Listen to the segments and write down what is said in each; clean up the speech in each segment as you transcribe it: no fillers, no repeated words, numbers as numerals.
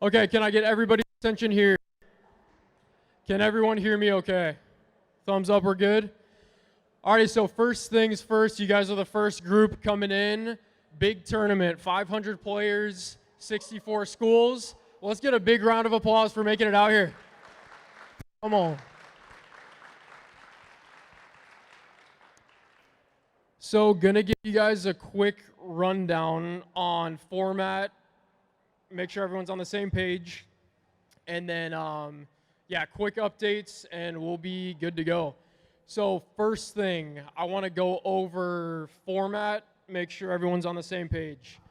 Okay, can I get everybody's attention here? Can everyone hear me okay? Thumbs up, we're good? Alrighty, so first things first, you guys are the first group coming in. Big tournament, 500 players, 64 schools. Let's get a big round of applause for making it out here. Come on. So gonna give you guys a quick rundown on format. Make sure everyone's on the same page. And then, yeah, quick updates and we'll be good to go. So first thing, I want to go over format, make sure everyone's on the same page.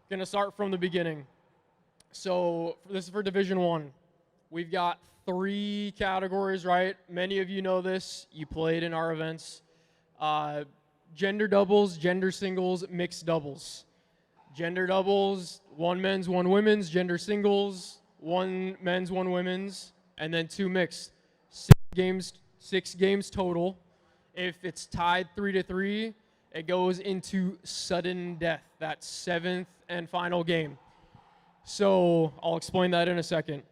Gonna start from the beginning. So this is for Division 1. We've got 3 categories, right? Many of you know this. You played in our events. Gender doubles, gender singles, mixed doubles. Gender doubles, 1 men's, 1 women's. Gender singles, 1 men's, 1 women's, and then 2 mixed. 6 games total. If it's tied 3-3, it goes into sudden death, that 7th and final game. So I'll explain that in a second.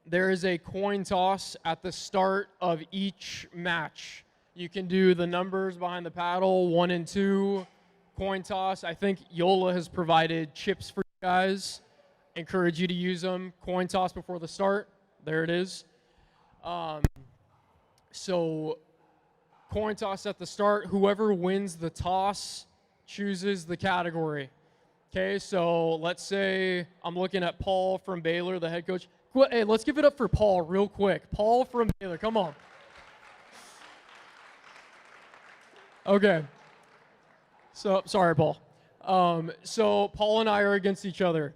There is a coin toss at the start of each match. You can do the numbers behind the paddle, 1 and 2, coin toss. I think Yola has provided chips for you guys. Encourage you to use them. Coin toss before the start. There it is. So coin toss at the start. Whoever wins the toss chooses the category. Okay, so let's say I'm looking at Paul from Baylor, the head coach. Hey, let's give it up for Paul real quick. Paul from Baylor, come on. Okay. So, sorry, Paul. So Paul and I are against each other.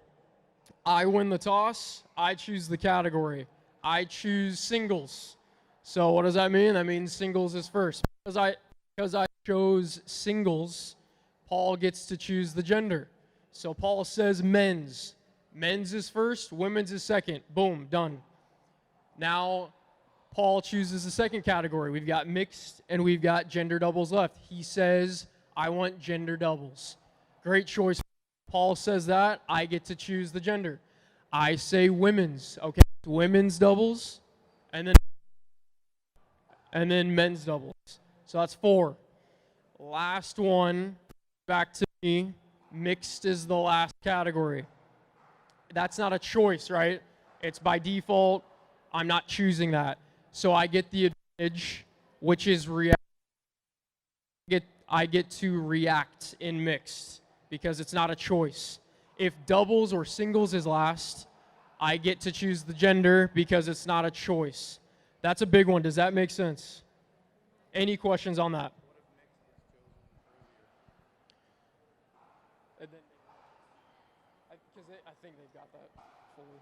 I win the toss. I choose the category. I choose singles. So what does that mean? That means singles is first. Because I chose singles, Paul gets to choose the gender. So Paul says men's. Men's is first, women's is second. Boom, done. Now Paul chooses the second category. We've got mixed and we've got gender doubles left. He says, I want gender doubles. Great choice. Paul says that. I get to choose the gender. I say women's. Okay, women's doubles and then men's doubles. So that's 4. Last one, back to me. Mixed is the last category. That's not a choice, right? It's by default. I'm not choosing that. So I get the advantage, which is react. I get to react in mixed because it's not a choice. If doubles or singles is last, I get to choose the gender because it's not a choice. That's a big one. Does that make sense? Any questions on that? Because I think they've got that fully.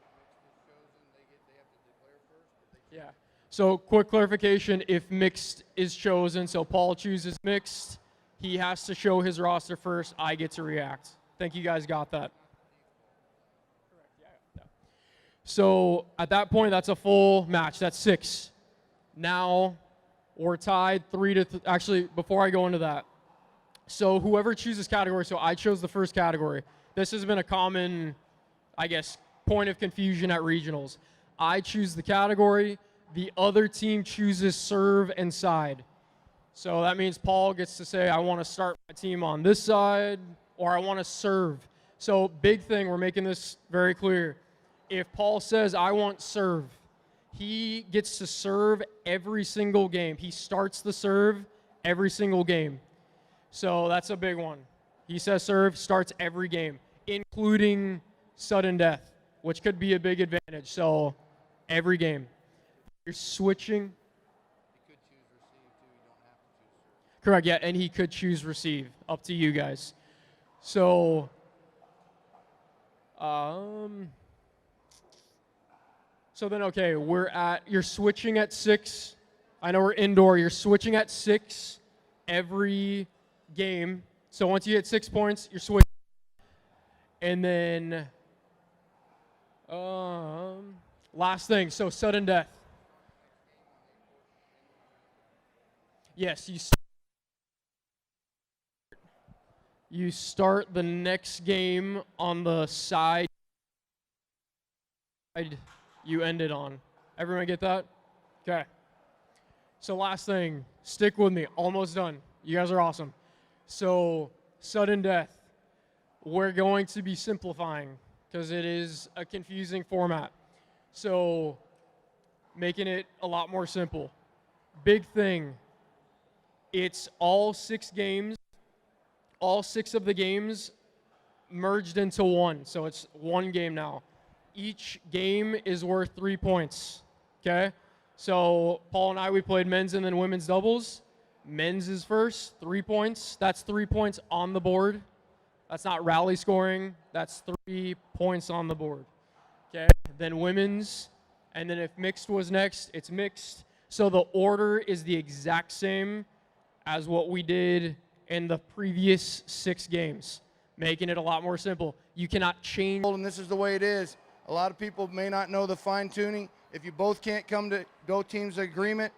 Yeah. So quick clarification, if mixed is chosen, so Paul chooses mixed, he has to show his roster first. I get to react. Think you guys got that. Correct. Yeah. So at that point, that's a full match. That's 6. Now we're tied 3-3. Actually, before I go into that, so whoever chooses category, so I chose the first category. This has been a common, I guess, point of confusion at regionals. I choose the category. The other team chooses serve and side. So that means Paul gets to say, I want to start my team on this side, or I want to serve. So big thing, we're making this very clear. If Paul says, I want serve, he gets to serve every single game. He starts the serve every single game. So that's a big one. He says serve, starts every game, including sudden death, which could be a big advantage. So every game. You're switching. He could choose receive too. You don't have to choose serve. Correct, yeah, and he could choose receive. Up to you guys. So, so then, okay, you're switching at 6. I know we're indoor. You're switching at 6 every game. So once you hit 6 points, you're switching. And then, last thing, so sudden death. Yes, you start the next game on the side you ended on. Everyone get that? Okay. So last thing, stick with me. Almost done. You guys are awesome. So sudden death. We're going to be simplifying because it is a confusing format. So making it a lot more simple. Big thing, it's all 6 games. All 6 of the games merged into one. So it's one game now. Each game is worth 3 points, okay? So Paul and I, we played men's and then women's doubles. Men's is first, 3 points. That's 3 points on the board. That's not rally scoring. That's 3 points on the board, okay? Then women's, and then if mixed was next, it's mixed. So the order is the exact same as what we did in the previous 6 games, making it a lot more simple. You cannot change. And this is the way it is. A lot of people may not know the fine tuning. If you both can't come to both teams' agreement,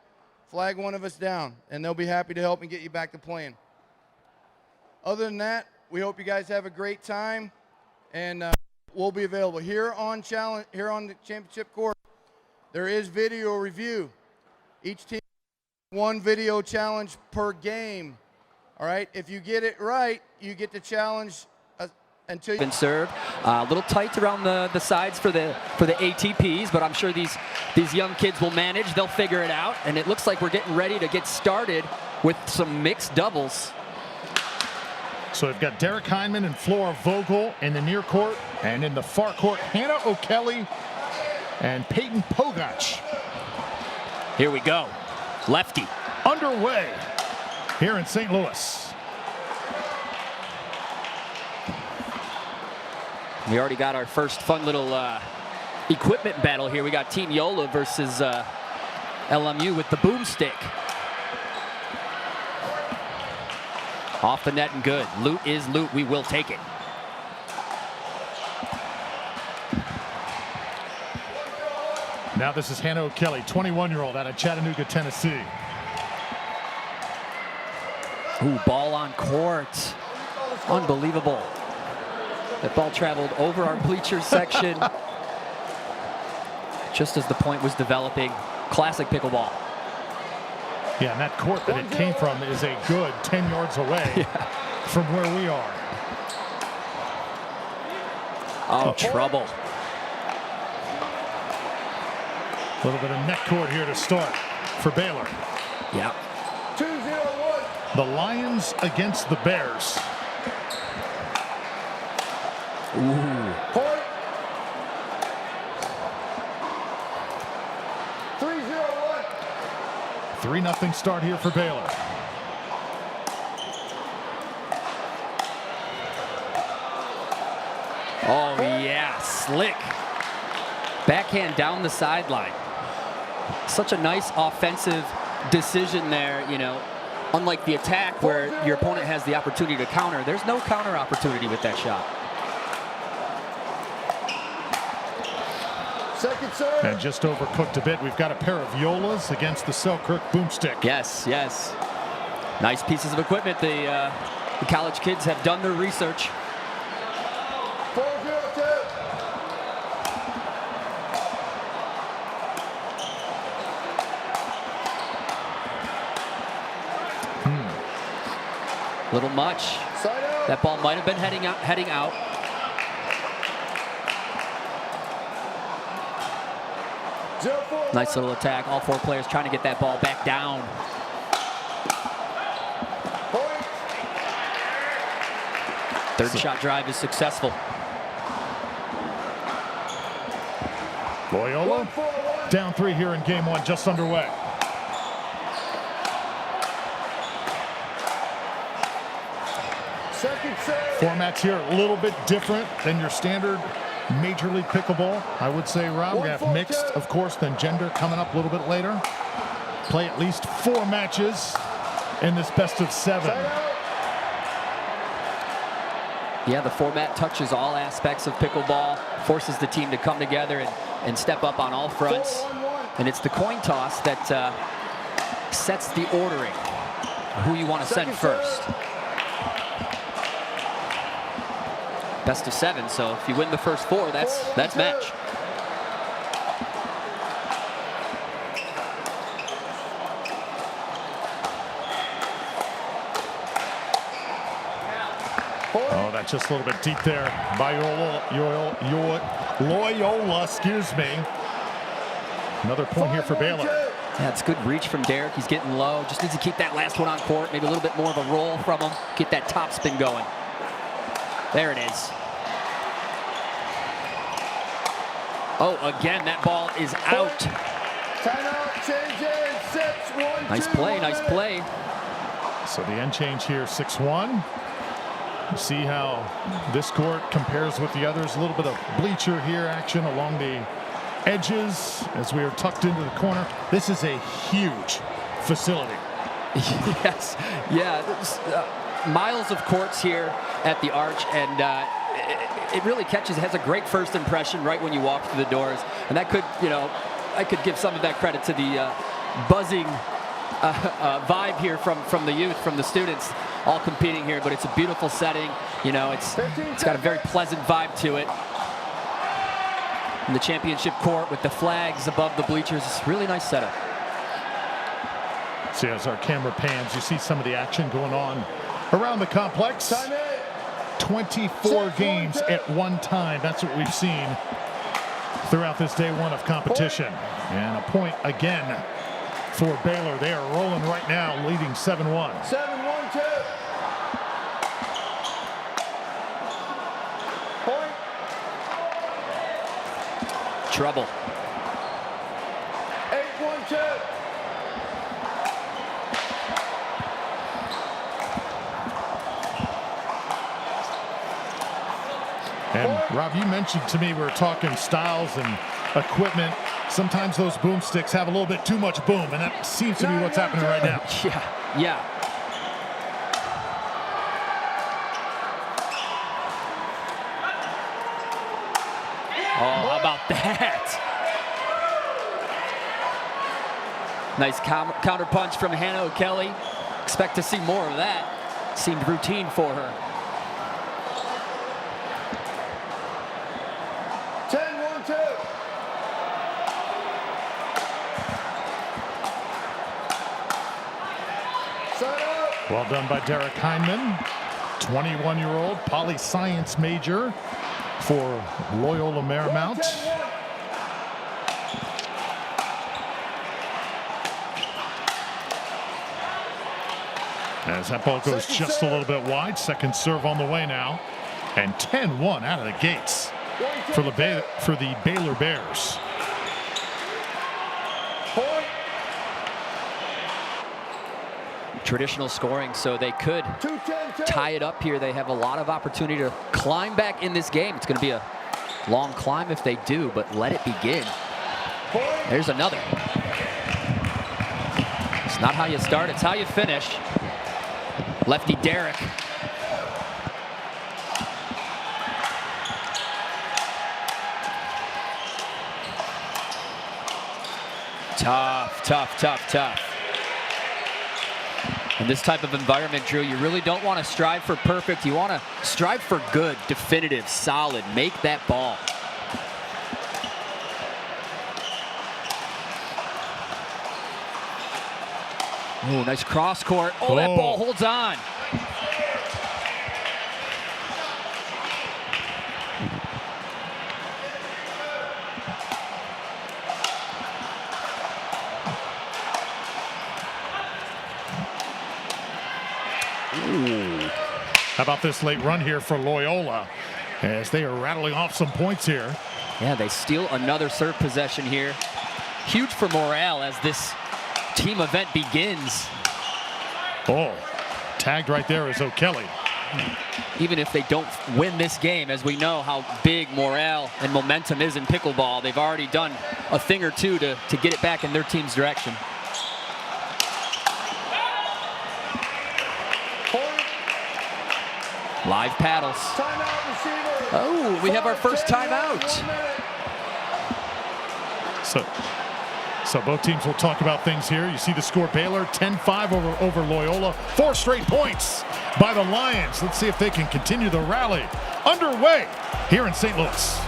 flag one of us down, and they'll be happy to help and get you back to playing. Other than that, we hope you guys have a great time, and we'll be available here on the championship court. There is video review. Each team 1 video challenge per game. All right, if you get it right, you get the challenge until you been served. A little tight around the sides for the ATPs, but I'm sure these young kids will manage. They'll figure it out, and it looks like we're getting ready to get started with some mixed doubles. So we've got Derek Hyndman and Flora Vogel in the near court, and in the far court, Hannah O'Kelly and Peyton Pogach. Here we go. Lefty. Underway here in St. Louis. We already got our first fun little equipment battle here. We got Team Yola versus LMU with the boomstick. Off the net and good. Loot is loot. We will take it. Now this is Hannah O'Kelly, 21-year-old out of Chattanooga, Tennessee. Ooh, ball on court. Unbelievable. That ball traveled over our bleachers section just as the point was developing. Classic pickleball. Yeah, and that court that it came from is a good 10 yards away from where we are. Oh, trouble. A little bit of net court here to start for Baylor. Yeah. 2-0-1. The Lions against the Bears. Ooh. Point. 3-0-1. 3-0 start here for Baylor. Oh, yeah, slick. Backhand down the sideline. Such a nice offensive decision there, you know. Unlike the attack where your opponent has the opportunity to counter, there's no counter opportunity with that shot. Second serve. And just overcooked a bit. We've got a pair of Yolas against the Selkirk boomstick. Yes, yes. Nice pieces of equipment. The college kids have done their research. 4-0-2. Little much. Side out. That ball might have been heading out. Nice little attack. All 4 players trying to get that ball back down. Point. Third shot drive is successful. Loyola 1-4-1. down 3 here in game 1, just underway. Second serve. Formats here a little bit different than your standard Major League Pickleball. I would say, Rob, we have mixed, of course, then gender coming up a little bit later. Play at least 4 matches in this best of 7. Yeah, the format touches all aspects of pickleball, forces the team to come together and step up on all fronts. And it's the coin toss that sets the ordering, who you want to send first. Best of 7, so if you win the first 4, that's match. Oh, that's just a little bit deep there by Loyola, excuse me. Another point here for Baylor. Yeah, it's good reach from Derek. He's getting low. Just needs to keep that last one on court. Maybe a little bit more of a roll from him. Get that top spin going. There it is. Oh, again, that ball is out. Timeout, changes, 6-1. Nice play, nice play. So the end change here, 6-1. See how this court compares with the others. A little bit of bleacher here action along the edges as we are tucked into the corner. This is a huge facility. Yes, yeah. Miles of courts here at the Arch, and it really catches. It has a great first impression right when you walk through the doors, and that could, I could give some of that credit to the buzzing vibe here from the youth, from the students, all competing here. But it's a beautiful setting. It's got a very pleasant vibe to it. And the championship court with the flags above the bleachers. It's a really nice setup. See, as our camera pans, you see some of the action going on around the complex. 24 games at one time. That's what we've seen throughout this day one of competition. And a point again for Baylor. They are rolling right now, leading 7-1. 7-1-2. Point. Trouble. 8-1-2. And Rob, you mentioned to me we were talking styles and equipment. Sometimes those boomsticks have a little bit too much boom, and that seems to be what's happening right now. Yeah. Oh, how about that? Nice counter punch from Hannah O'Kelly. Expect to see more of that. Seemed routine for her. 10-1-2. Well done by Derek Heinman, 21-year-old poli-science major for Loyola Marymount. As that ball goes just a little bit wide, second serve on the way now, and 10-1 out of the gates for the Baylor Bears. Traditional scoring, so they could tie it up here. They have a lot of opportunity to climb back in this game. It's going to be a long climb if they do, but let it begin. There's another. It's not how you start, it's how you finish. Lefty Derek. Tough. In this type of environment, Drew, you really don't want to strive for perfect. You want to strive for good, definitive, solid. Make that ball. Oh, nice cross court. Oh, that ball holds on. How about this late run here for Loyola as they are rattling off some points here. Yeah, they steal another serve possession here. Huge for morale as this team event begins. Oh, tagged right there is O'Kelly. Even if they don't win this game, as we know how big morale and momentum is in pickleball, they've already done a thing or two to get it back in their team's direction. Live paddles. Oh, we have our first timeout. So both teams will talk about things here. You see the score, Baylor 10-5 over Loyola. 4 straight points by the Lions. Let's see if they can continue the rally underway here in St. Louis.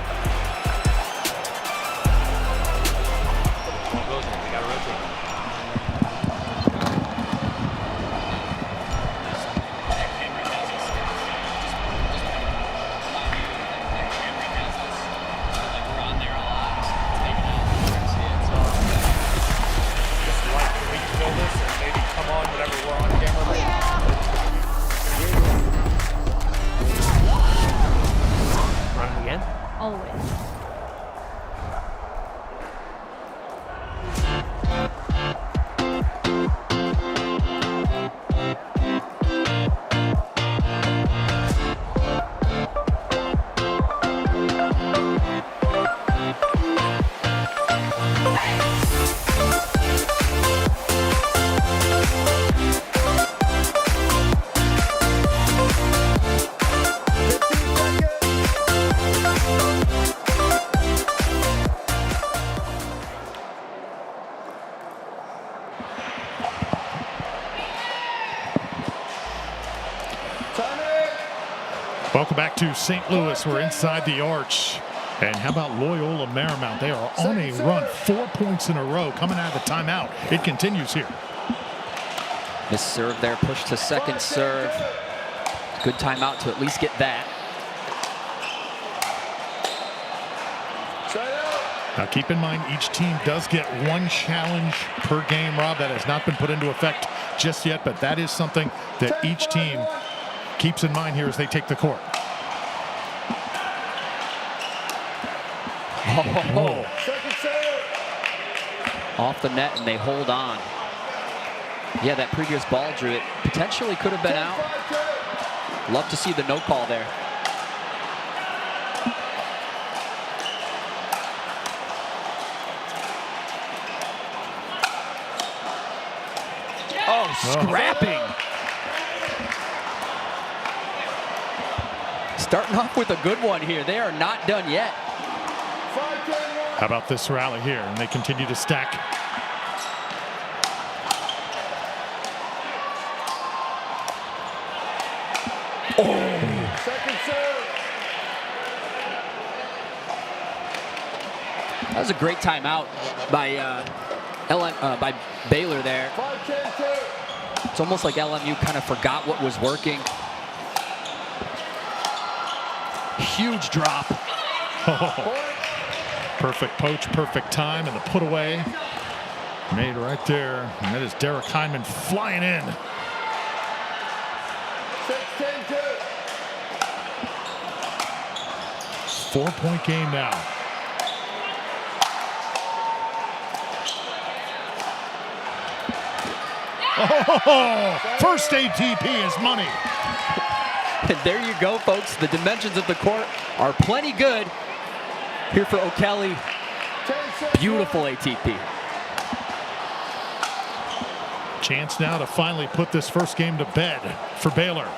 always. Welcome back to St. Louis. We're inside the arch. And how about Loyola Marymount? They are on a run, 4 points in a row coming out of the timeout. It continues here. Miss serve there, push to second serve. Good timeout to at least get that. Now keep in mind, each team does get one challenge per game, Rob. That has not been put into effect just yet, but that is something that each team keeps in mind here as they take the court. Oh. Off the net, and they hold on. Yeah, that previous ball, Drew, it potentially could have been out. Love to see the no call there. Oh, scrapping. Starting off with a good one here. They are not done yet. How about this rally here? And they continue to stack. That was a great timeout by by Baylor there. It's almost like LMU kind of forgot what was working. Huge drop. Perfect poach, perfect time, and the put away made right there. And that is Derek Hyman flying in. 4-point game now. Oh, first ATP is money. And there you go, folks. The dimensions of the court are plenty good here for O'Kelly. Beautiful ATP. Chance now to finally put this first game to bed for Baylor.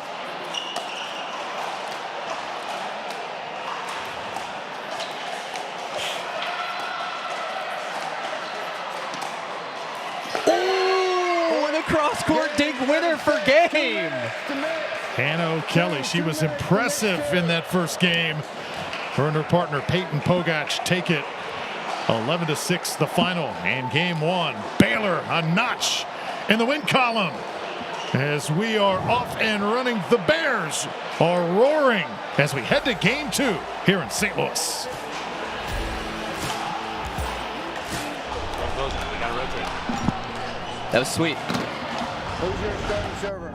Oh, and a cross-court dink winner for game. Hannah O'Kelly, she was impressive in that first game. Her and her partner Peyton Pogach take it 11-6 the final in game one. Baylor a notch in the win column as we are off and running. The Bears are roaring as we head to game two here in St. Louis. That was sweet. Who's your starting server?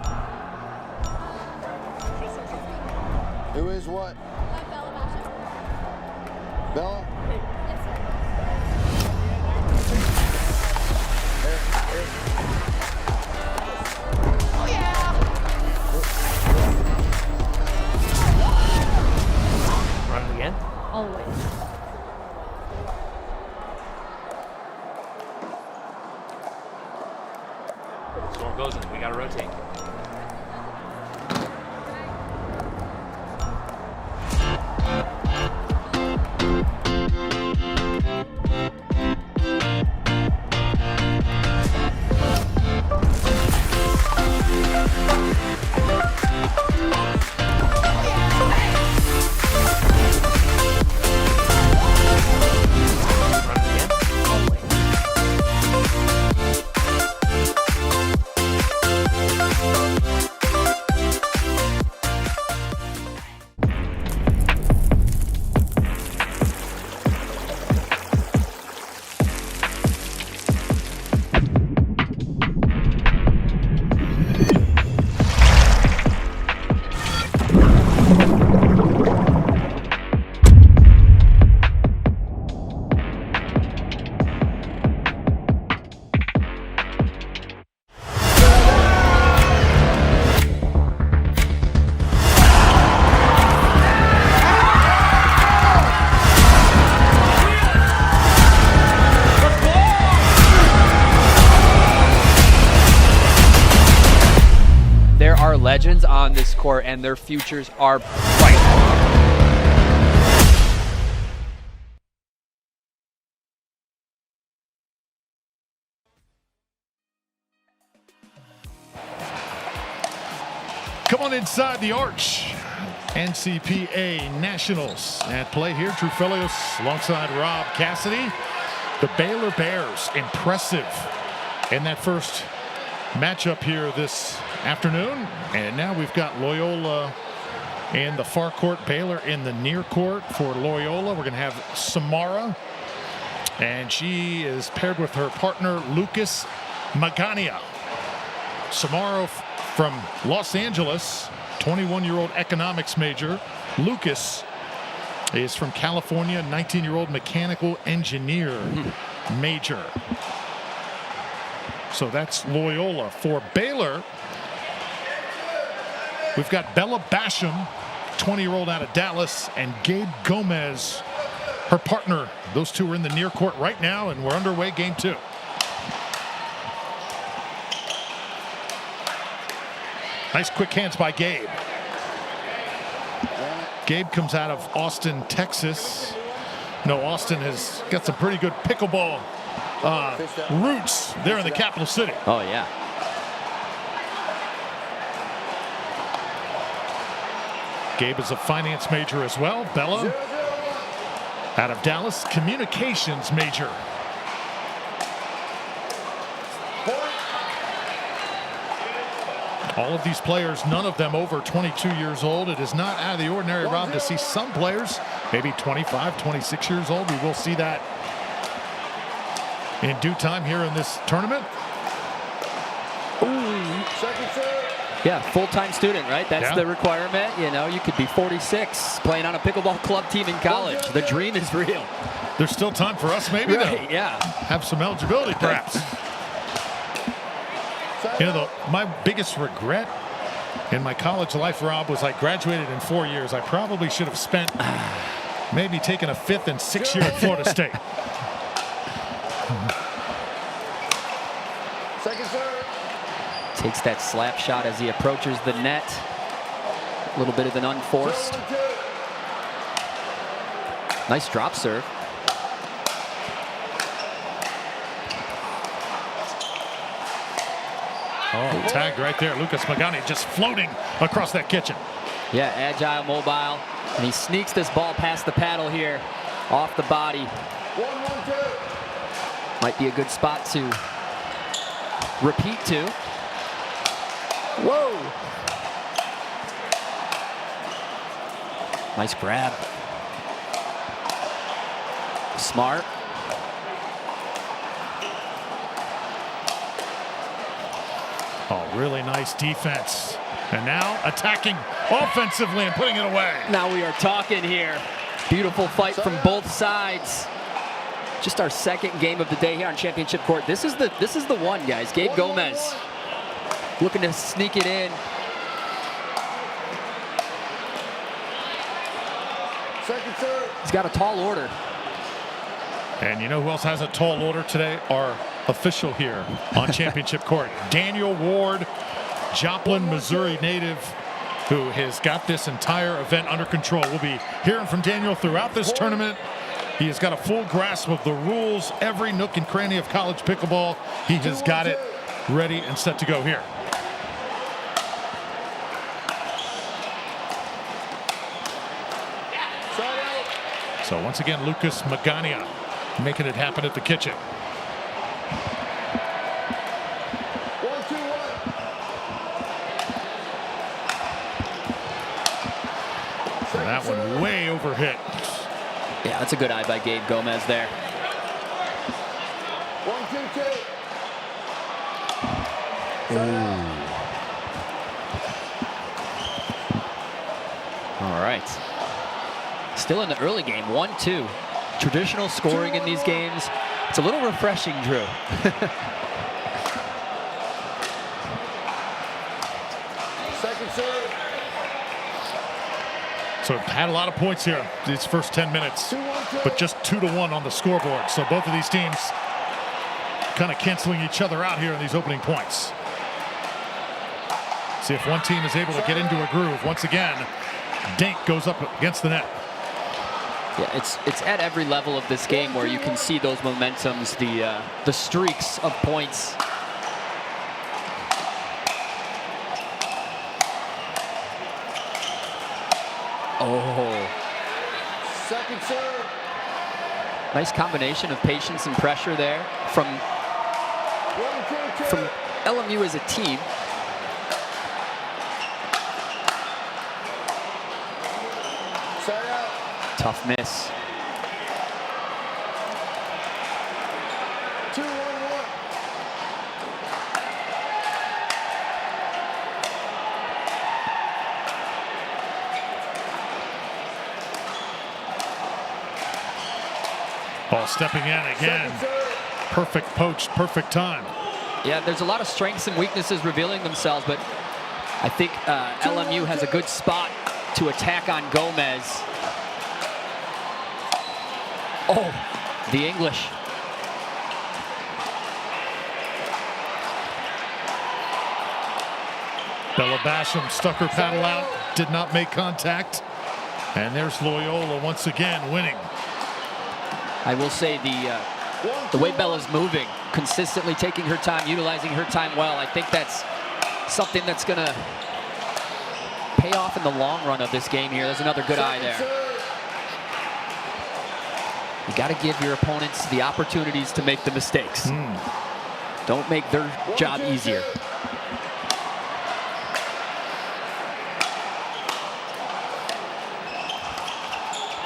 Who is what? Bella? Oh yeah! Run it again? Always. Storm goes in. We gotta rotate. legends on this court, and their futures are bright. Come on inside the arch. NCPA Nationals at play here. Drew Felios alongside Rob Cassidy. The Baylor Bears, impressive in that first matchup here this afternoon. And now we've got Loyola in the far court, Baylor in the near court. For Loyola, we're going to have Samara. And she is paired with her partner, Lucas Magania. Samara from Los Angeles, 21-year-old economics major. Lucas is from California, 19-year-old mechanical engineer major. So that's Loyola. For Baylor, we've got Bella Basham, 20-year-old out of Dallas, and Gabe Gomez, her partner. Those two are in the near court right now, and we're underway game 2. Nice quick hands by Gabe. Gabe comes out of Austin, Texas. No, Austin has got some pretty good pickleball roots there in the capital city. Oh, yeah. Gabe is a finance major as well. Bella, out of Dallas, communications major. All of these players, none of them over 22 years old. It is not out of the ordinary, Rob, to see some players maybe 25, 26 years old. We will see that in due time here in this tournament. Yeah, full-time student, right? That's the requirement. You know, you could be 46 playing on a pickleball club team in college. The dream is real. There's still time for us maybe to have some eligibility perhaps. You know, my biggest regret in my college life, Rob, was I graduated in 4 years. I probably should have spent maybe taking a 5th and 6th year at Florida State. Takes that slap shot as he approaches the net. A little bit of an unforced. Nice drop serve. Oh, tagged right there. Lucas Magani just floating across that kitchen. Yeah, agile, mobile. And he sneaks this ball past the paddle here. Off the body. Might be a good spot to repeat to. Whoa. Nice grab. Smart. Oh, really nice defense. And now attacking offensively and putting it away. Now we are talking here. Beautiful fight from both sides. Just our second game of the day here on Championship Court. This is the one, guys. Gabe Gomez looking to sneak it in. He's got a tall order. And you know who else has a tall order today? Our official here on Championship Court, Daniel Ward, Joplin, Missouri native, who has got this entire event under control. We'll be hearing from Daniel throughout this tournament. He has got a full grasp of the rules, every nook and cranny of college pickleball. He has got it ready and set to go here. So once again, Lucas Magania making it happen at the kitchen. And that one way over hit. Yeah, that's a good eye by Gabe Gomez there. 1-2-2. All right. Still in the early game, 1-2. Traditional scoring in these games. It's a little refreshing, Drew. Second serve. So had a lot of points here these first 10 minutes, but just 2-1 on the scoreboard. So both of these teams kind of canceling each other out here in these opening points. See if one team is able to get into a groove. Once again, Dink goes up against the net. Yeah, it's at every level of this game where you can see those momentums, the streaks of points. Oh. Second serve. Nice combination of patience and pressure there from 1-2-2. LMU as a team. Side out. Tough miss. 2-1-1. Ball stepping in again. Second serve. Perfect poach, perfect time. Yeah, there's a lot of strengths and weaknesses revealing themselves, but I think LMU has a good spot to attack on Gomez. Oh, the English. Bella Basham stuck her paddle out, did not make contact. And there's Loyola once again winning. I will say the way Bella's moving, consistently taking her time, utilizing her time well, I think that's something that's going to pay off in the long run of this game here. There's another good eye there. You got to give your opponents the opportunities to make the mistakes. Don't make their job easier.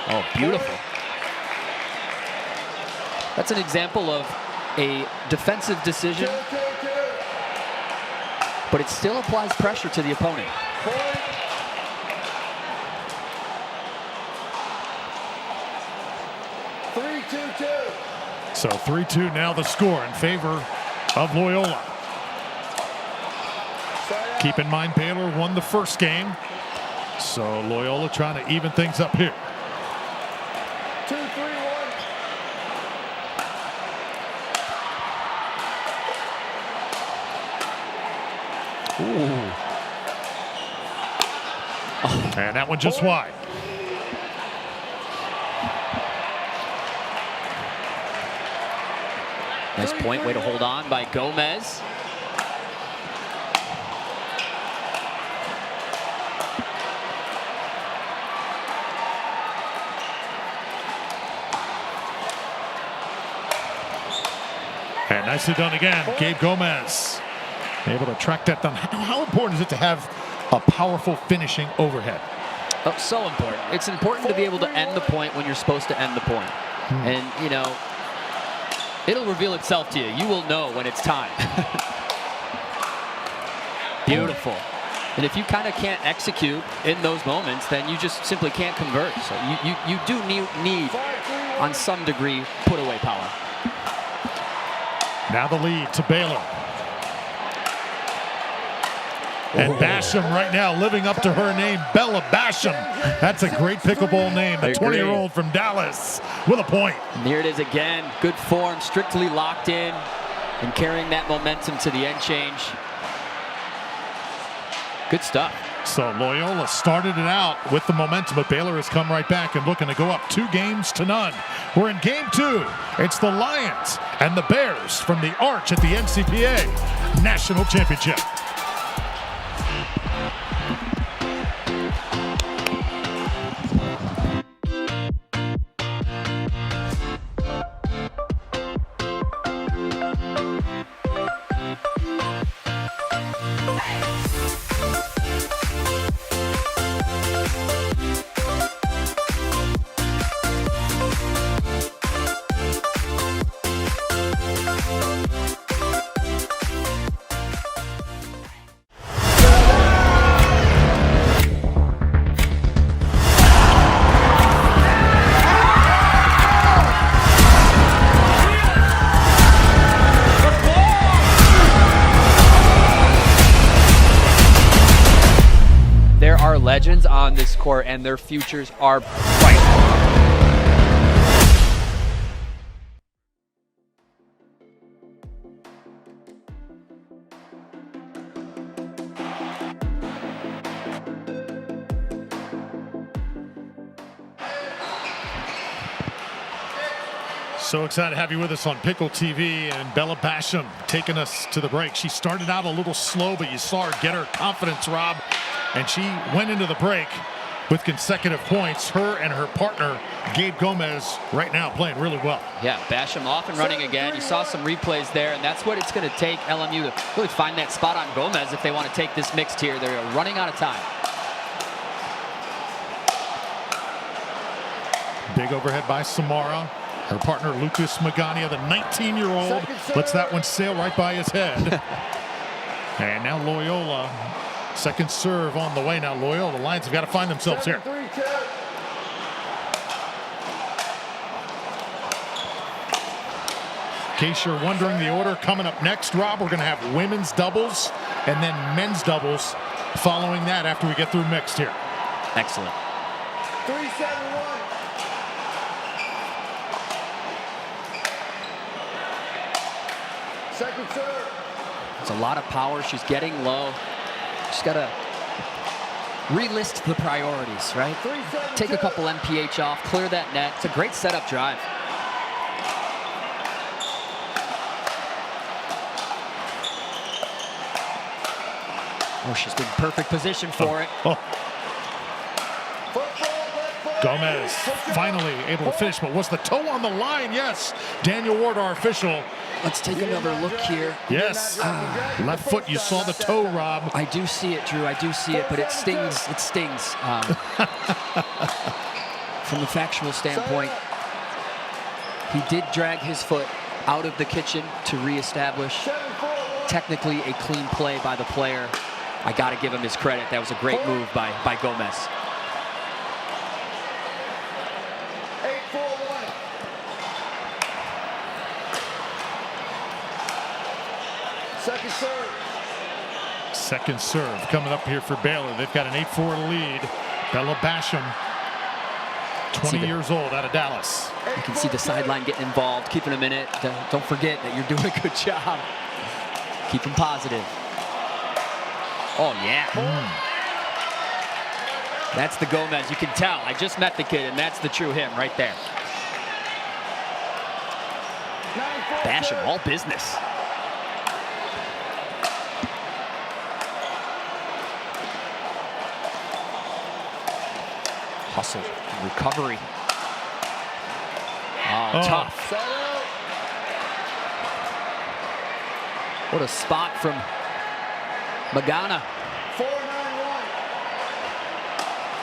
Oh, beautiful. That's an example of a defensive decision, but it still applies pressure to the opponent. So 3-2 now the score in favor of Loyola. Keep in mind Baylor won the first game, so Loyola trying to even things up here. 2-3-1. Ooh. And that one just wide. Nice point, way to hold on by Gomez. And nicely done again, Gabe Gomez. Able to track that down. How important is it to have a powerful finishing overhead? Oh, so important. It's important to be able to end the point when you're supposed to end the point. And, you know, it'll reveal itself to you. You will know when it's time. Beautiful. And if you kind of can't execute in those moments, then you just simply can't convert. So you do need, on some degree, put away power. Now the lead to Baylor. And Basham right now living up to her name, Bella Basham. That's a great pickleball name. The 20-year-old from Dallas with a point. And here it is again. Good form, strictly locked in, and carrying that momentum to the end change. Good stuff. So Loyola started it out with the momentum, but Baylor has come right back and looking to go up 2-0. We're in game 2. It's the Lions and the Bears from the Arch at the NCPA National Championship. There are legends on this court, and their futures are bright. So excited to have you with us on Pickle TV, and Bella Basham taking us to the break. She started out a little slow, but you saw her get her confidence, Rob, and she went into the break with consecutive points. Her and her partner, Gabe Gomez, right now playing really well. Yeah, Basham off and running again. You saw some replays there, and that's what it's going to take LMU to really find that spot on Gomez if they want to take this mixed here. They're running out of time. Big overhead by Samara. Her partner, Lucas Magania, the 19-year-old, lets that one sail right by his head. And now Loyola, second serve on the way. Now Loyola, the Lions have got to find themselves here. In case you're wondering, the order coming up next, Rob, we're going to have women's doubles and then men's doubles following that after we get through mixed here. Excellent. 3-7-1. Second serve. It's a lot of power. She's getting low. She's got to relist the priorities, right? Take a couple MPH off, clear that net. It's a great setup drive. Oh, she's been perfect position for it. Gomez finally able to finish, but was the toe on the line? Yes. Daniel Ward, our official. Let's take another look here. Yes. Left foot, you saw the toe, Rob. I do see it, Drew. I do see it, but it stings. It stings. From a factual standpoint, he did drag his foot out of the kitchen to reestablish technically a clean play by the player. I got to give him his credit. That was a great move by Gomez. 8-4-1. Second serve. Second serve coming up here for Baylor. They've got an 8-4 lead. Bella Basham, 20 years old, out of Dallas. You can see the sideline getting involved, keeping them in it. Don't forget that you're doing a good job. Keep them positive. Oh, yeah. That's the Gomez. You can tell. I just met the kid, and that's the true him right there. Basham, all business. Hustle, recovery. Oh, tough. What a spot from Magana. 4-9-1.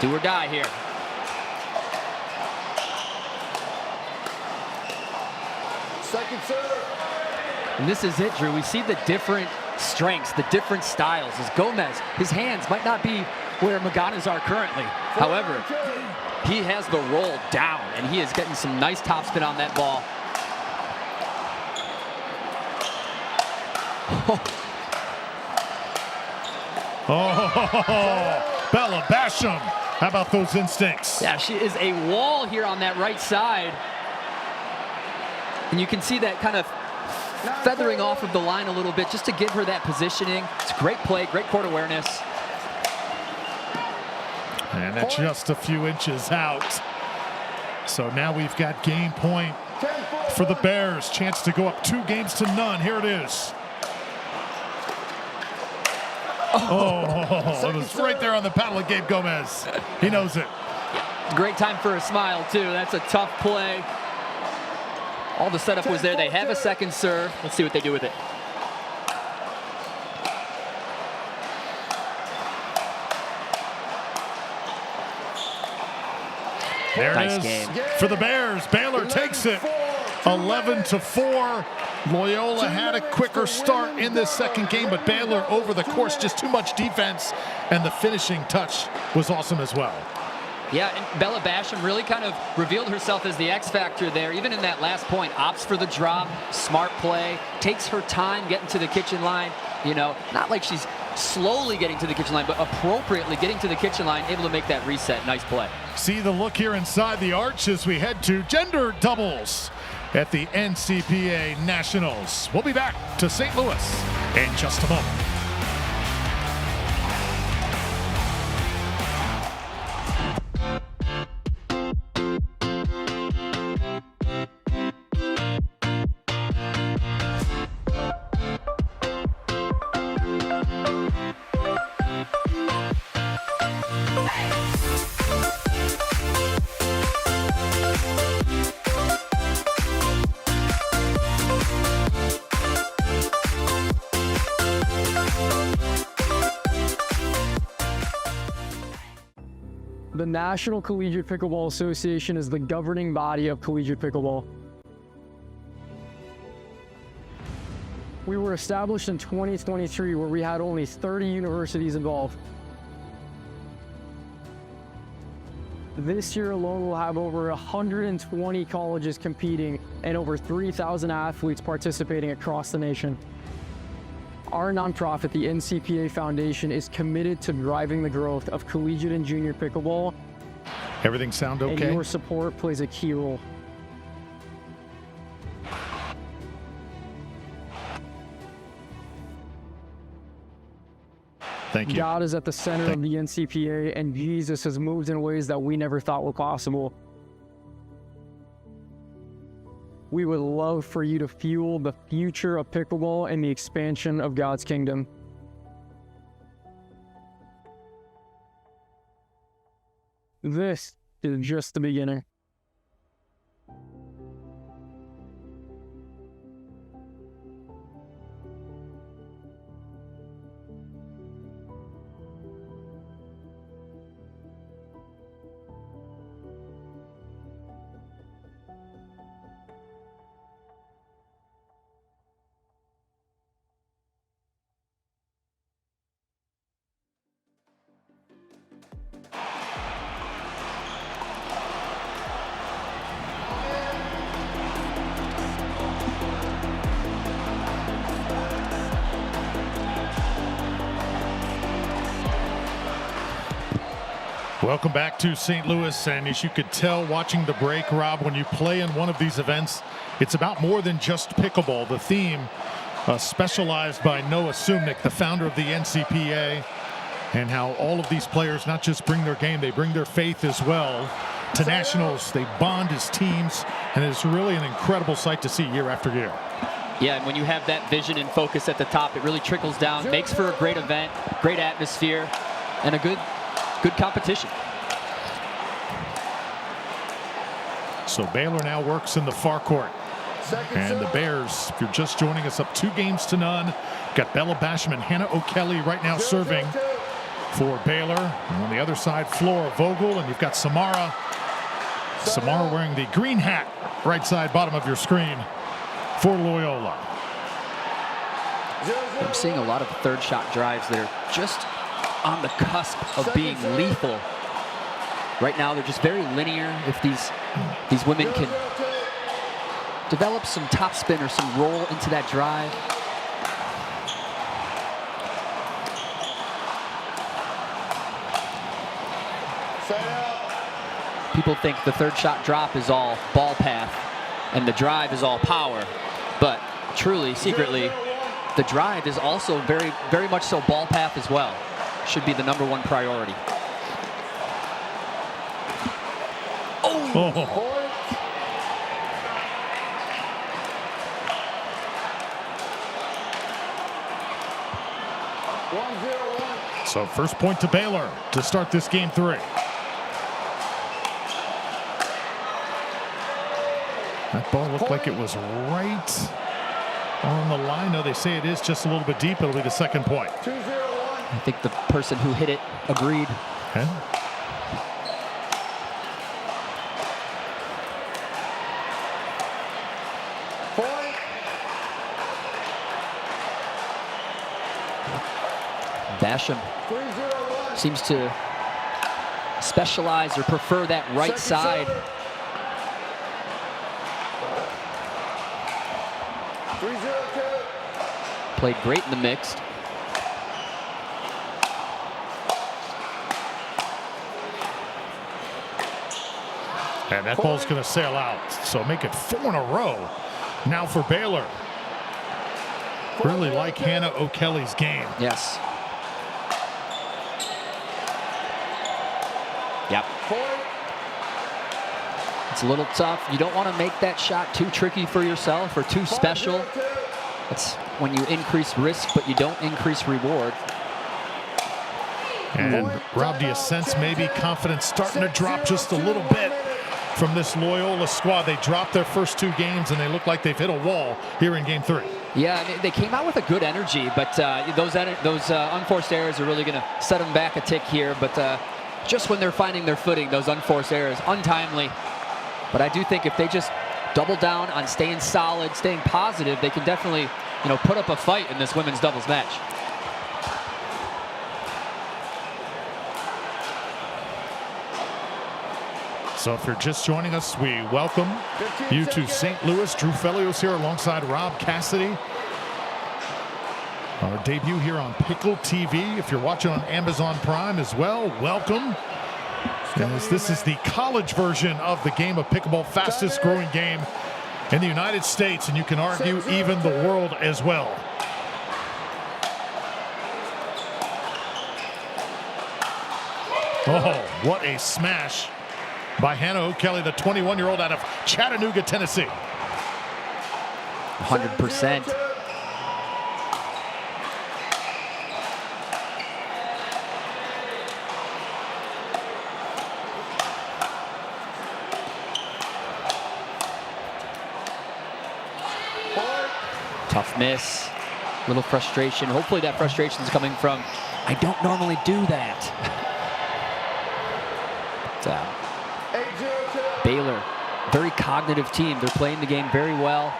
Do or die here. Second serve. And this is it, Drew. We see the different strengths, the different styles. As Gomez, his hands might not be where Magana's are currently. However, he has the roll down, and he is getting some nice topspin on that ball. Oh, Bella Basham. How about those instincts? Yeah, she is a wall here on that right side. And you can see that kind of feathering off of the line a little bit just to give her that positioning. It's a great play, great court awareness. And that's just a few inches out. So now we've got game point for the Bears. Chance to go up 2-0. Here it is. Oh, it was right there on the paddle of Gabe Gomez. He knows it. Great time for a smile, too. That's a tough play. All the setup was there. They have a second serve. Let's see what they do with it. There Nice it is game. for the Bears. Baylor takes it 11-4. Loyola had a quicker start in this second game, but Baylor over the course, just too much defense, and the finishing touch was awesome as well. Yeah, and Bella Basham really kind of revealed herself as the X factor there, even in that last point. Opts for the drop, smart play, takes her time getting to the kitchen line. You know, not like she's slowly getting to the kitchen line, but appropriately getting to the kitchen line, able to make that reset. Nice play. See the look here inside the arch as we head to gender doubles at the NCPA Nationals. We'll be back to St. Louis in just a moment. the National Collegiate Pickleball Association is the governing body of collegiate pickleball. We were established in 2023, where we had only 30 universities involved. This year alone, we'll have over 120 colleges competing and over 3,000 athletes participating across the nation. Our nonprofit, the NCPA Foundation, is committed to driving the growth of collegiate and junior pickleball. Everything sound okay? And your support plays a key role. Thank you. God is at the center of the NCPA, and Jesus has moved in ways that we never thought were possible. We would love for you to fuel the future of pickleball and the expansion of God's kingdom. This is just the beginning. Welcome back to St. Louis, and as you could tell watching the break, Rob, when you play in one of these events, it's about more than just pickleball. The theme, specialized by Noah Sumnick, the founder of the NCPA, and how all of these players not just bring their game, they bring their faith as well to nationals. They bond as teams, and it's really an incredible sight to see year after year. Yeah, and when you have that vision and focus at the top, it really trickles down, makes for a great event, great atmosphere, and a good competition. So Baylor now works in the far court. And the Bears, if you're just joining us, up 2-0. Got Bella Basham and Hannah O'Kelly right now serving for Baylor. And on the other side, Flora Vogel, and you've got Samara. Samara wearing the green hat, right side bottom of your screen for Loyola. I'm seeing a lot of third shot drives that are just on the cusp of being lethal. Right now, they're just very linear. If these women can develop some top spin or some roll into that drive. People think the third shot drop is all ball path and the drive is all power, but truly, secretly, the drive is also very, very much so ball path as well. Should be the #1 priority. Oh. So first point to Baylor to start this game 3. That ball looked like it was right on the line. No, they say it is just a little bit deep. It'll be the second point. I think the person who hit it agreed. Okay. Basham seems to specialize or prefer that right side. Played great in the mixed. And that ball's going to sail out. So make it 4 in a row now for Baylor. Really like Hannah O'Kelly's game. Yes. Yep. It's a little tough. You don't want to make that shot too tricky for yourself or too special. That's when you increase risk, but you don't increase reward. And Rob, do you sense maybe confidence starting to drop just a little bit from this Loyola squad? They dropped their first 2 games, and they look like they've hit a wall here in game 3. Yeah, they came out with a good energy, but those unforced errors are really going to set them back a tick here. But just when they're finding their footing, those unforced errors, untimely. But I do think if they just double down on staying solid, staying positive, they can definitely, put up a fight in this women's doubles match. So if you're just joining us, we welcome you to St. Louis. Drew Felios here alongside Rob Cassidy. Our debut here on Pickle TV. If you're watching on Amazon Prime as well, welcome. As this is the college version of the game of pickleball, fastest growing game in the United States, and you can argue even the world as well. Oh, what a smash by Hannah O'Kelly, the 21-year-old out of Chattanooga, Tennessee. 100%. Tough miss, little frustration. Hopefully that frustration is coming from, I don't normally do that. Baylor, very cognitive team. They're playing the game very well.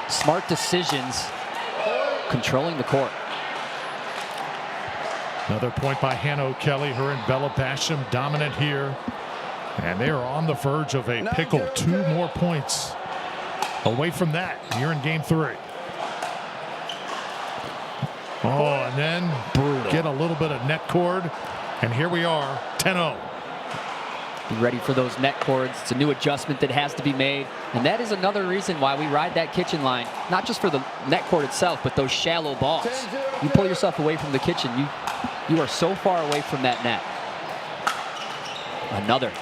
Smart decisions, controlling the court. Another point by Hannah O'Kelly. Her and Bella Basham dominant here. And they are on the verge of a pickle. 2 more points away from that here in game 3. Oh, and then brutal. Get a little bit of net cord. And here we are, 10-0. Be ready for those net cords. It's a new adjustment that has to be made. And that is another reason why we ride that kitchen line. Not just for the net cord itself, but those shallow balls. You pull yourself away from the kitchen, you are so far away from that net. Another.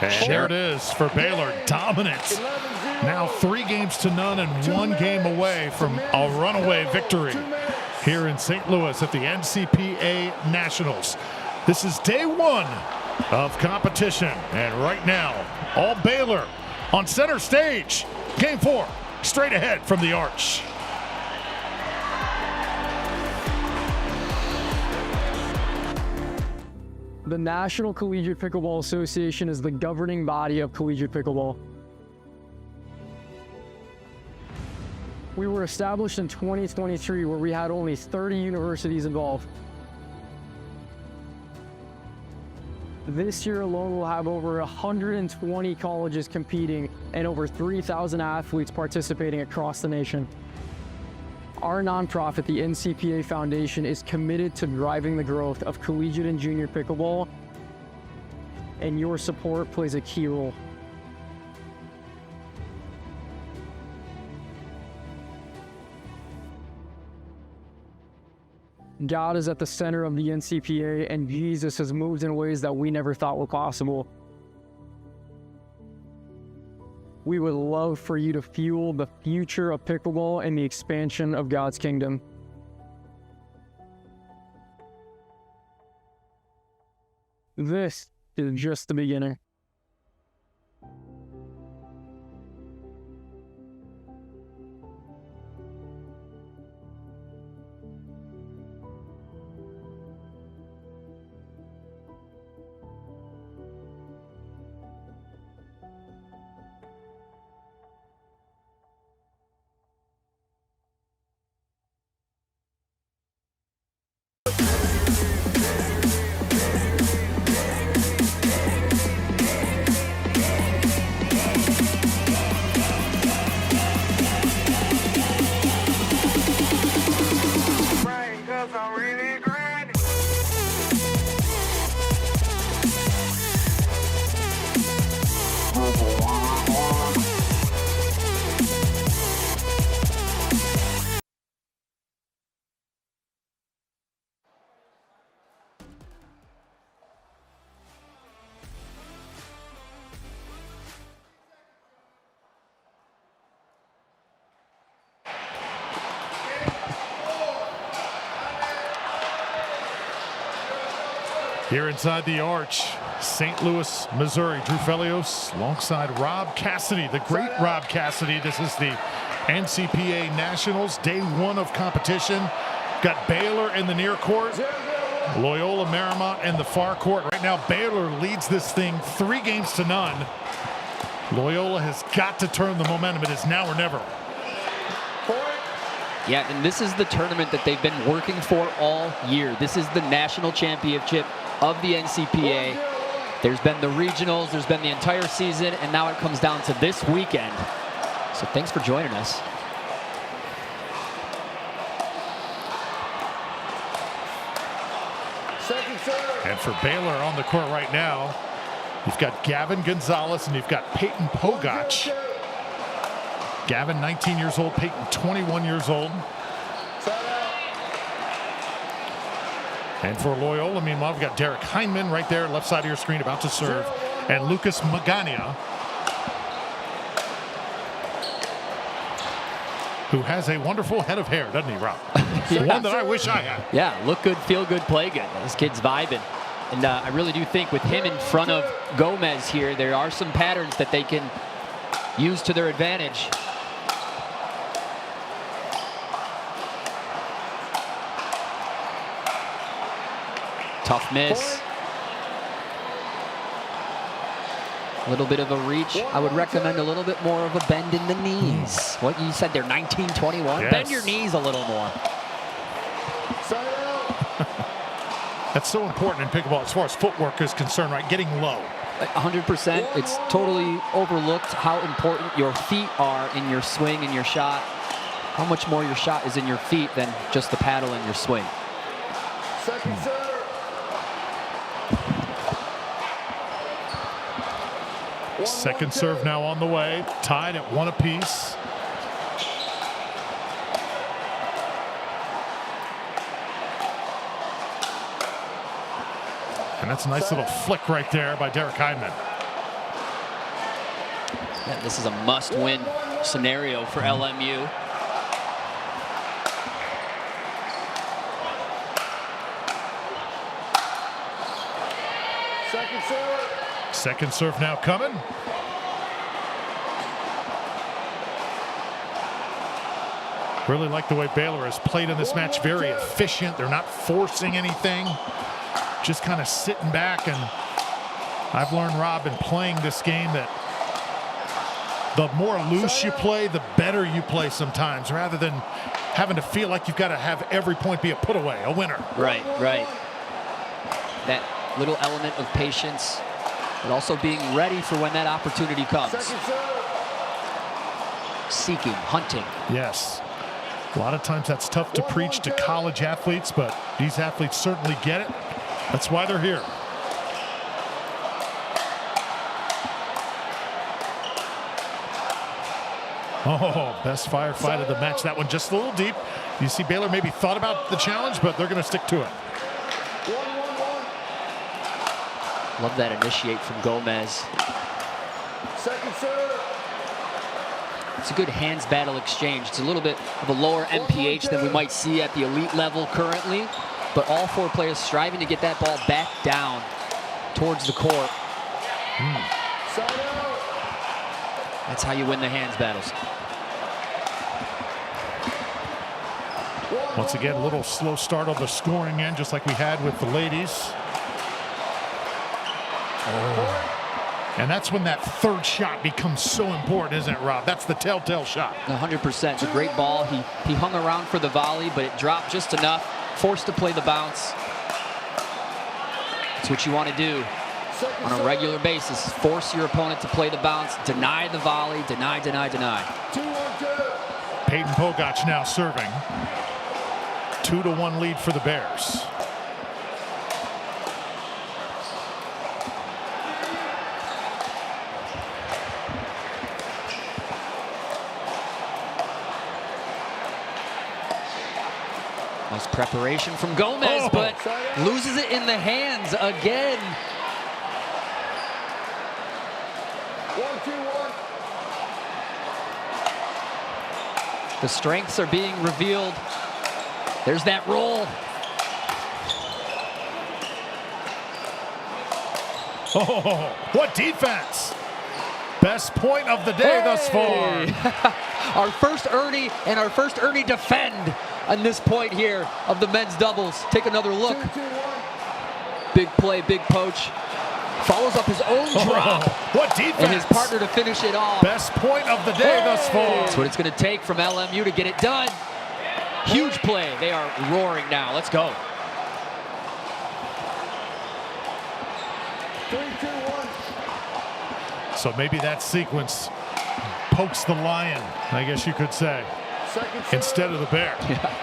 And there it is for Baylor. Dominance. Now 3 games to none and 1 game away from a runaway victory here in St. Louis at the NCPA Nationals. This is day 1 of competition. And right now, all Baylor on center stage. Game 4, straight ahead from the arch. The National Collegiate Pickleball Association is the governing body of collegiate pickleball. We were established in 2023, where we had only 30 universities involved. This year alone, we'll have over 120 colleges competing and over 3,000 athletes participating across the nation. Our nonprofit, the NCPA Foundation, is committed to driving the growth of collegiate and junior pickleball, and your support plays a key role. God is at the center of the NCPA, and Jesus has moved in ways that we never thought were possible. We would love for you to fuel the future of pickleball and the expansion of God's kingdom. This is just the beginning. Here inside the arch, St. Louis, Missouri. Drew Felios alongside Rob Cassidy, the great Rob Cassidy. This is the NCPA Nationals, day 1 of competition. Got Baylor in the near court. Loyola Marymount in the far court. Right now, Baylor leads this thing 3-0. Loyola has got to turn the momentum. It is now or never. Yeah, and this is the tournament that they've been working for all year. This is the national championship of the NCPA. There's been the regionals, there's been the entire season, and now it comes down to this weekend. So thanks for joining us. And for Baylor on the court right now, you've got Gavin Gonzalez and you've got Peyton Pogach. Gavin, 19 years old, Peyton, 21 years old. And for Loyola, meanwhile, we've got Derek Heinman right there, left side of your screen, about to serve. And Lucas Magania, who has a wonderful head of hair, doesn't he, Rob? One that I wish I had. Yeah, look good, feel good, play good. This kid's vibing. And I really do think with him in front of Gomez here, there are some patterns that they can use to their advantage. Tough miss. A little bit of a reach. I would recommend a little bit more of a bend in the knees. What you said, they're 19-21. Yes. Bend your knees a little more. That's so important in pickleball as far as footwork is concerned, right? Getting low. 100%. It's totally overlooked how important your feet are in your swing and your shot. How much more your shot is in your feet than just the paddle in your swing. Second serve. Second serve now on the way, tied at 1 apiece. And that's a nice little flick right there by Derek Hyman. Yeah, this is a must-win scenario for LMU. Second serve. Second serve now coming. Really like the way Baylor has played in this match. Very efficient. They're not forcing anything. Just kind of sitting back. And I've learned, Rob, in playing this game that the more loose you play, the better you play sometimes, rather than having to feel like you've got to have every point be a put away, a winner. Right, right. That little element of patience, but also being ready for when that opportunity comes. Second serve. Seeking, hunting. Yes. A lot of times that's tough to preach to college athletes, but these athletes certainly get it. That's why they're here. Oh, best firefight of the match. That one just a little deep. You see Baylor maybe thought about the challenge, but they're going to stick to it. 1-1-1. Love that initiate from Gomez. Second serve. It's a good hands battle exchange. It's a little bit of a lower MPH than we might see at the elite level currently, but all four players striving to get that ball back down towards the court. Side out. That's how you win the hands battles. Once again, a little slow start on the scoring end, just like we had with the ladies. Oh. And that's when that third shot becomes so important, isn't it, Rob? That's the telltale shot. 100%. It's a great ball. He hung around for the volley, but it dropped just enough. Forced to play the bounce. That's what you want to do on a regular basis. Force your opponent to play the bounce. Deny the volley. Deny, deny, deny. 2-1-2. Peyton Pogach now serving. 2-1 lead for the Bears. Nice preparation from Gomez, but loses it in the hands again. 1-2-1. The strengths are being revealed. There's that roll. Oh, what defense! Best point of the day thus far. Our first Ernie and our first Ernie defend on this point here of the men's doubles. Take another look. 2-2-1. Big play, big poach. Follows up his own drop. What defense! And his partner to finish it off. Best point of the day thus far. That's what it's going to take from LMU to get it done. Huge play. They are roaring now. Let's go. 3-2-1. So maybe that sequence pokes the lion, I guess you could say, Second serve. instead of the bear. Yeah.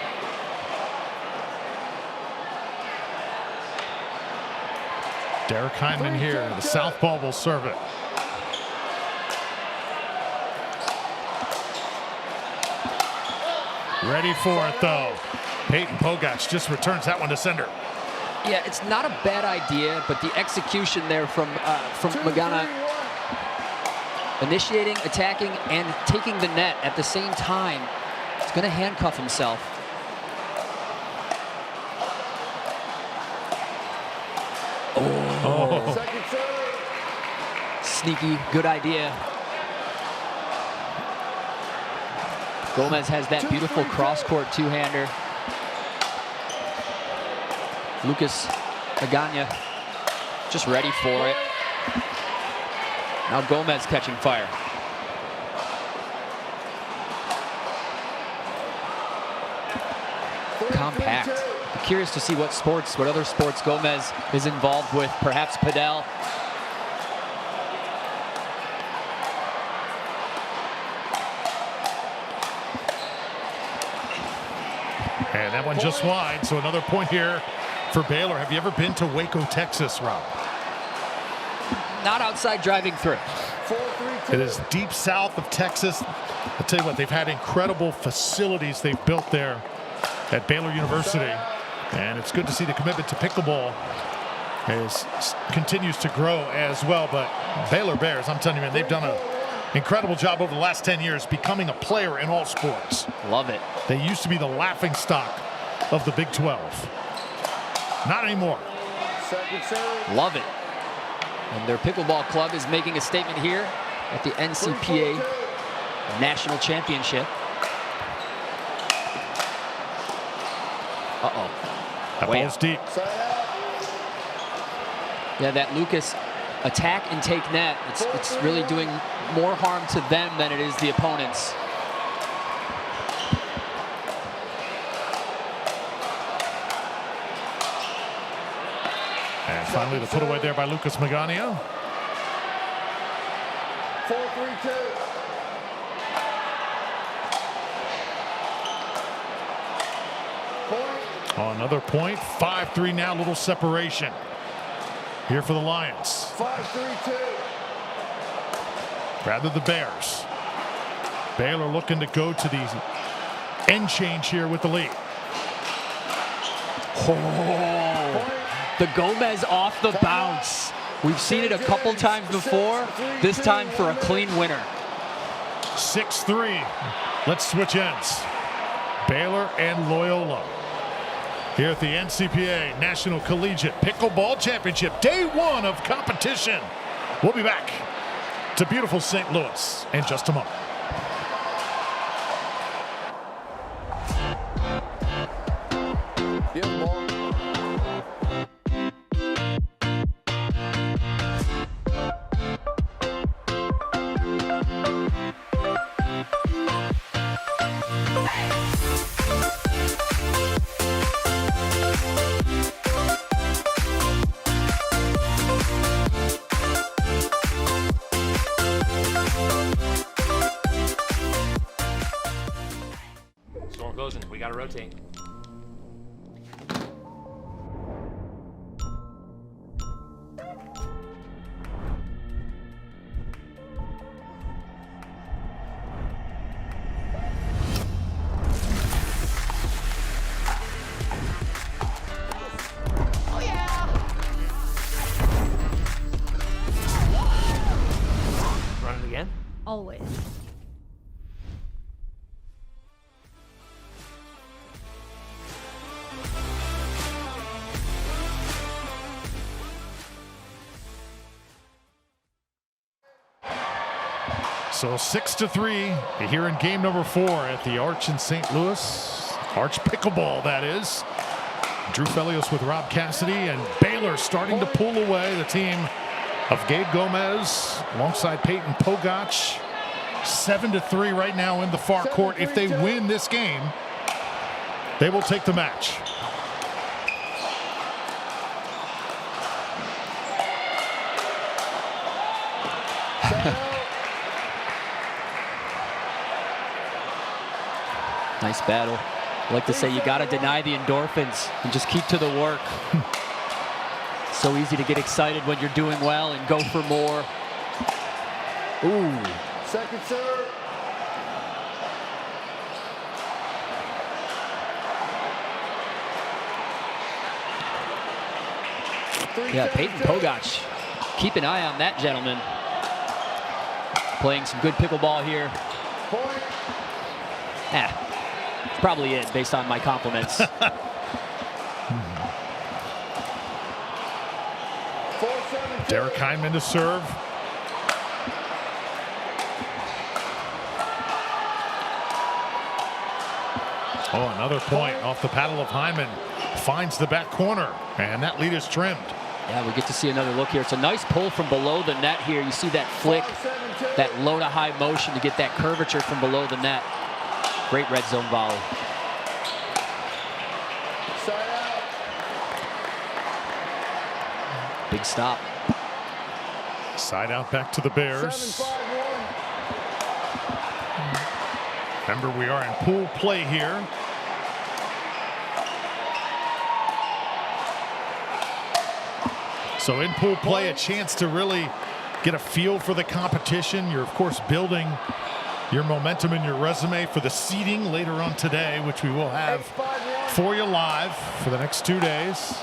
Derek Hyndman here. The southpaw will serve it. Ready for it, though. Peyton Pogach just returns that one to sender. Yeah, it's not a bad idea, but the execution there from Magana, initiating, attacking, and taking the net at the same time, it's going to handcuff himself. Second serve. Sneaky, good idea. Gomez has that beautiful cross-court two-hander. Lucas Agana just ready for it. Now Gomez catching fire. Compact. I'm curious to see what other sports Gomez is involved with. Perhaps Padel. And that one just wide, so another point here for Baylor. Have you ever been to Waco, Texas, Rob? Not outside driving through. 4-3-2. It is deep south of Texas. I'll tell you what, they've had incredible facilities they've built there at Baylor University. And it's good to see the commitment to pickleball continues to grow as well. But Baylor Bears, I'm telling you, man, they've done an incredible job over the last 10 years becoming a player in all sports. Love it. They used to be the laughingstock of the Big 12. Not anymore. Second serve. Love it. And their pickleball club is making a statement here at the NCPA National Championship. Uh-oh. That Way ball's out. deep. Side out. Yeah, that Lucas attack and take net, it's really doing more harm to them than it is the opponents. And finally the put away there by Lucas Magana. 4-3-2. Point. Oh, another point. 5-3 now, little separation here for the Lions. 5-3-2. Rather the Bears. Baylor looking to go to the end change here with the lead. The Gomez off the bounce. We've seen it a couple times before, this time for a clean winner. 6-3. Let's switch ends. Baylor and Loyola. Here at the NCPA National Collegiate Pickleball Championship, day one of competition. We'll be back to beautiful St. Louis in just a moment. Give the ball. Storm closing. We got to rotate. Run it again. Always. So 6-3 here in game number 4 at the Arch in St. Louis. Arch pickleball, that is. Drew Felios with Rob Cassidy, and Baylor starting to pull away. The team of Gabe Gomez alongside Peyton Pogach. 7-3 right now in the far court. If they win this game, they will take the match. Nice battle. I like to say you got to deny the endorphins and just keep to the work. So easy to get excited when you're doing well and go for more. Ooh. Second serve. Yeah, Peyton Pogach. Keep an eye on that gentleman. Playing some good pickleball here. Point. Probably it based on my compliments. 4-17. Derek Hyman to serve. Oh, another point off the paddle of Hyman. Finds the back corner, and that lead is trimmed. Yeah, we get to see another look here. It's a nice pull from below the net here. You see that flick, that low to high motion to get that curvature from below the net. Great red zone volley. Side out. Big stop. Side out back to the Bears. 7-5-1. Remember, we are in pool play here. So in pool play, a chance to really get a feel for the competition. You're, of course, building your momentum and your resume for the seeding later on today, which we will have for you live for the next 2 days.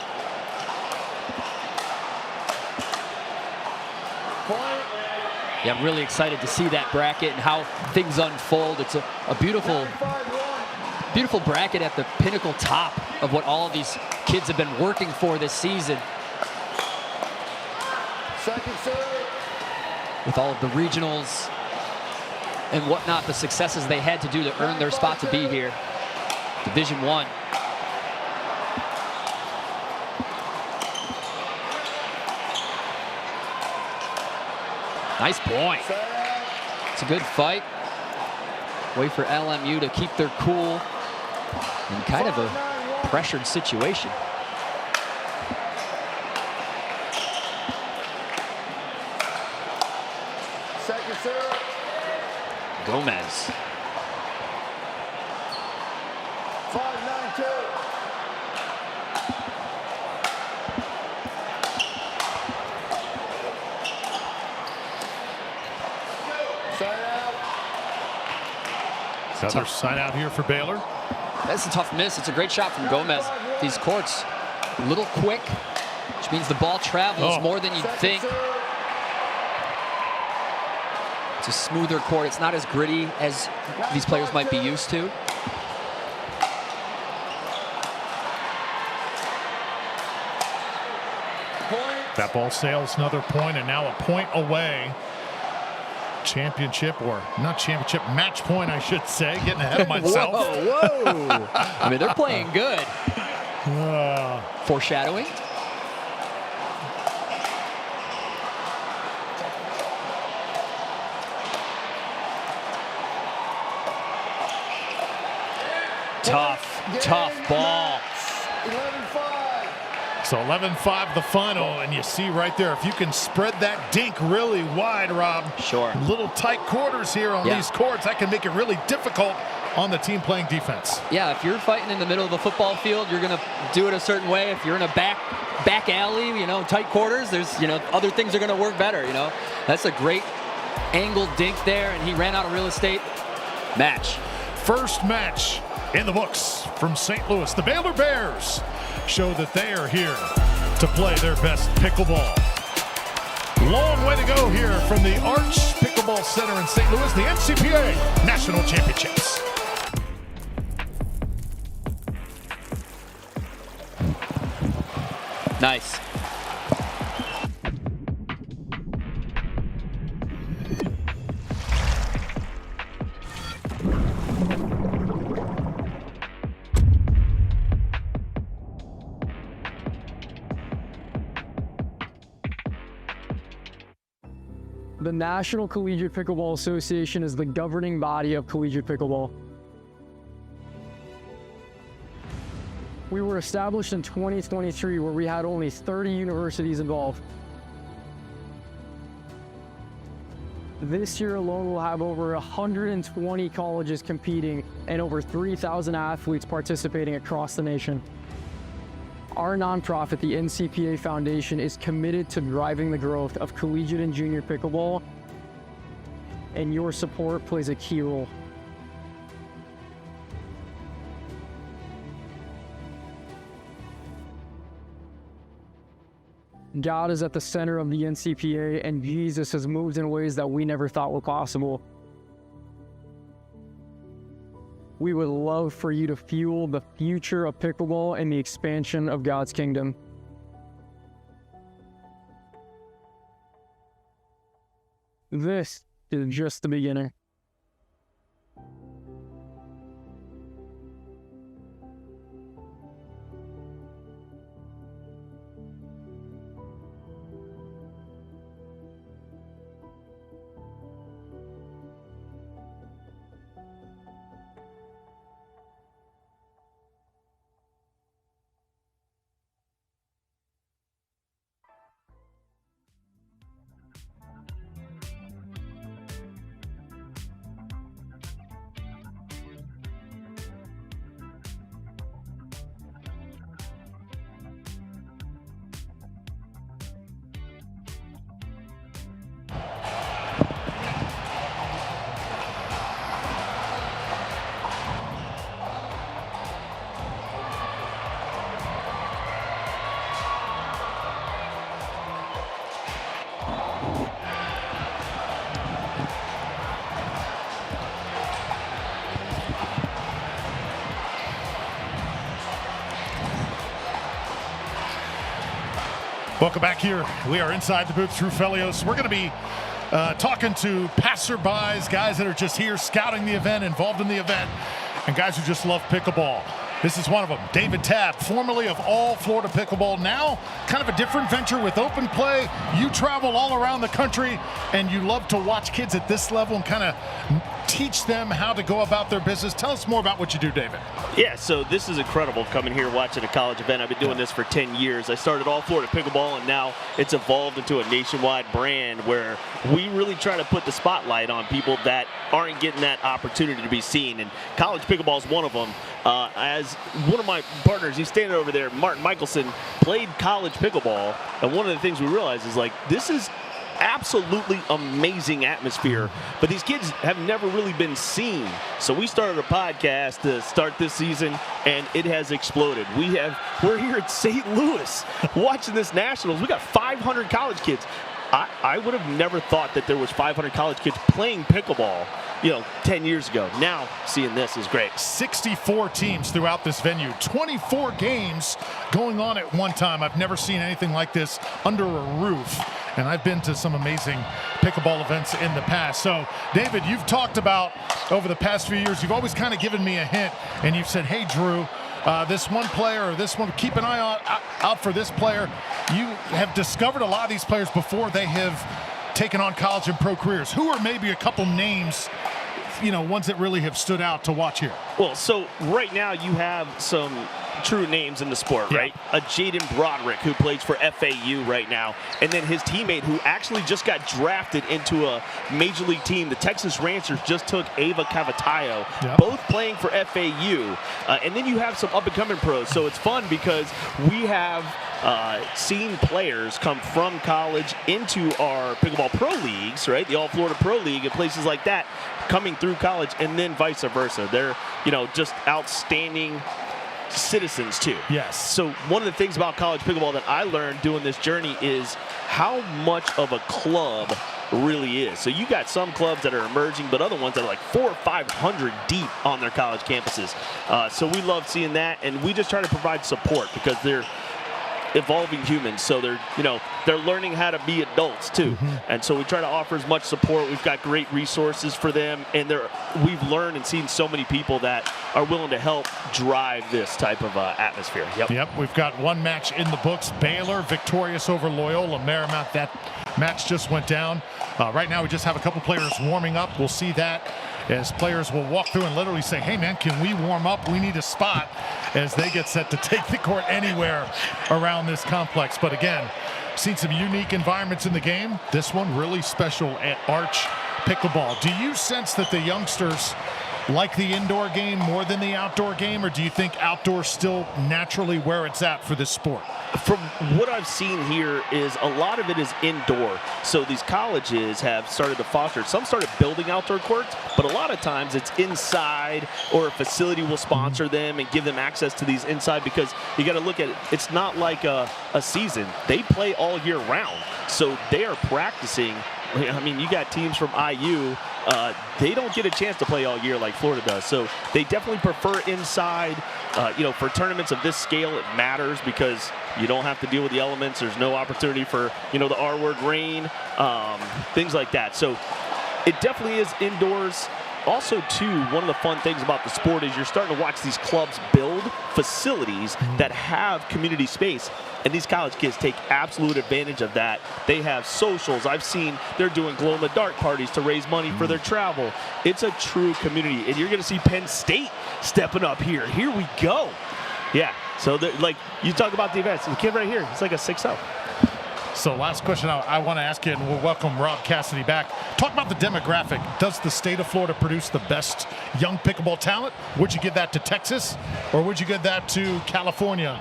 Yeah, I'm really excited to see that bracket and how things unfold. It's a beautiful, beautiful bracket at the pinnacle top of what all of these kids have been working for this season. Second serve. With all of the regionals and whatnot, the successes they had to do to earn their spot to be here. Division I. Nice point. It's a good fight. Way for LMU to keep their cool in kind of a pressured situation. Second serve. Gomez. 5-9-2. Another side out here for Baylor. That's a tough miss. It's a gre't shot from Gomez. These courts, a little quick, which means the ball travels more than you'd think. It's a smoother court. It's not as gritty as these players might be used to. That ball sails another point, and now a point away. Championship, or not championship, match point, I should say. Getting ahead of myself. Whoa. I mean, they're playing good. Foreshadowing. Tough ball. 11-5. So 11-5 the final, and you see right there, if you can spread that dink really wide, Rob. Sure. Little tight quarters here on these courts, that can make it really difficult on the team playing defense. Yeah, if you're fighting in the middle of the football field, you're going to do it a certain way. If you're in a back alley, tight quarters, there's, other things are going to work better, That's a great angled dink there, and he ran out of real estate. Match. First match in the books from St. Louis. The Baylor Bears show that they are here to play their best pickleball. Long way to go here from the Arch Pickleball Center in St. Louis, the NCPA National Championships. Nice. The National Collegiate Pickleball Association is the governing body of collegiate pickleball. We were established in 2023, where we had only 30 universities involved. This year alone, we'll have over 120 colleges competing and over 3,000 athletes participating across the nation. Our nonprofit, the NCPA Foundation, is committed to driving the growth of collegiate and junior pickleball, and your support plays a key role. God is at the center of the NCPA, and Jesus has moved in ways that we never thought were possible. We would love for you to fuel the future of pickleball and the expansion of God's kingdom. This is just the beginning. Welcome back here. We are inside the booth through Felios. We're going to be talking to passerbys, guys that are just here scouting the event, involved in the event, and guys who just love pickleball. This is one of them, David Tabb, formerly of All Florida Pickleball, now kind of a different venture with open play. You travel all around the country, and you love to watch kids at this level and kind of teach them how to go about their business. Tell us more about what you do, David. Yeah, so this is incredible coming here watching a college event. I've been doing this for 10 years. I started All Florida Pickleball, and now it's evolved into a nationwide brand where we really try to put the spotlight on people that aren't getting that opportunity to be seen, and college pickleball is one of them. As one of my partners, he's standing over there, Martin Michelson, played college pickleball, and one of the things we realized is, like, this is absolutely amazing atmosphere, but these kids have never really been seen. So we started a podcast to start this season, and it has exploded. We're here at St. Louis watching this Nationals. We got 500 college kids. I would have never thought that there was 500 college kids playing pickleball, 10 years ago. Now seeing this is great. 64 teams throughout this venue, 24 games going on at one time. I've never seen anything like this under a roof, and I've been to some amazing pickleball events in the past. So, David, you've talked about over the past few years, you've always kind of given me a hint, and you've said, hey, Drew, this one player or this one, keep an eye out for this player. You have discovered a lot of these players before they have taken on college and pro careers. Who are maybe a couple names, ones that really have stood out to watch here? Well, so right now you have some true names in the sport, right? A Jaden Broderick, who plays for FAU right now, and then his teammate who actually just got drafted into a major league team, the Texas Rangers, just took Ava Cavatayo, both playing for FAU. And then you have some up-and-coming pros, so it's fun because we have seen players come from college into our pickleball pro leagues, right? The All Florida Pro League and places like that, coming through college, and then vice versa. They're, just outstanding citizens too. Yes. So one of the things about college pickleball that I learned doing this journey is how much of a club really is. So you got some clubs that are emerging, but other ones that are like 400 or 500 deep on their college campuses. So we love seeing that, and we just try to provide support because evolving humans, so they're learning how to be adults too. And so we try to offer as much support. We've got great resources for them, and we've learned and seen so many people that are willing to help drive this type of atmosphere. Yep, we've got one match in the books. Baylor victorious over Loyola Marymount. That match just went down. Right now we just have a couple players warming up. We'll see that as players will walk through and literally say, hey man, can we warm up? We need a spot, as they get set to take the court anywhere around this complex. But again, seen some unique environments in the game. This one really special at Arch Pickleball. Do you sense that the youngsters like the indoor game more than the outdoor game, or do you think outdoor still naturally where it's at for this sport? From what I've seen here is a lot of it is indoor. So these colleges have started to foster. Some started building outdoor courts, but a lot of times it's inside, or a facility will sponsor them and give them access to these inside, because you got to look at it. It's not like a season. They play all year round. So they are practicing. I mean, you got teams from IU. They don't get a chance to play all year like Florida does. So they definitely prefer inside. For tournaments of this scale, it matters because you don't have to deal with the elements. There's no opportunity for, the R word, rain, things like that. So it definitely is indoors. Also, too, one of the fun things about the sport is you're starting to watch these clubs build facilities that have community space. And these college kids take absolute advantage of that. They have socials. I've seen they're doing glow-in-the-dark parties to raise money for their travel. It's a true community. And you're going to see Penn State stepping up here. Here we go. Yeah. So, like, you talk about the events. The kid right here, he's like a 6-0. So last question I want to ask you, and we'll welcome Rob Cassidy back. Talk about the demographic. Does the state of Florida produce the best young pickleball talent? Would you give that to Texas, or would you give that to California?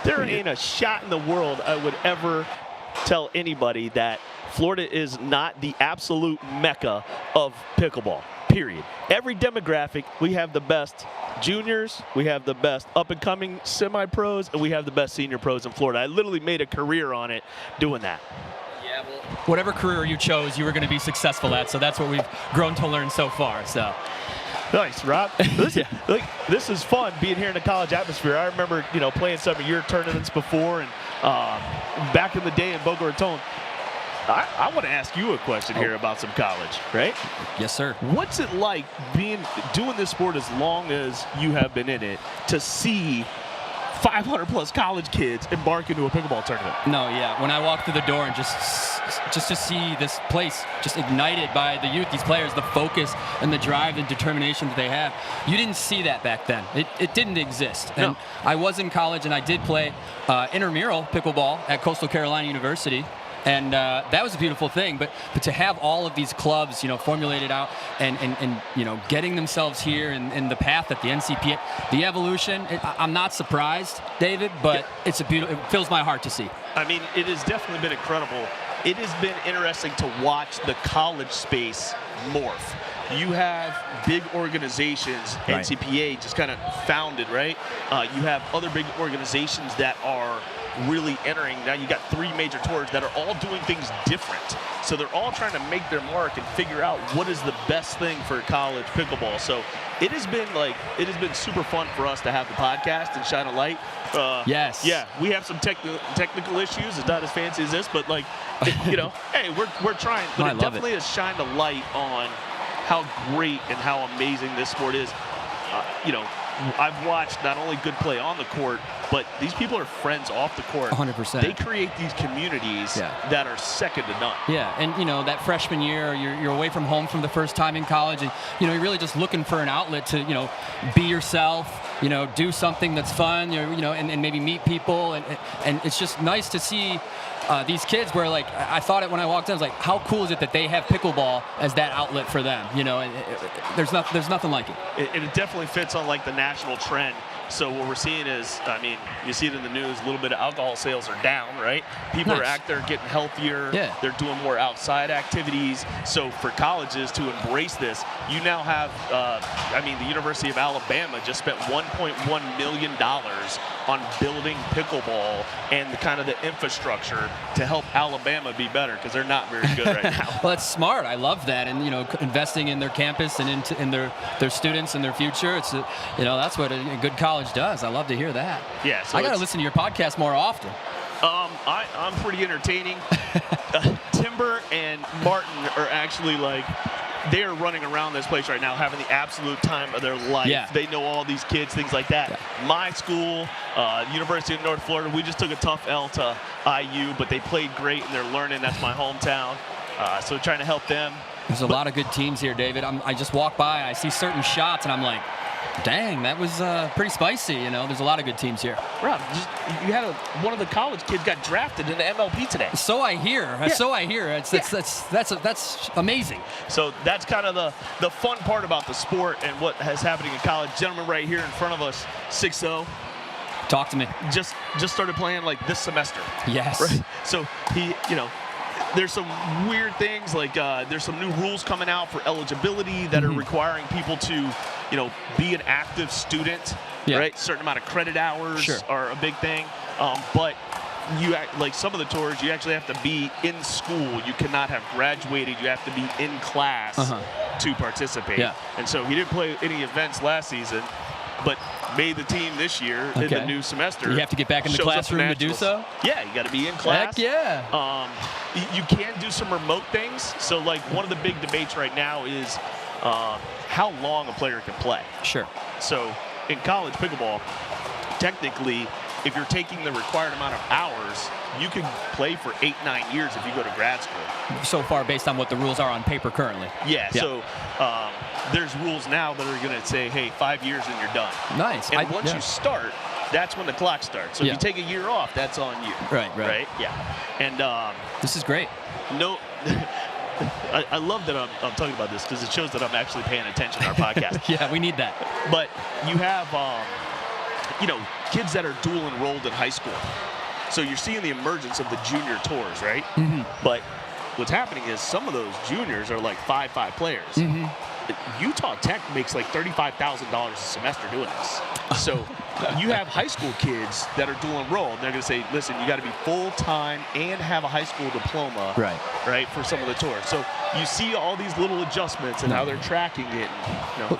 There ain't a shot in the world I would ever tell anybody that Florida is not the absolute mecca of pickleball, period. Every demographic, we have the best juniors, we have the best up-and-coming semi-pros, and we have the best senior pros in Florida. I literally made a career on it doing that. Yeah, well, whatever career you chose, you were going to be successful at, so that's what we've grown to learn so far. So. Nice, Rob. This is fun being here in the college atmosphere. I remember, playing some of your tournaments before, and back in the day in Boca Raton. I want to ask you a question here about some college, right? Yes, sir. What's it like doing this sport as long as you have been in it, to see 500-plus college kids embark into a pickleball tournament? No, yeah. When I walked through the door and just to see this place just ignited by the youth, these players, the focus and the drive and determination that they have, you didn't see that back then. It didn't exist. And I was in college, and I did play intramural pickleball at Coastal Carolina University. And that was a beautiful thing, but to have all of these clubs, formulated out and getting themselves here in the path that the NCPA, the evolution, I'm not surprised, David, but it fills my heart to see. I mean, it has definitely been incredible. It has been interesting to watch the college space morph. You have big organizations, right. NCPA just kind of founded, right? You have other big organizations that are really entering. Now you got 3 major tours that are all doing things different. So they're all trying to make their mark and figure out what is the best thing for college pickleball. So it has been super fun for us to have the podcast and shine a light. Yes. Yeah, we have some technical issues. It's not as fancy as this, but hey, we're trying. But it definitely has shined a light on how great and how amazing this sport is. I've watched not only good play on the court, but these people are friends off the court. 100%. They create these communities that are second to none. Yeah, and that freshman year, you're away from home from the first time in college, and you're really just looking for an outlet to be yourself, do something that's fun, and maybe meet people, and it's just nice to see. These kids where, I thought it when I walked in, I was like, how cool is it that they have pickleball as that outlet for them? There's nothing like it. It definitely fits on, the national trend. So what we're seeing is, you see it in the news, a little bit of alcohol sales are down, right? People are out there getting healthier. Yeah. They're doing more outside activities. So for colleges to embrace this, you now have, the University of Alabama just spent $1.1 million on building pickleball and the infrastructure to help Alabama be better, because they're not very good right now. Well, that's smart. I love that. And, investing in their campus and in their students and their future, it's, that's what a good college does. I love to hear that. Yeah. So I got to listen to your podcast more often. I'm pretty entertaining. Timber and Martin are actually like, they are running around this place right now having the absolute time of their life. Yeah. They know all these kids, things like that. Yeah. My school, University of North Florida, we just took a tough L to IU, but they played great and they're learning. That's my hometown. So trying to help them. There's a lot of good teams here, David. I just walk by, I see certain shots, and I'm like, dang, that was pretty spicy. You know, there's a lot of good teams here. Rob, you had one of the college kids got drafted in the MLB today. So I hear. Yeah. So I hear. That's amazing. So that's kind of the fun part about the sport and what is happening in college. Gentleman right here in front of us, 6'0", Talk to me. just started playing like this semester. Yes. Right. So he, there's some weird things like there's some new rules coming out for eligibility that are requiring people to, be an active student. Yeah. Right. Certain amount of credit hours Sure. are a big thing. But like some of the tours, you actually have to be in school. You cannot have graduated. You have to be in class to participate. Yeah. And so he didn't play any events last season, but made the team this year in the new semester. You have to get back in the Shows up classroom to do Nationals. so? Yeah, you got to be in class. Heck yeah. You can do some remote things. So, like, one of the big debates right now is how long a player can play. Sure. So, in college pickleball, technically, if you're taking the required amount of hours, you can play for 8-9 years if you go to grad school. So far, based on what the rules are on paper currently. Yeah. So there's rules now that are going to say, hey, 5 years and you're done. Nice. And once you start, that's when the clock starts. So if Yeah. you take a year off, that's on you. Right. Yeah. And This is great. no, I love that I'm talking about this because it shows that I'm actually paying attention to our podcast. Yeah, we need that. But you have, kids that are dual enrolled in high school. So you're seeing the emergence of the junior tours, right? But what's happening is some of those juniors are like 5-5 players. Utah Tech makes like $35,000 a semester doing this. So you have high school kids that are dual enrolled. They're going to say, listen, you got to be full-time and have a high school diploma, right, for some of the tours. So you see all these little adjustments and how they're tracking it.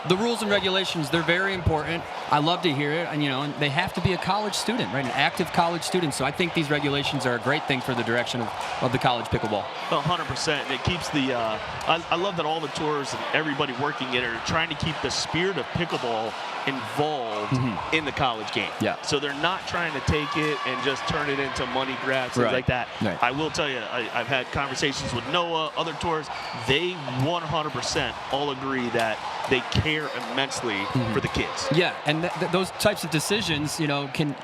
The rules and regulations, they're very important. I love to hear it. And, and they have to be a college student, right? An active college student. So I think these regulations are a great thing for the direction of the college pickleball. 100%. And it keeps the I love that all the tours and everybody working it are trying to keep the spirit of pickleball involved in the college game. Yeah. So they're not trying to take it and just turn it into money grabs, things like that. Right. I will tell you, I've had conversations with Noah, other tours. They 100% all agree that they care immensely for the kids. Yeah, and those types of decisions, can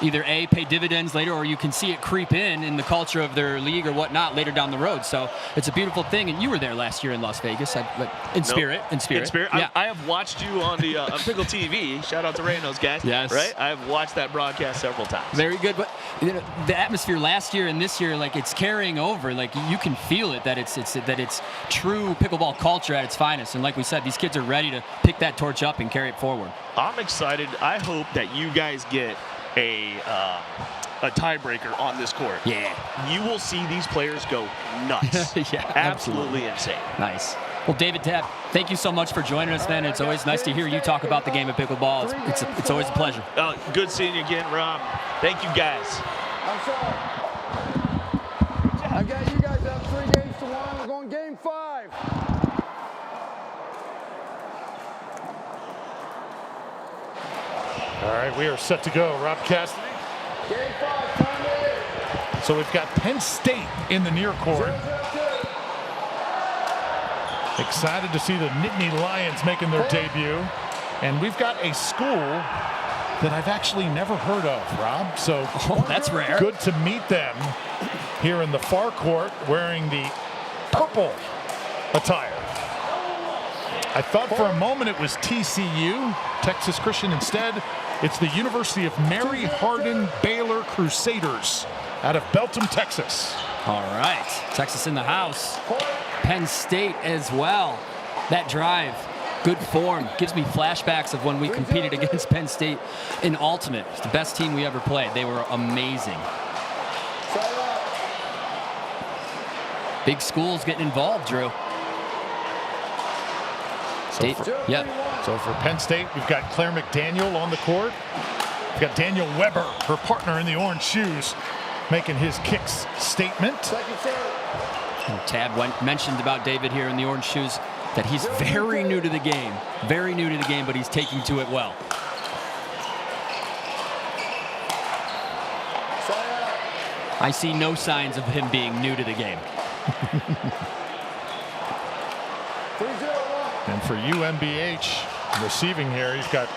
either A, pay dividends later, or you can see it creep in the culture of their league or whatnot later down the road. So it's a beautiful thing. And you were there last year in Las Vegas, in spirit. Yeah. I have watched you on the on Pickle TV. Shout out to Ray and those guys. Yes. Right? I have watched that broadcast several times. Very good. But the atmosphere last year and this year, like, it's carrying over. Like, you can feel it, that it's true pickleball culture at its finest. And like we said, these kids are ready to pick that torch up and carry it forward. I'm excited. I hope that you guys get a tiebreaker on this court. Yeah. You will see these players go nuts. Yeah, absolutely insane. Nice. Well, David Tapp, thank you so much for joining us, man. It's always nice to hear you talk about the game of pickleball. It's always a pleasure. Good seeing you again, Rob. Thank you, guys. I'm sorry. I got you guys up 3 games to 1. We're going game 5. All right, we are set to go. Rob Cassidy. Game 5, time in. So we've got Penn State in the near court. 0-0-2. Excited to see the Nittany Lions making their debut. And we've got a school that I've actually never heard of, Rob. So that's rare. Good to meet them here in the far court wearing the purple attire. I thought for a moment it was TCU, Texas Christian. Instead, it's the University of Mary Hardin Baylor Crusaders out of Belton, Texas. All right. Texas in the house. Penn State as well. That drive, good form. Gives me flashbacks of when we competed against Penn State in Ultimate. It's the best team we ever played. They were amazing. Big schools getting involved, Drew. So for Penn State, we've got Claire McDaniel on the court. We've got Daniel Weber, her partner in the orange shoes. making his kicks statement. Second serve. Tab mentioned about David here in the orange shoes that he's very new to the game. Very new to the game, but he's taking to it well. I see no signs of him being new to the game. And for UMBH receiving here, he's got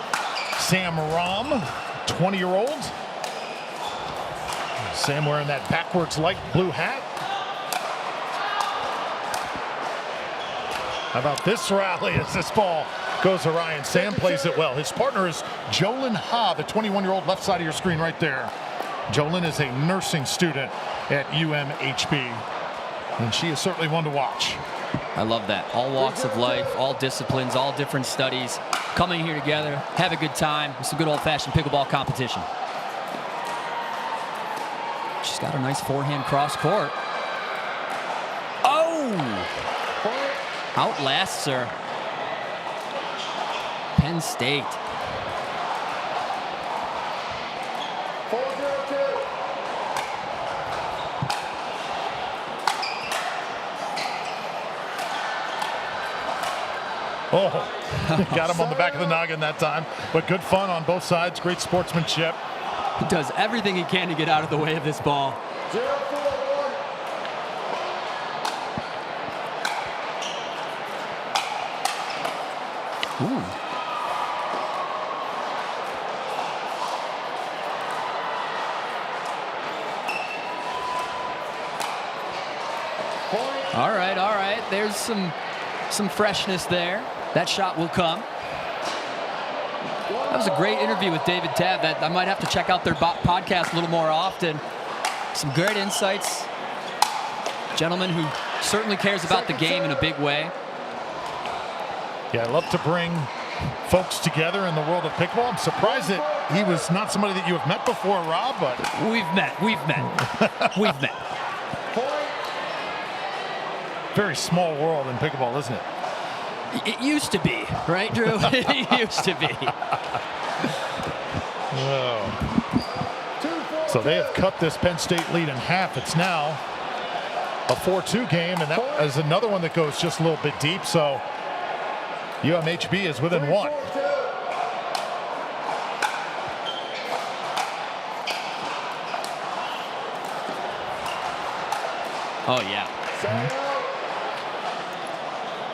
Sam Rom, 20-year-old. Sam wearing that backwards light blue hat. How about this rally as this ball goes awry and Sam plays it well. His partner is Jolyn Ha, the 21-year-old, left side of your screen right there. Jolyn is a nursing student at UMHB, and she is certainly one to watch. I love that. All walks of life, all disciplines, all different studies coming here together, have a good time. It's a good old-fashioned pickleball competition. She's got a nice forehand cross court. Oh! Outlasts her. Penn State. Oh, got him on the back of the noggin that time. But good fun on both sides. Great sportsmanship. He does everything he can to get out of the way of this ball. 0-4-1. Ooh. All right, all right. There's some freshness there. That shot will come. That was a great interview with David Tabb. That I might have to check out their podcast a little more often. Some great insights. Gentleman who certainly cares about the game in a big way. Yeah, I love to bring folks together in the world of pickleball. I'm surprised that he was not somebody that you have met before, Rob, but We've met. We've met. very small world in pickleball, isn't it? It used to be, right, Drew? It used to be. Oh. So they have cut this Penn State lead in half. It's now a 4-2 game, and that is another one that goes just a little bit deep. So UMHB is within one. Oh, yeah.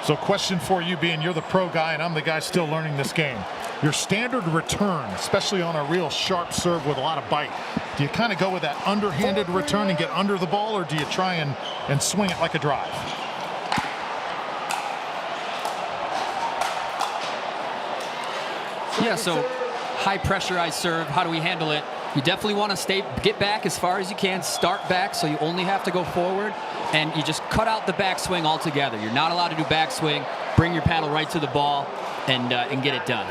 So question for you, being you're the pro guy and I'm the guy still learning this game. Your standard return, especially on a real sharp serve with a lot of bite, do you kind of go with that underhanded return and get under the ball, or do you try and swing it like a drive? Yeah, so high pressurized serve, how do we handle it? You definitely want to get back as far as you can, start back so you only have to go forward, and you just cut out the backswing altogether. You're not allowed to do backswing, bring your paddle right to the ball, and get it done.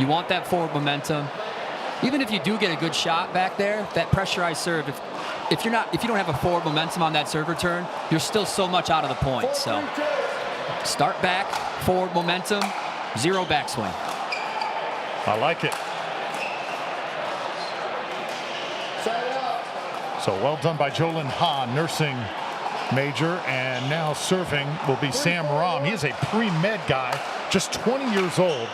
You want that forward momentum. Even if you do get a good shot back there, that pressurized serve, if you don't have a forward momentum on that serve return, you're still so much out of the point. So start back, forward momentum, zero backswing. I like it. So well done by Jolyn Ha, nursing major, and now serving will be Sam Rom. He is a pre-med guy, just 20 years old.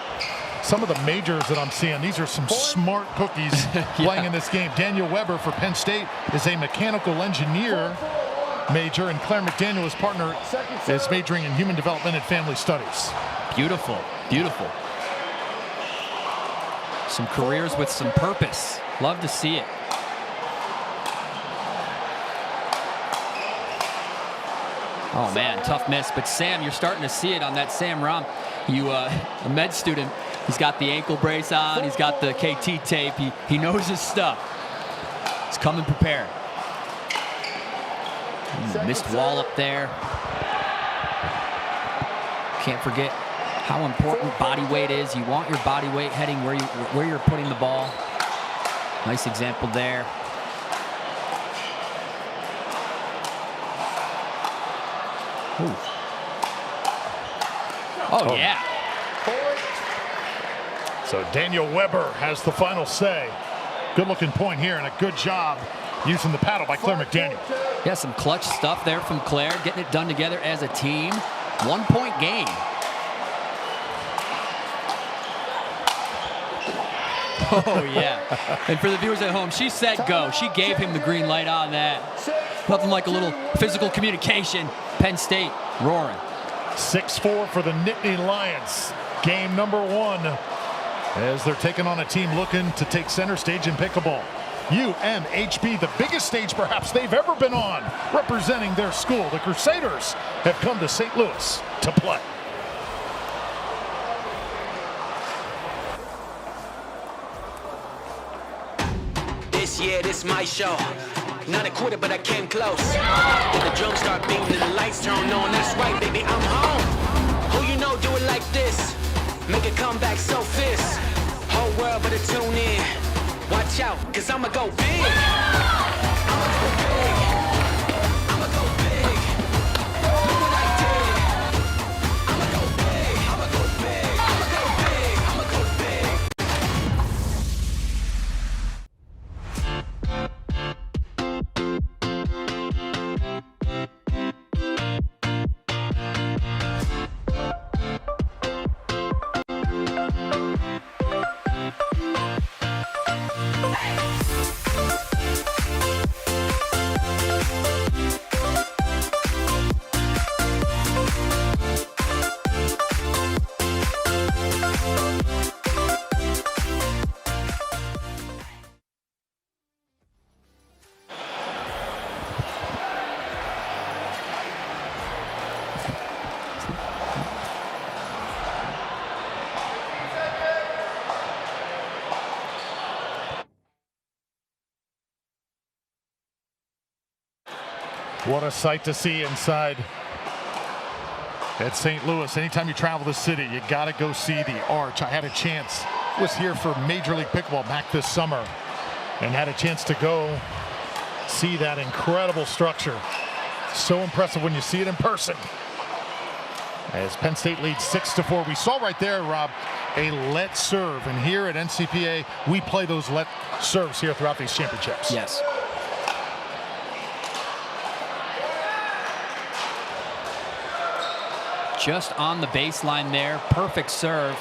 Some of the majors that I'm seeing, these are some smart cookies playing in this game. Daniel Weber for Penn State is a mechanical engineer major, and Claire McDaniel, his partner, is majoring in human development and family studies. Beautiful, beautiful. Some careers with some purpose. Love to see it. Oh man, tough miss. But Sam, you're starting to see it on that Sam Rom. A med student, he's got the ankle brace on, he's got the KT tape, he knows his stuff. He's coming prepared. Missed wall up there. Can't forget how important body weight is. You want your body weight heading where you're putting the ball. Nice example there. Ooh. Oh, yeah. So Daniel Weber has the final say. Good looking point here, and a good job using the paddle by Claire McDaniel. Yeah, some clutch stuff there from Claire, getting it done together as a team. 1-point game. Oh, yeah. And for the viewers at home, she said go. She gave him the green light on that. Nothing like a little physical communication. Penn State roaring. 6-4 for the Nittany Lions. Game number 1 as they're taking on a team looking to take center stage in pickleball. UNHB, the biggest stage perhaps they've ever been on, representing their school. The Crusaders have come to St. Louis to play. Yeah, this my show. Not a quarter, but I came close. Then the drums start beating and the lights turn on. That's right, baby, I'm home. Who you know do it like this? Make a comeback so fierce. Whole world better tune in. Watch out, cause I'ma go big. I'ma go big. I'ma go big. Look what I did. I'ma go big. I'ma go big. I'ma go big. I'ma go big. What a sight to see inside at St. Louis. Anytime you travel the city, you got to go see the Arch. I had a chance, was here for Major League Pickleball back this summer, and had a chance to go see that incredible structure. So impressive when you see it in person. As Penn State leads 6-4. We saw right there, Rob, a let serve. And here at NCPA, we play those let serves here throughout these championships. Yes. Just on the baseline there. Perfect serve.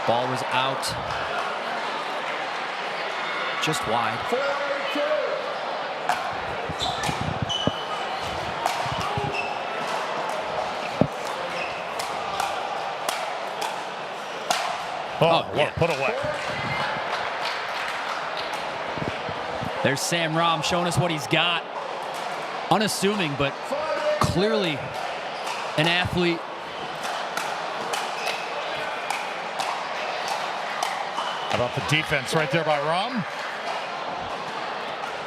Ball was out. Just wide. Oh, yeah. Put away. There's Sam Rom showing us what he's got. Unassuming, but clearly an athlete. How about the defense right there by Rom?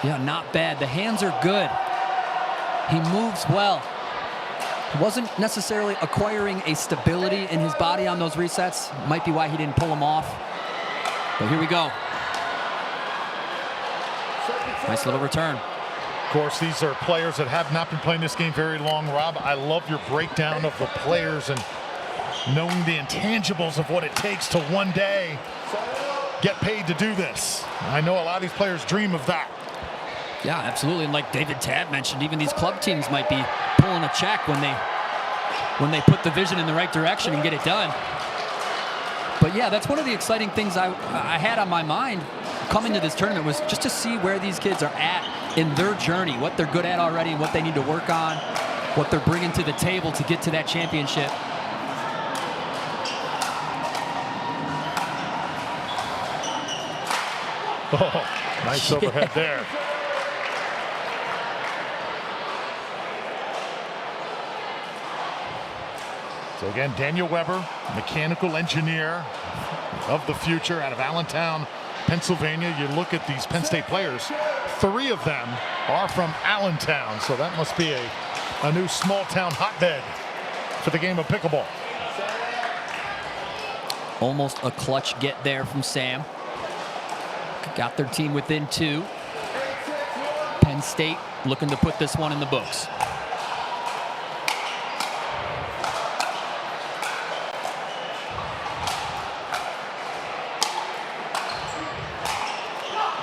Yeah, not bad. The hands are good. He moves well. He wasn't necessarily acquiring a stability in his body on those resets. Might be why he didn't pull them off. But here we go. Nice little return. Of course, these are players that have not been playing this game very long. Rob, I love your breakdown of the players and knowing the intangibles of what it takes to one day get paid to do this. I know a lot of these players dream of that. Yeah, absolutely. And like David Tabb mentioned, even these club teams might be pulling a check when they put the vision in the right direction and get it done. But yeah, that's one of the exciting things I had on my mind coming to this tournament, was just to see where these kids are at in their journey, what they're good at already and what they need to work on, what they're bringing to the table to get to that championship. Oh, nice overhead there. So again, Daniel Weber, mechanical engineer of the future out of Allentown, Pennsylvania. You look at these Penn State players, 3 of them are from Allentown, so that must be a new small-town hotbed for the game of pickleball. Almost a clutch get there from Sam. Got their team within 2. Penn State looking to put this one in the books.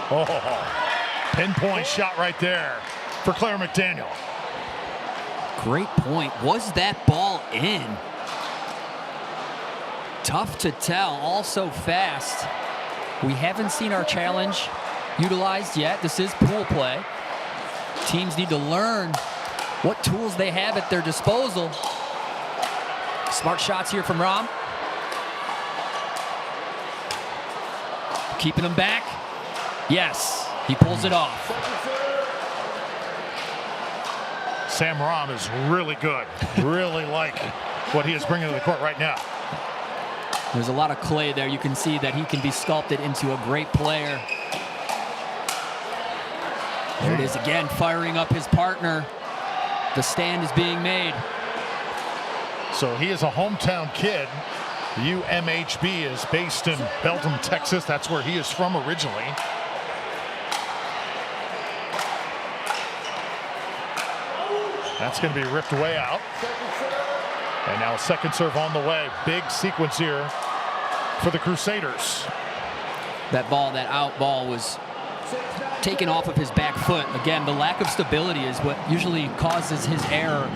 Oh, pinpoint shot right there for Claire McDaniel. Great point. Was that ball in? Tough to tell, all so fast. We haven't seen our challenge utilized yet. This is pool play. Teams need to learn what tools they have at their disposal. Smart shots here from Rom. Keeping them back. Yes, he pulls it off. Sam Rom is really good. Really like what he is bringing to the court right now. There's a lot of clay there. You can see that he can be sculpted into a great player. There it is again, firing up his partner. The stand is being made. So he is a hometown kid. UMHB is based in Belton, Texas. That's where he is from originally. That's going to be ripped away out. And now a second serve on the way. Big sequence here for the Crusaders. That ball, that out ball was taken off of his back foot. Again, the lack of stability is what usually causes his error.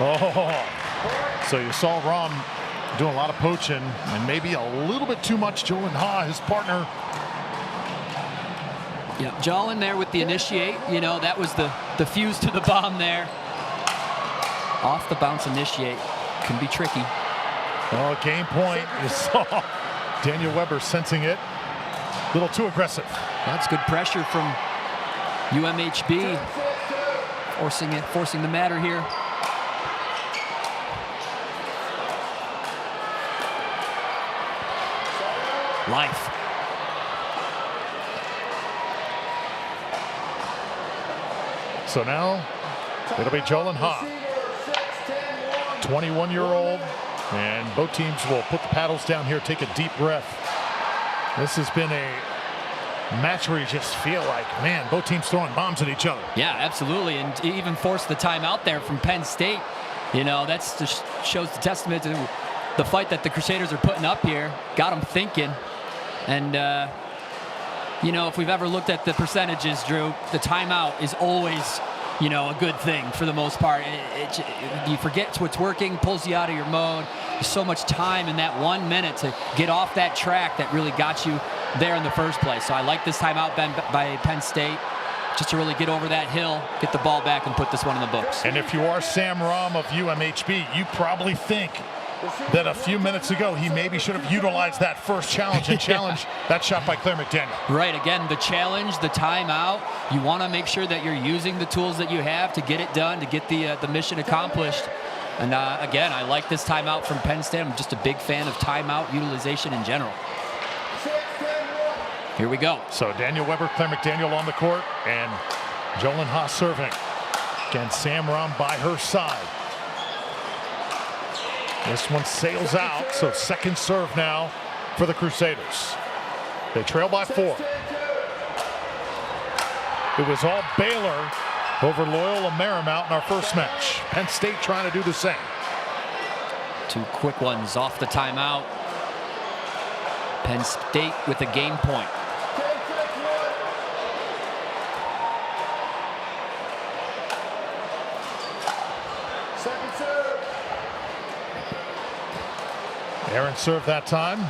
Oh, so you saw Rom doing a lot of poaching and maybe a little bit too much. Jolyn Ha, his partner. Yeah, Jolyn there with the initiate. You know, that was the fuse to the bomb there. Off the bounce initiate can be tricky. Oh, game point. You saw Daniel Weber sensing it. A little too aggressive. That's good pressure from UMHB. Forcing the matter here. Life. So now it'll be Jolyn Ha, 21-year-old, and both teams will put the paddles down here, take a deep breath. This has been a match where you just feel like, man, both teams throwing bombs at each other. Yeah, absolutely, and even forced the timeout there from Penn State. You know, that's just shows the testament to the fight that the Crusaders are putting up here. Got them thinking. And, you know, if we've ever looked at the percentages, Drew, the timeout is always, you know, a good thing for the most part. You forget what's working, pulls you out of your mode. There's so much time in that 1 minute to get off that track that really got you there in the first place. So I like this timeout by Penn State, just to really get over that hill, get the ball back, and put this one in the books. And if you are Sam Rom of UMHB, you probably think that a few minutes ago he maybe should have utilized that first challenge and challenged that shot by Claire McDaniel. Right, again, the challenge, the timeout, you want to make sure that you're using the tools that you have to get it done, to get the mission accomplished. And again, I like this timeout from Penn State. I'm just a big fan of timeout utilization in general. Here we go. So Daniel Weber, Claire McDaniel on the court, and Jolyn Ha serving. Again, Sam Rom by her side. This one sails out, so second serve now for the Crusaders. They trail by 4. It was all Baylor over Loyola Marymount in our first match. Penn State trying to do the same. 2 quick ones off the timeout. Penn State with a game point. Aaron served that time.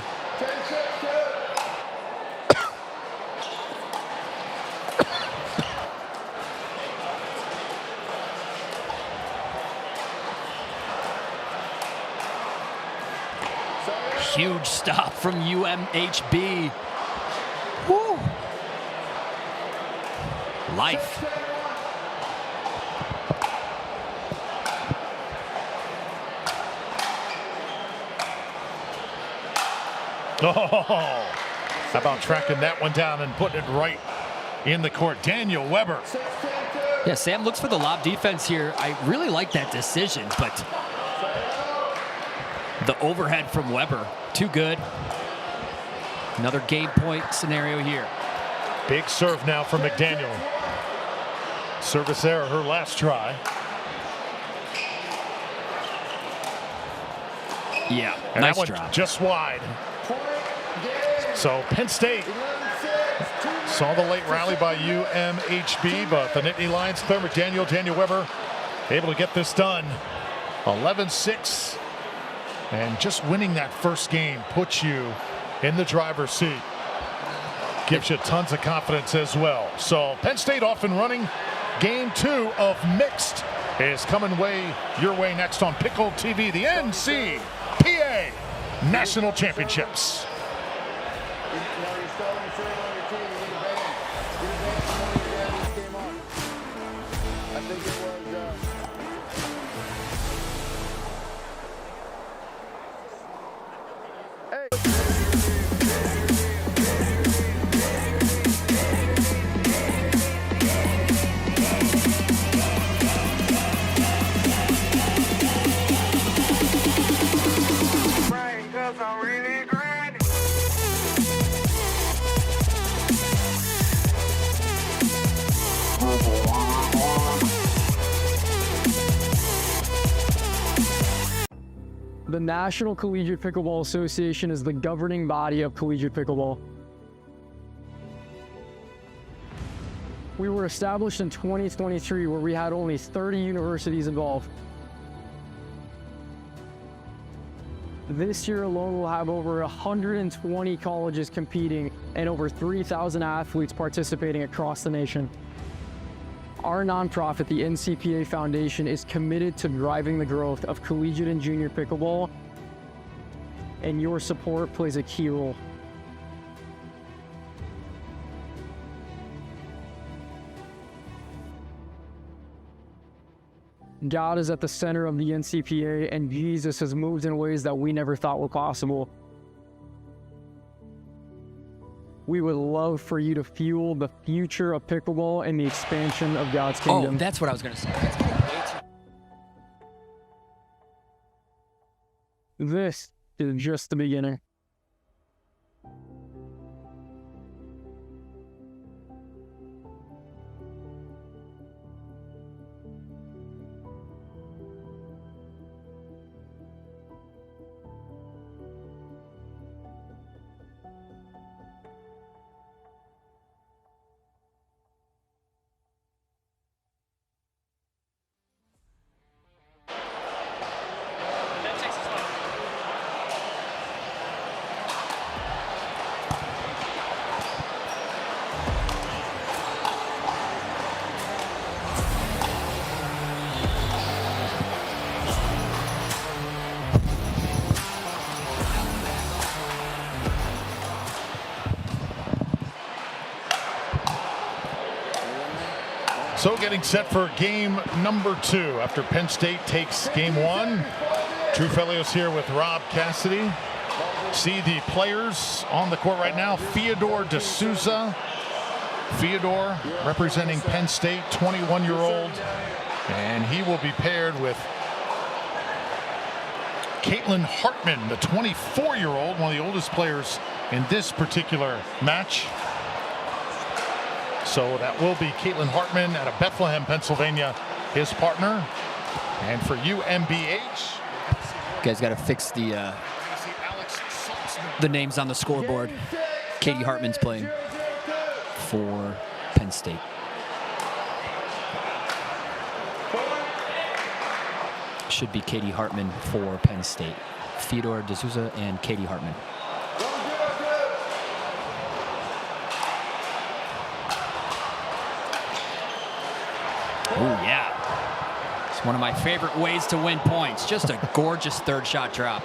huge stop from UMHB. Woo. Life. Oh, how about tracking that one down and putting it right in the court? Daniel Weber. Yeah, Sam looks for the lob defense here. I really like that decision, but the overhead from Weber, too good. Another game point scenario here. Big serve now from McDaniel. Service error, her last try. Yeah, And nice that one drop. just wide. So Penn State saw the late rally by UMHB, but the Nittany Lions, Claire McDaniel, Daniel Weber, able to get this done. 11-6. And just winning that first game puts you in the driver's seat. Gives you tons of confidence as well. So Penn State off and running. Game 2 of mixed is coming your way next on Pickle TV, the NCPA National Championships. The National Collegiate Pickleball Association is the governing body of collegiate pickleball. We were established in 2023, where we had only 30 universities involved. This year alone, we'll have over 120 colleges competing and over 3,000 athletes participating across the nation. Our nonprofit, the NCPA Foundation, is committed to driving the growth of collegiate and junior pickleball, and your support plays a key role. God is at the center of the NCPA, and Jesus has moved in ways that we never thought were possible. We would love for you to fuel the future of pickleball and the expansion of God's kingdom. Oh, that's what I was going to say. This is just the beginning. So getting set for game number 2 after Penn State takes game 1. Drew Felios here with Rob Cassidy. See the players on the court right now. Theodore D'Souza. Theodore representing Penn State, 21-year-old. And he will be paired with Caitlin Hartman, the 24-year-old, one of the oldest players in this particular match. So that will be Caitlin Hartman out of Bethlehem, Pennsylvania, his partner. And for UMBH, You guys got to fix the names on the scoreboard. Katie Hartman's playing for Penn State. Should be Katie Hartman for Penn State. Theodore D'Souza and Katie Hartman. Oh, yeah. It's one of my favorite ways to win points. Just a gorgeous third shot drop.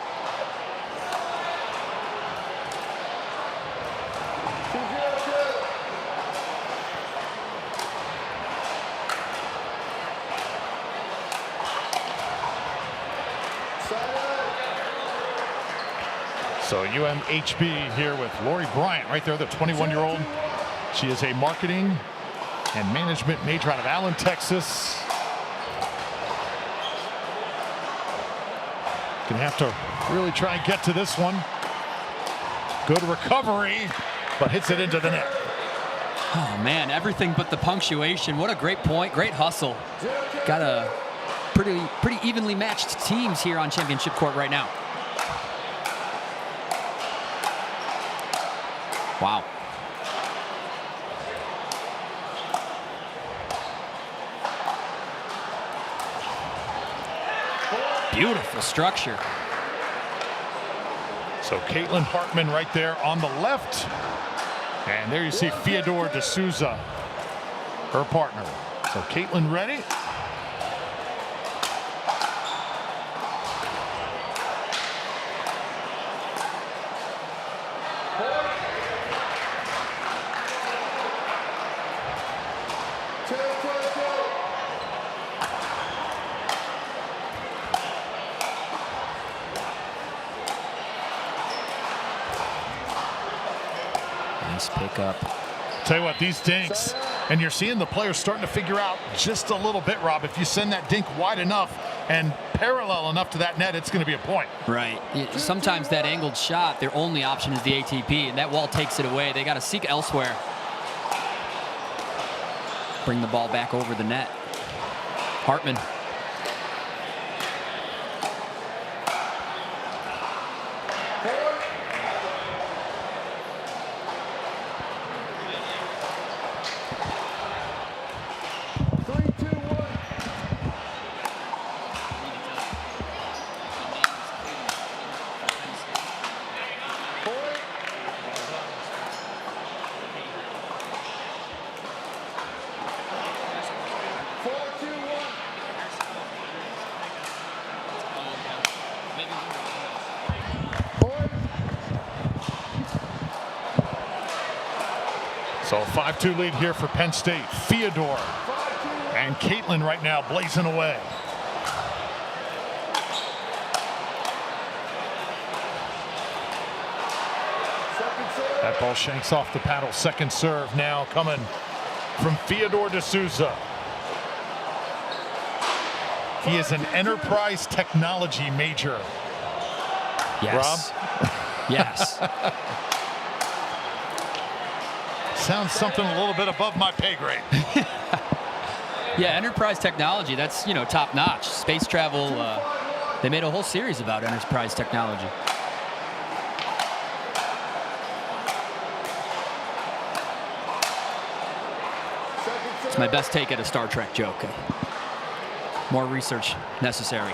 So UMHB here with Lori Bryant right there, the 21-year-old. She is a marketing and management major out of Allen, Texas. Gonna have to really try and get to this one. Good recovery, but hits it into the net. Oh man, everything but the punctuation. What a great point, great hustle. Got a pretty evenly matched teams here on championship court right now. Wow. Beautiful structure. So Caitlin Hartman right there on the left. And there you see Fyodor D'Souza, her partner. So Caitlin ready. Nice pickup. Tell you what, these dinks, and you're seeing the players starting to figure out just a little bit, Rob, if you send that dink wide enough and parallel enough to that net, it's going to be a point. Right. Sometimes that angled shot, their only option is the ATP, and that wall takes it away. They got to seek elsewhere. Bring the ball back over the net. Hartman. So 5-2 lead here for Penn State. Fyodor and Caitlin right now blazing away. That ball shanks off the paddle. Second serve now coming from Fyodor D'Souza. He is an enterprise technology major. Yes. Rob? Yes. Sounds something a little bit above my pay grade. Yeah, enterprise technology, that's, you know, top notch. Space travel, they made a whole series about enterprise technology. It's my best take at a Star Trek joke. More research necessary.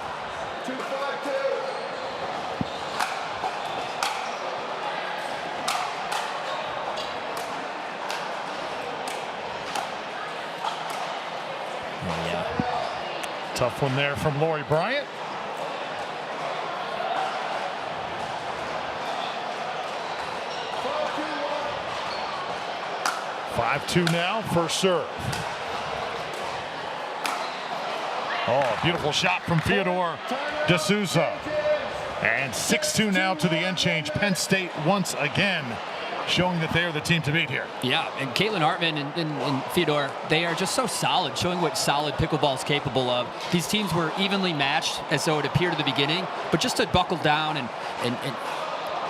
Tough one there from Lori Bryant. Five-2 now, first serve. Oh, beautiful shot from Fyodor D'Souza. And 6-2 now to the end change. Penn State once again showing that they are the team to beat here. Yeah, and Caitlin Hartman and Fyodor, they are just so solid, showing what solid pickleball is capable of. These teams were evenly matched, as so it appeared at the beginning, but just to buckle down and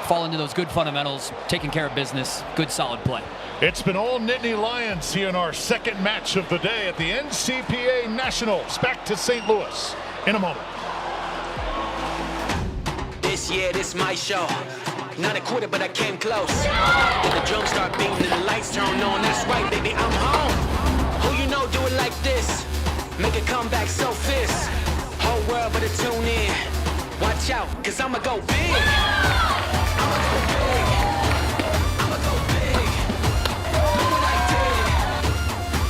fall into those good fundamentals, taking care of business, good solid play. It's been all Nittany Lions here in our second match of the day at the NCPA Nationals. Back to St. Louis in a moment. This year, this my show. Not a quarter, but I came close. Then the drums start beating and the lights turn on. That's right, baby, I'm home. Who you know do it like this? Make a comeback so fierce. Whole world better tune in. Watch out, cause I'ma go big. I'ma go big. I'ma go big. Look what I did.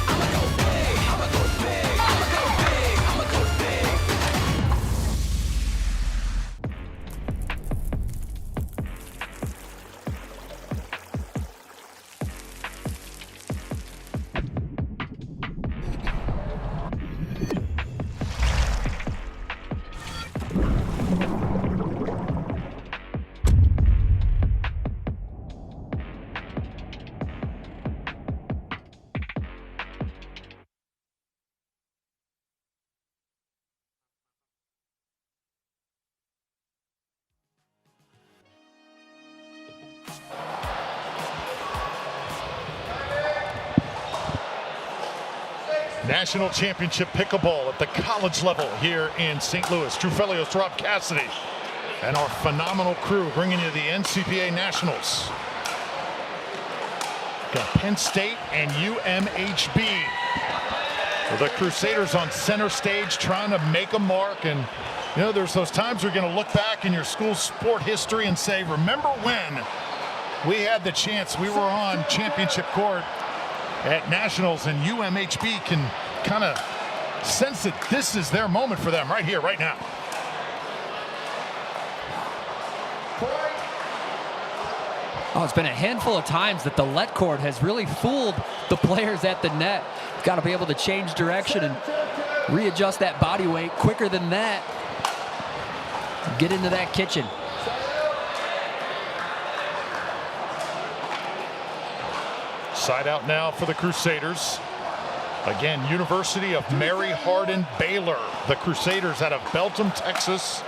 I'ma go big. I'ma go big. I'ma go big. I'ma go big. National Championship Pickleball at the college level here in St. Louis. Drew Felios, Rob Cassidy, and our phenomenal crew bringing you the NCPA Nationals. Got Penn State and UMHB. The Crusaders on center stage trying to make a mark. And, you know, there's those times you're going to look back in your school sport history and say, remember when we had the chance, we were on championship court at Nationals, and UMHB can kind of sense that this is their moment for them right here, right now. Oh, it's been a handful of times that the let court has really fooled the players at the net. Got to be able to change direction and readjust that body weight quicker than that. Get into that kitchen. Side out now for the Crusaders. Again, University of Mary Hardin Baylor. The Crusaders out of Belton, Texas.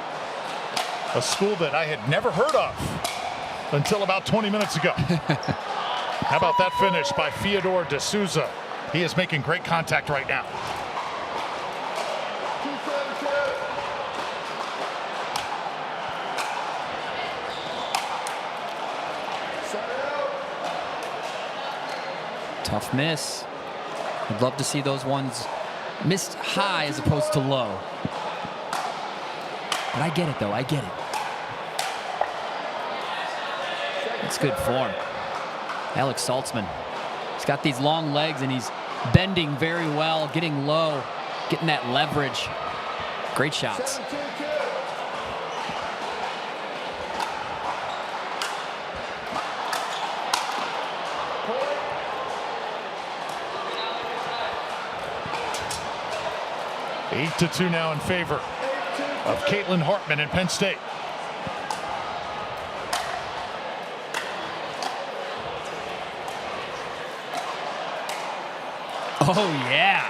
A school that I had never heard of until about 20 minutes ago. How about that finish by Fyodor de Souza? He is making great contact right now. Tough miss. I'd love to see those ones missed high as opposed to low. But I get it, though. I get it. That's good form. Alex Saltzman. He's got these long legs, and he's bending very well, getting low, getting that leverage. Great shots. Eight to 2 now in favor of Caitlin Hartman and Penn State. Oh, yeah.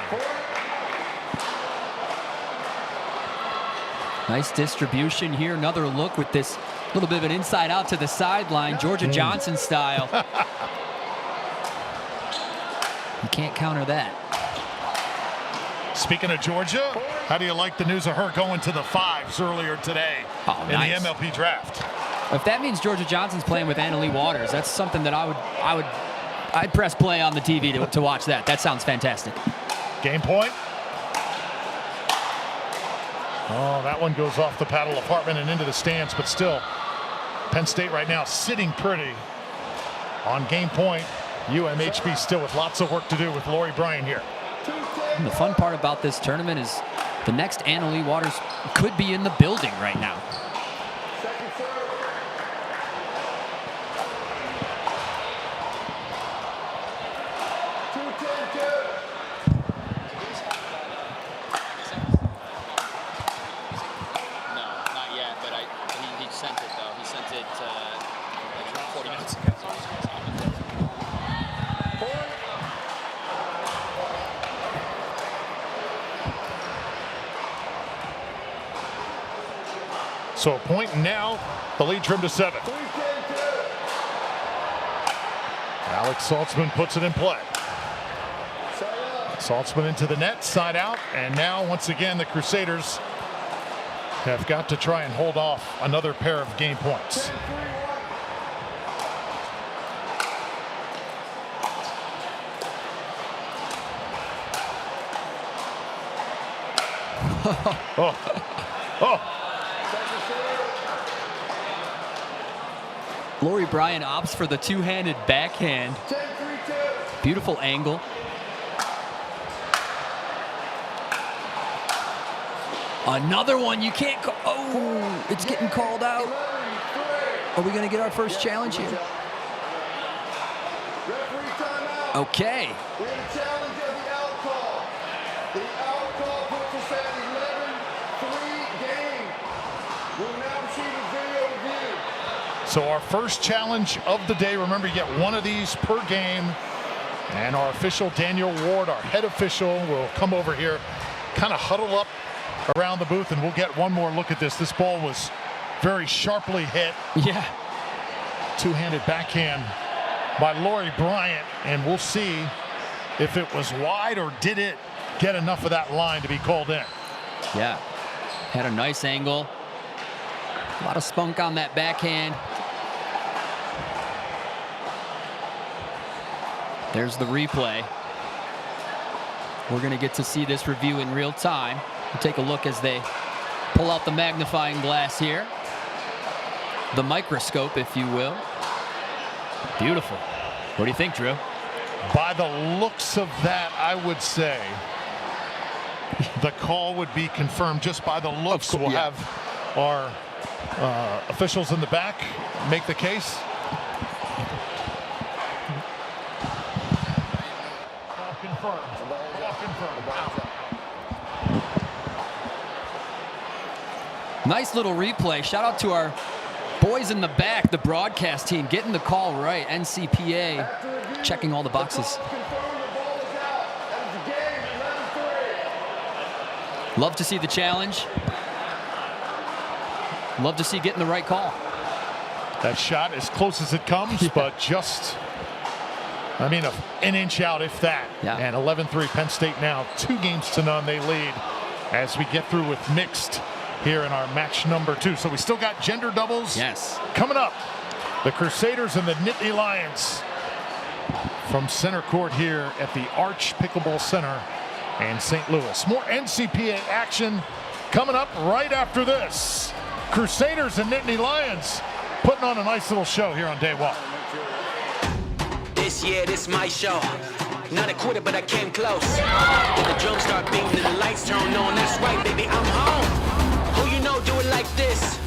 Nice distribution here. Another look with this little bit of an inside out to the sideline, Georgia Johnson style. You can't counter that. Speaking of Georgia, how do you like the news of her going to the fives earlier today in the MLP draft? If that means Georgia Johnson's playing with Annalie Waters, that's something that I'd press play on the TV to watch that. That sounds fantastic. Game point. Oh, that one goes off the paddle of Hartman and into the stands, but still, Penn State right now sitting pretty on game point. UMHB still with lots of work to do with Lori Bryan here. And the fun part about this tournament is the next Annalie Waters could be in the building right now. So a point, and now the lead trimmed to 7. Alex Saltzman puts it in play. Saltzman into the net, side out, and now once again the Crusaders have got to try and hold off another pair of game points. Lori Bryan opts for the two-handed backhand. Beautiful angle. Another one you can't call. Oh, it's getting called out. Are we going to get our first challenge here? Okay. We have a challenge of the out call. The out call puts us at 11-3 game. We'll now receive a video review. So our first challenge of the day, remember you get one of these per game, and our official Daniel Ward, our head official, will come over here, kind of huddle up around the booth, and we'll get one more look at this. This ball was very sharply hit. Yeah. Two-handed backhand by Lori Bryant, and we'll see if it was wide or did it get enough of that line to be called in. Yeah, had a nice angle. A lot of spunk on that backhand. There's the replay. We're going to get to see this review in real time. We'll take a look as they pull out the magnifying glass here. The microscope, if you will. Beautiful. What do you think, Drew? By the looks of that, I would say the call would be confirmed just by the looks. We'll have our officials in the back make the case. Call confirmed. Call confirmed. Nice little replay. Shout out to our boys in the back, the broadcast team, getting the call right. NCPA checking all the boxes. Love to see the challenge. Love to see getting the right call. That shot as close as it comes, but just, I mean, an inch out, if that. Yeah. And 11-3 Penn State now, 2-0 they lead as we get through with mixed here in our match number 2. So we still got gender doubles coming up. The Crusaders and the Nittany Lions from center court here at the Arch Pickleball Center in St. Louis. More NCPA action coming up right after this. Crusaders and Nittany Lions putting on a nice little show here on day 1. This year, this my show. Not a quitter, but I came close. Then the drums start beating and the lights turn on. That's right, baby, I'm home. Who you know do it like this?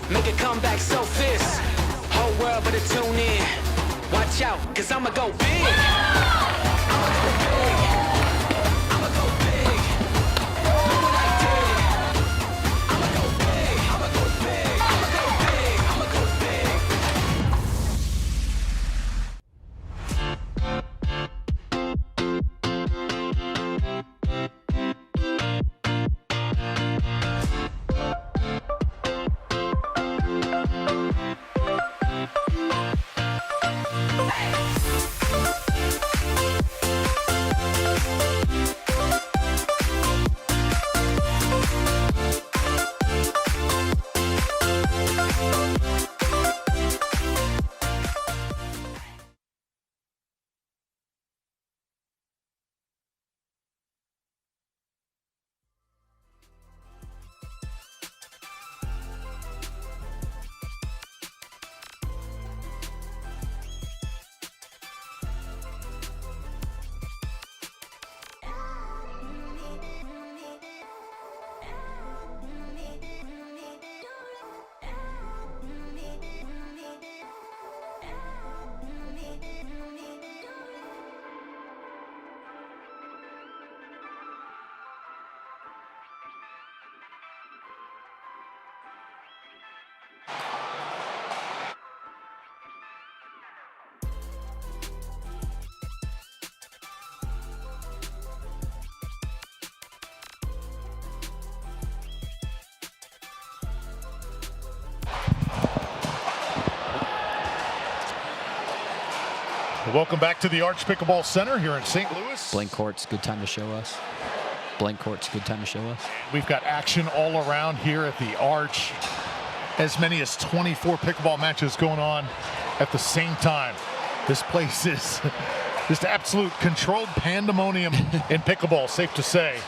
Make a comeback so fierce. Whole world better tune in. Watch out, cause I'ma go big. I'ma go big. I'ma go big. Look what I did. I'ma go big. I'ma go big. I'ma go big. I'ma go big. Welcome back to the Arch Pickleball Center here in St. Louis. Blank court's good time to show us. Blank court's good time to show us. We've got action all around here at the Arch. As many as 24 pickleball matches going on at the same time. This place is just absolute controlled pandemonium in pickleball, safe to say.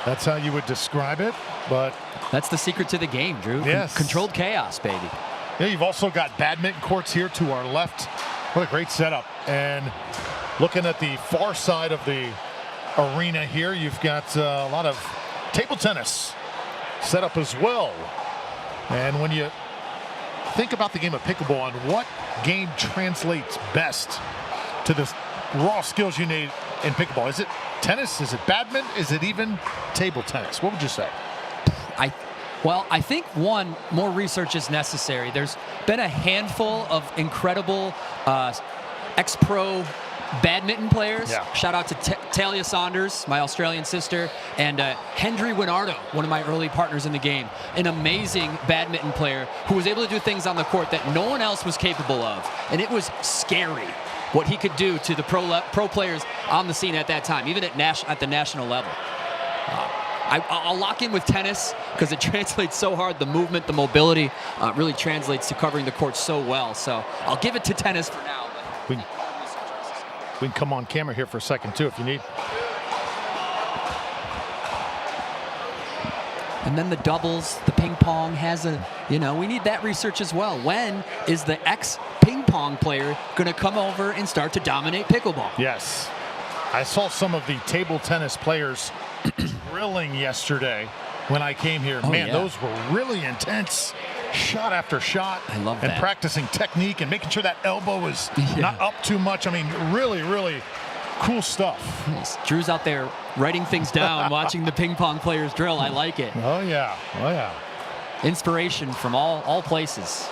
That's how you would describe it, but that's the secret to the game, Drew. Yes. Controlled chaos, baby. Yeah, you've also got badminton courts here to our left. What a great setup. And looking at the far side of the arena here, you've got a lot of table tennis set up as well. And when you think about the game of pickleball and what game translates best to the raw skills you need in pickleball, is it tennis? Is it badminton? Is it even table tennis? What would you say? Well, I think, one, more research is necessary. There's been a handful of incredible ex-pro badminton players. Yeah. Shout out to Talia Saunders, my Australian sister, and Hendry Winardo, one of my early partners in the game. An amazing badminton player who was able to do things on the court that no one else was capable of. And it was scary what he could do to the pro players on the scene at that time, even at the national level. I'll lock in with tennis because it translates so hard. The movement, the mobility really translates to covering the court so well. So I'll give it to tennis for now. We can come on camera here for a second, too, if you need. And then the doubles, the ping pong has a, we need that research as well. When is the ex-ping pong player going to come over and start to dominate pickleball? Yes. I saw some of the table tennis players drilling yesterday when I came here. Man, those were really intense. Shot after shot. I love that. And practicing technique and making sure that elbow was not up too much. I mean, really, really cool stuff. Nice. Drew's out there writing things down, watching the ping pong players drill. I like it. Oh, yeah. Oh, yeah. Inspiration from all places.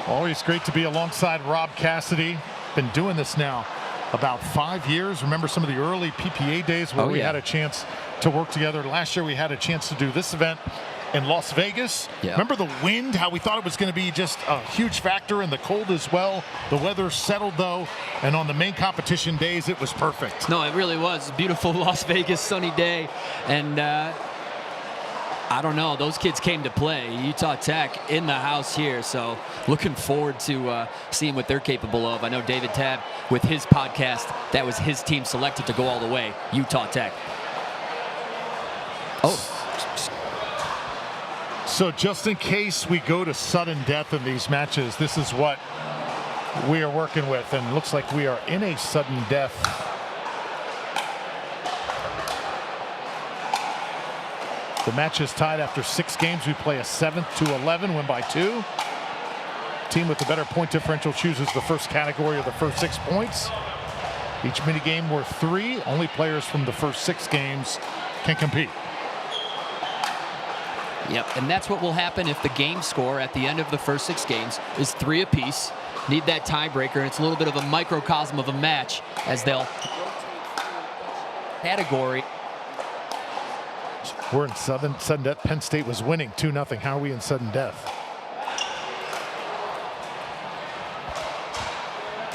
Always great to be alongside Rob Cassidy. Been doing this now about 5 years. Remember some of the early PPA days where we had a chance to work together. Last year we had a chance to do this event in Las Vegas. Remember the wind, how we thought it was going to be just a huge factor, and the cold as well. The weather settled though, and on the main competition days it was perfect. No, it really was. Beautiful Las Vegas sunny day, and I don't know, those kids came to play. Utah Tech in the house here, so looking forward to seeing what they're capable of. I know David Tabb with his podcast, that was his team selected to go all the way, Utah Tech. So just in case we go to sudden death in these matches, this is what we are working with, and it looks like we are in a sudden death. The match is tied after 6 games. We play a 7th to 11, win by 2. Team with the better point differential chooses the first category of the first 6 points. Each mini game worth 3. Only players from the first 6 games can compete. Yep, and that's what will happen if the game score at the end of the first 6 games is 3 apiece. Need that tiebreaker, and it's a little bit of a microcosm of a match as they'll category. We're in sudden death. Penn State was winning 2-0. How are we in sudden death?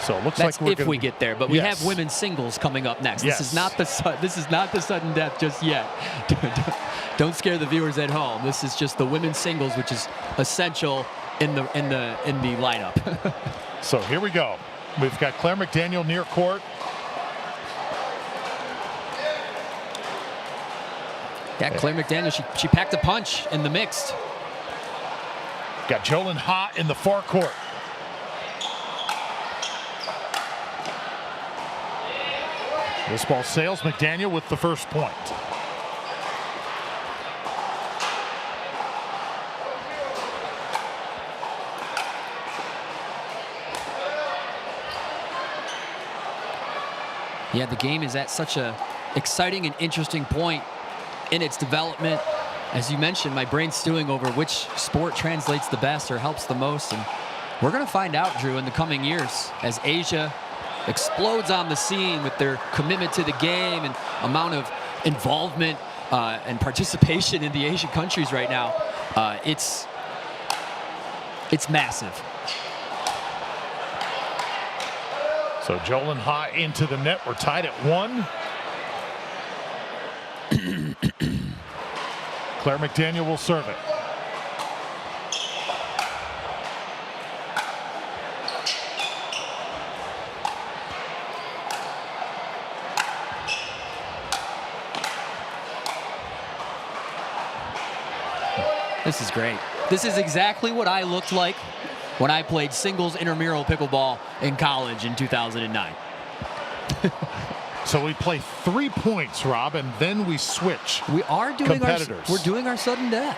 So it looks That's like we're if we get there, but we have women's singles coming up next. Yes. This is not the sudden death just yet. Don't scare the viewers at home. This is just the women's singles, which is essential in the lineup. So here we go. We've got Claire McDaniel near court. Yeah, Claire McDaniel, she packed a punch in the mixed. Got Jolyn Ha in the far court. This ball sails. McDaniel with the first point. Yeah, the game is at such a exciting and interesting point in its development. As you mentioned, my brain's stewing over which sport translates the best or helps the most. And we're going to find out, Drew, in the coming years as Asia explodes on the scene with their commitment to the game and amount of involvement and participation in the Asian countries right now. It's massive. So Jolyn Ha into the net. We're tied at 1. Claire McDaniel will serve it. This is great. This is exactly what I looked like when I played singles intramural pickleball in college in 2009. So we play 3 points, Rob, and then we switch. We are doing competitors. we're doing our sudden death.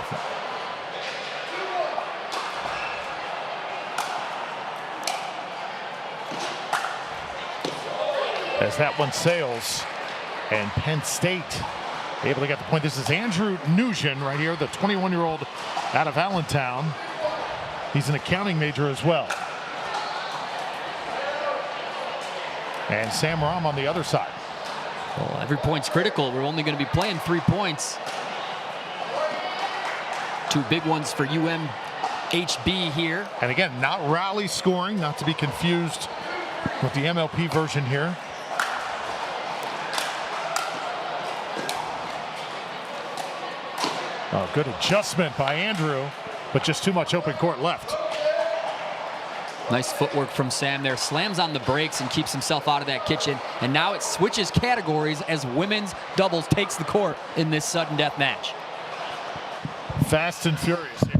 As that one sails, and Penn State able to get the point. This is Andrew Nugent right here, the 21-year-old out of Allentown. He's an accounting major as well. And Sam Ram on the other side. Well, every point's critical. We're only going to be playing 3 points. 2 big ones for UMHB here. And again, not rally scoring, not to be confused with the MLP version here. Oh, good adjustment by Andrew, but just too much open court left. Nice footwork from Sam there. Slams on the brakes and keeps himself out of that kitchen. And now it switches categories as women's doubles takes the court in this sudden death match. Fast and furious here.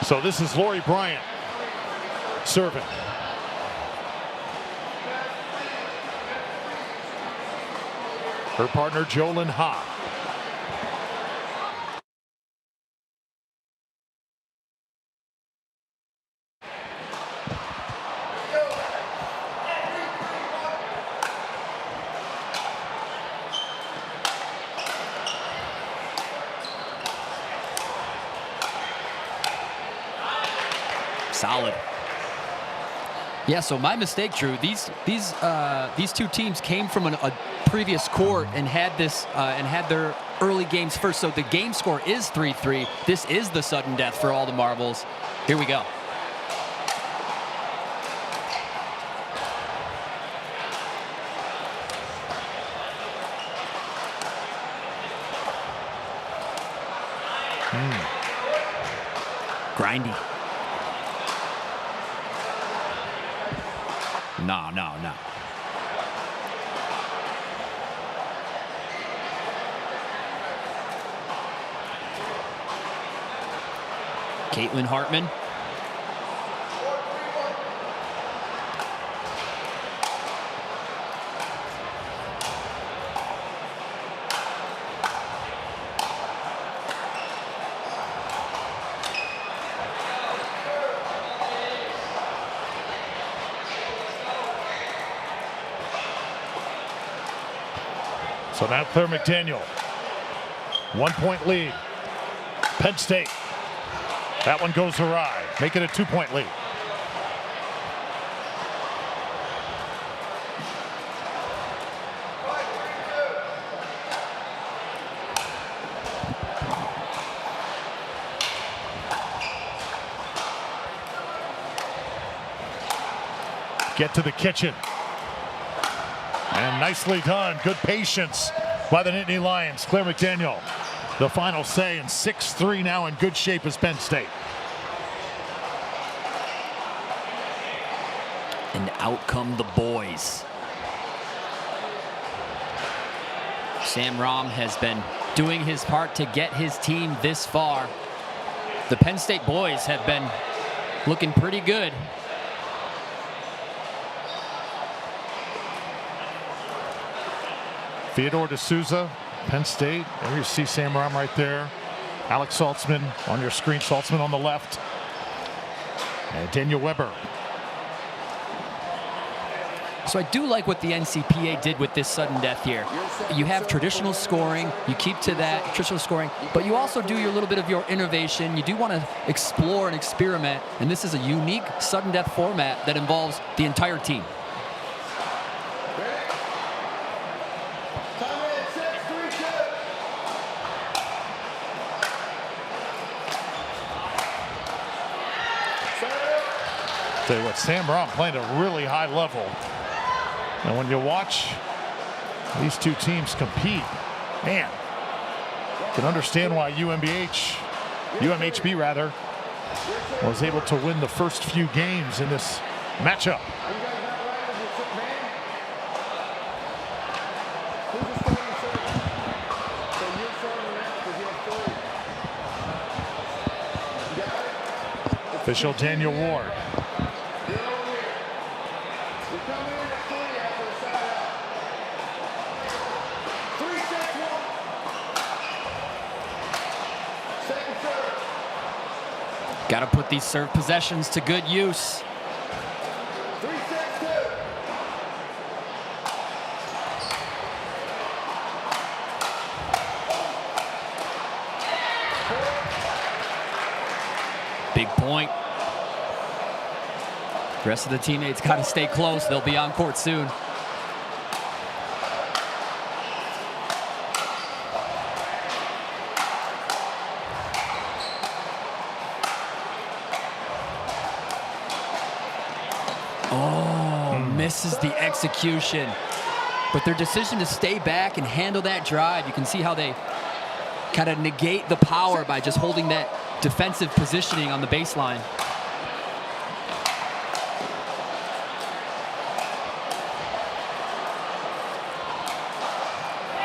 So this is Lori Bryant serving. Her partner, Jolyn Ha. Solid. Yeah, so my mistake, Drew. These two teams came from a previous court and had their early games first. So the game score is 3-3. This is the sudden death for all the marbles. Here we go. Grindy. No. Caitlin Hartman. So now Claire McDaniel, 1 point lead. Penn State. That one goes awry. Make it a 2 point lead. Get to the kitchen. And nicely done. Good patience by the Nittany Lions. Claire McDaniel, the final say, and 6-3 now in good shape as Penn State. And out come the boys. Sam Rom has been doing his part to get his team this far. The Penn State boys have been looking pretty good. Theodore D'Souza, Penn State. There you see Sam Rom right there. Alex Saltzman on your screen. Saltzman on the left. And Daniel Weber. So I do like what the NCPA did with this sudden death here. You have traditional scoring, you keep to that traditional scoring, but you also do your little bit of your innovation. You do want to explore and experiment, and this is a unique sudden death format that involves the entire team. Tell you what, Sam Rom playing at a really high level. And when you watch these two teams compete, man, you can understand why UMHB rather, was able to win the first few games in this matchup. Official Daniel Ward. Got to put these serve possessions to good use. Big point. The rest of the teammates got to stay close. They'll be on court soon. Misses the execution. But their decision to stay back and handle that drive, you can see how they kind of negate the power by just holding that defensive positioning on the baseline.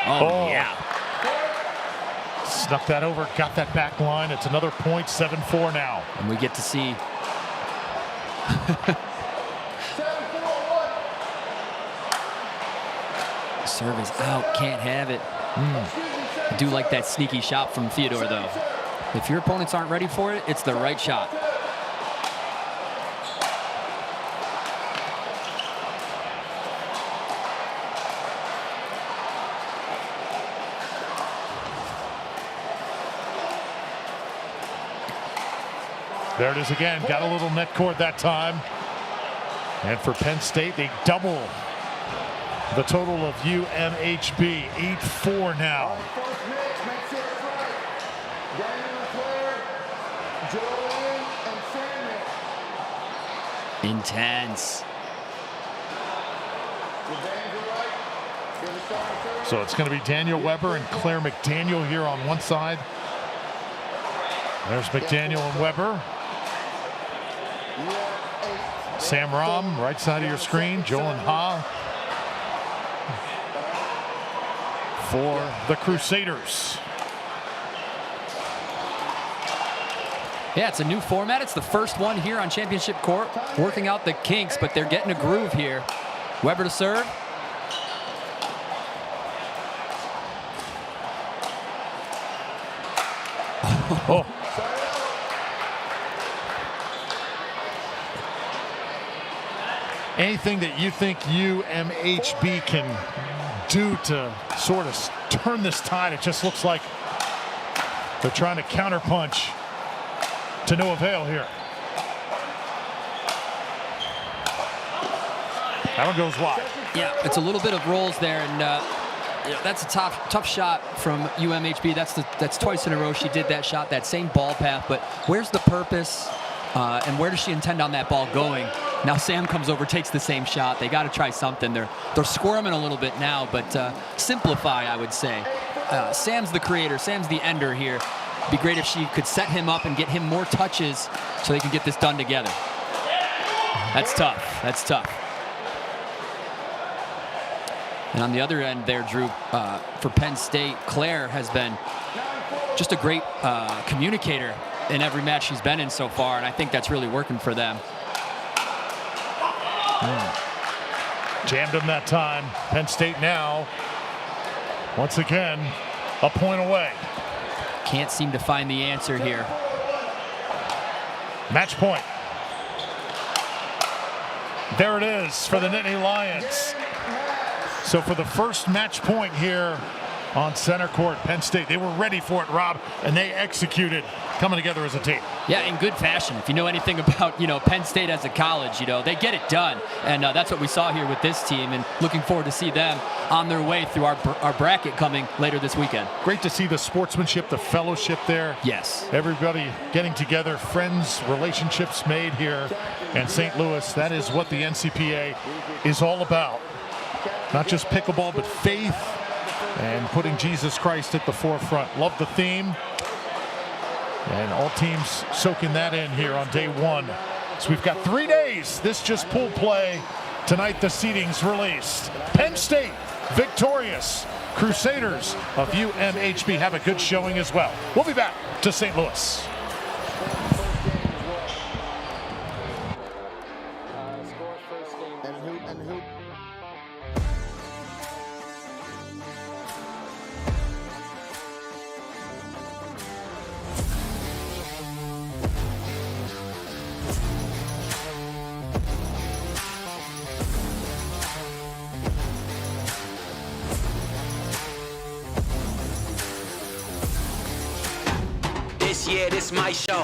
Oh, yeah. Snuck that over, got that back line. It's another point, 7-4 now. And we get to see serve is out, can't have it. I do like that sneaky shot from Theodore, though. If your opponents aren't ready for it, it's the right shot. There it is again. Got a little net cord that time. And for Penn State, they double the total of UMHB. 8-4 now. First mix, make sure it's right. Daniel and Claire, Joanne and Samuel. Intense. Your bands are right. You're the starting third. So it's going to be Daniel Weber and Claire McDaniel here on one side. There's McDaniel and Weber. Sam Ram, right side of your screen. Jolyn Ha for the Crusaders. Yeah, it's a new format. It's the first one here on Championship Court. Working out the kinks, but they're getting a groove here. Weber to serve. Oh. Anything that you think UMHB can do to sort of turn this tide? It just looks like they're trying to counterpunch to no avail here. That one goes wide. Yeah, it's a little bit of rolls there, and that's a tough shot from UMHB. That's twice in a row she did that shot, that same ball path. But where's the purpose, and where does she intend on that ball going? Now Sam comes over, takes the same shot. They got to try something. They're squirming a little bit now, but simplify, I would say. Sam's the creator. Sam's the ender here. It'd be great if she could set him up and get him more touches so they can get this done together. That's tough. That's tough. And on the other end there, Drew, for Penn State, Claire has been just a great communicator in every match she's been in so far, and I think that's really working for them. Jammed him that time. Penn State now, once again, a point away. Can't seem to find the answer here. Match point. There it is for the Nittany Lions. So for the first match point here on center court, Penn State, they were ready for it, Rob, and they executed, coming together as a team. Yeah, in good fashion. If you know anything about, Penn State as a college, they get it done. And that's what we saw here with this team, and looking forward to see them on their way through our bracket coming later this weekend. Great to see the sportsmanship, the fellowship there. Yes. Everybody getting together, friends, relationships made here in St. Louis. That is what the NCPA is all about. Not just pickleball, but faith and putting Jesus Christ at the forefront. Love the theme. And all teams soaking that in here on day one. So we've got 3 days. This just pool play. Tonight the seeding's released. Penn State victorious. Crusaders of UMHB have a good showing as well. We'll be back to St. Louis. Yeah, this my show.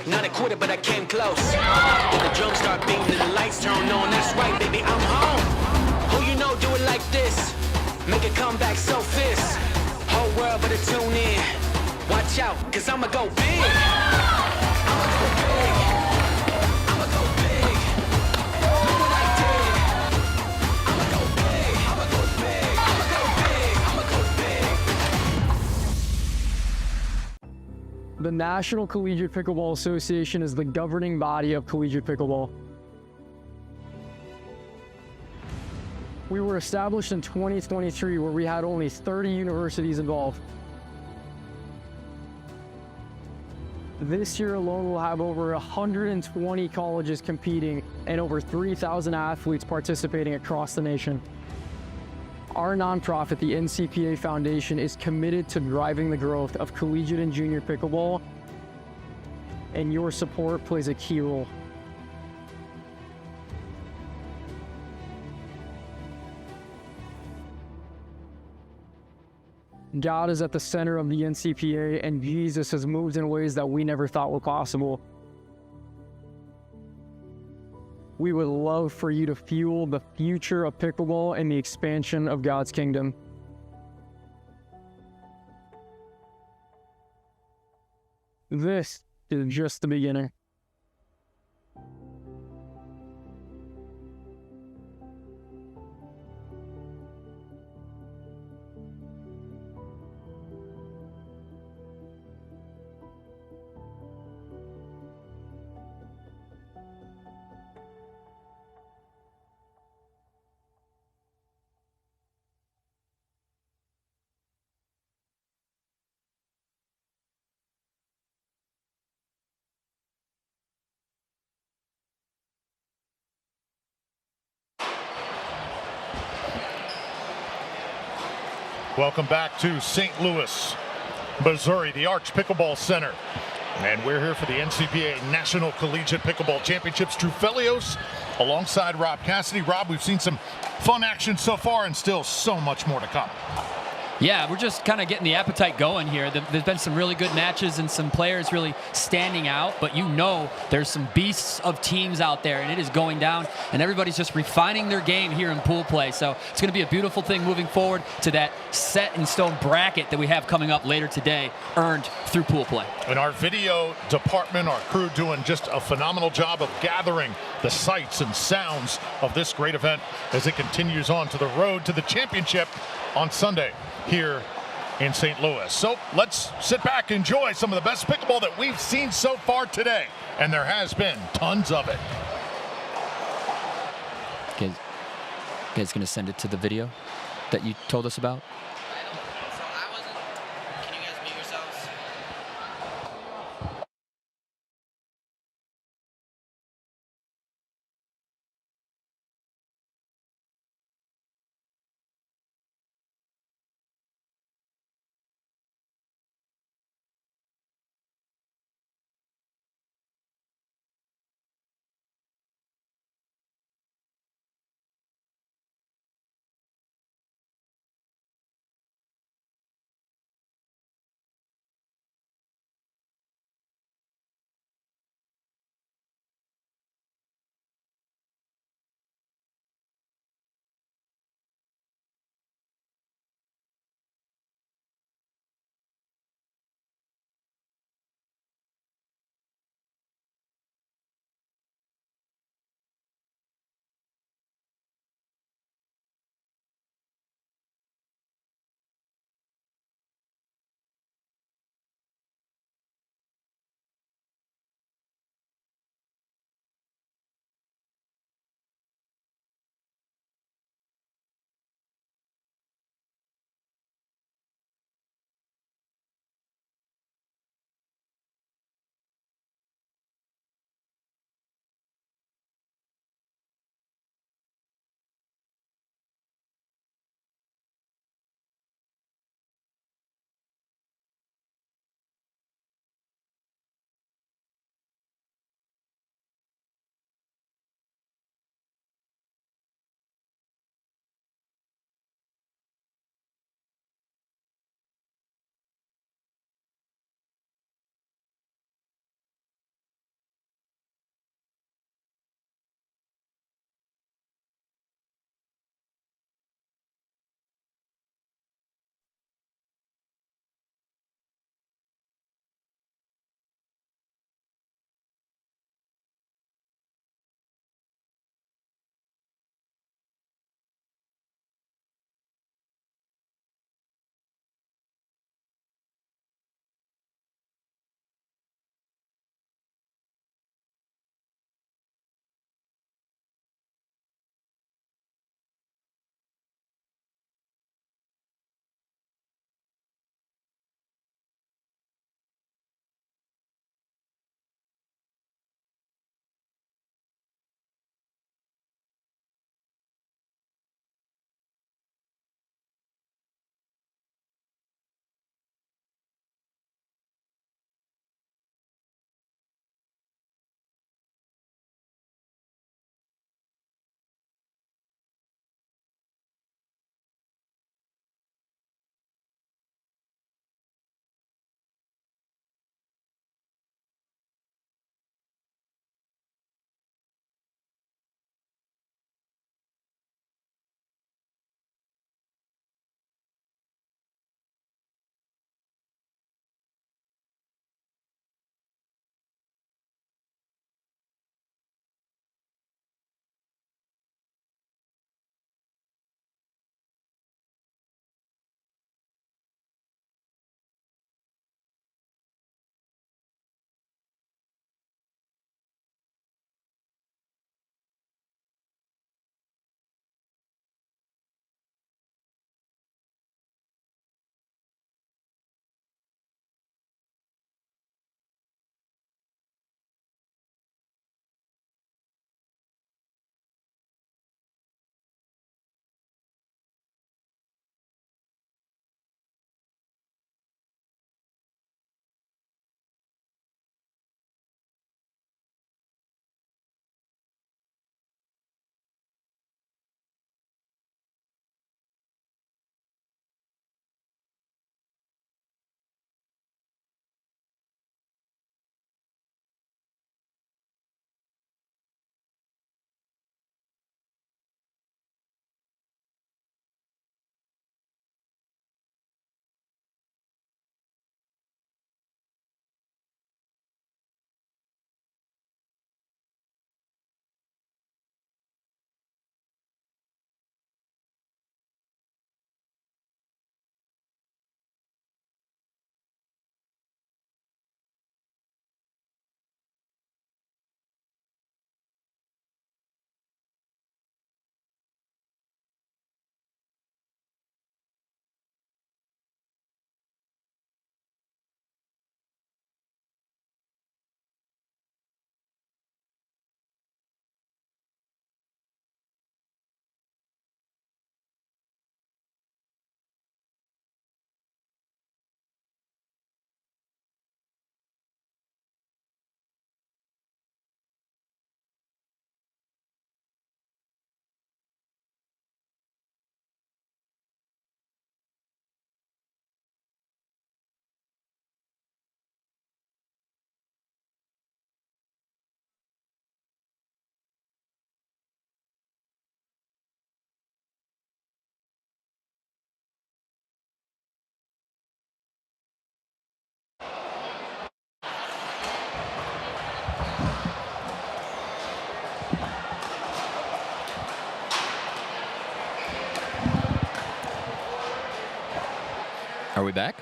Not a quitter, but I came close. Then the drums start beating and the lights turn on. That's right, baby, I'm home. Who you know do it like this? Make a comeback so fierce. Whole world better tune in. Watch out, cause I'ma go big. I'ma go big. I'ma go big. Look what I The National Collegiate Pickleball Association is the governing body of collegiate pickleball. We were established in 2023, where we had only 30 universities involved. This year alone, we'll have over 120 colleges competing and over 3,000 athletes participating across the nation. Our nonprofit, the NCPA Foundation, is committed to driving the growth of collegiate and junior pickleball, and your support plays a key role. God is at the center of the NCPA, and Jesus has moved in ways that we never thought were possible. We would love for you to fuel the future of pickleball and the expansion of God's kingdom. This is just the beginning. Welcome back to St. Louis, Missouri, the Arch Pickleball Center. And we're here for the NCPA National Collegiate Pickleball Championships. Drew Felios alongside Rob Cassidy. Rob, we've seen some fun action so far and still so much more to come. Yeah, we're just kind of getting the appetite going here. There's been some really good matches and some players really standing out, but you know there's some beasts of teams out there, and it is going down, and everybody's just refining their game here in pool play. So it's going to be a beautiful thing moving forward to that set-in-stone bracket that we have coming up later today, earned through pool play. And our video department, our crew doing just a phenomenal job of gathering the sights and sounds of this great event as it continues on to the road to the championship on Sunday here in St. Louis. So let's sit back, enjoy some of the best pickleball that we've seen so far today. And there has been tons of it. You guys gonna send it to the video that you told us about? Are we back?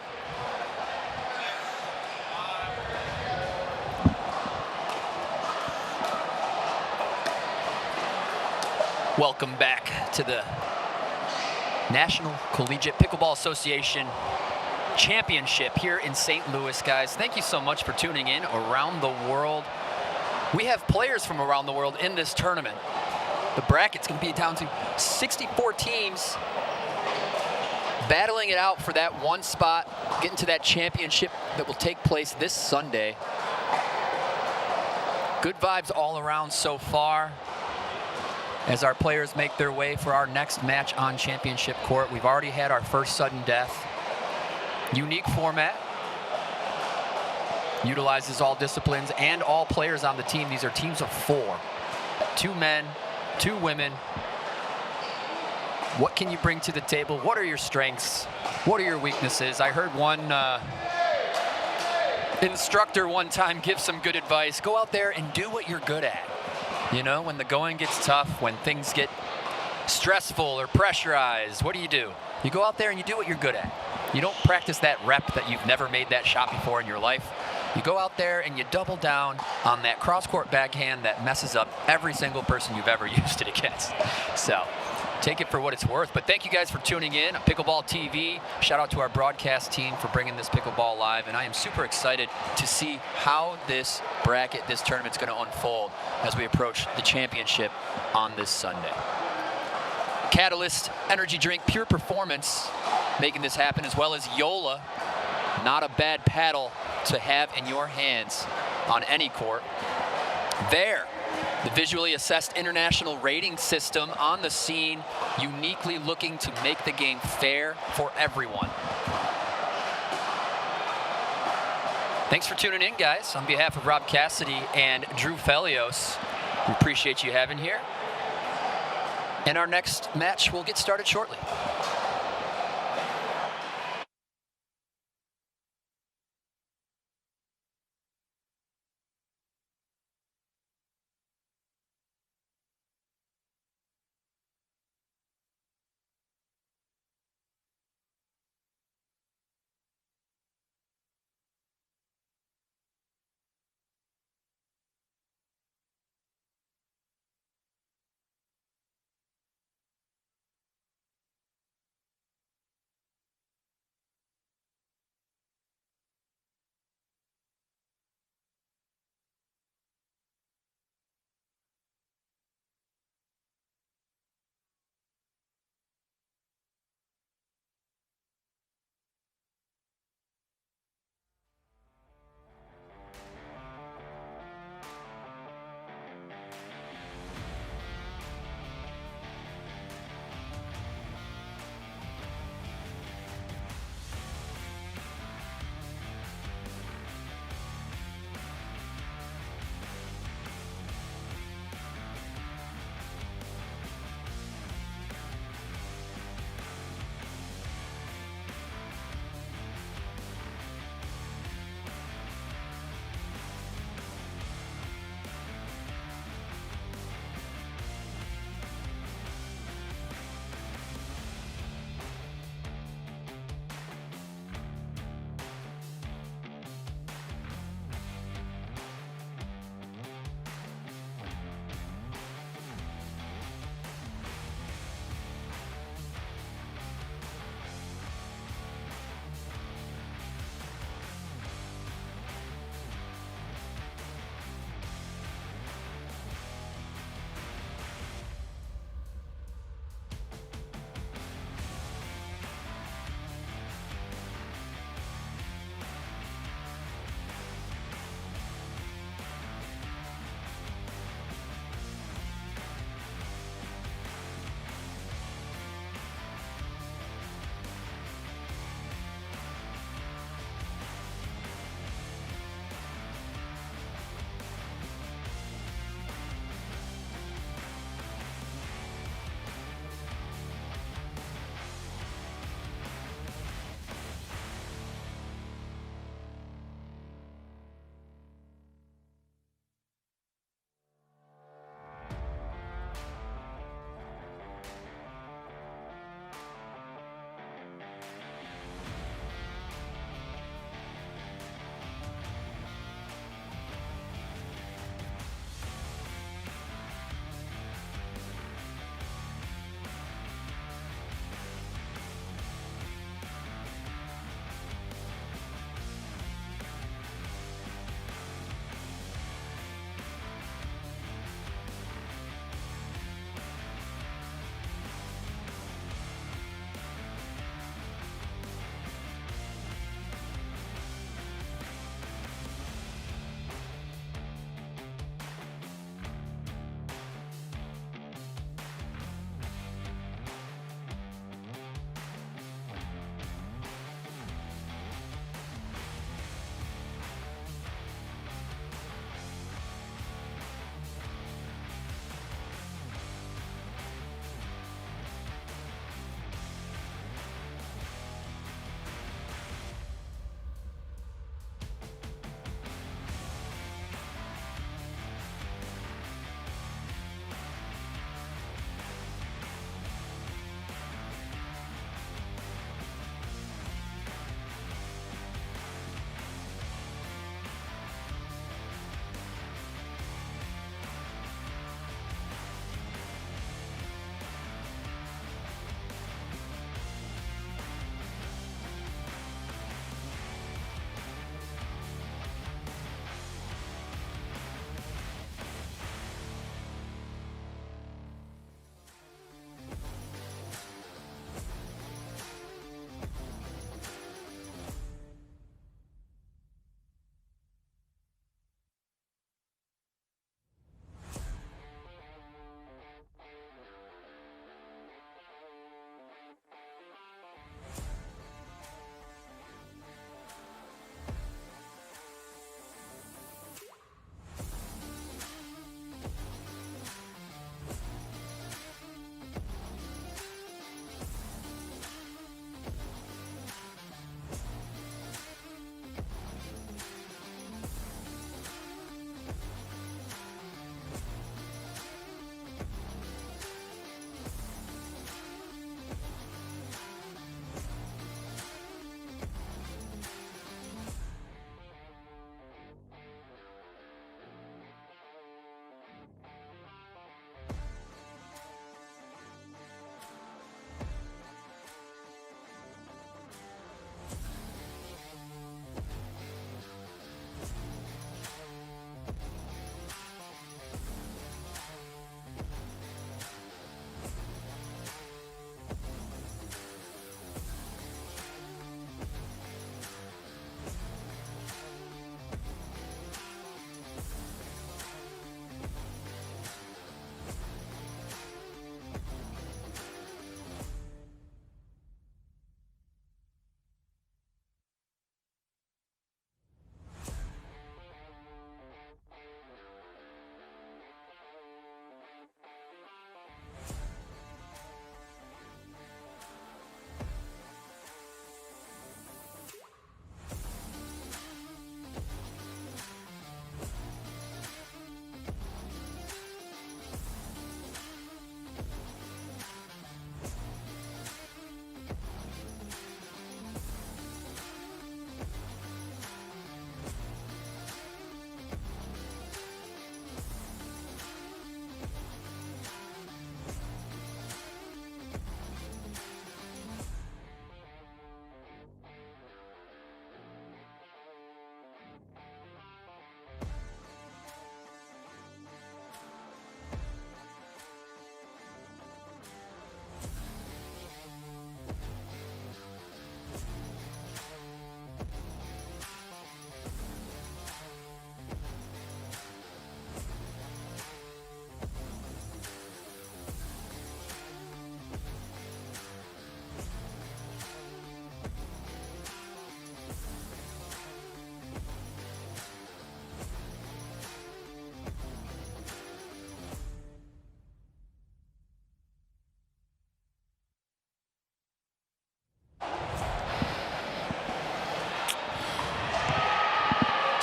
Welcome back to the National Collegiate Pickleball Association Championship here in St. Louis, guys. Thank you so much for tuning in around the world. We have players from around the world in this tournament. The bracket's going to be down to 64 teams battling it out for that one spot, getting to that championship that will take place this Sunday. Good vibes all around so far as our players make their way for our next match on championship court. We've already had our first sudden death. Unique format. Utilizes all disciplines and all players on the team. These are teams of 4. 2 men, 2 women. What can you bring to the table? What are your strengths? What are your weaknesses? I heard one instructor one time give some good advice. Go out there and do what you're good at. You know, when the going gets tough, when things get stressful or pressurized, what do? You go out there and you do what you're good at. You don't practice that rep that you've never made that shot before in your life. You go out there and you double down on that cross-court backhand that messes up every single person you've ever used it against. So take it for what it's worth. But thank you guys for tuning in. Pickleball TV. Shout out to our broadcast team for bringing this pickleball live. And I am super excited to see how this bracket, this tournament's going to unfold as we approach the championship on this Sunday. Catalyst Energy Drink Pure Performance making this happen, as well as Yola. Not a bad paddle to have in your hands on any court. There, the visually assessed international rating system on the scene, uniquely looking to make the game fair for everyone. Thanks for tuning in, guys. On behalf of Rob Cassidy and Drew Felios, we appreciate you having here. And our next match will get started shortly.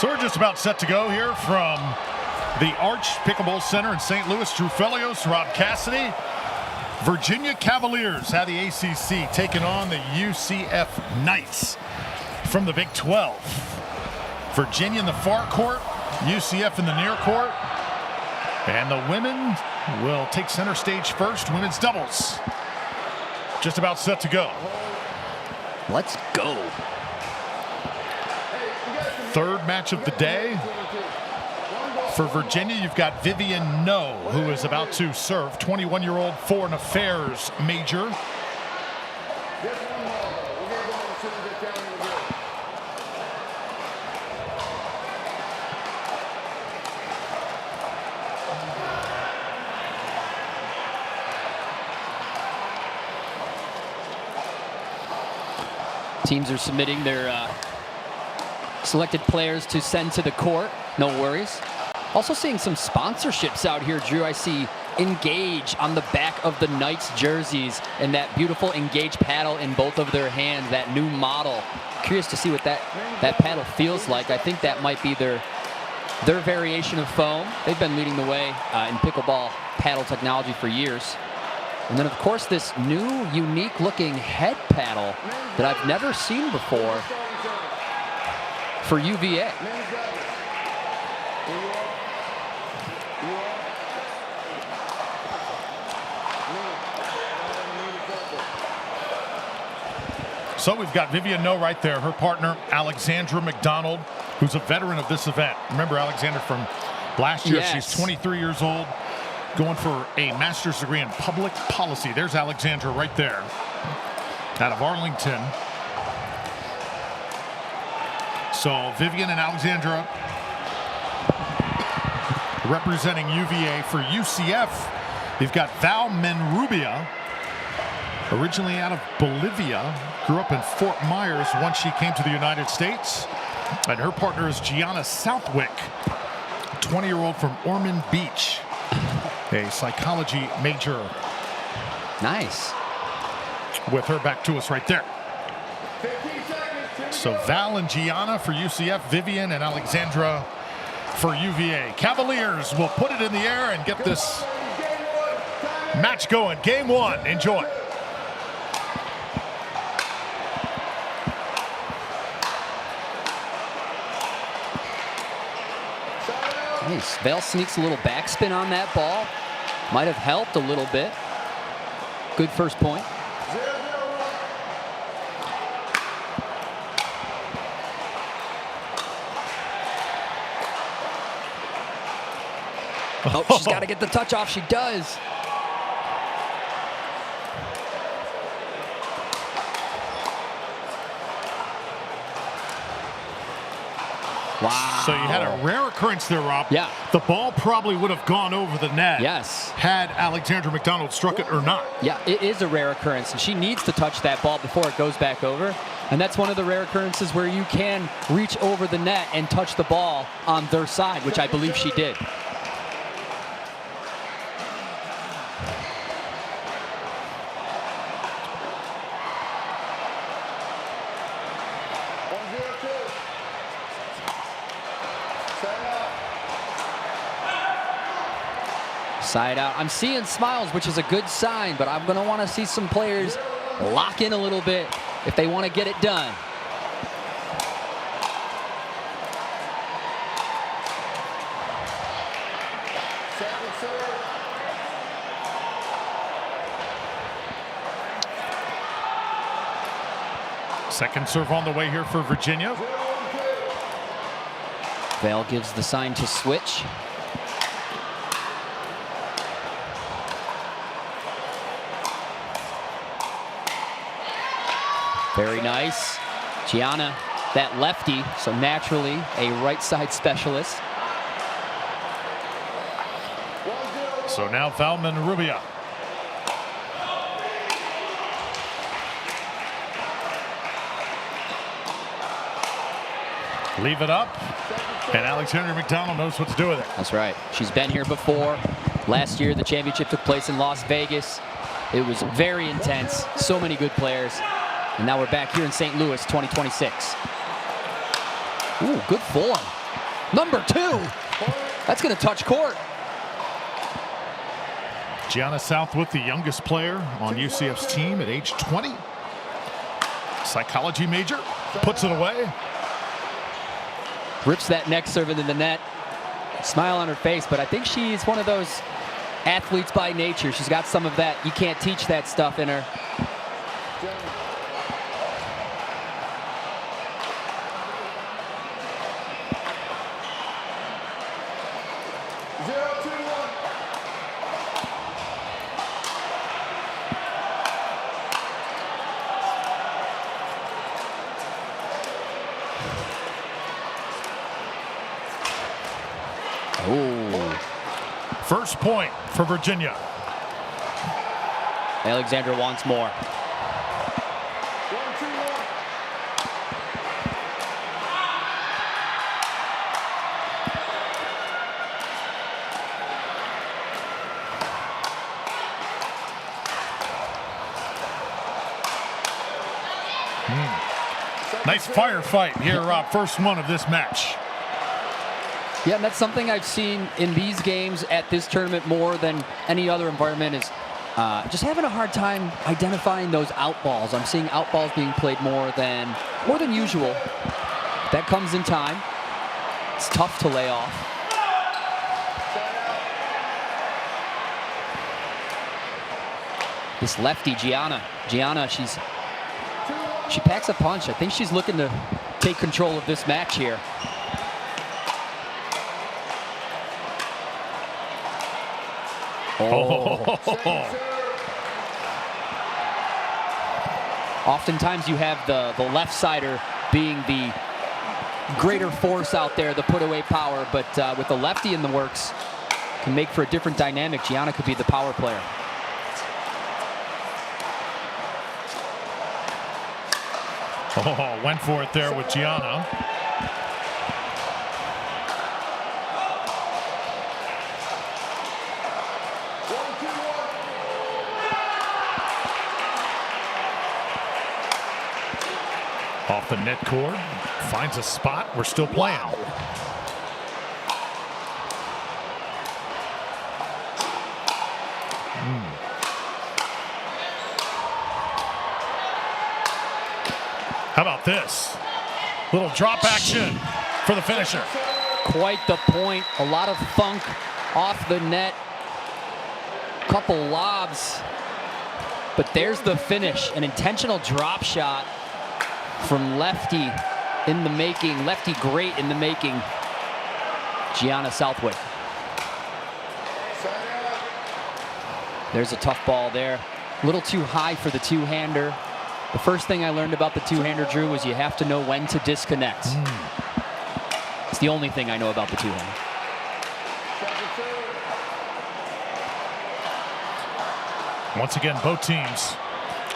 So we're just about set to go here from the Arch Pickleball Center in St. Louis. Drew Felios, Rob Cassidy. Virginia Cavaliers had the ACC taking on the UCF Knights from the Big 12. Virginia in the far court, UCF in the near court. And the women will take center stage first, women's doubles. Just about set to go. Let's go. Third match of the day. For Virginia, you've got Vivian No, who is about to serve, 21-year-old foreign affairs major. Teams are submitting their selected players to send to the court. No worries. Also seeing some sponsorships out here, Drew. I see Engage on the back of the Knights jerseys and that beautiful Engage paddle in both of their hands, that new model. Curious to see what that paddle feels like. I think that might be their variation of foam. They've been leading the way in pickleball paddle technology for years. And then, of course, this new, unique-looking head paddle that I've never seen before for UVA. So we've got Vivian No right there, her partner, Alexandra McDonald, who's a veteran of this event. Remember Alexandra from last year? Yes. She's 23 years old, going for a master's degree in public policy. There's Alexandra right there, out of Arlington. So Vivian and Alexandra representing UVA. For UCF, you've got Val Menrubia, originally out of Bolivia, grew up in Fort Myers once she came to the United States. And her partner is Gianna Southwick, 20-year-old from Ormond Beach, a psychology major. Nice. With her back to us right there. So Val and Gianna for UCF, Vivian and Alexandra for UVA. Cavaliers will put it in the air and get this match going. Game one. Enjoy. Nice. Val sneaks a little backspin on that ball. Might have helped a little bit. Good first point. Oh, she's got to get the touch off. She does. Wow. So you had a rare occurrence there, Rob. Yeah. The ball probably would have gone over the net. Yes. Had Alexandra McDonald struck it or not. Yeah, it is a rare occurrence, and she needs to touch that ball before it goes back over. And that's one of the rare occurrences where you can reach over the net and touch the ball on their side, which I believe she did. Side out. I'm seeing smiles, which is a good sign, but I'm going to want to see some players lock in a little bit if they want to get it done. Second serve on the way here for Virginia. Val gives the sign to switch. Very nice. Gianna, that lefty, so naturally a right side specialist. So now Val Menrubia. Leave it up, and Alexandra McDonald knows what to do with it. That's right. She's been here before. Last year, the championship took place in Las Vegas. It was very intense. So many good players. And now we're back here in St. Louis, 2026. Ooh, good form. Number 2. That's going to touch court. Gianna Southwick, the youngest player on UCF's team at age 20. Psychology major, puts it away. Rips that next serve into the net. Smile on her face, but I think she's one of those athletes by nature. She's got some of that. You can't teach that stuff in her. First point for Virginia. Alexandra wants more. Nice firefight here, Rob. First one of this match. Yeah, and that's something I've seen in these games at this tournament more than any other environment is just having a hard time identifying those out balls. I'm seeing out balls being played more than usual. That comes in time. It's tough to lay off. This lefty, Gianna, she packs a punch. I think she's looking to take control of this match here. Oh. Oftentimes you have the left sider being the greater force out there, the put away power, but with the lefty in the works, can make for a different dynamic. Gianna could be the power player. Oh, went for it there with Gianna. Off the net cord, finds a spot. We're still playing. Wow. How about this? Little drop action for the finisher. Quite the point. A lot of thunk off the net. Couple lobs. But there's the finish. An intentional drop shot from lefty in the making. Lefty great in the making. Gianna Southwick. There's a tough ball there. A little too high for the two-hander. The first thing I learned about the two-hander, Drew, was you have to know when to disconnect. It's the only thing I know about the two-hander. Once again, both teams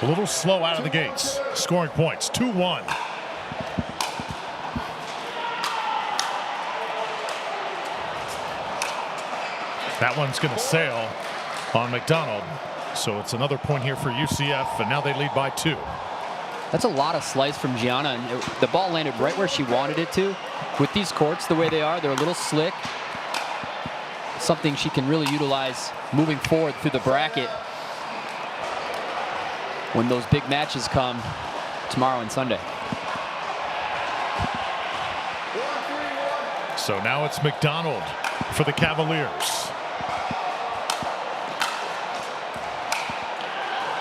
a little slow out of the gates. Scoring points, 2-1. That one's going to sail on McDonald. So it's another point here for UCF, and now they lead by 2. That's a lot of slice from Gianna, and the ball landed right where she wanted it to. With these courts the way they are, they're a little slick. Something she can really utilize moving forward through the bracket when those big matches come tomorrow and Sunday. So now it's McDonald for the Cavaliers.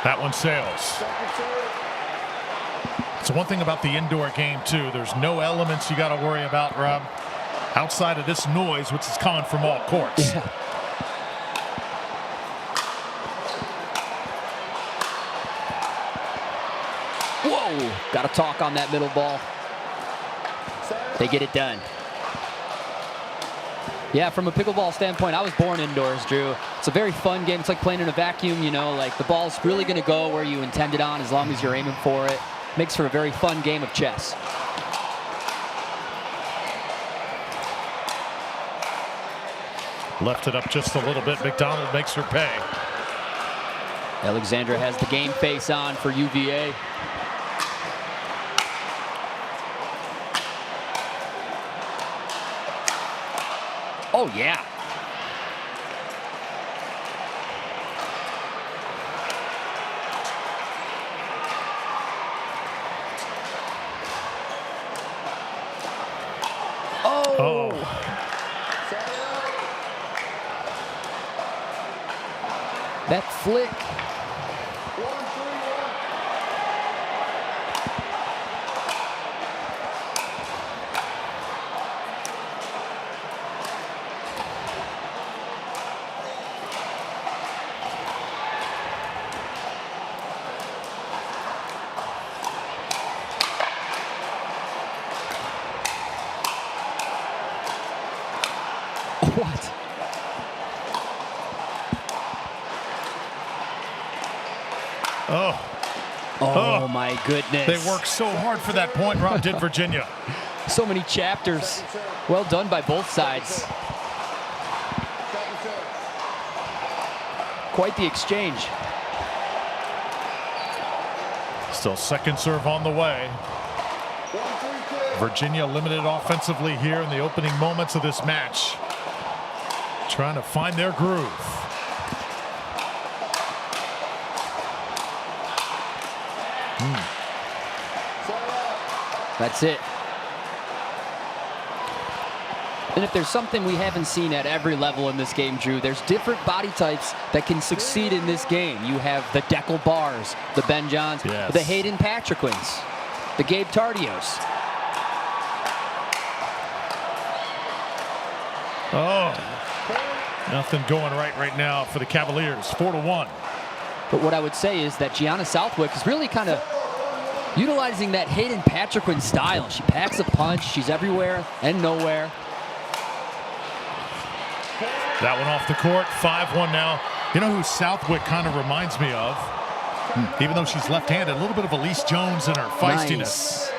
That one sails. So one thing about the indoor game, too, there's no elements you got to worry about, Rob, outside of this noise, which is coming from all courts. Yeah. Whoa! Got to talk on that middle ball. They get it done. Yeah, from a pickleball standpoint, I was born indoors, Drew. It's a very fun game. It's like playing in a vacuum, you know, like the ball's really going to go where you intend it on as long as you're aiming for it. Makes for a very fun game of chess. Left it up just a little bit. McDonald makes her pay. Alexandra has the game face on for UVA. Oh, yeah. Oh. That flick. What? Oh, my goodness. They worked so hard for that point, Rob, did Virginia. So many chapters. Well done by both sides. Quite the exchange. Still second serve on the way. Virginia limited offensively here in the opening moments of this match. Trying to find their groove. That's it. And if there's something we haven't seen at every level in this game, Drew, there's different body types that can succeed in this game. You have the Deckel Bars, the Ben Johns, yes, the Hayden Patriquins, the Gabe Tardios. Oh, nothing going right now for the Cavaliers. 4-1. But what I would say is that Gianna Southwick is really kind of utilizing that Hayden Patriquin style. She packs a punch. She's everywhere and nowhere. That one off the court. 5-1 now. You know who Southwick kind of reminds me of? Even though she's left-handed, a little bit of Elise Jones in her feistiness. Nice.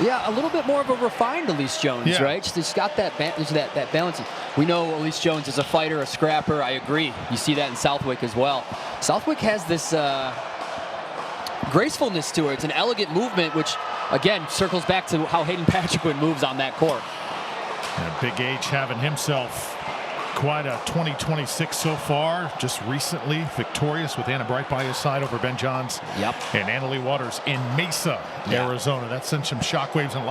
Yeah, a little bit more of a refined Elise Jones, Yeah. right? She's got that balance. We know Elise Jones is a fighter, a scrapper. I agree. You see that in Southwick as well. Southwick has this gracefulness to her. It's an elegant movement, which, again, circles back to how Hayden Patriquin moves on that court. And Big H having himself quite a 2026 so far. Just recently victorious with Anna Bright by his side over Ben Johns. Yep. And Annalie Waters in Mesa, Yeah. Arizona. That sent some shockwaves, and a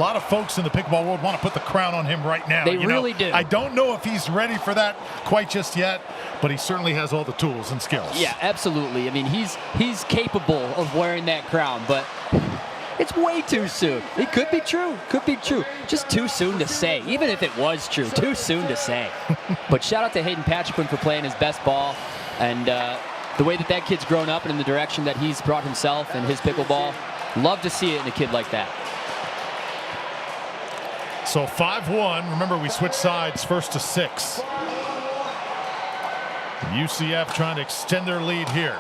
lot of folks in the pickleball world want to put the crown on him right now. They really do. I don't know if he's ready for that quite just yet, but he certainly has all the tools and skills. Yeah, absolutely. I mean, he's capable of wearing that crown, but it's way too soon. It could be true. Could be true. Just too soon to say. Even if it was true, too soon to say. But shout out to Hayden Patriquin for playing his best ball. And the way that kid's grown up and in the direction that he's brought himself and his pickleball, love to see it in a kid like that. So 5-1. Remember, we switched sides first to 6. UCF trying to extend their lead here.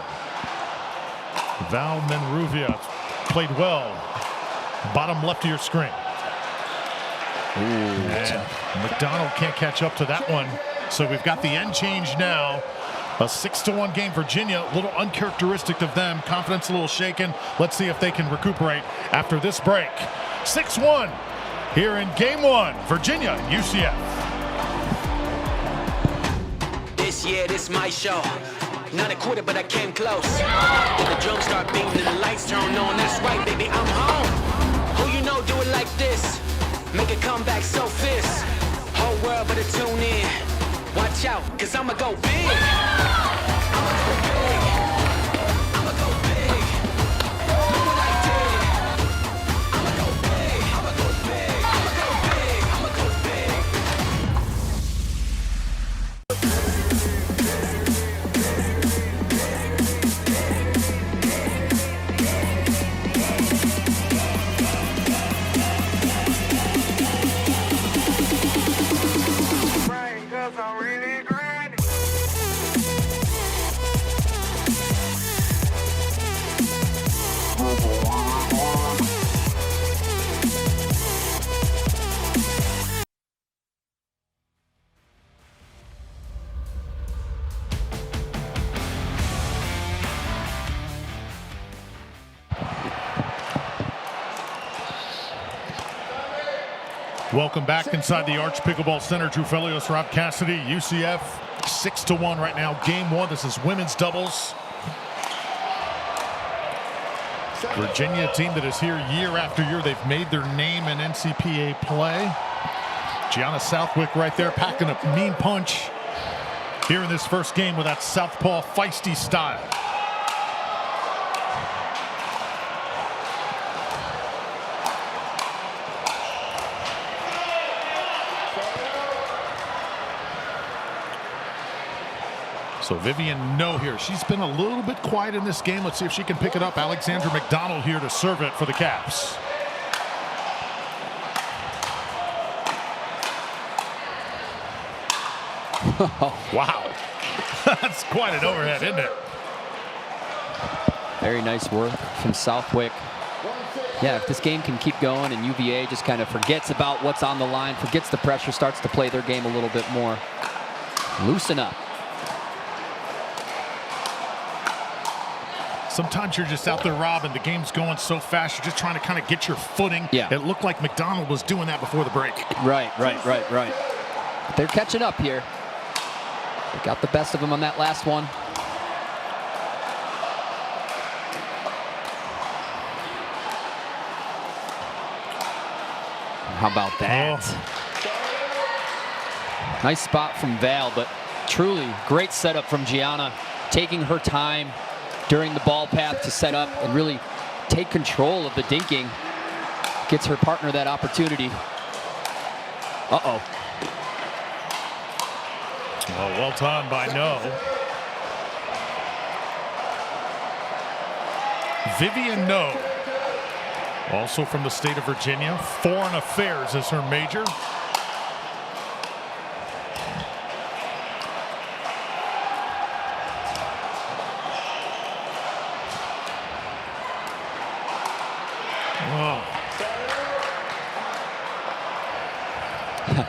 Val Menruvia played well. Bottom left of your screen. And McDonald can't catch up to that one. So we've got the end change now. A 6-1 game. Virginia, a little uncharacteristic of them. Confidence a little shaken. Let's see if they can recuperate after this break. 6-1 here in game 1. Virginia and UCF. This year, this my show. Not a quarter, but I came close. Then the drums start beating and the lights turn on. That's right, baby, I'm home. Who you know do it like this? Make a comeback so fierce. Whole world better tune in. Watch out, cause I'ma go big. I'ma go big. I'ma go big. Look what I did. I'ma go big. I'ma go big. I'ma go big. I'ma go big. Welcome back inside the Arch Pickleball Center. Drew Felios, Rob Cassidy, UCF 6-1 right now. Game 1. This is women's doubles. Virginia, a team that is here year after year. They've made their name in NCPA play. Gianna Southwick right there packing a mean punch here in this first game with that southpaw feisty style. So Vivian No here. She's been a little bit quiet in this game. Let's see if she can pick it up. Alexandra McDonald here to serve it for the Caps. Wow. That's quite an overhead, isn't it? Very nice work from Southwick. Yeah, if this game can keep going and UVA just kind of forgets about what's on the line, forgets the pressure, starts to play their game a little bit more. Loosen up. Sometimes you're just out there, Rob, and the game's going so fast, you're just trying to kind of get your footing. Yeah. It looked like McDonald was doing that before the break. Right. But they're catching up here. They got the best of them on that last one. How about that? Oh. Nice spot from Val, but truly great setup from Gianna, taking her time during the ball path to set up and really take control of the dinking. Gets her partner that opportunity. Uh-oh. Oh, well done by No. Vivian No, also from the state of Virginia. Foreign Affairs is her major.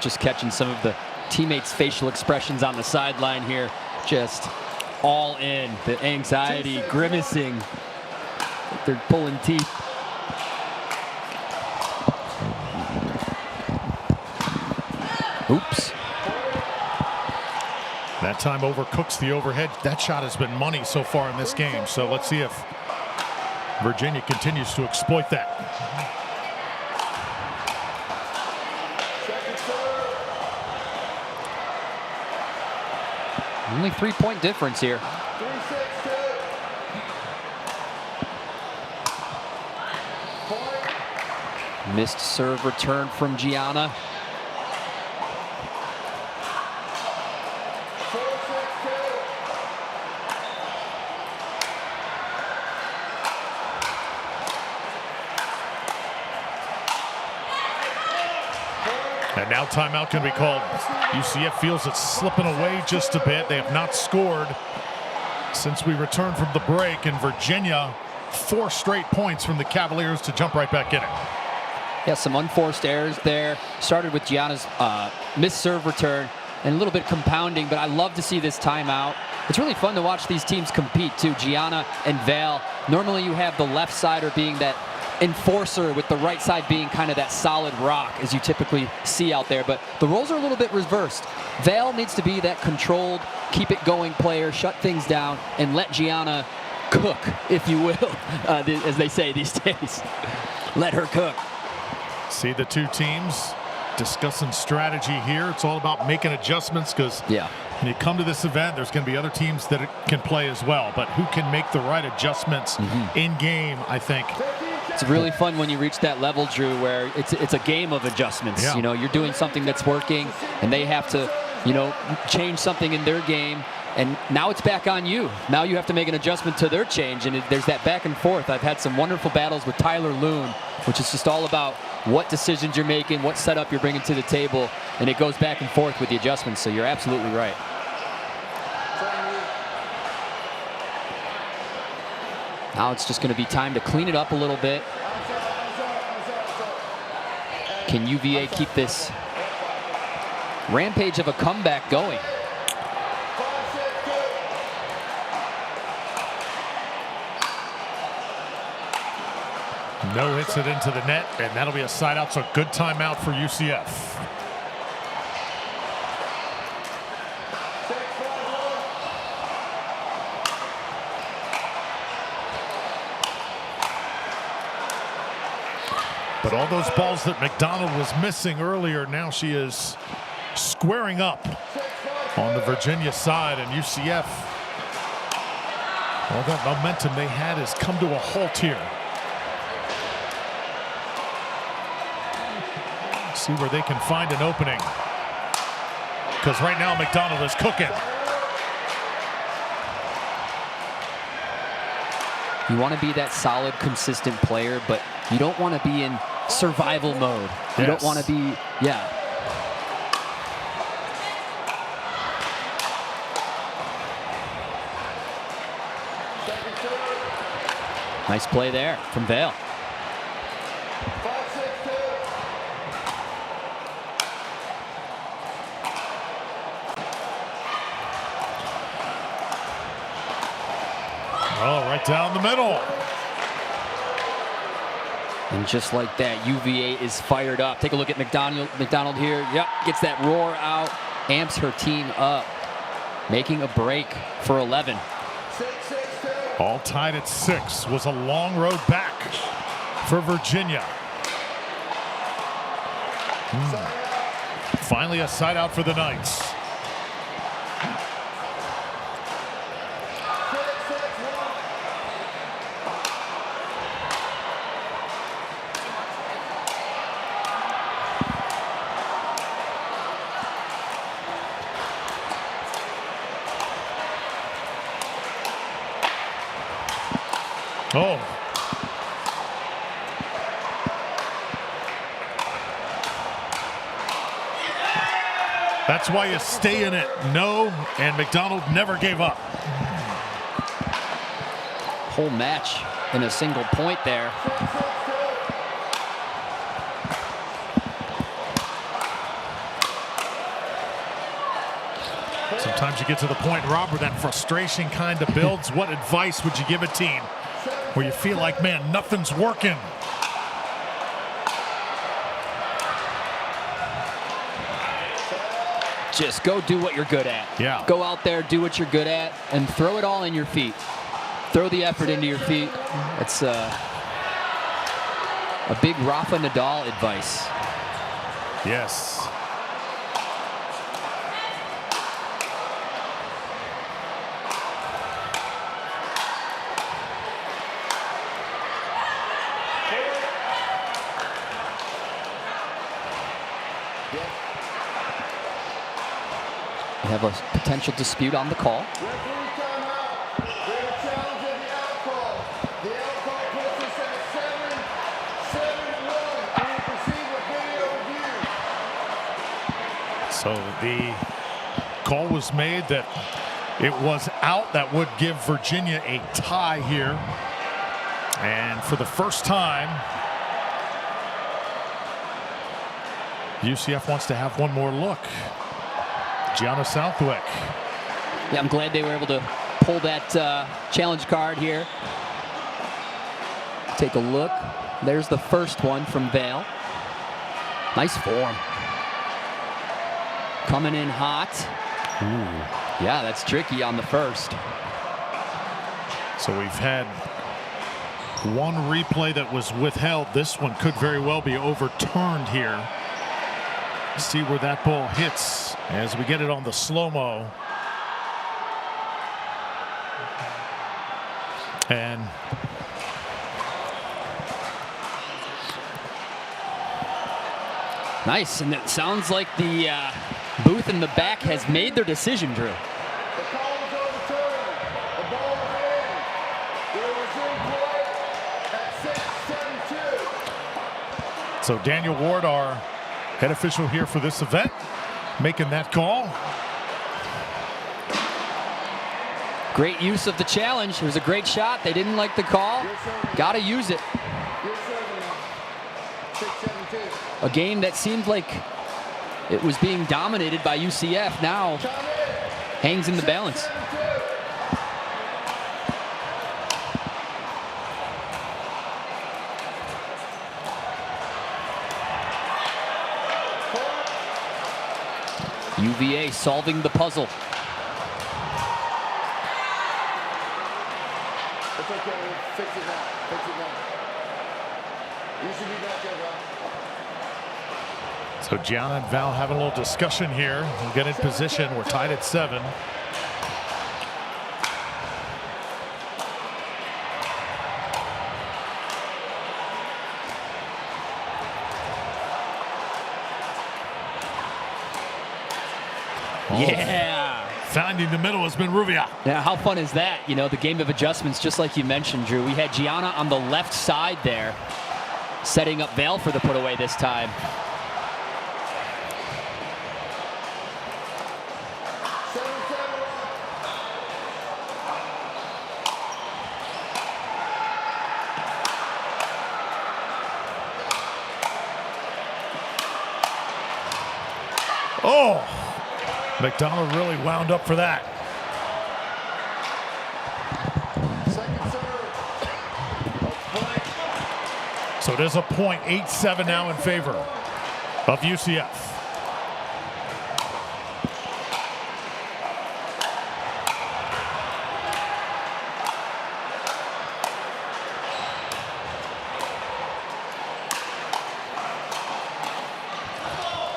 Just catching some of the teammates' facial expressions on the sideline here. Just all in. The anxiety, grimacing. They're pulling teeth. Oops. That time overcooks the overhead. That shot has been money so far in this game. So let's see if Virginia continues to exploit that. Only 3-point difference here. Missed serve return from Gianna. And now timeout can be called. UCF feels it's slipping away just a bit. They have not scored since we returned from the break. And Virginia, 4 straight points from the Cavaliers to jump right back in it. Yeah, some unforced errors there. Started with Gianna's missed serve return and a little bit compounding, but I love to see this timeout. It's really fun to watch these teams compete too. Gianna and Val. Normally you have the left sider being that enforcer with the right side being kind of that solid rock as you typically see out there, but the roles are a little bit reversed. Val needs to be that controlled, keep it going player, shut things down, and let Gianna cook, if you will, as they say these days. Let her cook. See the two teams discussing strategy here. It's all about making adjustments because when you come to this event, there's going to be other teams that can play as well, but who can make the right adjustments in game, I think. It's really fun when you reach that level, Drew, where it's a game of adjustments. Yeah. You know, you're doing something that's working, and they have to, you know, change something in their game, and now it's back on you. Now you have to make an adjustment to their change, and there's that back and forth. I've had some wonderful battles with Tyler Loon, which is just all about what decisions you're making, what setup you're bringing to the table, and it goes back and forth with the adjustments, so you're absolutely right. Now it's just going to be time to clean it up a little bit. Can UVA keep this rampage of a comeback going? No hits it into the net, and that'll be a side out, so good timeout for UCF. But all those balls that McDonald was missing earlier, now she is squaring up on the Virginia side, and UCF, all that momentum they had has come to a halt here. See where they can find an opening, because right now McDonald is cooking. You want to be that solid, consistent player, but you don't want to be in survival mode. You don't want to be, Nice play there from Vail. Oh, right down the middle. And just like that, UVA is fired up. Take a look at McDonald here. Yep, gets that roar out, amps her team up, making a break for 11. All tied at 6. Was a long road back for Virginia. Finally a side out for the Knights. Oh. That's why you stay in it. No, and McDonald never gave up. Whole match in a single point there. Sometimes you get to the point, Rob, where that frustration kind of builds. What advice would you give a team where you feel like, man, nothing's working? Just go do what you're good at. Yeah. Go out there, do what you're good at, and throw it all in your feet. Throw the effort into your feet. That's a big Rafa Nadal advice. Yes. We have a potential dispute on the call. So the call was made that it was out. That would give Virginia a tie here. And for the first time, UCF wants to have one more look. Gianna Southwick. Yeah, I'm glad they were able to pull that challenge card here. Take a look. There's the first one from Vail. Nice form. Coming in hot. Ooh. Yeah, that's tricky on the first. So we've had one replay that was withheld. This one could very well be overturned here. See where that ball hits as we get it on the slow-mo. And nice, and it sounds like the booth in the back has made their decision, Drew. The call is overturned. The ball is in. It was in play at 6:72. so Daniel Ward, our head official here for this event, making that call. Great use of the challenge. It was a great shot. They didn't like the call. Got to use it. A game that seemed like it was being dominated by UCF now hangs in the balance. UVA solving the puzzle. It's okay. We'll fix it now. Fix it now. You should be back there, Val. So Gianna and Val having a little discussion here. We'll get in position. We're tied at 7. Yeah. Finding the middle has been Rubia. Now, how fun is that? You know, the game of adjustments, just like you mentioned, Drew. We had Gianna on the left side there, setting up Val for the put away this time. Oh, McDonald really wound up for that. So it is a point, 8-7 now in favor of UCF.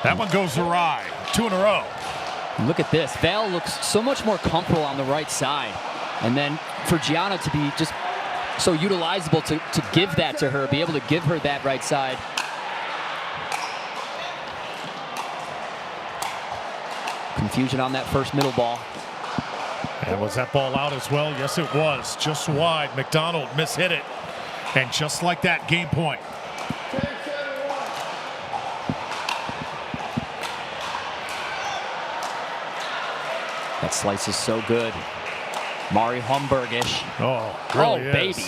That one goes awry. 2 in a row. Look at this. Val looks so much more comfortable on the right side. And then for Gianna to be just so utilizable to give that to her, be able to give her that right side. Confusion on that first middle ball. And was that ball out as well? Yes, it was. Just wide. McDonald mishit it. And just like that, game point. That slice is so good. Mari Humbergish. Oh, really is. Baby.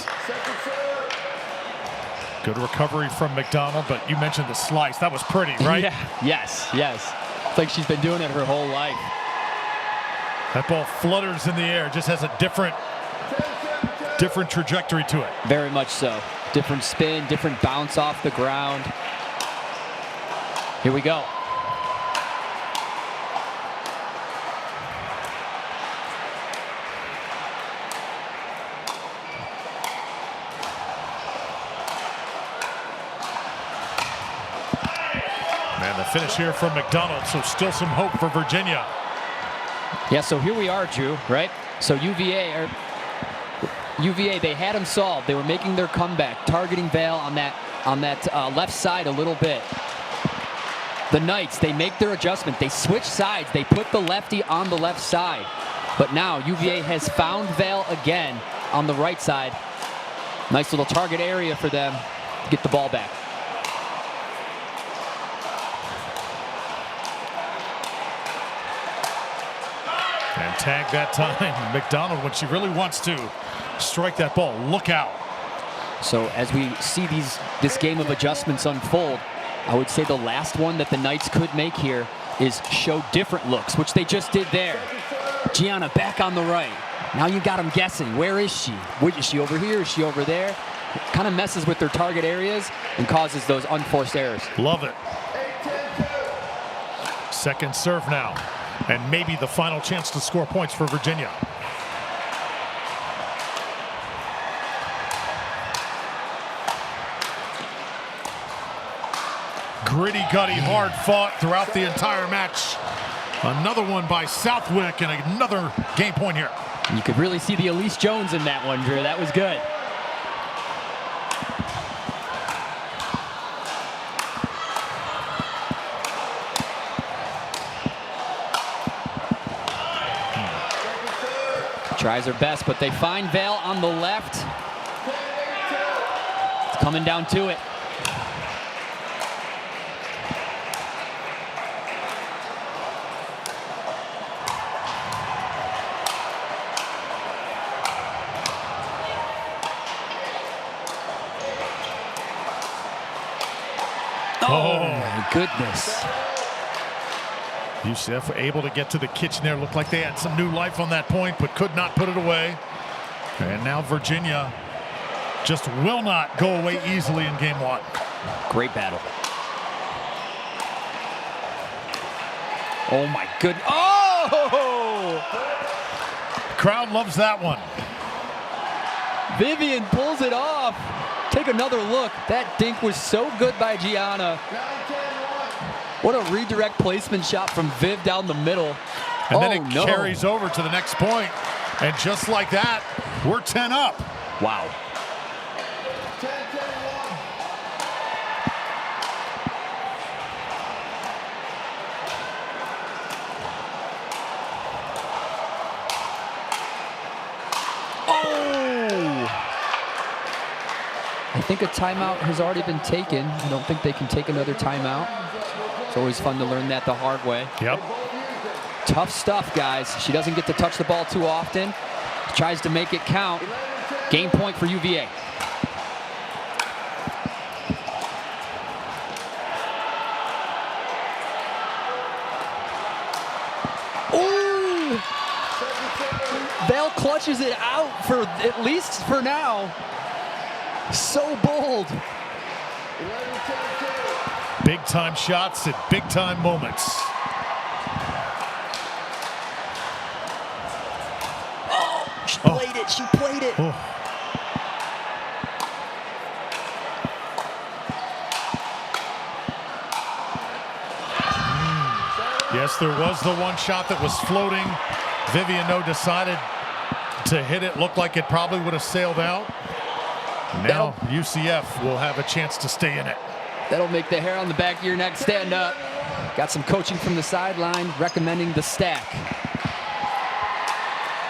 Good recovery from McDonald, but you mentioned the slice. That was pretty, right? Yeah. Yes, yes. It's like she's been doing it her whole life. That ball flutters in the air, just has a different trajectory to it. Very much so. Different spin, different bounce off the ground. Here we go. And the finish here from McDonald, so still some hope for Virginia. Yeah, so here we are, Drew, right? So UVA, they had him solved. They were making their comeback, targeting Val on that left side a little bit. The Knights, they make their adjustment. They switch sides. They put the lefty on the left side. But now UVA has found Val again on the right side. Nice little target area for them to get the ball back. And tag that time. McDonald, when she really wants to strike that ball, look out. So as we see this game of adjustments unfold, I would say the last one that the Knights could make here is show different looks, which they just did there. Gianna back on the right. Now you got them guessing. Where is she? Is she over here? Is she over there? It kind of messes with their target areas and causes those unforced errors. Love it. Second serve now. And maybe the final chance to score points for Virginia. Gritty, gutty, hard fought throughout the entire match. Another one by Southwick and another game point here. You could really see the Elise Jones in that one, Drew. That was good. Tries her best, but they find Val on the left. It's coming down to it. Oh my goodness. UCF were able to get to the kitchen there. Looked like they had some new life on that point, but could not put it away. And now Virginia just will not go away easily in game one. Great battle. Oh my good. Oh! Crowd loves that one. Vivian pulls it off. Take another look. That dink was so good by Gianna. What a redirect placement shot from Viv down the middle. And then it carries over to the next point. And just like that, we're 10 up. Wow. I think a timeout has already been taken. I don't think they can take another timeout. It's always fun to learn that the hard way. Yep. Tough stuff, guys. She doesn't get to touch the ball too often. Tries to make it count. Game point for UVA. Ooh! Vale clutches it out for at least for now. So bold. Big time shots at big time moments. Oh, she played it. She played it. Oh. Yes, there was the one shot that was floating. Vivian No decided to hit it. Looked like it probably would have sailed out. Now UCF will have a chance to stay in it. That'll make the hair on the back of your neck stand up. Got some coaching from the sideline recommending the stack.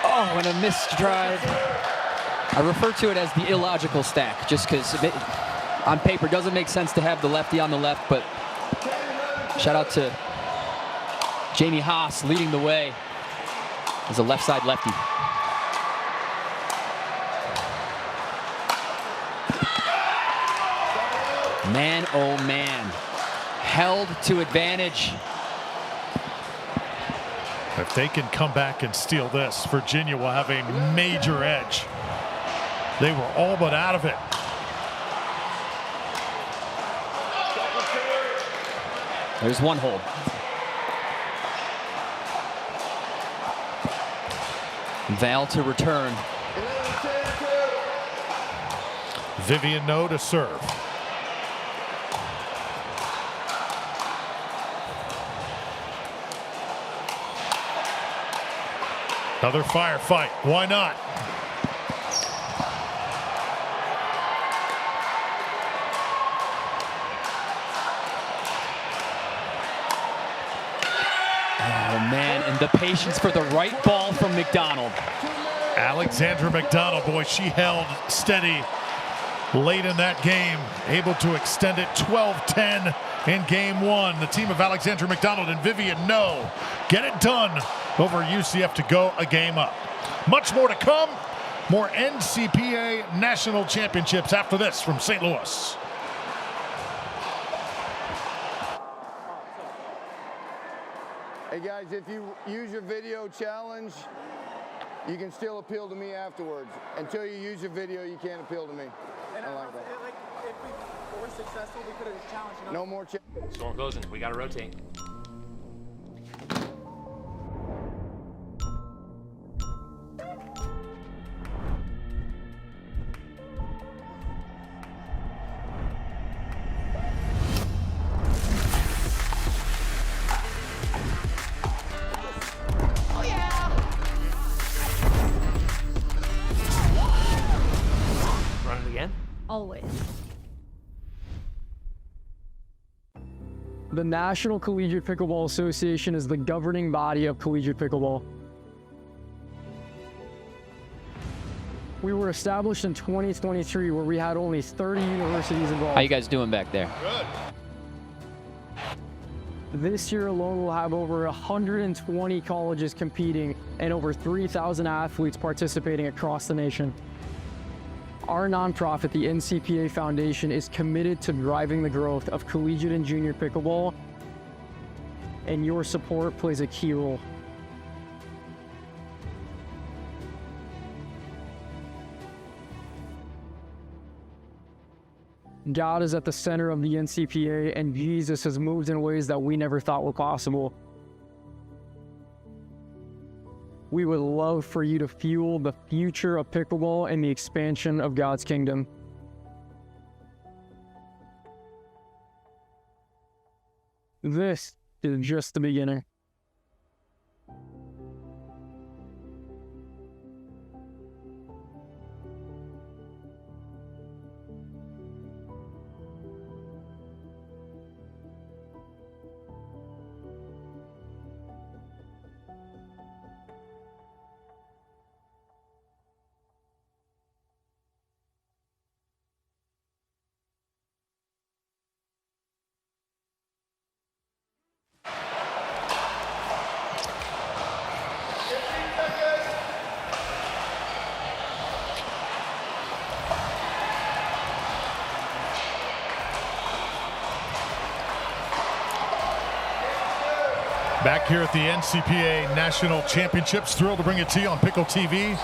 Oh, and a missed drive. I refer to it as the illogical stack just because on paper doesn't make sense to have the lefty on the left, but shout out to Jamie Haas leading the way as a left side lefty. Man, oh man, held to advantage. If they can come back and steal this, Virginia will have a major edge. They were all but out of it. There's one hold. Val to return. Vivian No to serve. Another firefight. Why not? Oh man, and the patience for the right ball from McDonald. Alexandra McDonald, boy, she held steady late in that game, able to extend it 12-10 in game one. The team of Alexandra McDonald and Vivian No get it done over UCF to go a game up. Much more to come. More NCPA National Championships after this from St. Louis. Hey guys, if you use your video challenge, you can still appeal to me afterwards. Until you use your video, you can't appeal to me. And I like that. Like, if we were successful, we could have challenged. No more. Storm closing. We got to rotate. Always. The National Collegiate Pickleball Association is the governing body of collegiate pickleball. We were established in 2023 where we had only 30 universities involved. How you guys doing back there? Good. This year alone, we'll have over 120 colleges competing and over 3,000 athletes participating across the nation. Our nonprofit, the NCPA Foundation, is committed to driving the growth of collegiate and junior pickleball, and your support plays a key role. God is at the center of the NCPA, and Jesus has moved in ways that we never thought were possible. We would love for you to fuel the future of pickleball and the expansion of God's kingdom. This is just the beginning. Back here at the NCPA National Championships, thrilled to bring it to you on Pickle TV.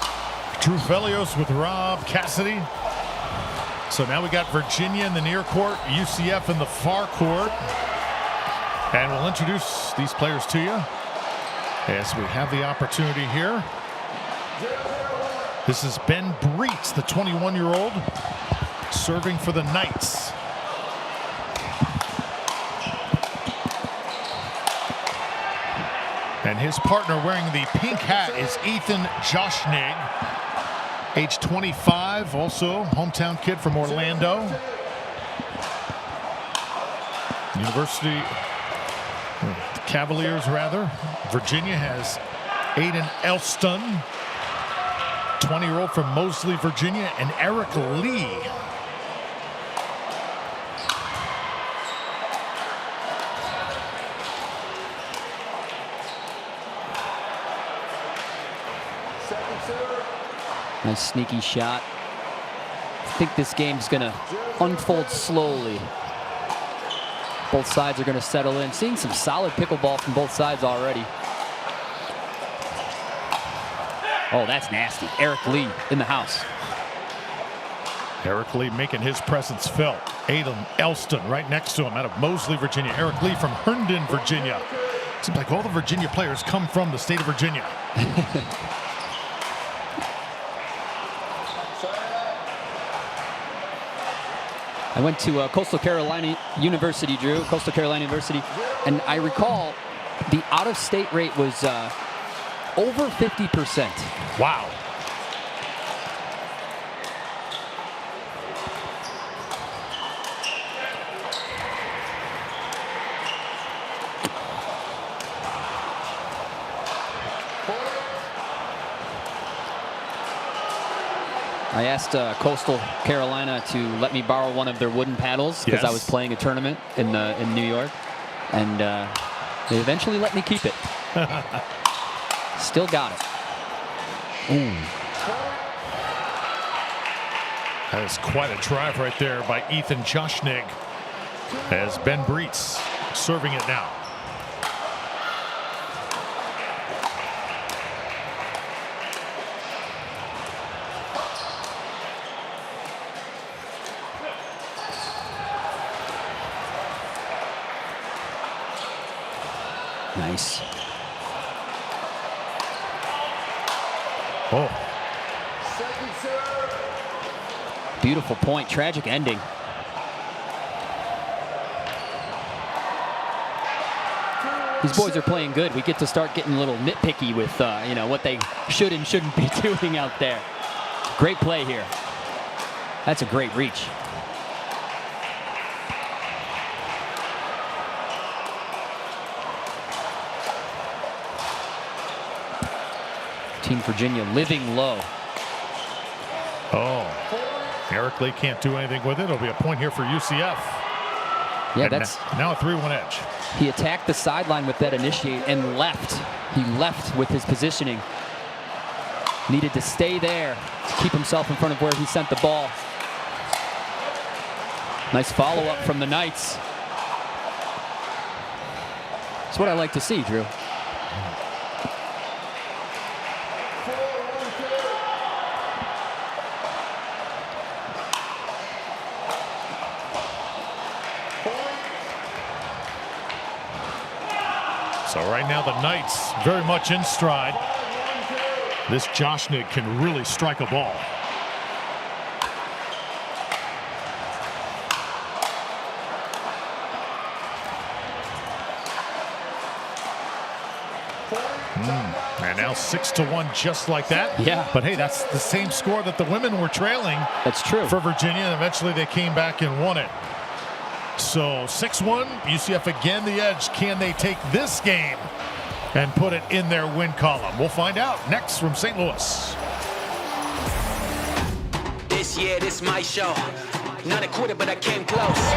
Drew Velios with Rob Cassidy. So now we got Virginia in the near court, UCF in the far court. And we'll introduce these players to you as we have the opportunity here. This is Ben Breitz, the 21-year-old, serving for the Knights. And his partner wearing the pink hat is Ethan Joshnig, age 25, also hometown kid from Orlando. University, the Cavaliers rather. Virginia has Aiden Elston, 20-year-old from Moseley, Virginia, and Eric Lee. Nice sneaky shot. I think this game's going to unfold slowly. Both sides are going to settle in. Seeing some solid pickleball from both sides already. Oh, that's nasty. Eric Lee in the house. Eric Lee making his presence felt. Aiden Elston right next to him out of Moseley, Virginia. Eric Lee from Hardin, Virginia. Seems like all the Virginia players come from the state of Virginia. I went to Coastal Carolina University, Drew, Coastal Carolina University, and I recall the out-of-state rate was over 50%. Wow. I asked Coastal Carolina to let me borrow one of their wooden paddles because I was playing a tournament in New York, and they eventually let me keep it. Still got it. Ooh. That is quite a drive right there by Ethan Joshnig as Ben Breitz serving it now. Nice. Oh. Beautiful point. Tragic ending. These boys are playing good. We get to start getting a little nitpicky with you know, what they should and shouldn't be doing out there. Great play here. That's a great reach. Team Virginia living low. Oh, Eric Lee can't do anything with it. It'll be a point here for UCF. Yeah, and that's now a 3-1 edge. He attacked the sideline with that initiate and left. He left with his positioning. Needed to stay there, keep himself in front of where he sent the ball. Nice follow-up from the Knights. That's what I like to see, Drew. So right now the Knights very much in stride. This Joshnik can really strike a ball. And now 6-1 just like that. Yeah. But hey, that's the same score that the women were trailing. That's true. For Virginia, and eventually they came back and won it. So 6-1, UCF again the edge. Can they take this game and put it in their win column? We'll find out next from St. Louis. This year, this my show. Not a quitter, but I came close.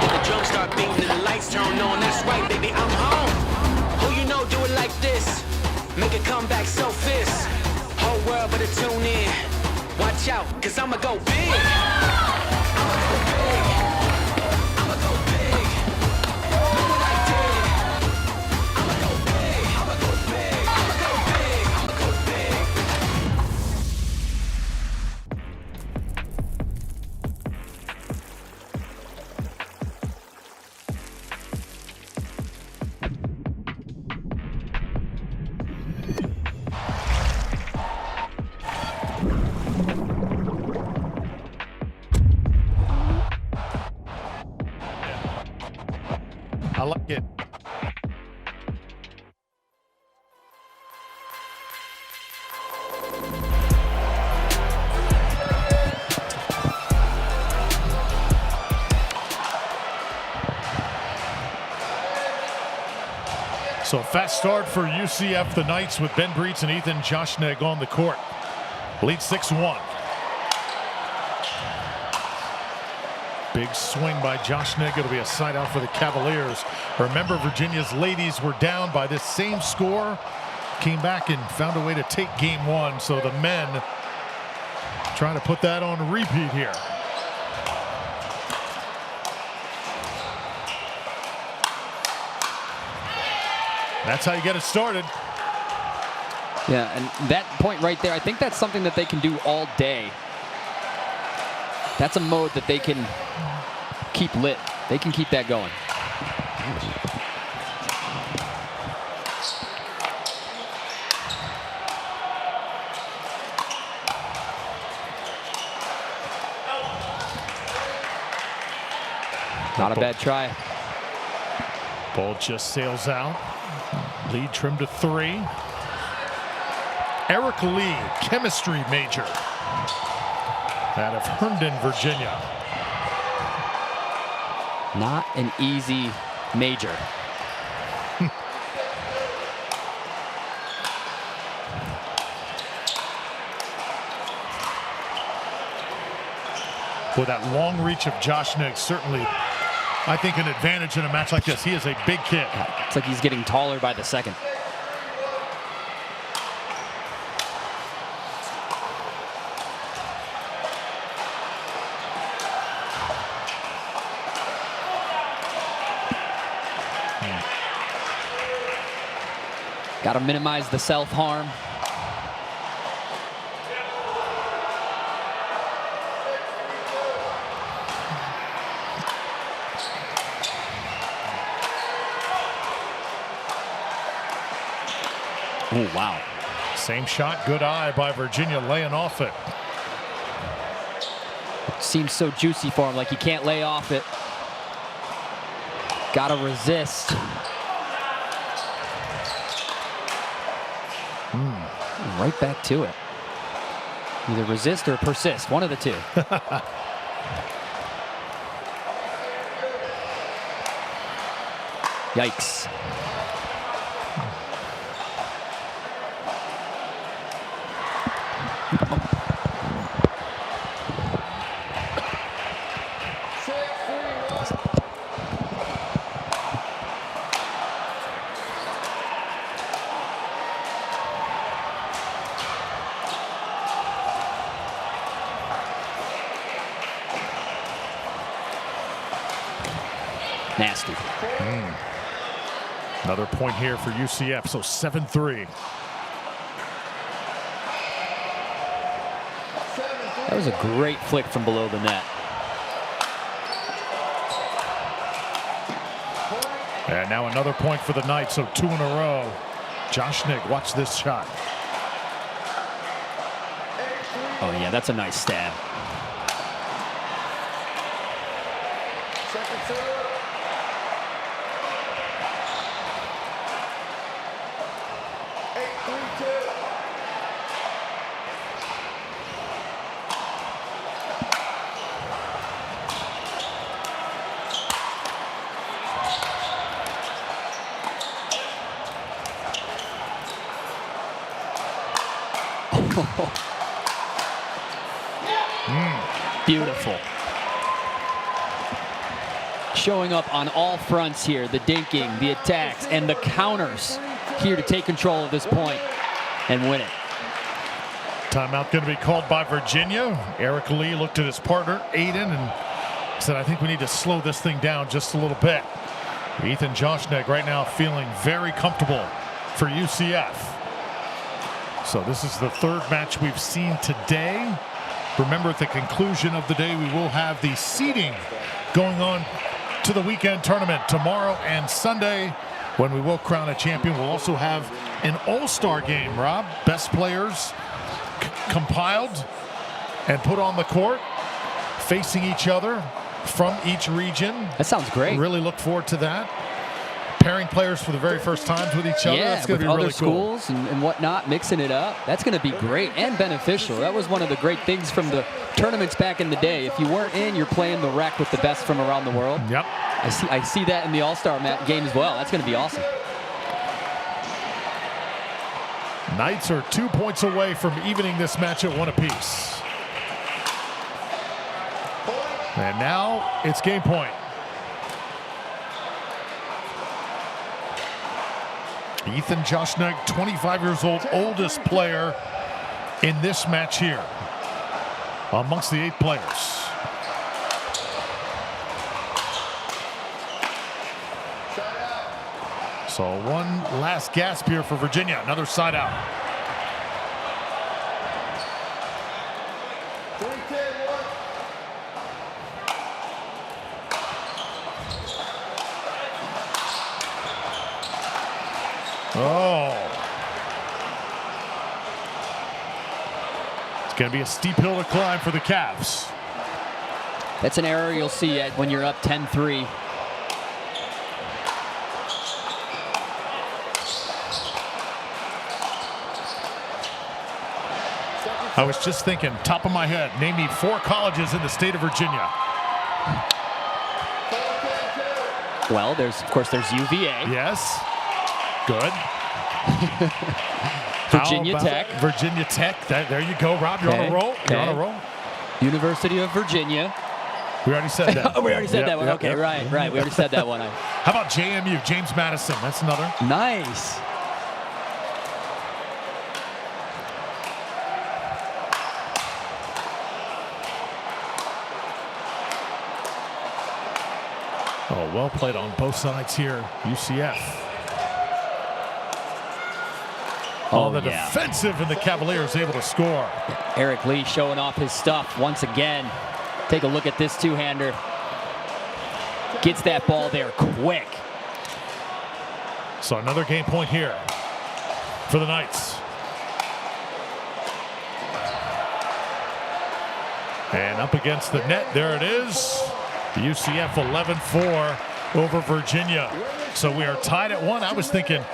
Then the drums start beating and the lights turn on. That's right, baby, I'm home. Who you know do it like this? Make a comeback so fierce. Whole world better tune in. Watch out, cause I'ma go big. I'ma go big. I'ma go big. Look what I did. I'ma go big. I'ma go big. I'ma go big. I'ma go big. I like it. So fast start for UCF, the Knights, with Ben Breitz and Ethan Joshnik on the court. Lead 6-1. Big swing by Joshnik. It'll be a side out for the Cavaliers. Remember, Virginia's ladies were down by this same score. Came back and found a way to take game one. So the men trying to put that on repeat here. That's how you get it started. Yeah, and that point right there, I think that's something that they can do all day. That's a mode that they can keep lit. They can keep that going. Not a bad try. Ball just sails out. Lead trimmed to 3. Eric Lee, chemistry major out of Hardin, Virginia. Not an easy major. With that long reach of Joshnik, certainly, I think, an advantage in a match like this. He is a big kid. It's like he's getting taller by the second. Got to minimize the self-harm. Oh, wow. Same shot, good eye by Virginia, laying off it. It seems so juicy for him, like he can't lay off it. Got to resist. Right back to it. Either resist or persist, one of the two. Yikes. Nasty. Another point here for UCF, so 7-3. That was a great flick from below the net. And now another point for the Knights, so 2 in a row. Joshnik, watch this shot. Oh, yeah, that's a nice stab. Second serve. 8-3-2. Beautiful. Showing up on all fronts here, the dinking, the attacks, and the counters here to take control of this point and win it. Timeout going to be called by Virginia. Eric Lee looked at his partner, Aiden, and said, I think we need to slow this thing down just a little bit. Ethan Joshnek right now feeling very comfortable for UCF. So this is the third match we've seen today. Remember, at the conclusion of the day, we will have the seeding going on to the weekend tournament tomorrow and Sunday, when we will crown a champion. We'll also have an all-star game, Rob. Best players compiled and put on the court, facing each other from each region. That sounds great. Really look forward to that. Pairing players for the very first times with each other. Yeah, that's going with to be other really cool. schools and whatnot, mixing it up. That's going to be great and beneficial. That was one of the great things from the tournaments back in the day. If you weren't in, you're playing the rec with the best from around the world. Yep. I see that in the All-Star game as well. That's going to be awesome. Knights are 2 points away from evening this match at one apiece. And now it's game point. Ethan Joshnek, 25 years old, oldest player in this match here amongst the 8 players. So one last gasp here for Virginia. Another side out. Oh. It's going to be a steep hill to climb for the Cavs. That's an error you'll see when you're up 10-3. I was just thinking, top of my head, name me 4 colleges in the state of Virginia. Well, of course, there's UVA. Yes. Good. Virginia Tech. Virginia Tech. There you go, Rob. You're on a roll. You're on a roll. University of Virginia. We already said that. Oh, we already said that one. Okay, right. We already said that one. How about JMU, James Madison? That's another. Nice. Oh, well played on both sides here. UCF. On the defensive, and the Cavaliers able to score. Eric Lee showing off his stuff once again. Take a look at this two-hander. Gets that ball there quick. So another game point here for the Knights. And up against the net, there it is. The UCF 11-4 over Virginia. So we are tied at 1. I was thinking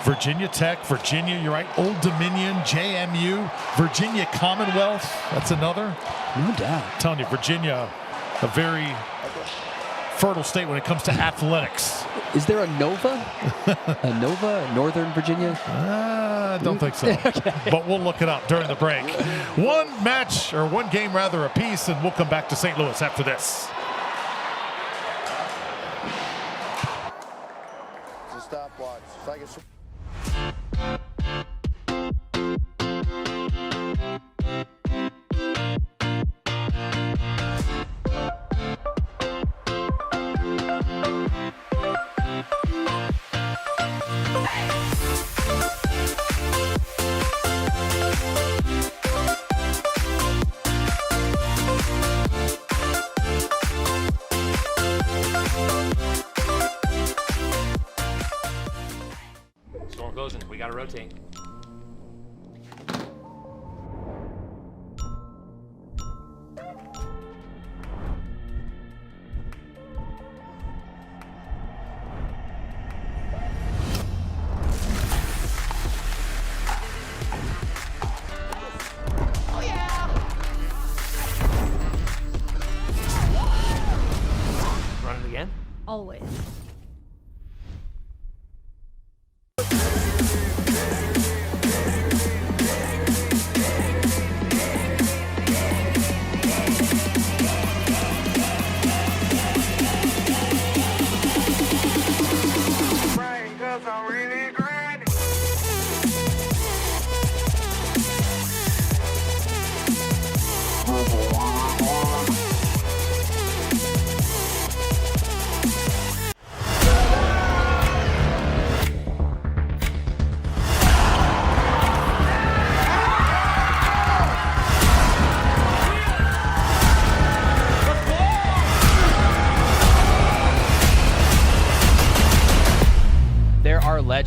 Virginia Tech, Virginia, you're right, Old Dominion, JMU, Virginia Commonwealth, that's another. No doubt. I'm telling you, Virginia, a very fertile state when it comes to athletics. Is there a Nova? A Nova, Northern Virginia? I don't think so. Okay. But we'll look it up during the break. One game apiece, and we'll come back to St. Louis after this. It's a stopwatch. It's like it's Storm closing. We got to rotate.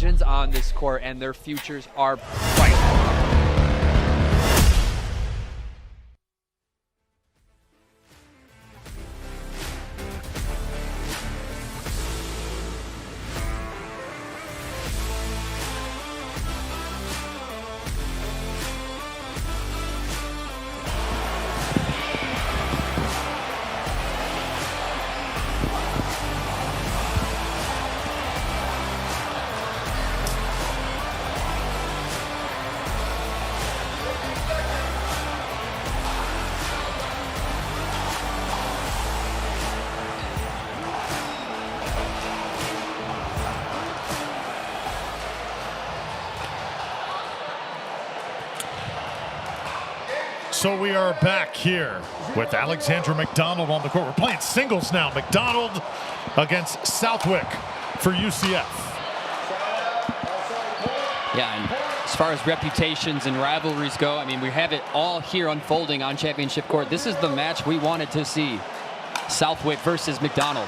legends on this court, and their futures are bright. So we are back here with Alexandra McDonald on the court. We're playing singles now. McDonald against Southwick for UCF. Yeah, and as far as reputations and rivalries go, I mean, we have it all here unfolding on championship court. This is the match we wanted to see. Southwick versus McDonald.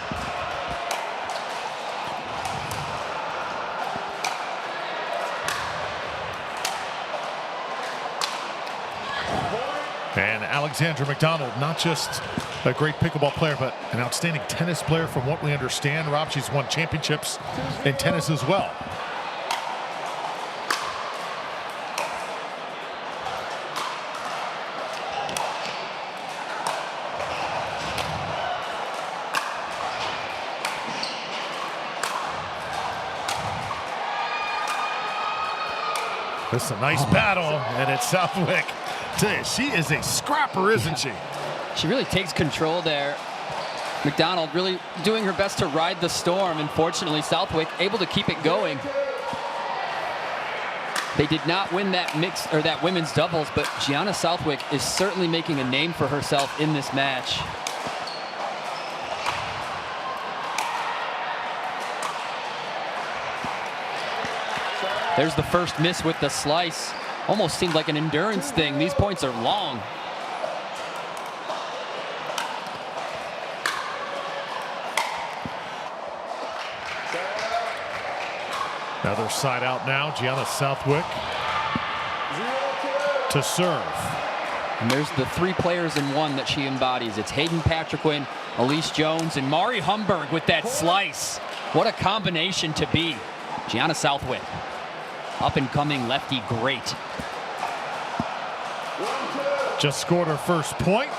And Alexandra McDonald, not just a great pickleball player, but an outstanding tennis player from what we understand. Rob, she's won championships in tennis as well. This is a nice battle, and it's Southwick. Tell you, she is a scrapper, isn't she? She really takes control there. McDonald really doing her best to ride the storm. Unfortunately, Southwick able to keep it going. They did not win that mix or that women's doubles, but Gianna Southwick is certainly making a name for herself in this match. There's the first miss with the slice. Almost seemed like an endurance thing. These points are long. Another side out now. Gianna Southwick to serve. And there's the three players in one that she embodies. It's Hayden Patriquin, Elise Jones, and Mari Humberg with that slice. What a combination to be. Gianna Southwick, up and coming lefty, great. Just scored her first point.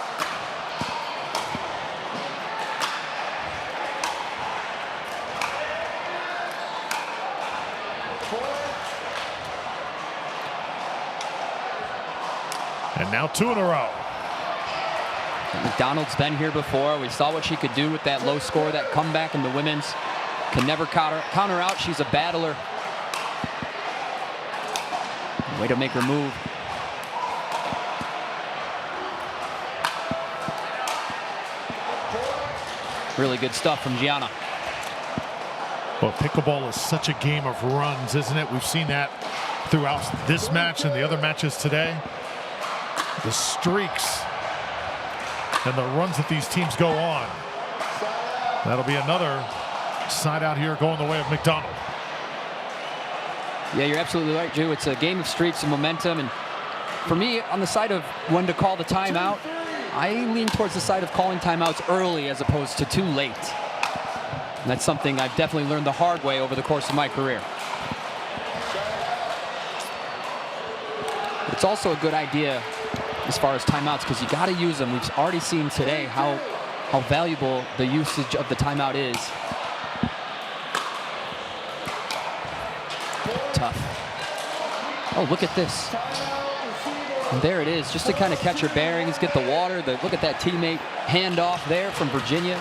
And now two in a row. McDonald's been here before. We saw what she could do with that low score, that comeback in the women's. Can never counter out. She's a battler. Way to make her move. Really good stuff from Gianna. Well, pickleball is such a game of runs, isn't it? We've seen that throughout this match and the other matches today. The streaks and the runs that these teams go on. That'll be another side out here going the way of McDonald. Yeah, you're absolutely right, Drew. It's a game of streaks and momentum. And for me, on the side of when to call the timeout, I lean towards the side of calling timeouts early as opposed to too late. And that's something I've definitely learned the hard way over the course of my career. It's also a good idea as far as timeouts because you got to use them. We've already seen today how valuable the usage of the timeout is. Tough. Oh, look at this. And there it is, just to kind of catch her bearings, get the water. Look at that teammate handoff there from Virginia.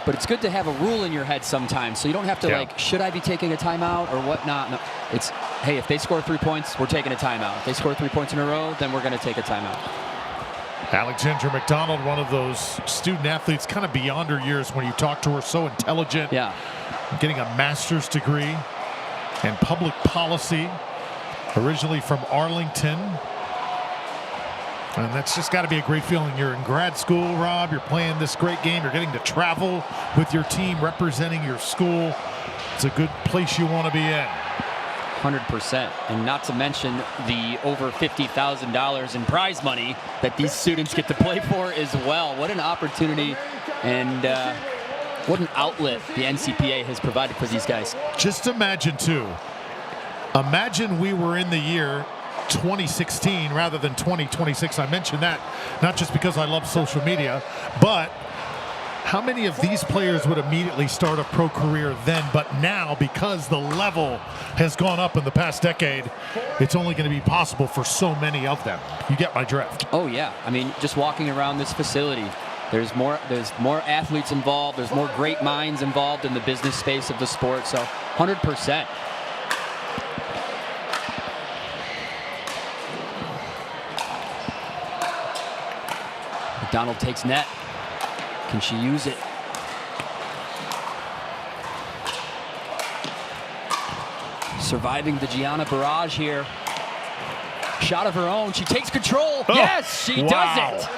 But it's good to have a rule in your head sometimes, so you don't have to like, should I be taking a timeout or whatnot? No, it's, hey, if they score 3 points, we're taking a timeout. If they score 3 points in a row, then we're going to take a timeout. Alexandra McDonald, one of those student athletes kind of beyond her years when you talk to her, so intelligent. Yeah. Getting a master's degree in public policy. Originally from Arlington. And that's just got to be a great feeling. You're in grad school, Rob. You're playing this great game. You're getting to travel with your team, representing your school. It's a good place you want to be in. 100%. And not to mention the over $50,000 in prize money that these students get to play for as well. What an opportunity and what an outlet the NCPA has provided for these guys. Just imagine, too. Imagine we were in the year 2016 rather than 2026. I mentioned that not just because I love social media, but how many of these players would immediately start a pro career then? But now, because the level has gone up in the past decade, it's only going to be possible for so many of them. You get my drift. Oh yeah, I mean, just walking around this facility, there's more athletes involved, there's more great minds involved in the business space of the sport, so 100%. McDonald takes net. Can she use it? Surviving the Gianna barrage here. Shot of her own. She takes control. Oh, yes, she does it.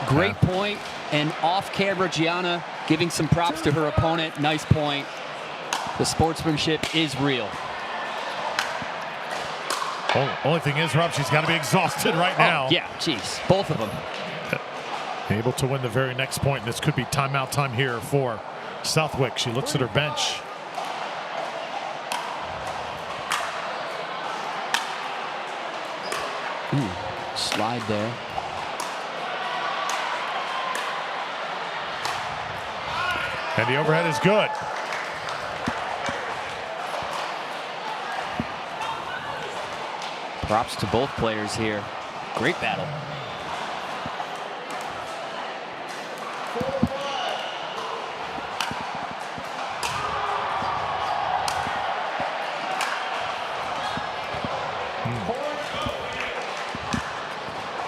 Great point. And off camera, Gianna giving some props to her opponent. Nice point. The sportsmanship is real. Only thing is, Rob, she's got to be exhausted right now. Oh, yeah, geez, both of them. Able to win the very next point, and this could be timeout time here for Southwick. She looks at her bench. Ooh, slide there. And the overhead is good. Props to both players here. Great battle.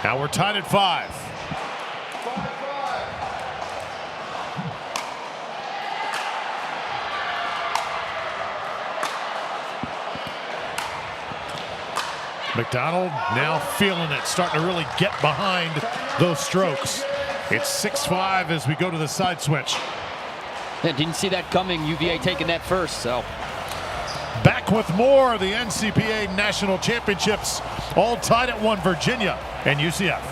Now we're tied at 5. McDonald now feeling it, starting to really get behind those strokes. It's 6-5 as we go to the side switch. Yeah, didn't see that coming. UVA taking that first, so. Back with more of the NCPA National Championships, all tied at 1, Virginia and UCF.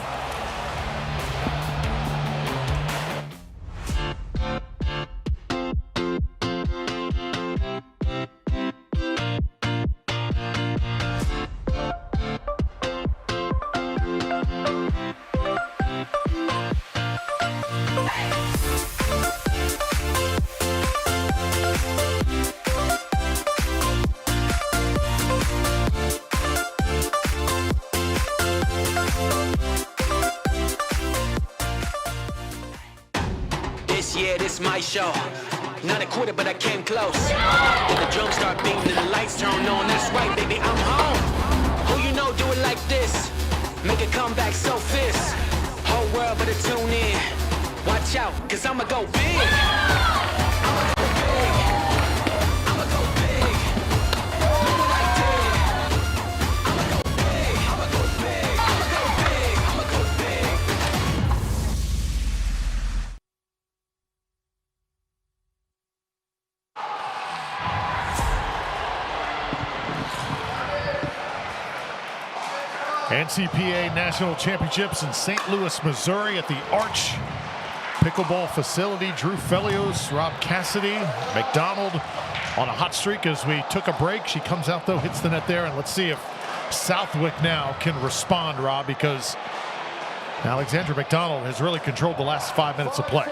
Yeah, this my show. Not a quarter, but I came close. Then the drums start beating and the lights turn on. That's right, baby, I'm home. Who you know do it like this? Make a comeback so fierce. Whole world better tune in. Watch out, cause I'ma go big. I'ma go big. I'ma go big. Look what I did. I'ma go big. I'ma go big. I'ma go big. I'ma go big. NCPA National Championships in St. Louis, Missouri at the Arch Pickleball Facility. Drew Felios, Rob Cassidy, McDonald on a hot streak as we took a break. She comes out though, hits the net there, and let's see if Southwick now can respond, Rob, because Alexandra McDonald has really controlled the last 5 minutes of play.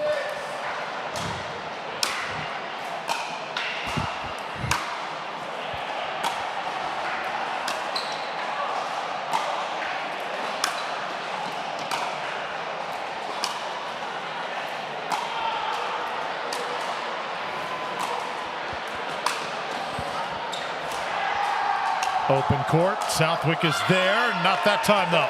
Open court, Southwick is there, not that time though.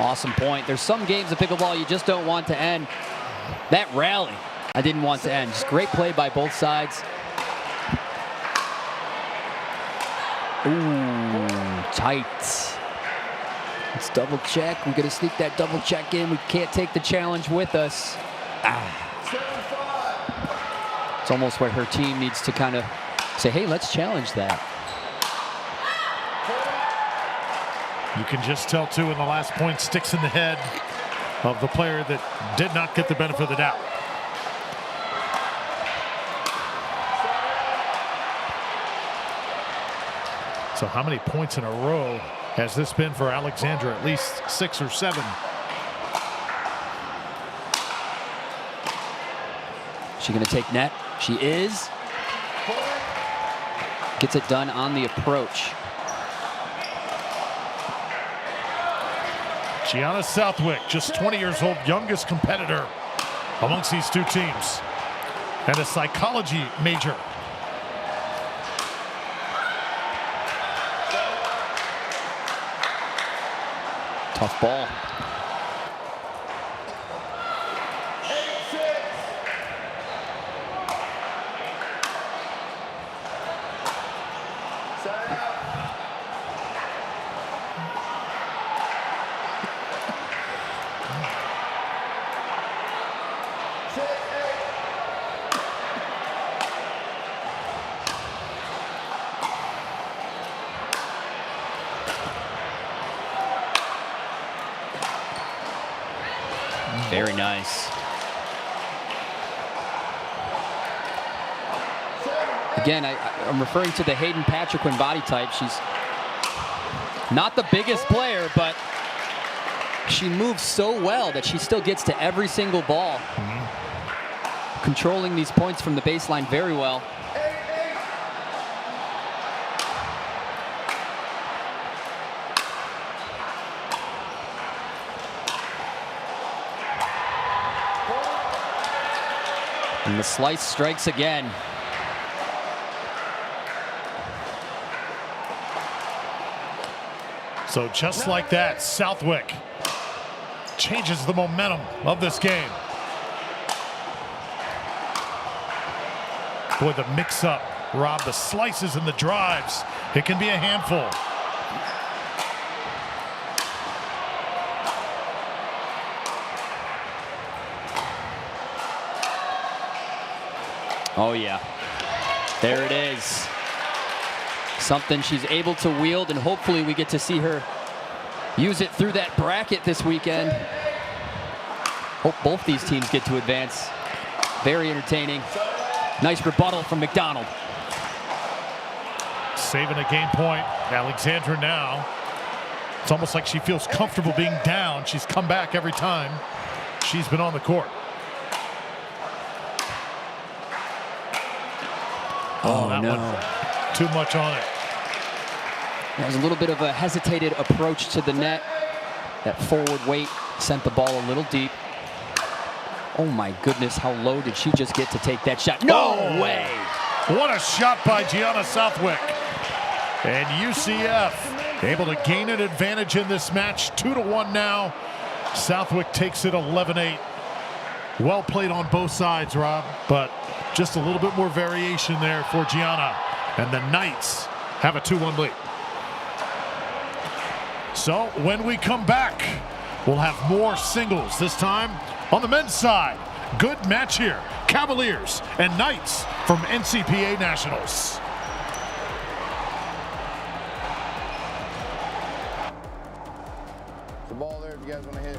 Awesome point. There's some games of pickleball you just don't want to end. That rally, I didn't want to end. Just great play by both sides. Ooh, tight. Let's double check. We're going to sneak that double check in. We can't take the challenge with us. It's almost where her team needs to kind of say, hey, let's challenge that. You can just tell, too, in the last point sticks in the head of the player that did not get the benefit of the doubt. So how many points in a row has this been for Alexandra? At least 6 or 7. She going to take net? She is. Gets it done on the approach. Gianna Southwick, just 20 years old, youngest competitor amongst these two teams, and a psychology major. Tough ball. Very nice. Again, I'm referring to the Hayden Patriquin body type. She's not the biggest player, but she moves so well that she still gets to every single ball. Controlling these points from the baseline very well. And the slice strikes again. So just like that, Southwick changes the momentum of this game. Boy, the mix-up, Rob, the slices and the drives, it can be a handful. Oh, yeah. There it is. Something she's able to wield, and hopefully we get to see her use it through that bracket this weekend. Hope both these teams get to advance. Very entertaining. Nice rebuttal from McDonald. Saving a game point. Alexandra now. It's almost like she feels comfortable being down. She's come back every time she's been on the court. Oh, that no. one, too much on it. There was a little bit of a hesitated approach to the net. That forward weight sent the ball a little deep. Oh my goodness, how low did she just get to take that shot? No way! What a shot by Gianna Southwick. And UCF able to gain an advantage in this match, 2-1 now. Southwick takes it 11-8. Well played on both sides, Rob, but just a little bit more variation there for Gianna. And the Knights have a 2-1 lead. So when we come back, we'll have more singles, this time on the men's side. Good match here. Cavaliers and Knights from NCPA Nationals. The ball there if you guys want to hit.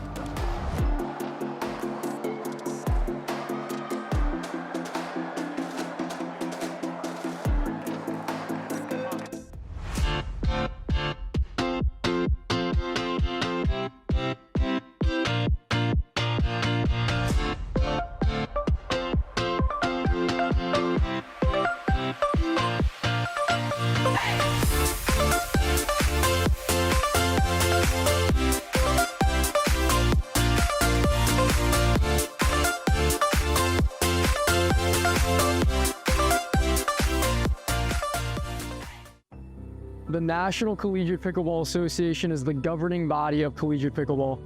The National Collegiate Pickleball Association is the governing body of collegiate pickleball.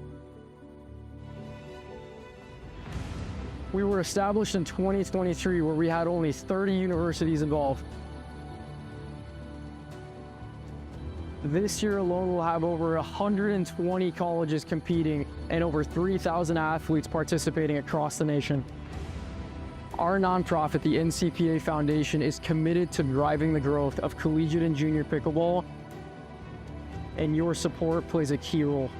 We were established in 2023, where we had only 30 universities involved. This year alone, we'll have over 120 colleges competing and over 3,000 athletes participating across the nation. Our nonprofit, the NCPA Foundation, is committed to driving the growth of collegiate and junior pickleball, and your support plays a key role.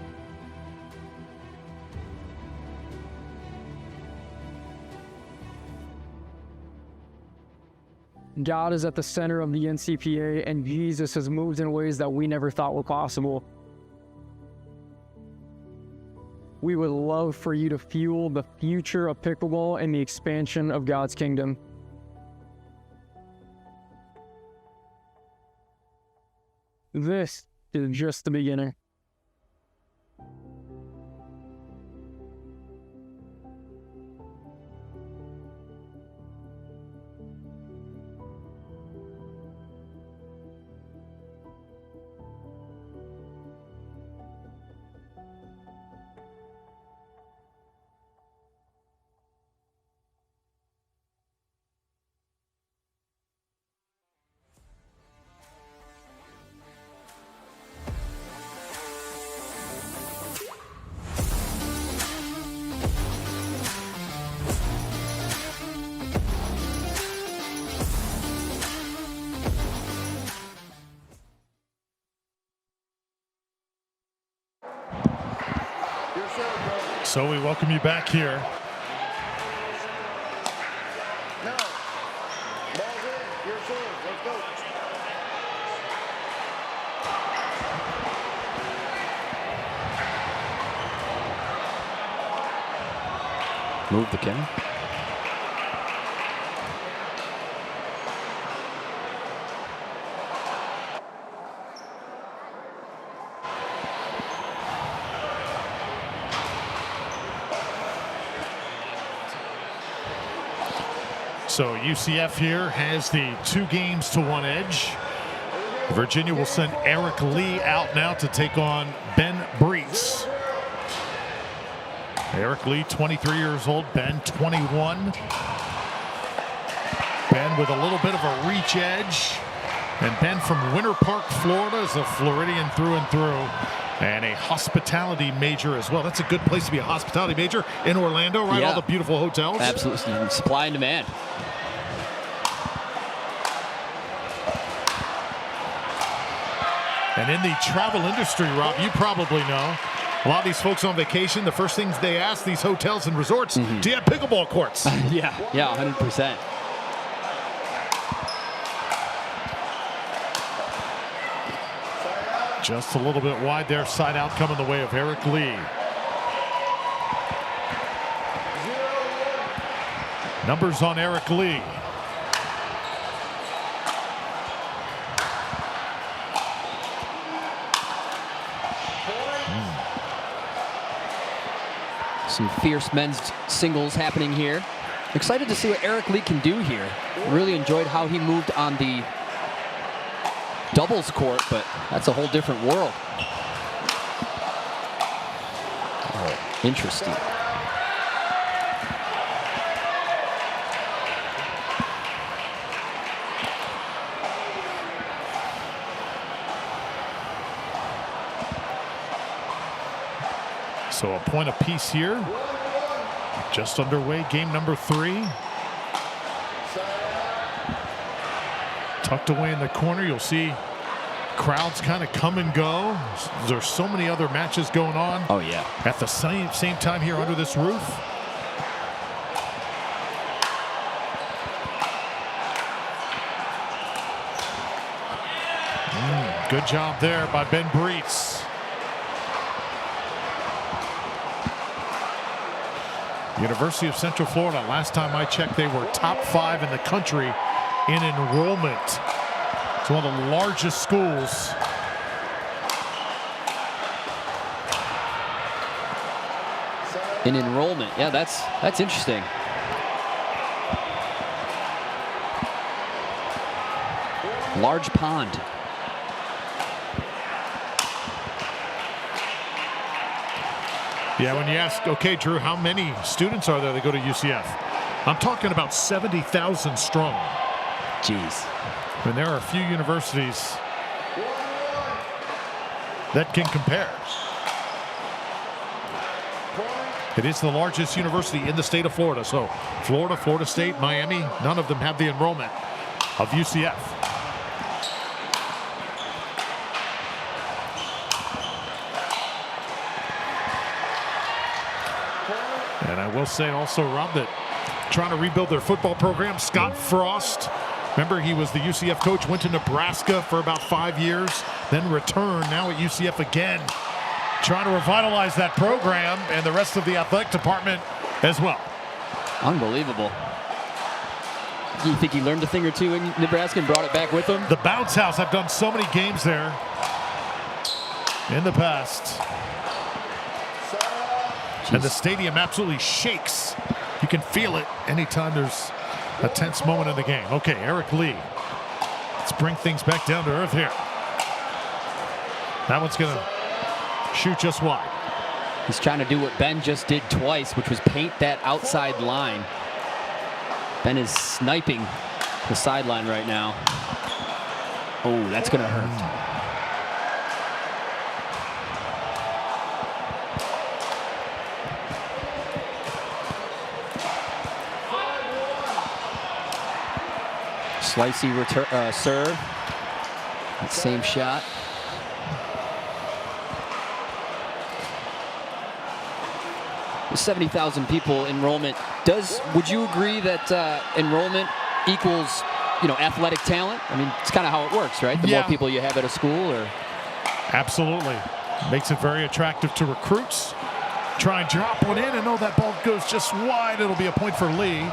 God is at the center of the NCPA, and Jesus has moved in ways that we never thought were possible. We would love for you to fuel the future of pickleball and the expansion of God's kingdom. This is just the beginning. So we welcome you back here. No. Ball's in. Your serve. Let's go. Move the Ken. So UCF here has the 2-1 edge. Virginia will send Eric Lee out now to take on Ben Brees. Eric Lee, 23 years old. Ben, 21. Ben with a little bit of a reach edge. And Ben from Winter Park, Florida, is a Floridian through and through. And a hospitality major as well. That's a good place to be a hospitality major in Orlando, right? Yeah. All the beautiful hotels. Absolutely. Supply and demand. And in the travel industry, Rob, you probably know, a lot of these folks on vacation, the first things they ask these hotels and resorts, do you have pickleball courts? Yeah, 100%. Just a little bit wide there, side out coming the way of Eric Lee. Numbers on Eric Lee. Some fierce men's singles happening here. Excited to see what Eric Lee can do here. Really enjoyed how he moved on the doubles court, but that's a whole different world. Oh, interesting. So a point apiece here. Just underway, game number 3. Tucked away in the corner, you'll see crowds kind of come and go. There's so many other matches going on. Oh, yeah. At the same time here under this roof. Good job there by Ben Brees. University of Central Florida, last time I checked, they were top 5 in the country in enrollment. It's one of the largest schools. In enrollment, yeah, that's interesting. Large pond. Yeah, when you ask, okay, Drew, how many students are there that go to UCF? I'm talking about 70,000 strong. Jeez. And there are a few universities that can compare. It is the largest university in the state of Florida. So Florida, Florida State, Miami, none of them have the enrollment of UCF. And I will say also, Rob, that trying to rebuild their football program, Scott Frost, remember he was the UCF coach, went to Nebraska for about 5 years, then returned, now at UCF again. Trying to revitalize that program and the rest of the athletic department as well. Unbelievable. You think he learned a thing or two in Nebraska and brought it back with him? The bounce house, I've done so many games there in the past. And the stadium absolutely shakes. You can feel it anytime there's a tense moment in the game. Okay, Eric Lee. Let's bring things back down to earth here. That one's going to shoot just wide. He's trying to do what Ben just did twice, which was paint that outside line. Ben is sniping the sideline right now. Oh, that's going to hurt. Slicey serve. That same shot. With 70,000 people enrollment, would you agree that enrollment equals, athletic talent? I mean, it's kind of how it works, right? The more people you have at a school, or absolutely makes it very attractive to recruits. Try and drop one in, and that ball goes just wide. It'll be a point for Lee.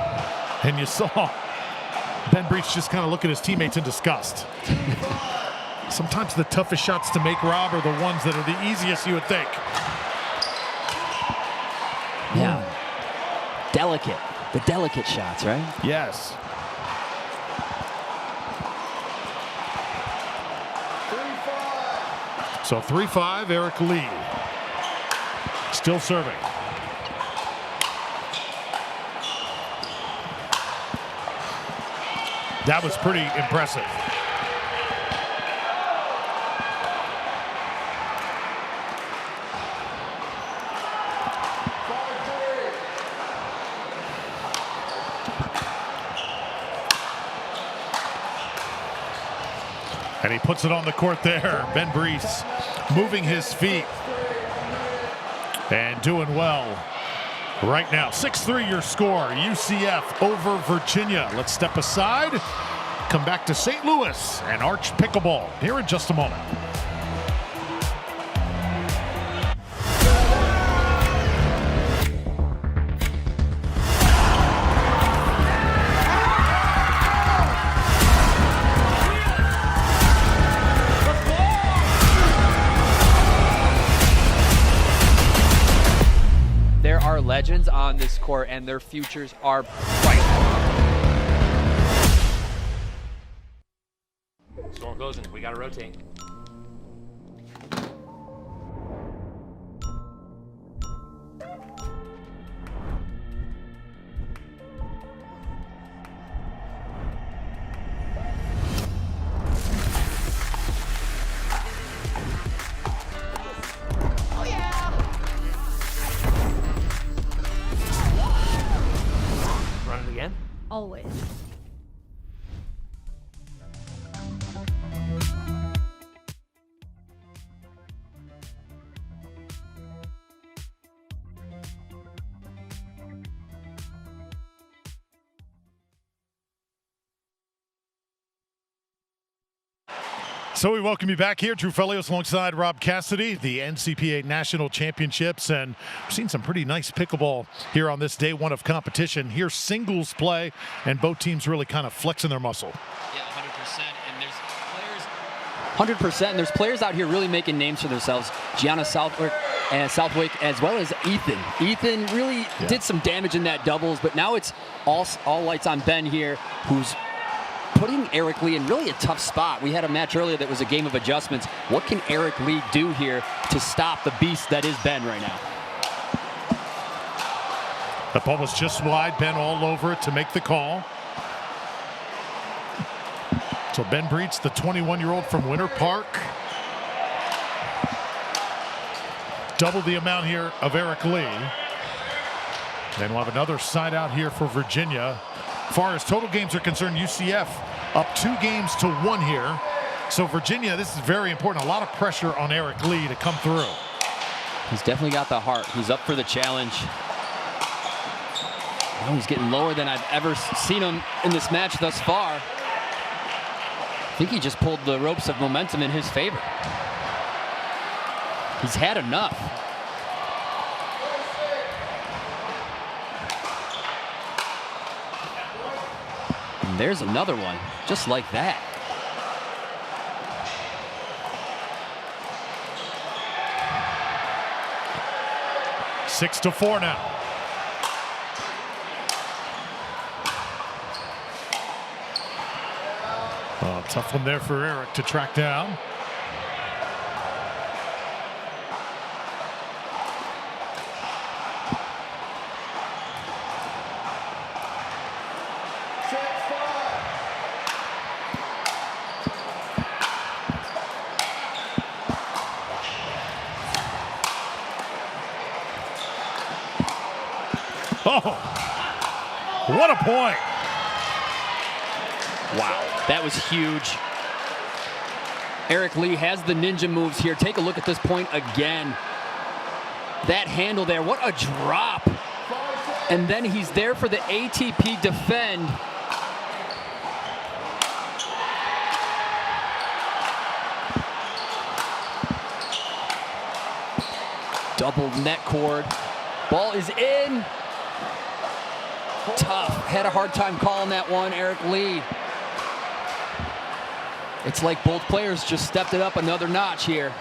And you saw Ben Breach just kind of look at his teammates in disgust. Sometimes the toughest shots to make, Rob, are the ones that are the easiest, you would think. Yeah. Delicate. The delicate shots, right? Yes. So 3-5, Eric Lee. Still serving. That was pretty impressive. And he puts it on the court there. Ben Brees moving his feet and doing well right now. 6-3 your score. UCF over Virginia. Let's step aside. Come back to St. Louis and Arch Pickleball here in just a moment. There are legends on this court, and their futures are bright. Storm closing. We got to rotate. Always. So we welcome you back here, Drew Felios alongside Rob Cassidy, the NCPA National Championships, and we've seen some pretty nice pickleball here on this day one of competition. Here's singles play, and both teams really kind of flexing their muscle. Yeah, 100%. And there's players. 100%. And there's players out here really making names for themselves. Gianna Southwick, as well as Ethan. Ethan really did some damage in that doubles, but now it's all lights on Ben here, who's putting Eric Lee in really a tough spot. We had a match earlier that was a game of adjustments. What can Eric Lee do here to stop the beast that is Ben right now? The ball was just wide. Ben all over it to make the call. So Ben Breach, the 21-year-old from Winter Park. double the amount here of Eric Lee. Then we'll have another side out here for Virginia. As far as total games are concerned, UCF up 2-1 here. So Virginia, this is very important. A lot of pressure on Eric Lee to come through. He's definitely got the heart. He's up for the challenge. Oh, he's getting lower than I've ever seen him in this match thus far. I think he just pulled the ropes of momentum in his favor. He's had enough. And there's another one, just like that. Six to 4 now. Oh, tough one there for Eric to track down. Oh, what a point. Wow, that was huge. Eric Lee has the ninja moves here. Take a look at this point again. That handle there, what a drop. And then he's there for the ATP defend. Double net cord. Ball is in. Tough. Had a hard time calling that one, Eric Lee. It's like both players just stepped it up another notch here.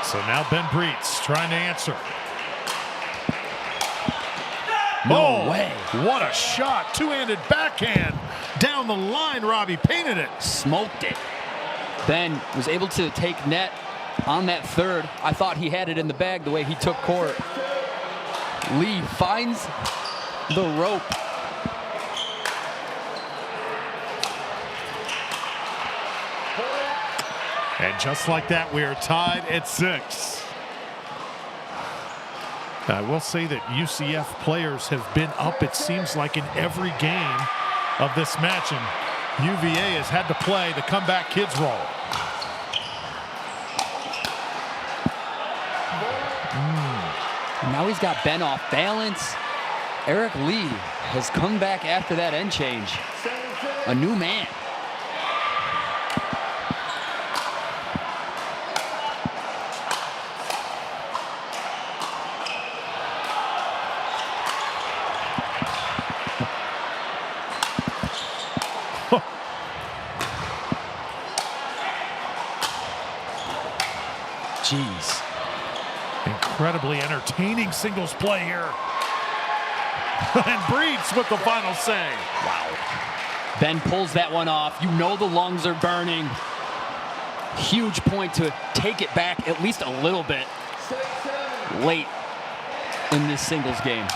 So now Ben Breitz trying to answer. No way. What a shot. Two-handed backhand down the line. Robbie painted it. Smoked it. Ben was able to take net on that third. I thought he had it in the bag the way he took court. Lee finds the rope. And just like that, we are tied at 6. I will say that UCF players have been up, it seems like, in every game of this match, and UVA has had to play the comeback kids role. Now he's got Ben off balance. Eric Lee has come back after that end change. A new man. Jeez. Incredibly entertaining singles play here. And Breitz with the final say. Wow. Ben pulls that one off. You know the lungs are burning. Huge point to take it back at least a little bit late in this singles game.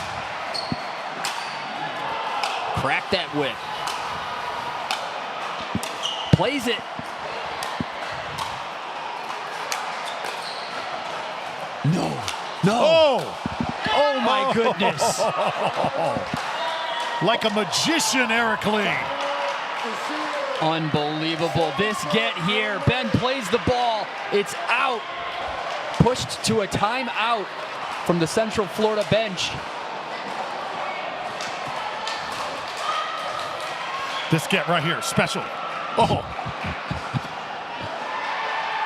Crack that whip. Plays it. No. Oh my goodness. Like a magician, Eric Lee. Unbelievable. This get here. Ben plays the ball. It's out. Pushed to a timeout from the Central Florida bench. This get right here, special. Oh.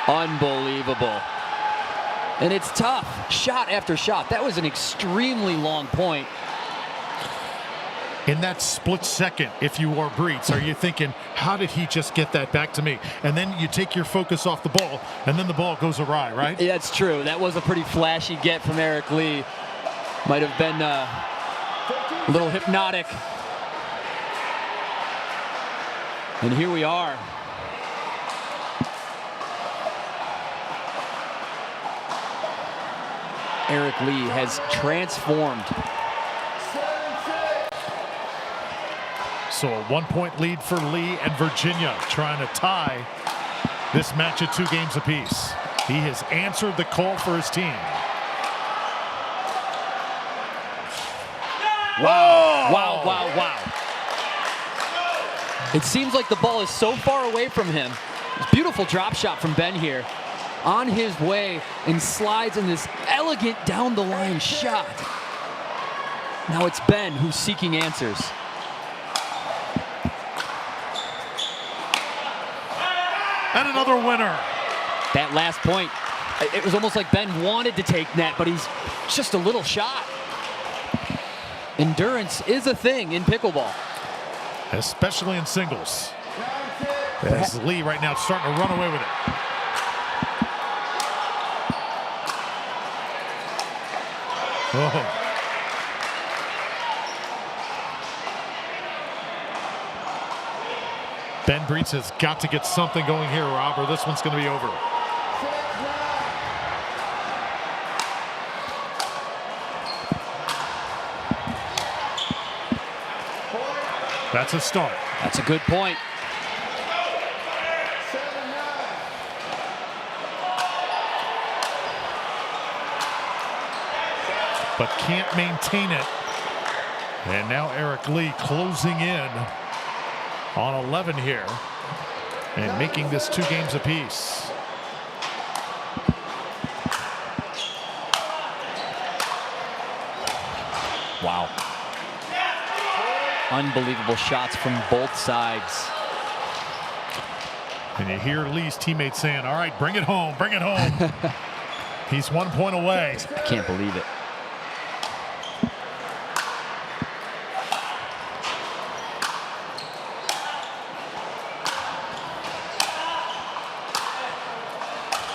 Unbelievable. And it's tough, shot after shot. That was an extremely long point. In that split second, if you are Breitz, are you thinking, how did he just get that back to me? And then you take your focus off the ball, and then the ball goes awry, right? Yeah, that's true. That was a pretty flashy get from Eric Lee. Might have been a little hypnotic. And here we are. Eric Lee has transformed. So a 1-point lead for Lee and Virginia trying to tie this match at 2 games apiece. He has answered the call for his team. Wow, wow, wow, wow. It seems like the ball is so far away from him. Beautiful drop shot from Ben here. On his way and slides in this elegant down the line shot. Now it's Ben who's seeking answers. And another winner. That last point, it was almost like Ben wanted to take net, but he's just a little shot. Endurance is a thing in pickleball. Especially in singles. As Lee right now starting to run away with it. Oh. Ben Breitz has got to get something going here, Rob, or this one's going to be over. That's a start. That's a good point. But can't maintain it. And now Eric Lee closing in on 11 here and making this 2 games apiece. Wow. Unbelievable shots from both sides. And you hear Lee's teammates saying, all right, bring it home, bring it home. He's 1 point away. I can't believe it.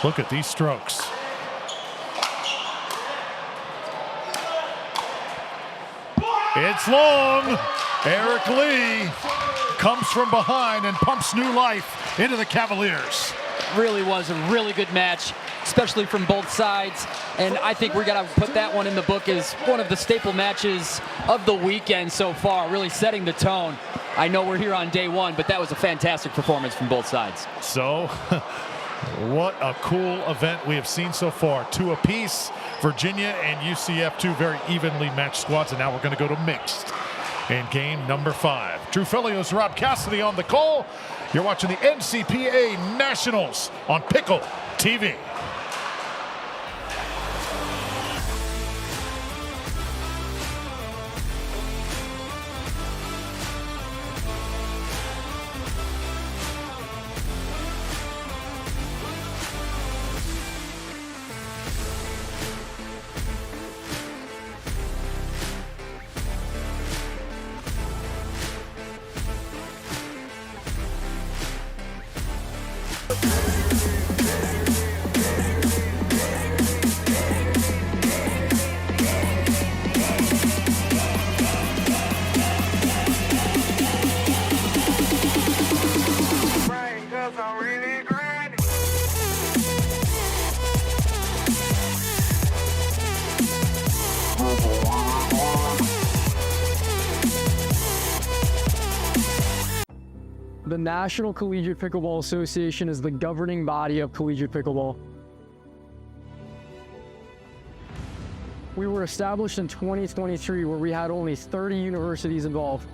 Look at these strokes. It's long. Eric Lee comes from behind and pumps new life into the Cavaliers. Really was a really good match, especially from both sides. And I think we're going to put that one in the book as one of the staple matches of the weekend so far, really setting the tone. I know we're here on day one, but that was a fantastic performance from both sides. So, what a cool event we have seen so far. 2 apiece, Virginia and UCF, 2 very evenly matched squads, and now we're going to go to mixed in game number 5. Drew Filios, Rob Cassidy on the call. You're watching the NCPA Nationals on Pickle TV. The National Collegiate Pickleball Association is the governing body of collegiate pickleball. We were established in 2023, where we had only 30 universities involved.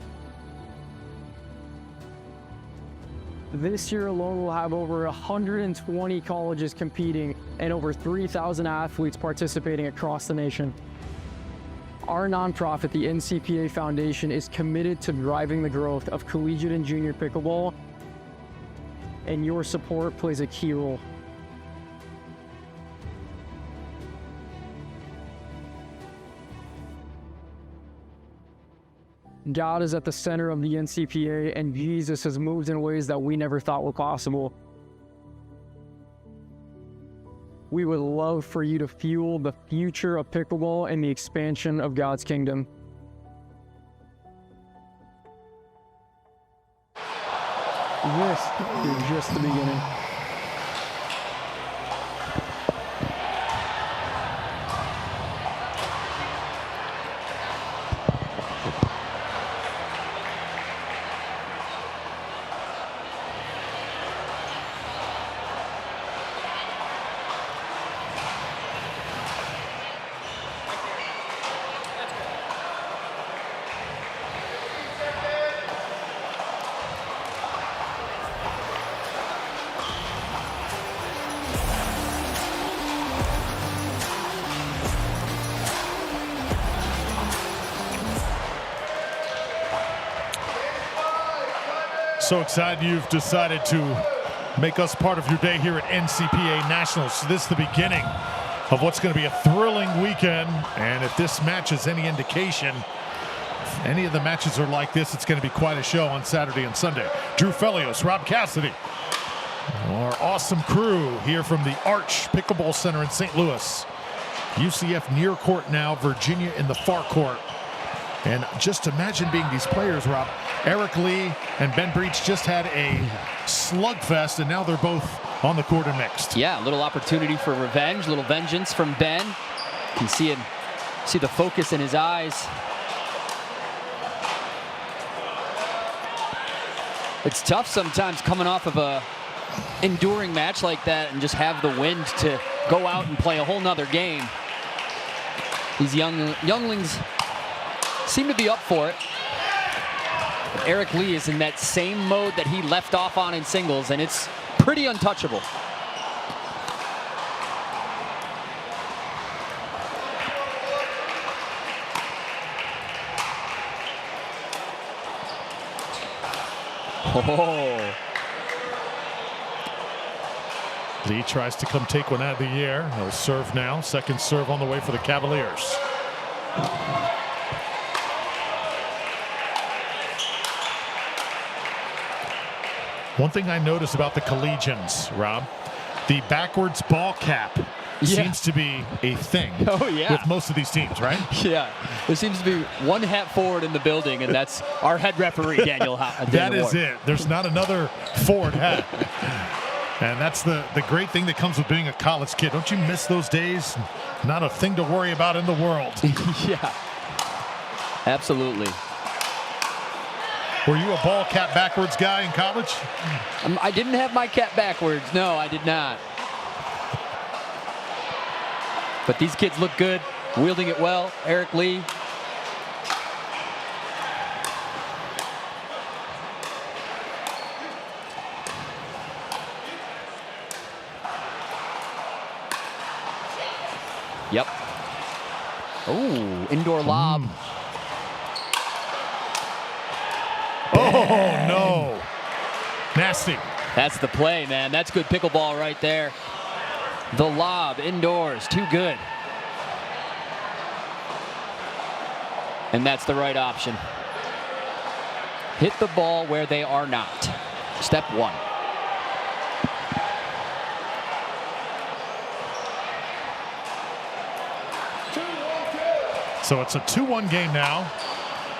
This year alone, we'll have over 120 colleges competing and over 3,000 athletes participating across the nation. Our nonprofit, the NCPA Foundation, is committed to driving the growth of collegiate and junior pickleball, and your support plays a key role. God is at the center of the NCPA, and Jesus has moved in ways that we never thought were possible. We would love for you to fuel the future of pickleball and the expansion of God's kingdom. This is just the beginning. so excited you've decided to make us part of your day here at NCPA Nationals. So this is the beginning of what's going to be a thrilling weekend. And if this match is any indication, if any of the matches are like this, it's going to be quite a show on Saturday and Sunday. Drew Felios, Rob Cassidy, our awesome crew here from the Arch Pickleball Center in St. Louis. UCF near court now, Virginia in the far court. And just imagine being these players, Rob. Eric Lee and Ben Breach just had a slugfest, and now they're both on the court and mixed. Yeah, a little opportunity for revenge, a little vengeance from Ben. You can see the focus in his eyes. It's tough sometimes coming off of a enduring match like that and just have the wind to go out and play a whole nother game. These younglings seem to be up for it. But Eric Lee is in that same mode that he left off on in singles, and it's pretty untouchable. Oh. Lee tries to come take one out of the air. He'll serve now. Second serve on the way for the Cavaliers. One thing I notice about the collegians, Rob, the backwards ball cap seems to be a thing with most of these teams, right? Yeah, there seems to be one hat forward in the building, and that's our head referee, Daniel That is it. There's not another forward hat. And that's the great thing that comes with being a college kid. Don't you miss those days? Not a thing to worry about in the world. Yeah, absolutely. Were you a ball cap backwards guy in college? I didn't have my cap backwards. No, I did not. But these kids look good, wielding it well. Eric Lee. Yep. Oh, indoor lob. Oh, no. Nasty. That's the play, man. That's good pickleball right there. The lob indoors, too good. And that's the right option. Hit the ball where they are not. Step one. So it's a 2-1 game now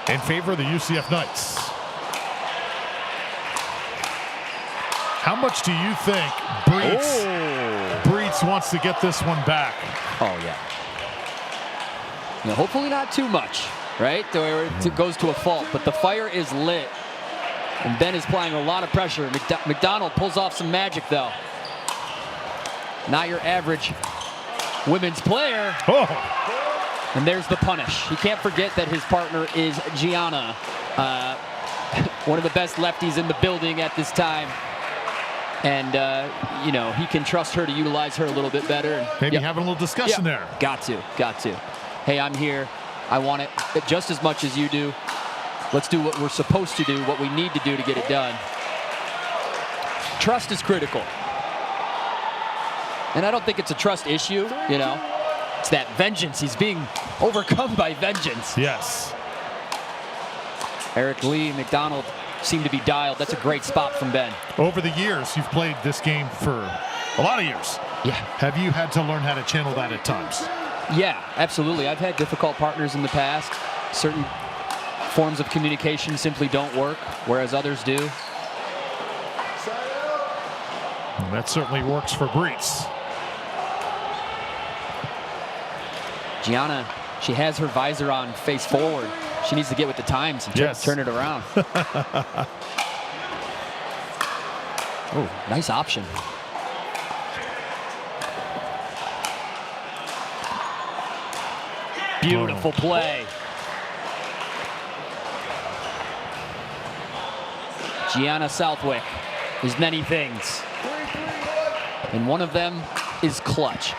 in favor of the UCF Knights. How much do you think Breitz wants to get this one back? Oh, yeah. Now, hopefully not too much, right? Where it goes to a fault, but the fire is lit. And Ben is applying a lot of pressure. McDonald pulls off some magic, though. Not your average women's player. Oh. And there's the punish. You can't forget that his partner is Gianna, one of the best lefties in the building at this time. And, you know, he can trust her to utilize her a little bit better. And, maybe having a little discussion there. Got to. Hey, I'm here. I want it just as much as you do. Let's do what we're supposed to do, what we need to do to get it done. Trust is critical. And I don't think it's a trust issue, you know. It's that vengeance. He's being overcome by vengeance. Yes. Eric Lee, McDonald seem to be dialed. That's a great spot from Ben. Over the years, you've played this game for a lot of years. Yeah. Have you had to learn how to channel that at times? Yeah, absolutely. I've had difficult partners in the past. Certain forms of communication simply don't work, whereas others do. And that certainly works for Breitz. Gianna, she has her visor on face forward. She needs to get with the times and turn it around. Oh, nice option. Beautiful play. Gianna Southwick is many things. And one of them is clutch.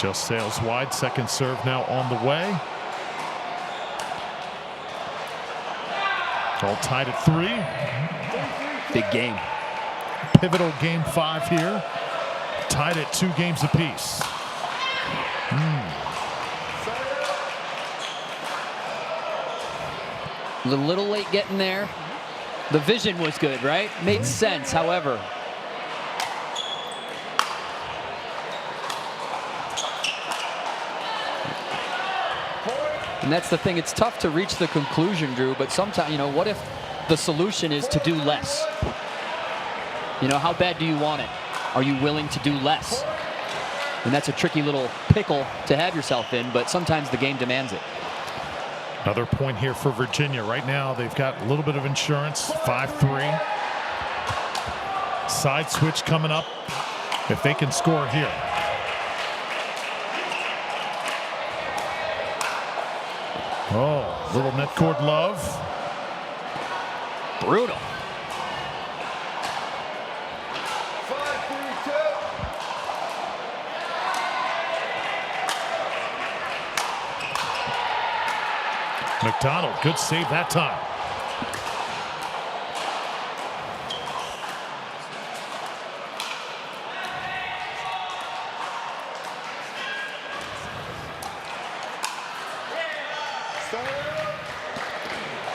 Just sails wide. Second serve now on the way. All tied at 3. Big game. Pivotal game 5 here. Tied at 2 games apiece. A little late getting there. The vision was good, right? Made sense, however. And that's the thing. It's tough to reach the conclusion, Drew, but sometimes, you know, what if the solution is to do less? You know, how bad do you want it? Are you willing to do less? And that's a tricky little pickle to have yourself in, but sometimes the game demands it. Another point here for Virginia. Right now, they've got a little bit of insurance, 5-3. Side switch coming up if they can score here. Oh, little net cord love. Brutal. McDonald, good save that time.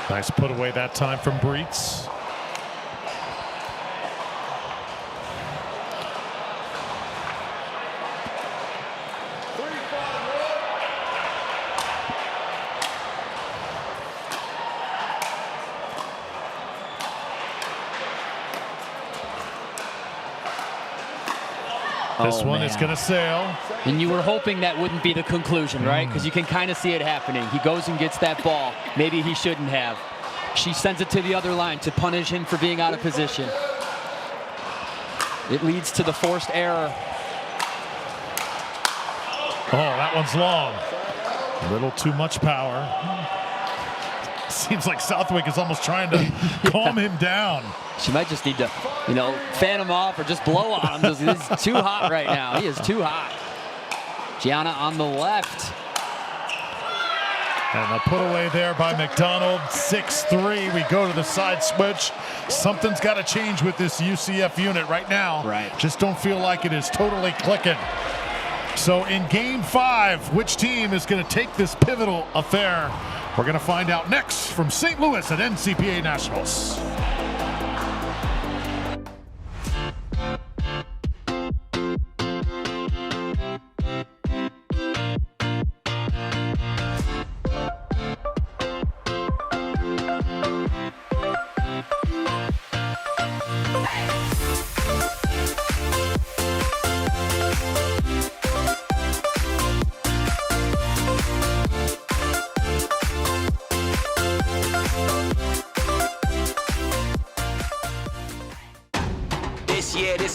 Nice put away that time from Breitz. This one is going to sail. And you were hoping that wouldn't be the conclusion, right? Because you can kind of see it happening. He goes and gets that ball. Maybe he shouldn't have. She sends it to the other line to punish him for being out of position. It leads to the forced error. Oh, that one's long. A little too much power. Seems like Southwick is almost trying to calm him down. She might just need to, you know, fan him off or just blow on him. He's too hot right now. He is too hot. Gianna on the left. And the put away there by McDonald. 6-3. We go to the side switch. Something's got to change with this UCF unit right now. Right. Just don't feel like it is totally clicking. So in game 5, which team is going to take this pivotal affair? We're going to find out next from St. Louis at NCPA Nationals.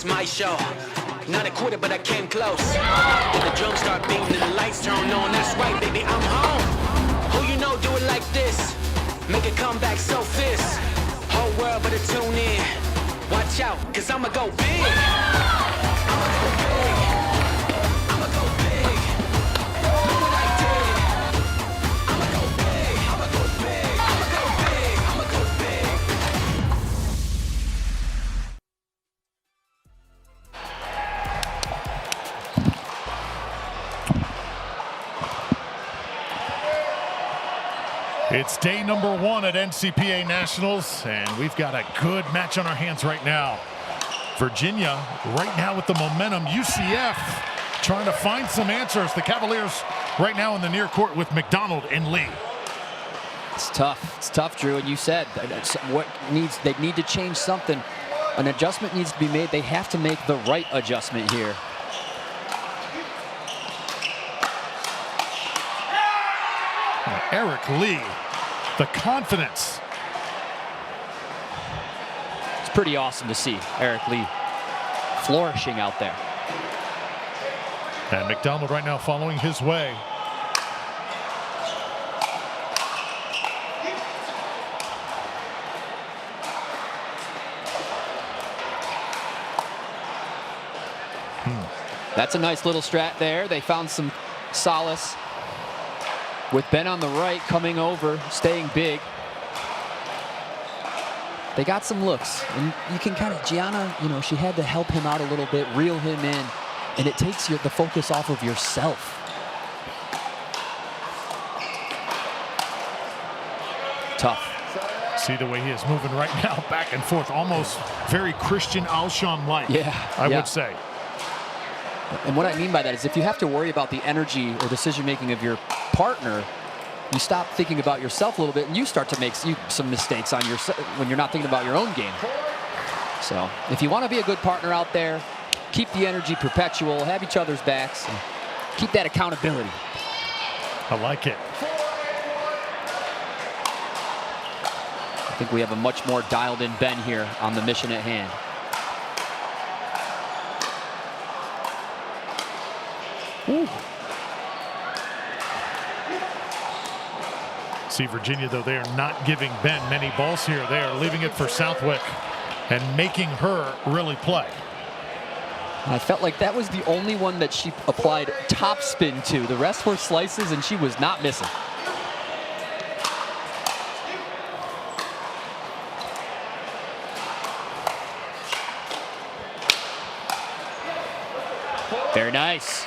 My show. Not a quarter, but I came close. When the drums start beating and the lights turn on, that's right, baby, I'm home. Who you know do it like this? Make a comeback so fierce. Whole world better tune in. Watch out, cause I'ma go big. I'ma go big. I'ma go big. Do what I did. I'ma go big. I'ma go big. I'ma go big. I'ma go big. It's day number 1 at NCPA Nationals, and we've got a good match on our hands right now. Virginia, right now with the momentum. UCF trying to find some answers. The Cavaliers right now in the near court with McDonald and Lee. It's tough. It's tough, Drew. And you said they need to change something. An adjustment needs to be made. They have to make the right adjustment here. Eric Lee, the confidence. It's pretty awesome to see Eric Lee flourishing out there. And McDonald right now following his way. That's a nice little strat there. They found some solace with Ben on the right coming over, staying big. They got some looks, and you can kind of, Gianna, you know, she had to help him out a little bit, reel him in, and it takes the focus off of yourself. Tough. See the way he is moving right now, back and forth, almost very Christian Alshon-like, I would say. And what I mean by that is if you have to worry about the energy or decision-making of your partner, you stop thinking about yourself a little bit and you start to make some mistakes on yourself when you're not thinking about your own game. So if you want to be a good partner out there, keep the energy perpetual, have each other's backs, and keep that accountability. I like it. I think we have a much more dialed-in Ben here on the mission at hand. Ooh. See Virginia, though, they are not giving Ben many balls here. They are leaving it for Southwick and making her really play. I felt like that was the only one that she applied topspin to. The rest were slices, and she was not missing. Very nice.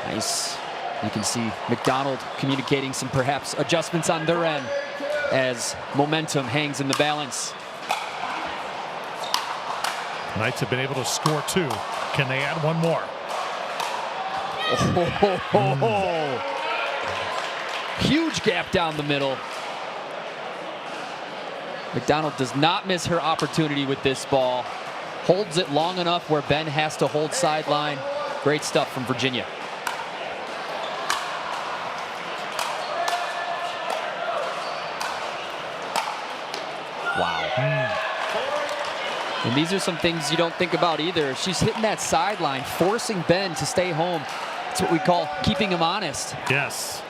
Nice. You can see McDonald communicating some perhaps adjustments on their end as momentum hangs in the balance. Knights have been able to score 2. Can they add one more? Huge gap down the middle. McDonald does not miss her opportunity with this ball. Holds it long enough where Ben has to hold sideline. Great stuff from Virginia. Wow. And these are some things you don't think about either. She's hitting that sideline, forcing Ben to stay home. It's what we call keeping him honest. Yes.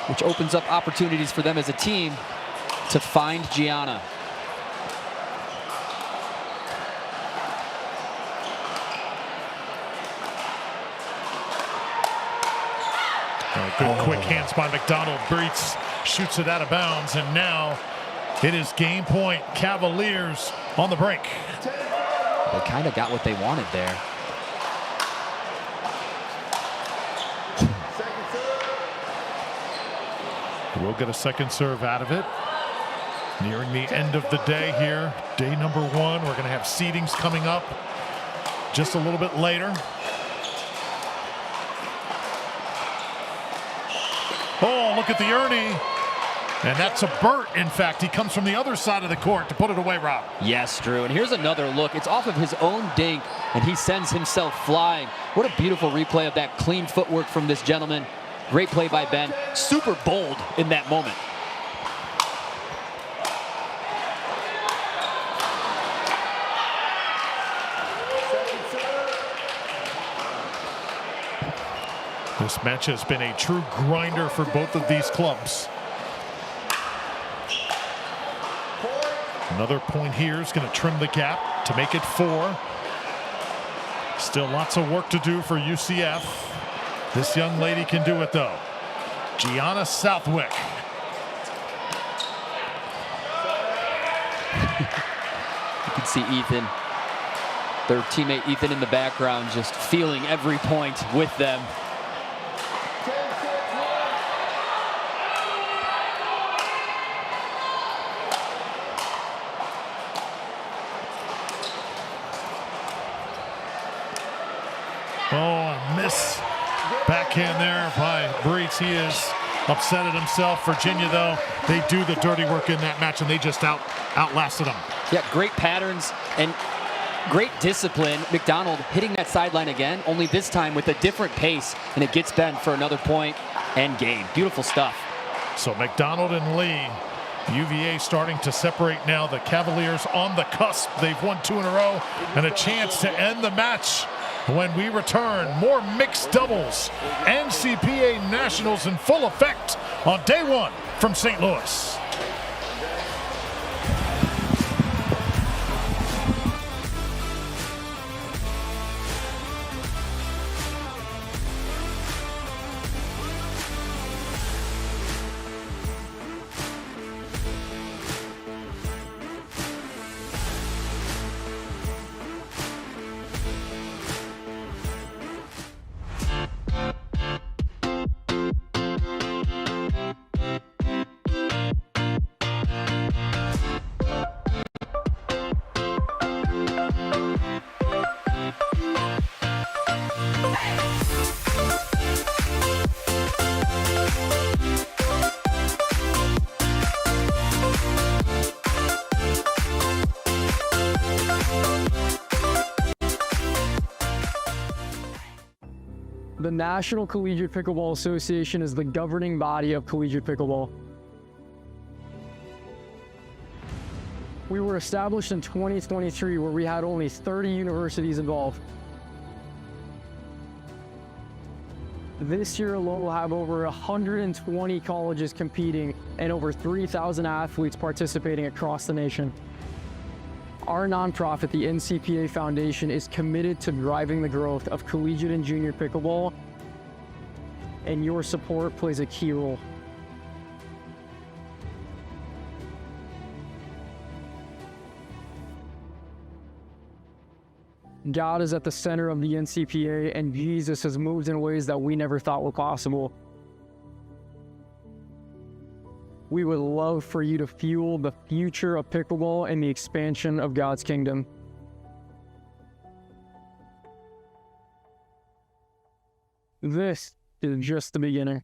Which opens up opportunities for them as a team to find Gianna. Good quick hands by McDonald. Breitz shoots it out of bounds, and now it is game point. Cavaliers on the break. They kind of got what they wanted there. We'll get a second serve out of it. Nearing the end of the day here. Day number 1. We're going to have seedings coming up just a little bit later. Oh, look at the Ernie. And that's a Burt, in fact. He comes from the other side of the court to put it away, Rob. Yes, Drew. And here's another look. It's off of his own dink, and he sends himself flying. What a beautiful replay of that clean footwork from this gentleman. Great play by Ben. Super bold in that moment. This match has been a true grinder for both of these clubs. Another point here is going to trim the gap to make it 4. Still lots of work to do for UCF. This young lady can do it, though. Gianna Southwick. You can see Ethan, their teammate Ethan in the background, just feeling every point with them. Oh, a miss. Backhand there by Breitz. He is upset at himself. Virginia, though, they do the dirty work in that match, and they just outlasted them. Yeah, great patterns and great discipline. McDonald hitting that sideline again, only this time with a different pace, and it gets Ben for another point and game. Beautiful stuff. So McDonald and Lee, UVA starting to separate now. The Cavaliers on the cusp. They've won 2 in a row and a chance to end the match. When we return, more mixed doubles. NCPA Nationals in full effect on day 1 from St. Louis. The National Collegiate Pickleball Association is the governing body of collegiate pickleball. We were established in 2023, where we had only 30 universities involved. This year alone, we'll have over 120 colleges competing and over 3,000 athletes participating across the nation. Our nonprofit, the NCPA Foundation, is committed to driving the growth of collegiate and junior pickleball, and your support plays a key role. God is at the center of the NCPA, and Jesus has moved in ways that we never thought were possible. We would love for you to fuel the future of pickleball and the expansion of God's kingdom. This is just the beginning.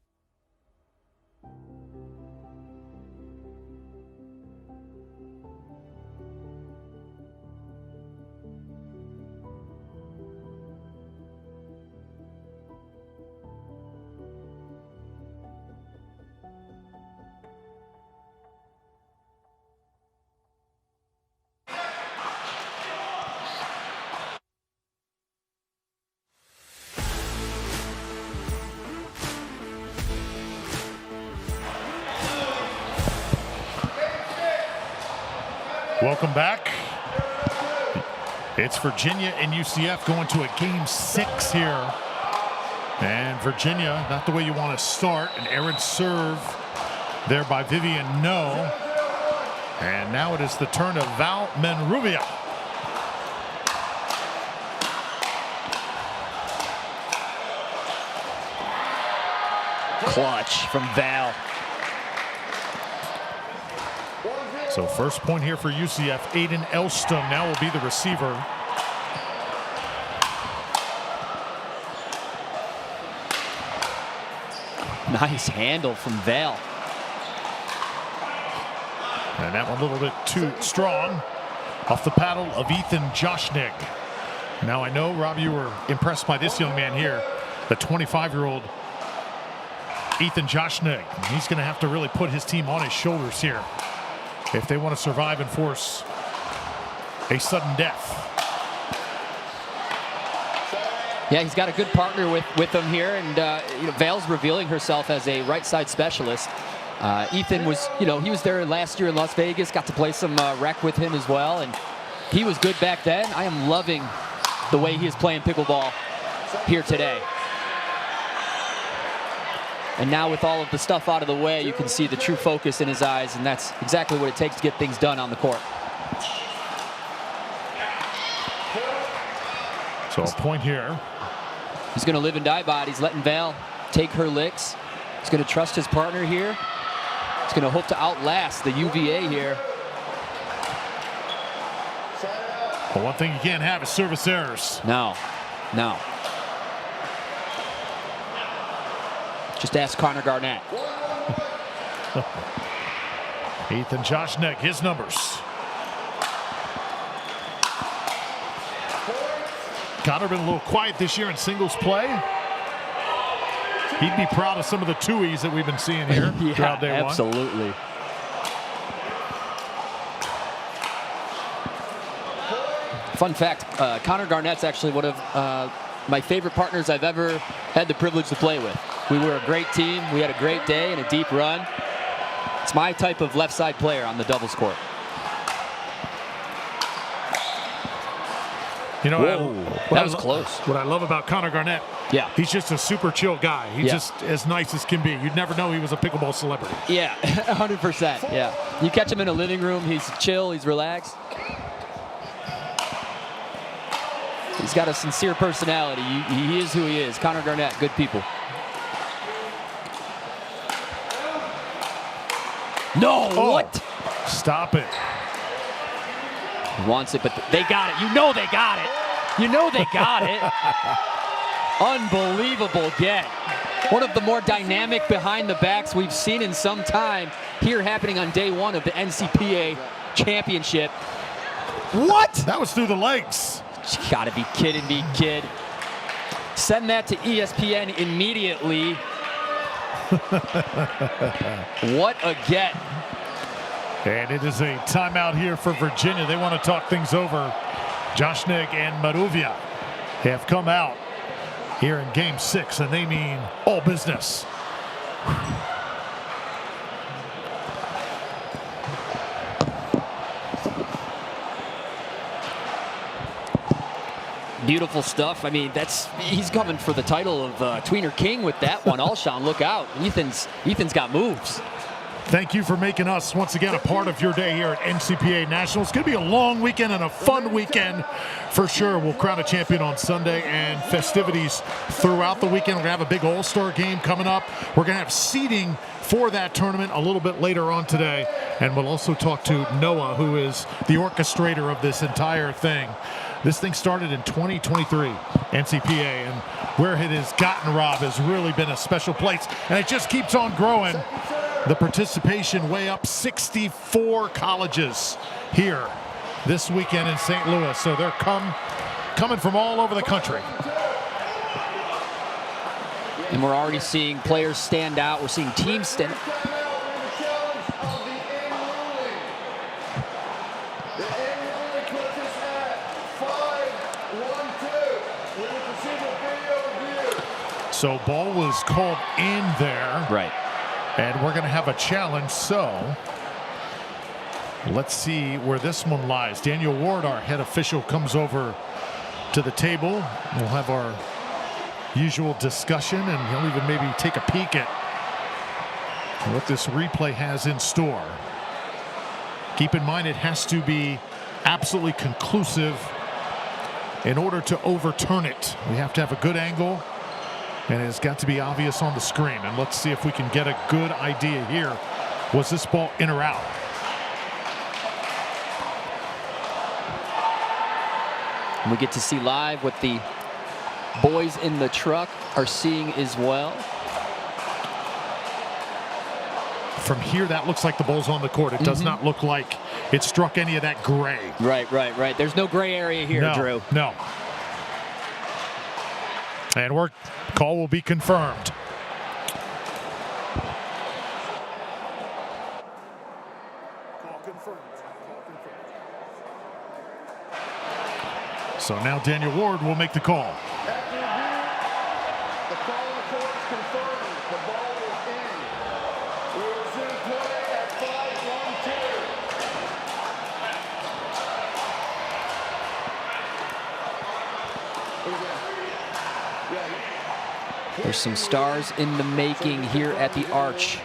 Welcome back. It's Virginia and UCF going to a game 6 here. And Virginia, not the way you want to start. An errant serve there by Vivian No. And now it is the turn of Val Menrubia. Clutch from Val. So first point here for UCF. Aiden Elston now will be the receiver. Nice handle from Val. And that one a little bit too strong. Off the paddle of Ethan Joshnig. Now I know, Rob, you were impressed by this young man here. The 25-year-old Ethan Joshnig. He's going to have to really put his team on his shoulders here if they want to survive and force a sudden death. Yeah, he's got a good partner with him here, and Val's revealing herself as a right side specialist. Ethan was, he was there last year in Las Vegas, got to play some rec with him as well, and he was good back then. I am loving the way he is playing pickleball here today. And now with all of the stuff out of the way, you can see the true focus in his eyes, and that's exactly what it takes to get things done on the court. So a point here. He's going to live and die by it. He's letting Val take her licks. He's going to trust his partner here. He's going to hope to outlast the UVA here. But one thing you can't have is service errors. No. Just ask Connor Garnett. Ethan Joshnig, his numbers. Connor been a little quiet this year in singles play. He'd be proud of some of the two-e's that we've been seeing here throughout day one. Absolutely. Fun fact, Connor Garnett's actually one of my favorite partners I've ever had the privilege to play with. We were a great team. We had a great day and a deep run. It's my type of left side player on the doubles court. You know, that was close. What I love about Connor Garnett, he's just a super chill guy. He's just as nice as can be. You'd never know he was a pickleball celebrity. Yeah, 100%. Yeah, you catch him in a living room, he's chill, he's relaxed. He's got a sincere personality. He is who he is. Connor Garnett, good people. No, what? Stop it. He wants it, but they got it. You know they got it. You know they got it. Unbelievable get. One of the more dynamic behind the backs we've seen in some time here happening on day one of the NCPA championship. What? That was through the legs. You gotta be kidding me, kid. Send that to ESPN immediately. What a get. And it is a timeout here for Virginia. They want to talk things over. Joshnig and Maruvia have come out here in game 6, and they mean all business. Beautiful stuff. I mean, he's coming for the title of Tweener King with that one. Alshon, look out. Ethan's got moves. Thank you for making us, once again, a part of your day here at NCPA Nationals. It's going to be a long weekend and a fun weekend for sure. We'll crown a champion on Sunday and festivities throughout the weekend. We're going to have a big all-star game coming up. We're going to have seating for that tournament a little bit later on today. And we'll also talk to Noah, who is the orchestrator of this entire thing. This thing started in 2023, NCPA, and where it has gotten, Rob, has really been a special place. And it just keeps on growing. The participation way up, 64 colleges here this weekend in St. Louis. So they're coming from all over the country. And we're already seeing players stand out. We're seeing teams stand out. So ball was called in there. Right. And we're going to have a challenge, so let's see where this one lies. Daniel Ward, our head official, comes over to the table. We'll have our usual discussion, and he'll even maybe take a peek at what this replay has in store. Keep in mind, it has to be absolutely conclusive in order to overturn it. We have to have a good angle, and it's got to be obvious on the screen. And let's see if we can get a good idea here. Was this ball in or out? And we get to see live what the boys in the truck are seeing as well. From here, that looks like the ball's on the court. It does not look like it struck any of that gray. Right. There's no gray area here, Drew. No. And call will be confirmed. So now Daniel Ward will make the call. After review, the call on the court is confirmed. The ball is in. We will resume play at 5-1-2. There's some stars in the making here at the Arch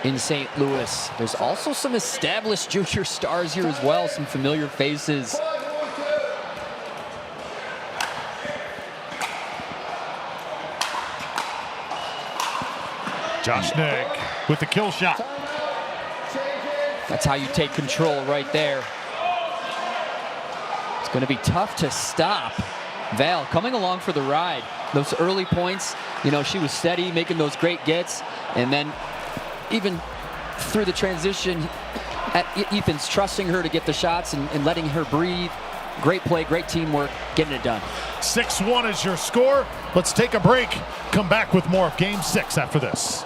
in St. Louis. There's also some established junior stars here as well, some familiar faces. Joshnig with the kill shot. That's how you take control right there. It's going to be tough to stop. Val coming along for the ride. Those early points, you know, she was steady, making those great gets. And then even through the transition, Ethan's trusting her to get the shots and letting her breathe. Great play, great teamwork, getting it done. 6-1 is your score. Let's take a break. Come back with more of Game 6 after this.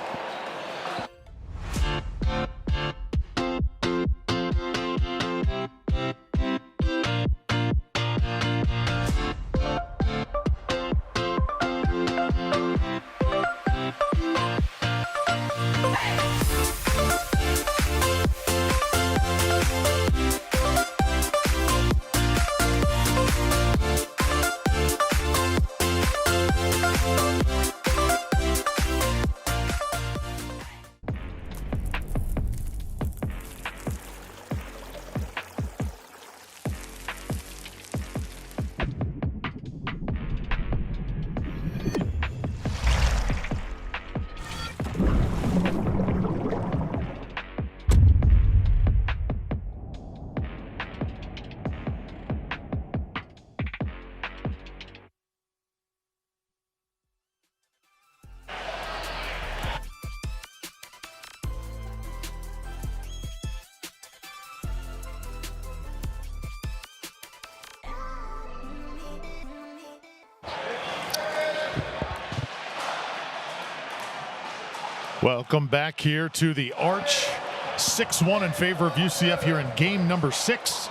Welcome back here to the Arch. 6-1 in favor of UCF here in game number 6.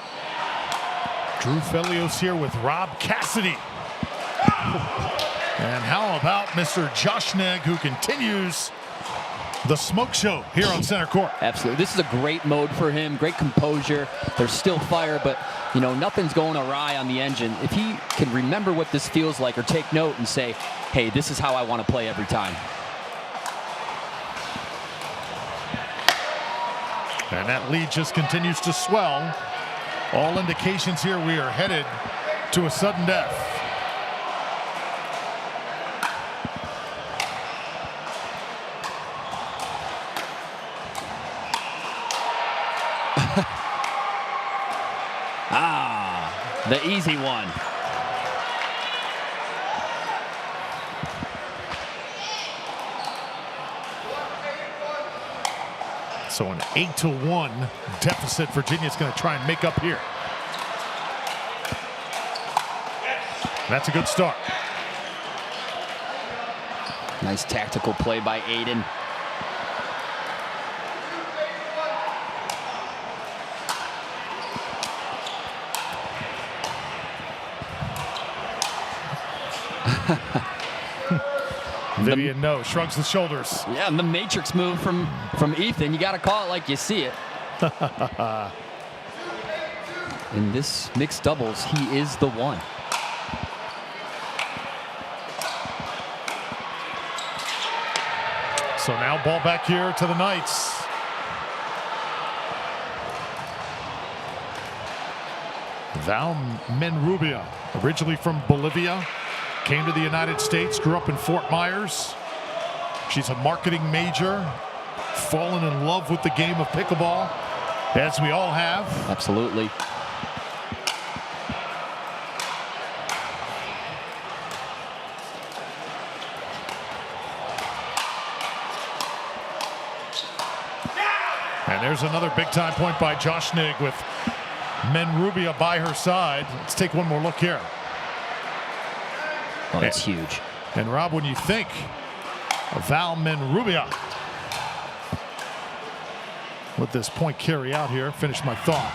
Drew Felios here with Rob Cassidy. And how about Mr. Joshnig, who continues the smoke show here on center court? Absolutely. This is a great mode for him, great composure. There's still fire, but you know, nothing's going awry on the engine. If he can remember what this feels like or take note and say, hey, this is how I want to play every time. And that lead just continues to swell. All indications here we are headed to a sudden death. The easy one. So an 8-1 deficit Virginia's going to try and make up here. That's a good start. Nice tactical play by Aiden. Vivian no shrugs the shoulders. Yeah, and the matrix move from Ethan. You got to call it like you see it. In this mixed doubles, he is the one. So now ball back here to the Knights. Val Menrubia, originally from Bolivia, came to the United States, grew up in Fort Myers. She's a marketing major, fallen in love with the game of pickleball, as we all have. Absolutely. And there's another big-time point by Joshnig with Menrubia by her side. Let's take one more look here. Oh, that's huge. And Rob, when you think of Val Menrubia, let this point carry out here. Finish my thought.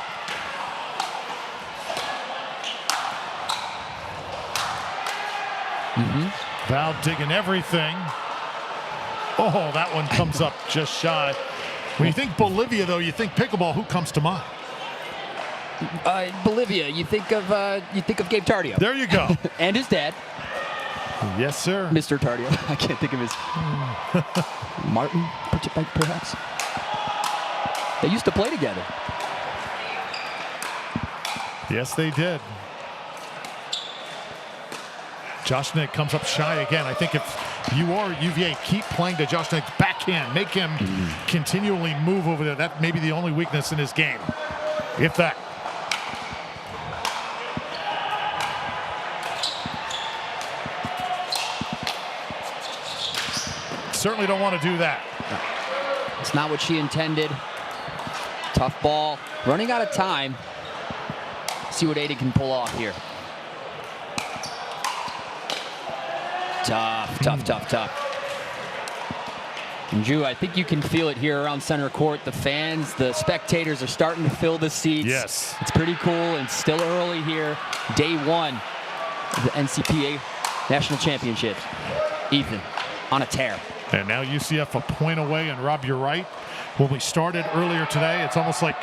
Val digging everything. Oh, that one comes up just shy. When you think Bolivia, though, you think pickleball. Who comes to mind? Bolivia. You think of Gabe Tardio. There you go. And his dad. Yes, sir. Mr. Tardio. I can't think of his. Martin, perhaps. They used to play together. Yes, they did. Joshnig comes up shy again. I think if you are UVA, keep playing to Joshnig's backhand. Make him continually move over there. That may be the only weakness in his game, if that. Certainly don't want to do that. It's not what she intended. Tough ball. Running out of time. See what Aiden can pull off here. Tough, tough, tough, tough. And Drew, I think you can feel it here around center court. The fans, the spectators are starting to fill the seats. Yes. It's pretty cool and still early here. Day one of the NCPA National Championship. Ethan on a tear. And now UCF a point away. And Rob, you're right. When we started earlier today, it's almost like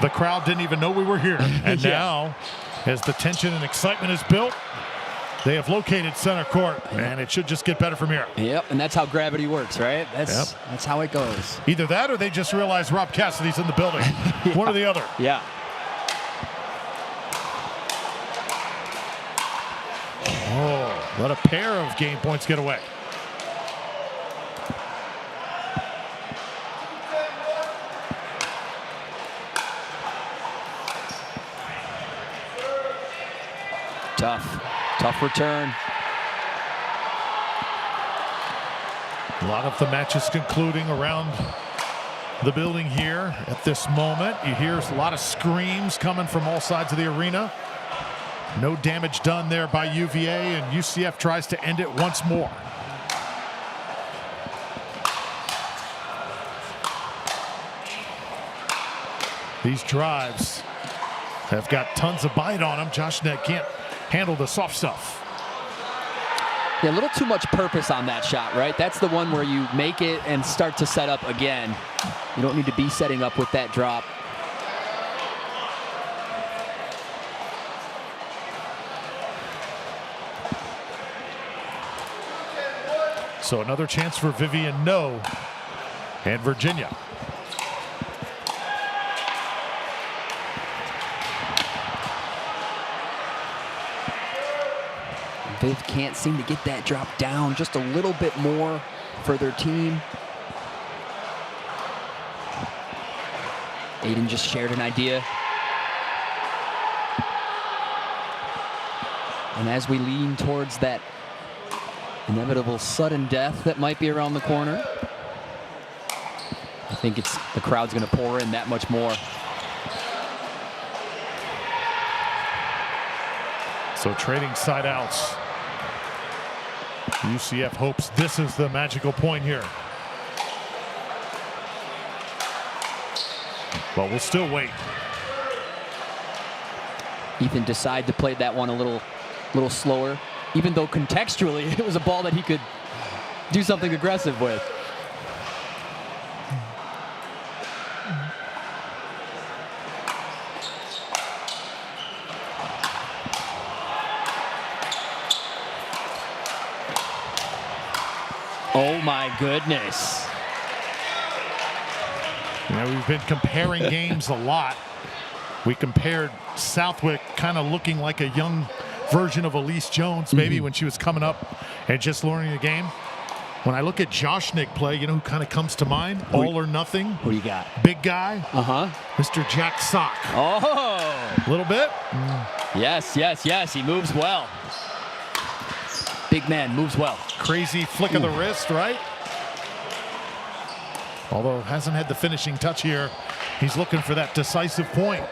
the crowd didn't even know we were here. And now, as the tension and excitement is built, they have located center court, and it should just get better from here. Yep, and that's how gravity works, right? That's how it goes. Either that or they just realize Rob Cassidy's in the building. One or the other. Yeah. Oh, let a pair of game points get away. Tough return. A lot of the matches concluding around the building here at this moment. You hear a lot of screams coming from all sides of the arena. No damage done there by UVA, and UCF tries to end it once more. These drives have got tons of bite on them. Josh Neck can't handle the soft stuff. Yeah, a little too much purpose on that shot, right? That's the one where you make it and start to set up again. You don't need to be setting up with that drop. So another chance for Vivian No and Virginia. Viv can't seem to get that drop down just a little bit more for their team. Aiden just shared an idea. And as we lean towards that inevitable sudden death that might be around the corner, I think the crowd's going to pour in that much more. So trading side outs. UCF hopes this is the magical point here. But we'll still wait. Ethan decided to play that one a little slower, even though contextually it was a ball that he could do something aggressive with. Oh my goodness. You know, we've been comparing games a lot. We compared Southwick kind of looking like a young version of Elise Jones, maybe when she was coming up and just learning the game. When I look at Josh Nick play, you know who kind of comes to mind? All or nothing. Who you got? Big guy. Mr. Jack Sock. Oh. A little bit. Yes, yes, yes. He moves well. Big man moves well. Crazy flick of the wrist, right? Although hasn't had the finishing touch here. He's looking for that decisive point.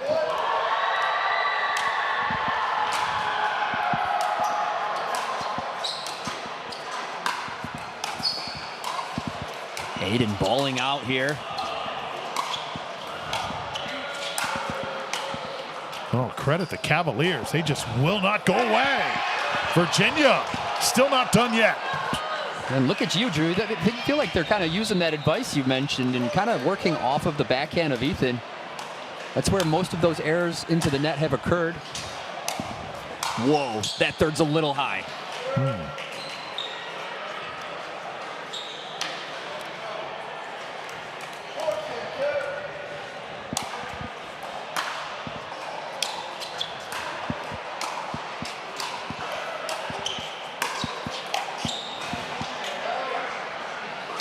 Aiden balling out here. Oh, credit the Cavaliers. They just will not go away. Virginia still not done yet. And look at you, Drew. They feel like they're kind of using that advice you mentioned and kind of working off of the backhand of Ethan. That's where most of those errors into the net have occurred. Whoa, that third's a little high.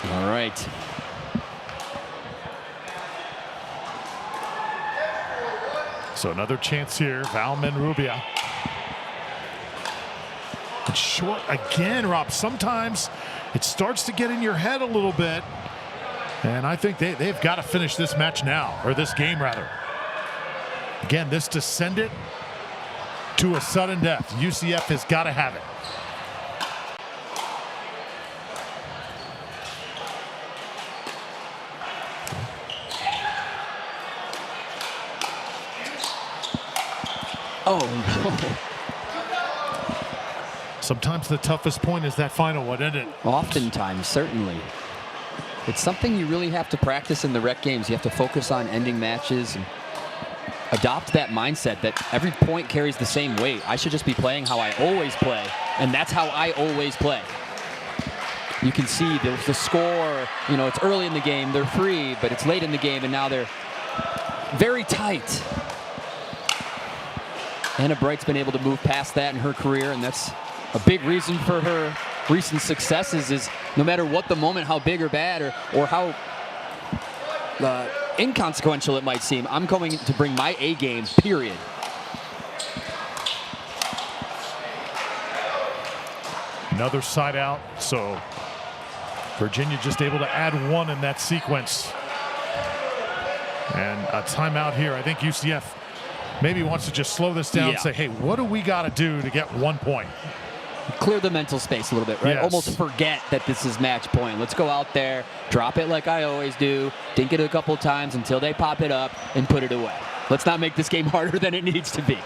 All right. So another chance here, Valmen Rubia. It's short again, Rob. Sometimes it starts to get in your head a little bit. And I think they've got to finish this match now, or this game rather. Again, this to send it to a sudden death. UCF has got to have it. Oh, no. Sometimes the toughest point is that final one, isn't it? Oftentimes, certainly. It's something you really have to practice in the rec games. You have to focus on ending matches and adopt that mindset that every point carries the same weight. I should just be playing how I always play, and that's how I always play. You can see the score, you know, it's early in the game, they're free, but it's late in the game, and now they're very tight. Anna Bright's been able to move past that in her career, and that's a big reason for her recent successes is no matter what the moment, how big or bad or how inconsequential it might seem, I'm going to bring my A game, period. Another side out, so Virginia just able to add one in that sequence. And a timeout here. I think UCF maybe wants to just slow this down and say, hey, what do we got to do to get 1 point? clear the mental space a little bit, right? Yes. Almost forget that this is match point. Let's go out there, drop it like I always do, dink it a couple times until they pop it up and put it away. Let's not make this game harder than it needs to be.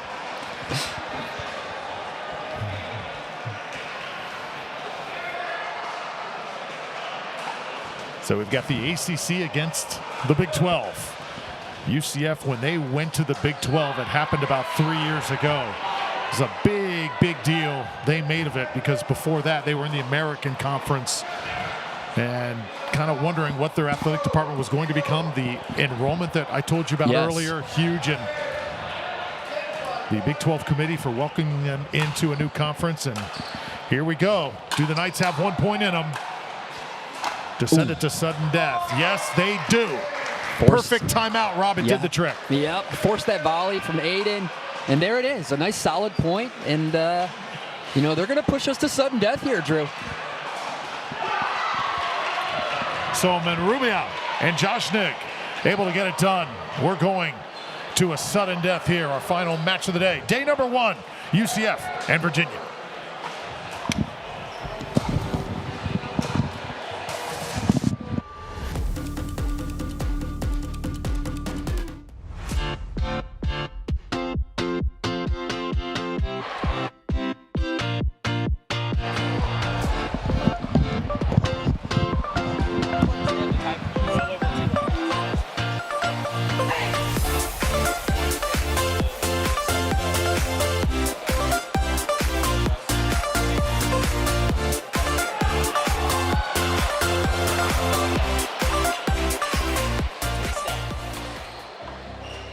So we've got the ACC against the Big 12. UCF, when they went to the Big 12, it happened about 3 years ago. It was a big, big deal they made of it, because before that they were in the American Conference and kind of wondering what their athletic department was going to become. The enrollment that I told you about earlier, huge, and the Big 12 committee for welcoming them into a new conference. And here we go. Do the Knights have 1 point in them to send it to sudden death? Yes, they do. Perfect timeout, Rob. It did the trick. Yep, forced that volley from Aiden, and there it is. A nice solid point, and you know, they're going to push us to sudden death here, Drew. So Monrubia and Josh Nick able to get it done. We're going to a sudden death here, our final match of the day. Day number 1, UCF and Virginia.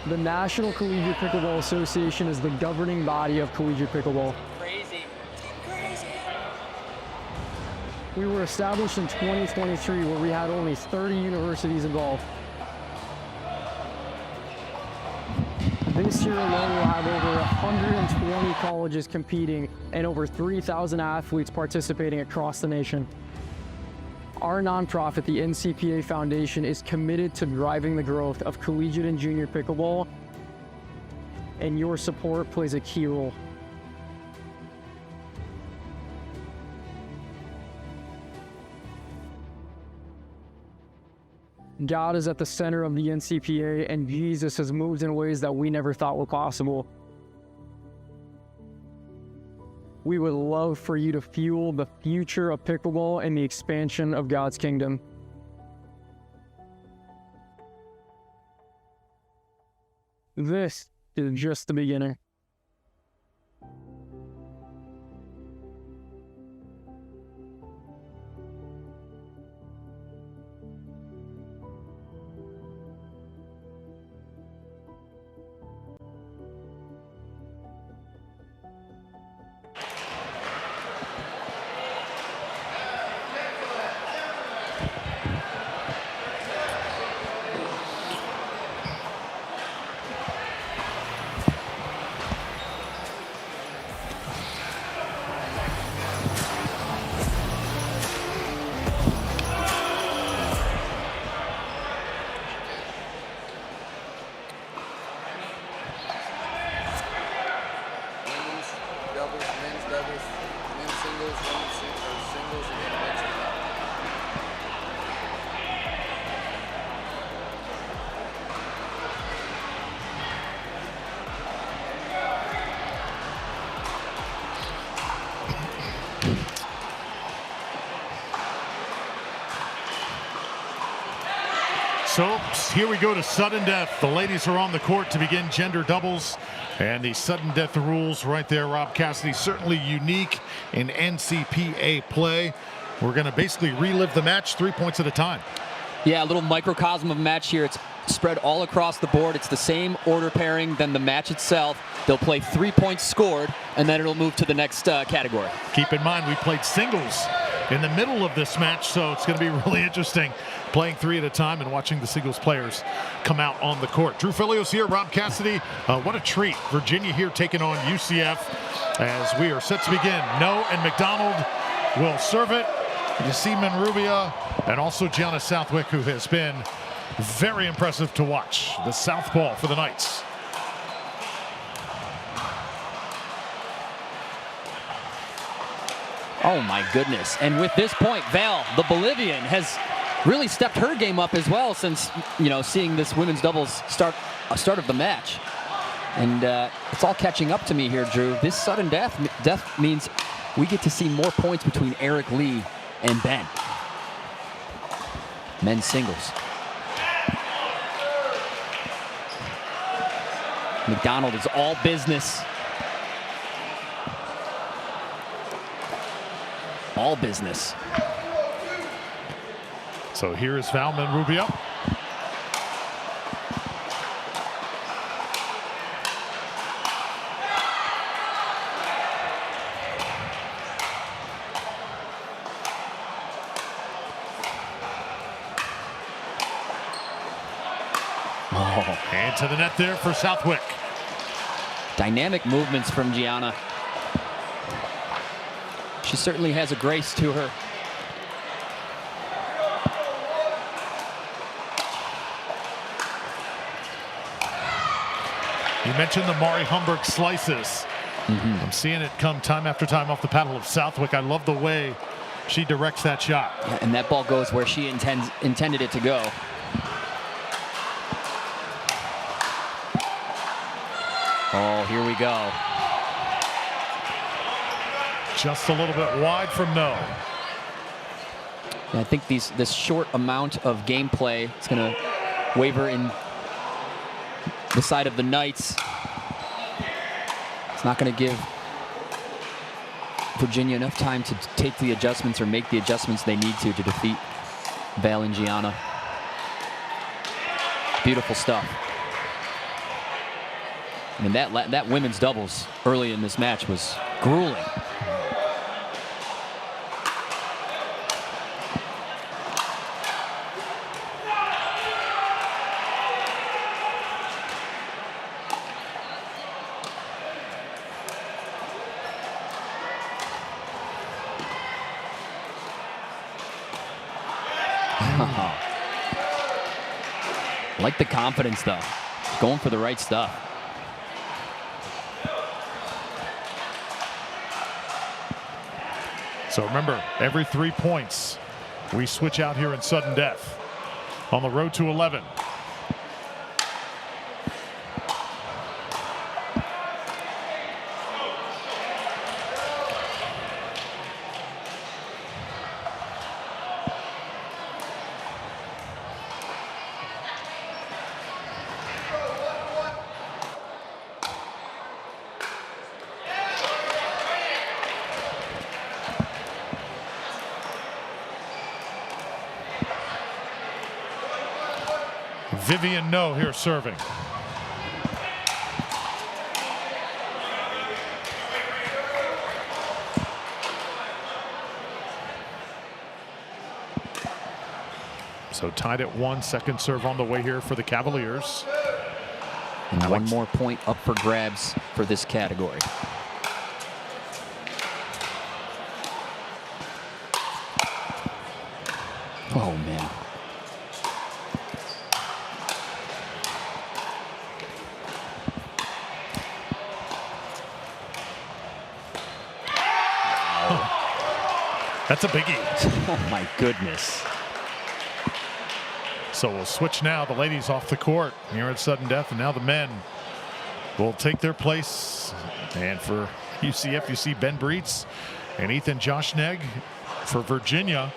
The National Collegiate Pickleball Association is the governing body of collegiate pickleball. Crazy. We were established in 2023, where we had only 30 universities involved. This year alone, we'll have over 120 colleges competing and over 3,000 athletes participating across the nation. Our nonprofit, the NCPA Foundation, is committed to driving the growth of collegiate and junior pickleball, and your support plays a key role. God is at the center of the NCPA, and Jesus has moved in ways that we never thought were possible. We would love for you to fuel the future of pickleball and the expansion of God's kingdom. This is just the beginning. So here we go to sudden death. The ladies are on the court to begin gender doubles. And the sudden death rules right there, Rob Cassidy, certainly unique in NCPA play. We're going to basically relive the match 3 points at a time. Yeah, a little microcosm of a match here. It's spread all across the board. It's the same order pairing than the match itself. They'll play 3 points scored, and then it'll move to the next category. Keep in mind, we played singles in the middle of this match, so it's going to be really interesting playing 3 at a time and watching the singles players come out on the court. Drew Filios here, Rob Cassidy. What a treat. Virginia here taking on UCF as we are set to begin. No and McDonald will serve it. You see Monrubia and also Gianna Southwick, who has been very impressive to watch. The southpaw for the Knights. Oh my goodness. And with this point, Val, the Bolivian, has really stepped her game up as well since, seeing this women's doubles start of the match. And it's all catching up to me here, Drew. This sudden death means we get to see more points between Eric Lee and Ben. Men's singles. McDonald is all business. All business. So here is Valman Rubio. And to the net there for Southwick. Dynamic movements from Gianna. She certainly has a grace to her. You mentioned the Mari Humberg slices. I'm seeing it come time after time off the paddle of Southwick. I love the way she directs that shot. Yeah, and that ball goes where she intended it to go. Oh, here we go. Just a little bit wide from no. And I think this short amount of gameplay is going to waver in the side of the Knights. It's not going to give Virginia enough time to take the adjustments or make the adjustments they need to defeat Val and Gianna. Beautiful stuff. I mean, that women's doubles early in this match was grueling. I like the confidence, though. Going for the right stuff. So remember, every 3 points, we switch out here in sudden death on the road to 11. Vivian No here serving. So tied at 1, second serve on the way here for the Cavaliers. And one more point up for grabs for this category. Oh, man. That's a biggie. Oh, my goodness. So we'll switch now. The ladies off the court here at sudden death, and now the men will take their place. And for UCF, you see Ben Breitz and Ethan Joshnegg. For Virginia,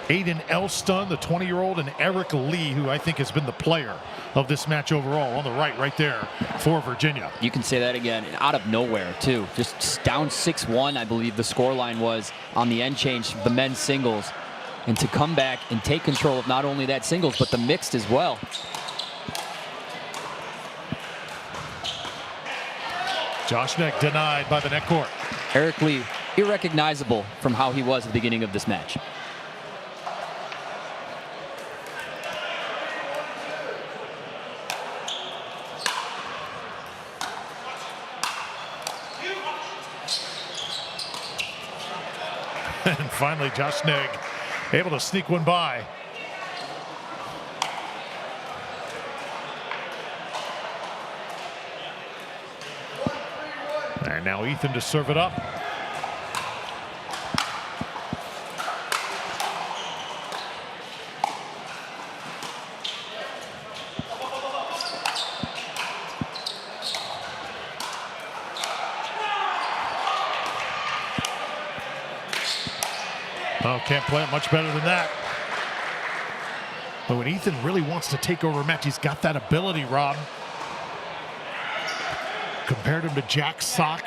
Aiden Elston, the 20-year-old, and Eric Lee, who I think has been the player of this match overall, on the right there for Virginia. You can say that again, and out of nowhere, too. Just down 6-1, I believe the scoreline was on the end change, the men's singles. And to come back and take control of not only that singles, but the mixed as well. Joshnegg denied by the net court. Eric Lee, irrecognizable from how he was at the beginning of this match. And finally, Joshnegg able to sneak one by. And now Ethan to serve it up. Oh, can't play it much better than that. But when Ethan really wants to take over a match, he's got that ability, Rob. Compared him to Jack Sock.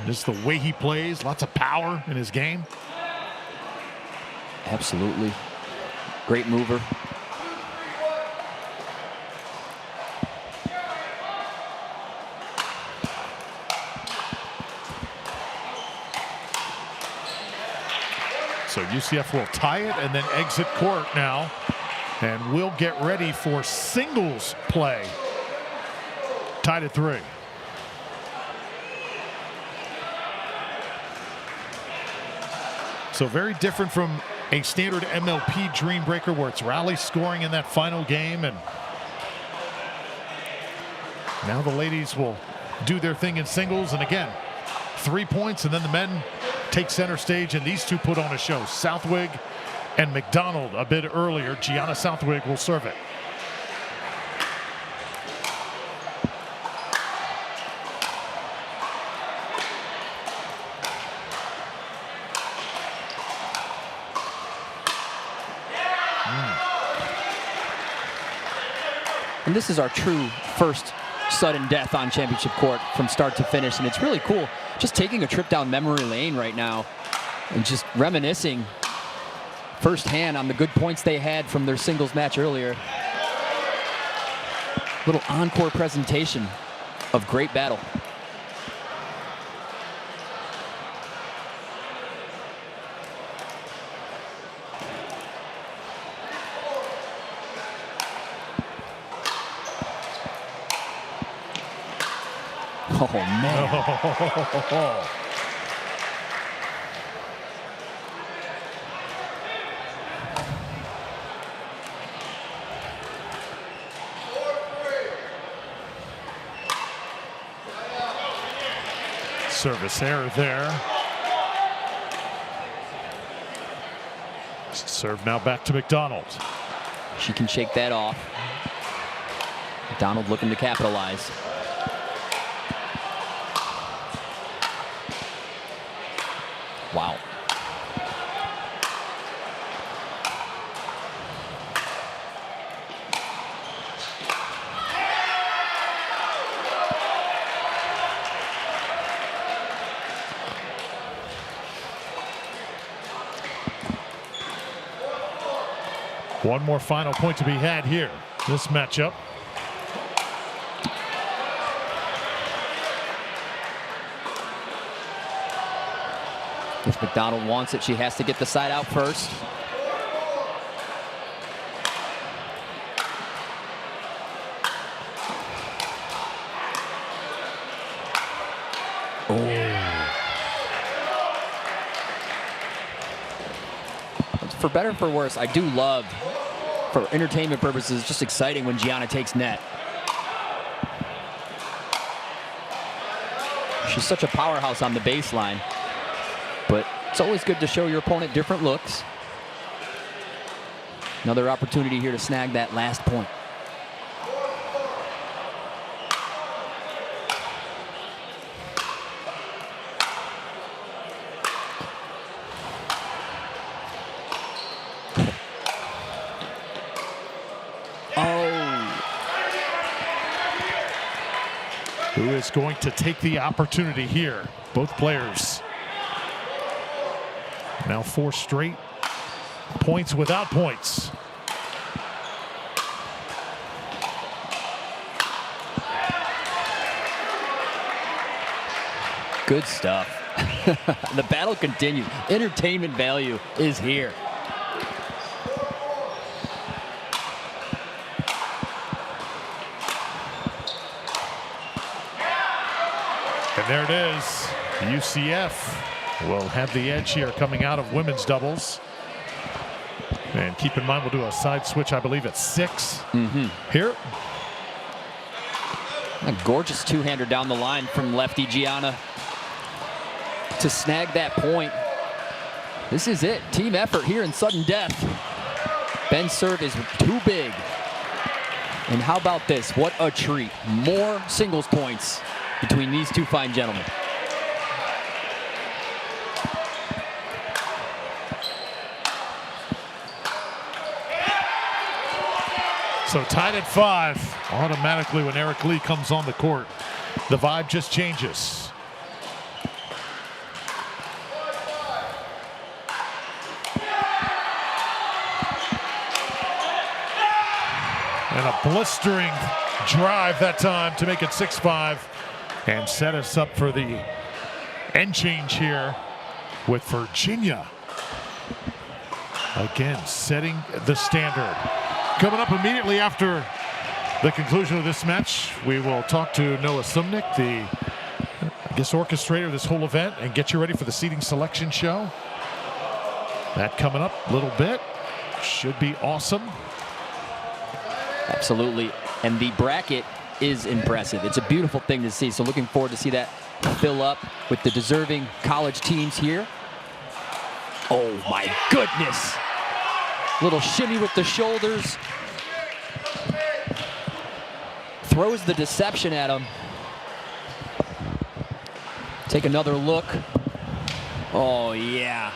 Just the way he plays, lots of power in his game. Absolutely. Great mover. So UCF will tie it and then exit court now. And we'll get ready for singles play. Tied at 3. So very different from a standard MLP Dream Breaker where it's rally scoring in that final game. And now the ladies will do their thing in singles. And again, 3 points, and then the men take center stage, and these two put on a show. Southwig and McDonald a bit earlier. Gianna Southwig will serve it. And this is our true first sudden death on championship court from start to finish, and it's really cool just taking a trip down memory lane right now and just reminiscing firsthand on the good points they had from their singles match earlier. Little encore presentation of great battle. Oh, man. Service error there. Serve now back to McDonald. She can shake that off. McDonald looking to capitalize. Wow. One more final point to be had here. This matchup. If McDonald wants it, she has to get the side out first. For better or for worse, I do love, for entertainment purposes, just exciting when Gianna takes net. She's such a powerhouse on the baseline, but it's always good to show your opponent different looks. Another opportunity here to snag that last point. Who is going to take the opportunity here? Both players. Now 4 straight points without points. Good stuff. The battle continues. Entertainment value is here. And there it is. UCF will have the edge here coming out of women's doubles. And keep in mind, we'll do a side switch, I believe, at 6 here. A gorgeous two-hander down the line from lefty Gianna to snag that point. This is it. Team effort here in sudden death. Ben's serve is too big. And how about this? What a treat. More singles points between these two fine gentlemen. So tied at 5. Automatically when Eric Lee comes on the court, the vibe just changes. And a blistering drive that time to make it 6-5 and set us up for the end change here with Virginia. Again, setting the standard. Coming up immediately after the conclusion of this match, we will talk to Noah Sumnick, the orchestrator of this whole event, and get you ready for the seating selection show. That coming up a little bit. Should be awesome. Absolutely. And the bracket is impressive. It's a beautiful thing to see. So looking forward to see that fill up with the deserving college teams here. Oh my goodness. Little shimmy with the shoulders. Throws the deception at him. Take another look. Oh yeah.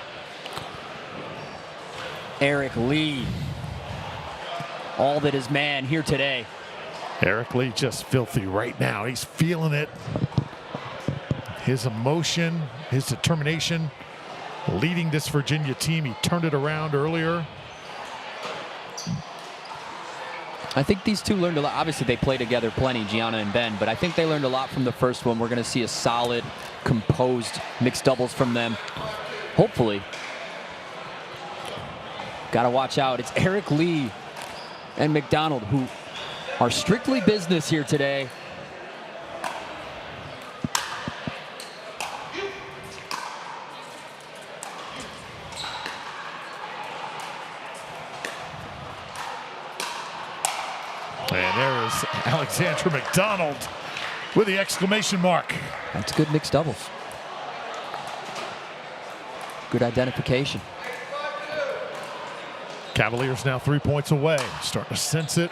Eric Lee. All that is man here today. Eric Lee just filthy right now. He's feeling it. His emotion, his determination, leading this Virginia team. He turned it around earlier. I think these two learned a lot. Obviously, they play together plenty, Gianna and Ben, but I think they learned a lot from the first one. We're going to see a solid, composed mixed doubles from them. Hopefully. Got to watch out. It's Eric Lee and McDonald, who are strictly business here today. And there is Alexandra McDonald with the exclamation mark. That's good mixed doubles. Good identification. Cavaliers now 3 points away. Starting to sense it.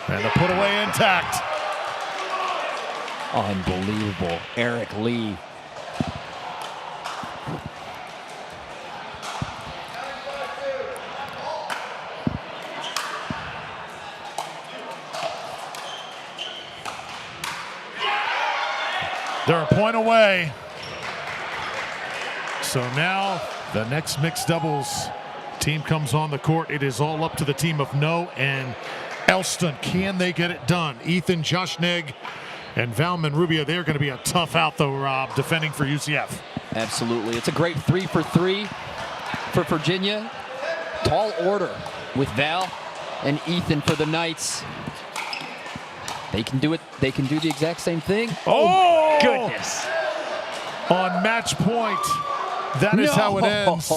And the put away intact. Unbelievable. Eric Lee. They're a point away. So now the next mixed doubles team comes on the court. It is all up to the team of No and Elston. Can they get it done? Ethan Joshnig and Valman Rubio, they're going to be a tough out though, Rob, defending for UCF. Absolutely. It's a great 3 for 3 for Virginia. Tall order with Val and Ethan for the Knights. They can do it. They can do the exact same thing. Oh, goodness. On match point. That is how it ends.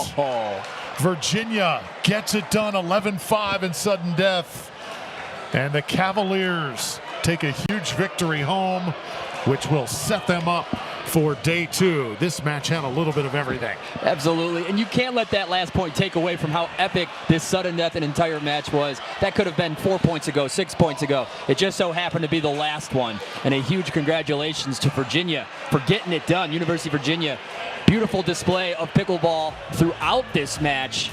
Virginia gets it done, 11-5 in sudden death. And the Cavaliers take a huge victory home, which will set them up for day 2. This match had a little bit of everything. Absolutely, and you can't let that last point take away from how epic this sudden death and entire match was. That could have been 4 points ago, 6 points ago. It just so happened to be the last one. And a huge congratulations to Virginia for getting it done. University of Virginia, beautiful display of pickleball throughout this match.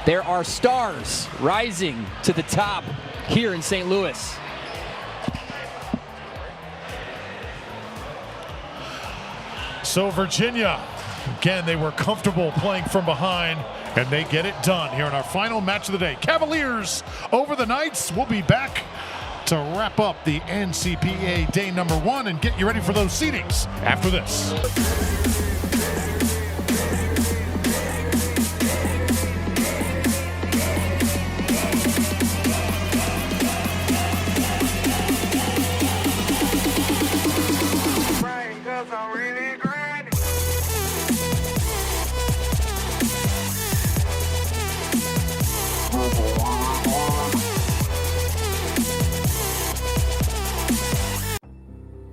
There are stars rising to the top here in St. Louis. So Virginia, again, they were comfortable playing from behind, and they get it done here in our final match of the day. Cavaliers over the Knights. We'll be back to wrap up the NCPA day number 1 and get you ready for those seedings after this.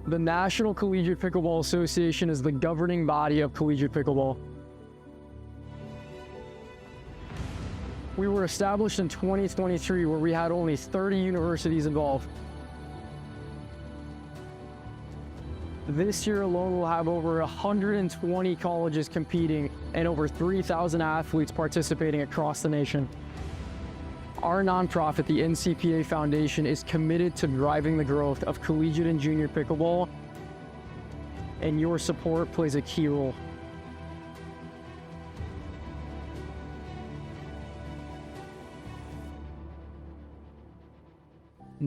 The National Collegiate Pickleball Association is the governing body of collegiate pickleball. We were established in 2023, where we had only 30 universities involved. This year alone, we'll have over 120 colleges competing and over 3,000 athletes participating across the nation. Our nonprofit, the NCPA Foundation, is committed to driving the growth of collegiate and junior pickleball, and your support plays a key role.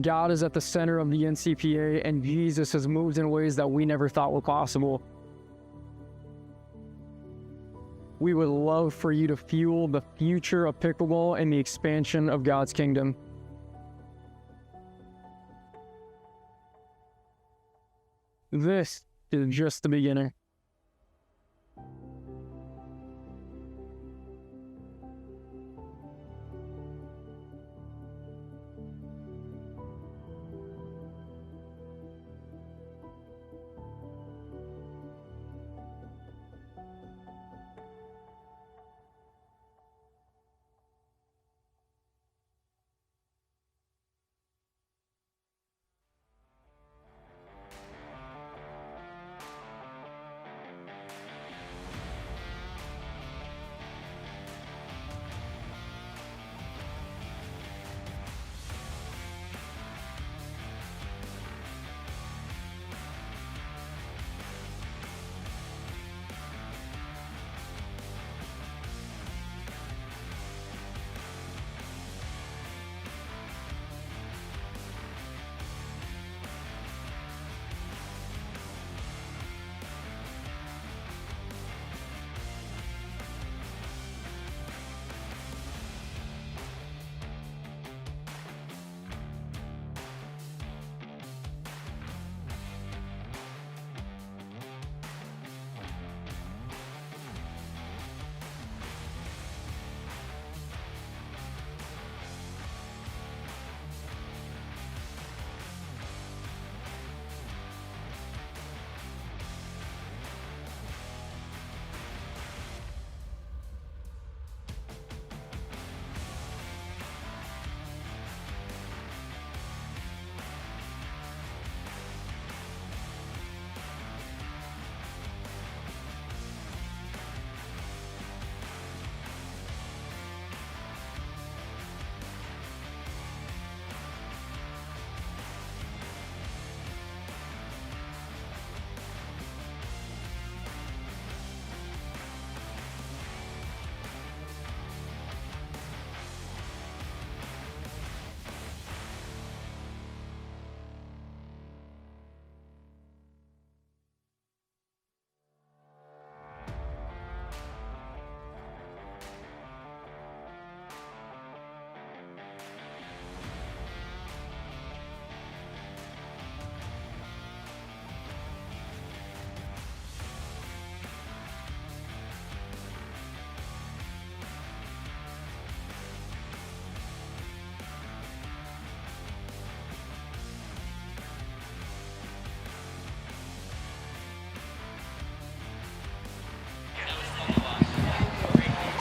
God is at the center of the NCPA, and Jesus has moved in ways that we never thought were possible. We would love for you to fuel the future of pickleball and the expansion of God's kingdom. This is just the beginning.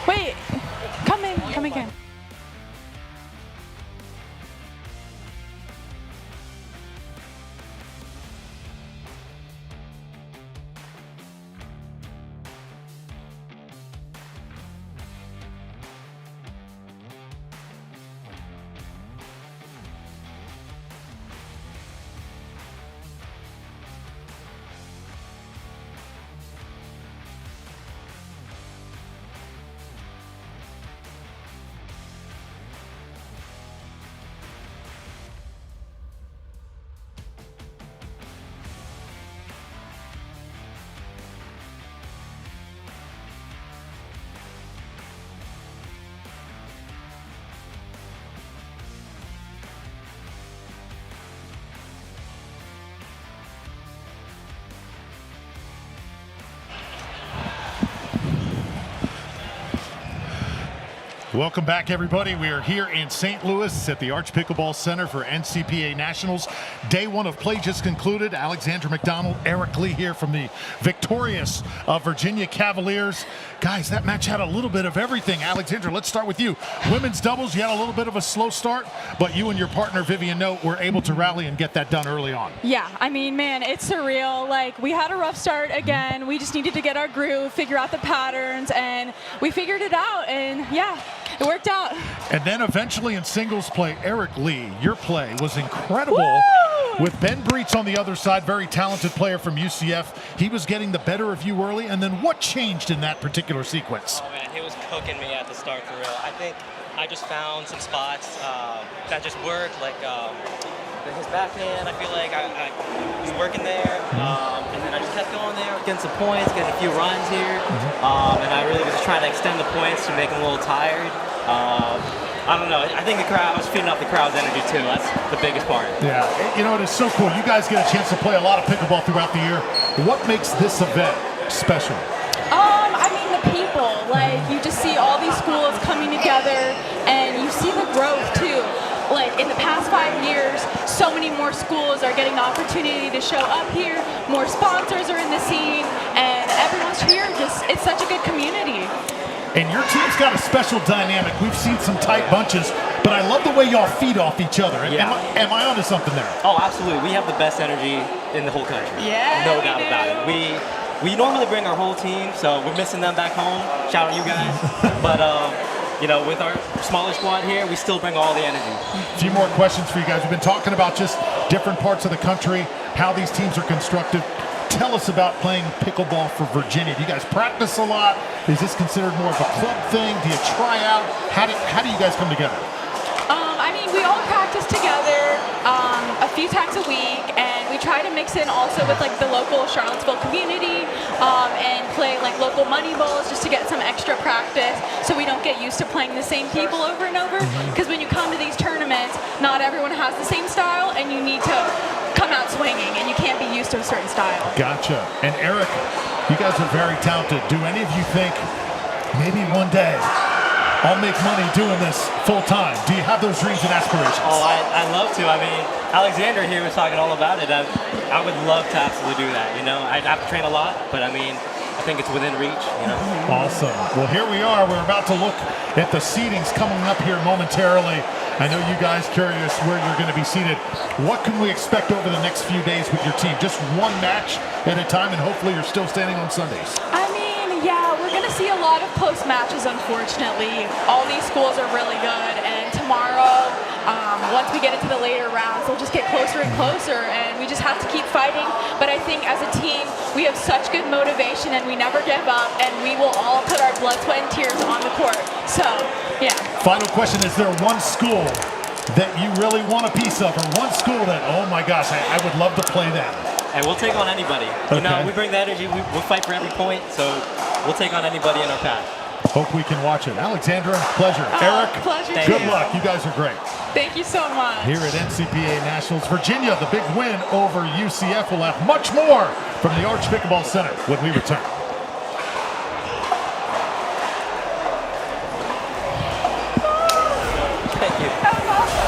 Wait, come again. Welcome back, everybody. We are here in St. Louis at the Arch Pickleball Center for NCPA Nationals. Day one of play just concluded. Alexander McDonald, Eric Lee here from the victorious Virginia Cavaliers. Guys, that match had a little bit of everything. Alexander, let's start with you. Women's doubles, you had a little bit of a slow start, but you and your partner, Vivian Note, were able to rally and get that done early on. Yeah, I mean, man, it's surreal. Like, we had a rough start again. We just needed to get our groove, figure out the patterns, and we figured it out, and yeah, it worked out. And then eventually in singles play, Eric Lee, your play was incredible. Woo! With Ben Breitz on the other side, very talented player from UCF. He was getting the better of you early, and then what changed in that particular sequence? Oh man, he was cooking me at the start for real. I think I just found some spots that just worked, like his backhand. I feel like I was working there, and then I just kept going there, getting some points, getting a few runs here, and I really was just trying to extend the points to make him a little tired. I don't know. I think the crowd, I was feeding off the crowd's energy too. That's the biggest part. Yeah, you know, it is so cool. You guys get a chance to play a lot of pickleball throughout the year. What makes this event special? I mean, the people. Like, you just see all these schools coming together, and you see the growth too. Like, in the past 5 years, so many more schools are getting the opportunity to show up here. More sponsors are in the scene, and everyone's here. Just, it's such a good community. And your team's got a special dynamic. We've seen some tight bunches, but I love the way y'all feed off each other. Yeah. Am I onto something there? Oh, absolutely. We have the best energy in the whole country. Yeah, no doubt about it. We normally bring our whole team, so we're missing them back home. Shout out you guys. But you know, with our smaller squad here, we still bring all the energy. A few more questions for you guys. We've been talking about just different parts of the country, how these teams are constructed. Tell us about playing pickleball for Virginia. Do you guys practice a lot? Is this considered more of a club thing? Do you try out? How do you guys come together? I mean, we all practice together a few times a week, and we try to mix in also with like the local Charlottesville community and play like local money bowls just to get some extra practice so we don't get used to playing the same people over and over. Because when you come to these tournaments, not everyone has the same style, and you need to come out swinging, and you can't be used to a certain style. Gotcha. And Eric, you guys are very talented. Do any of you think maybe one day I'll make money doing this full time? Do you have those dreams and aspirations? Oh, I'd love to. I mean, Alexander here was talking all about it. I would love to absolutely do that. You know, I'd have to train a lot, but I mean, I think it's within reach, you know. Awesome. Well, here we are. We're about to look at the seedings coming up here momentarily. I know you guys curious where you're going to be seated. What can we expect over the next few days with your team? Just one match at a time, and hopefully you're still standing on Sundays. I mean, yeah, we're going to see a lot of close matches, unfortunately. All these schools are really good, and tomorrow, once we get into the later rounds, they'll just get closer and closer, and we just have to keep fighting. But I think as a team, we have such good motivation, and we never give up, and we will all put our blood, sweat, and tears on the court. So, yeah. Final question, is there one school that you really want a piece of, or one school that, oh my gosh, I would love to play them? And we'll take on anybody. Okay. You know, we bring the energy, we'll fight for every point, so we'll take on anybody in our path. Hope we can watch it. Alexandra, pleasure. Eric, pleasure. good luck. You guys are great. Thank you so much. Here at NCPA Nationals, Virginia, the big win over UCF. We'll have much more from the Arch Pickleball Center when we return. Thank you. That was awesome.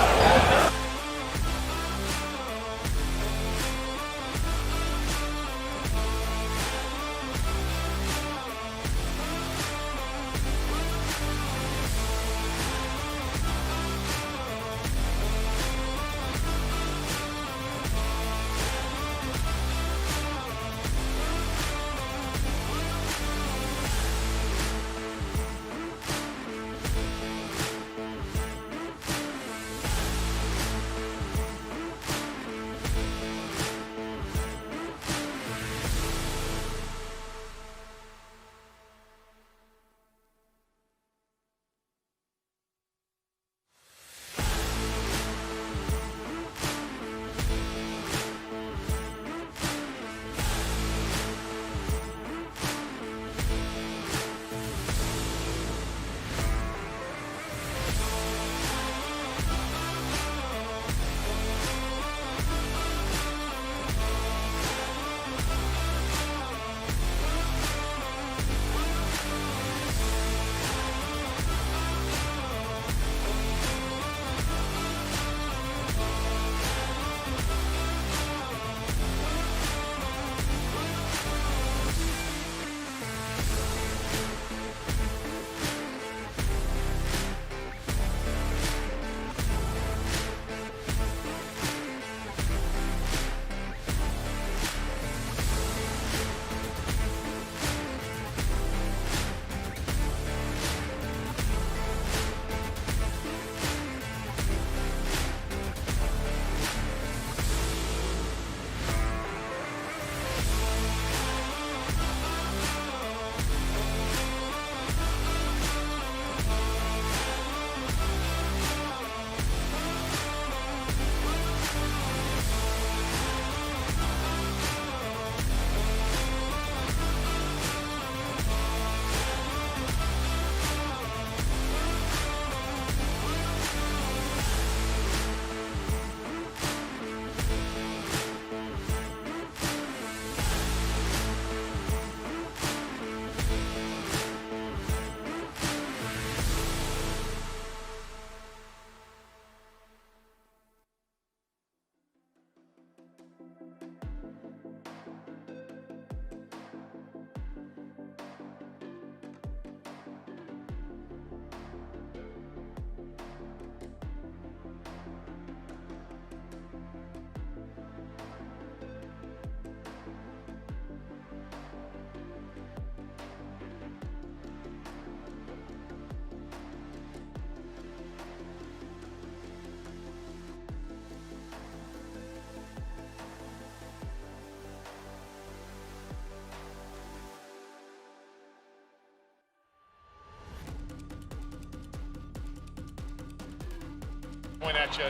Point at you.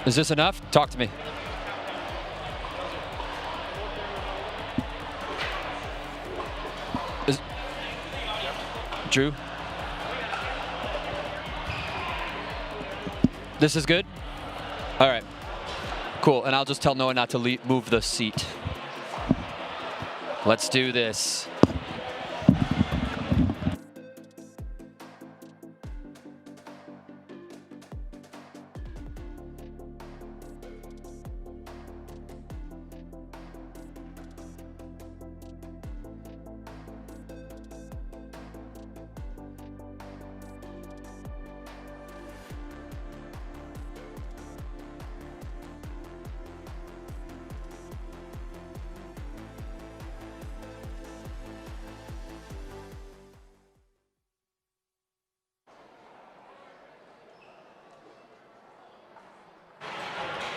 Is this enough? Talk to me. Drew? This is good? All right. Cool. And I'll just tell Noah not to move the seat. Let's do this.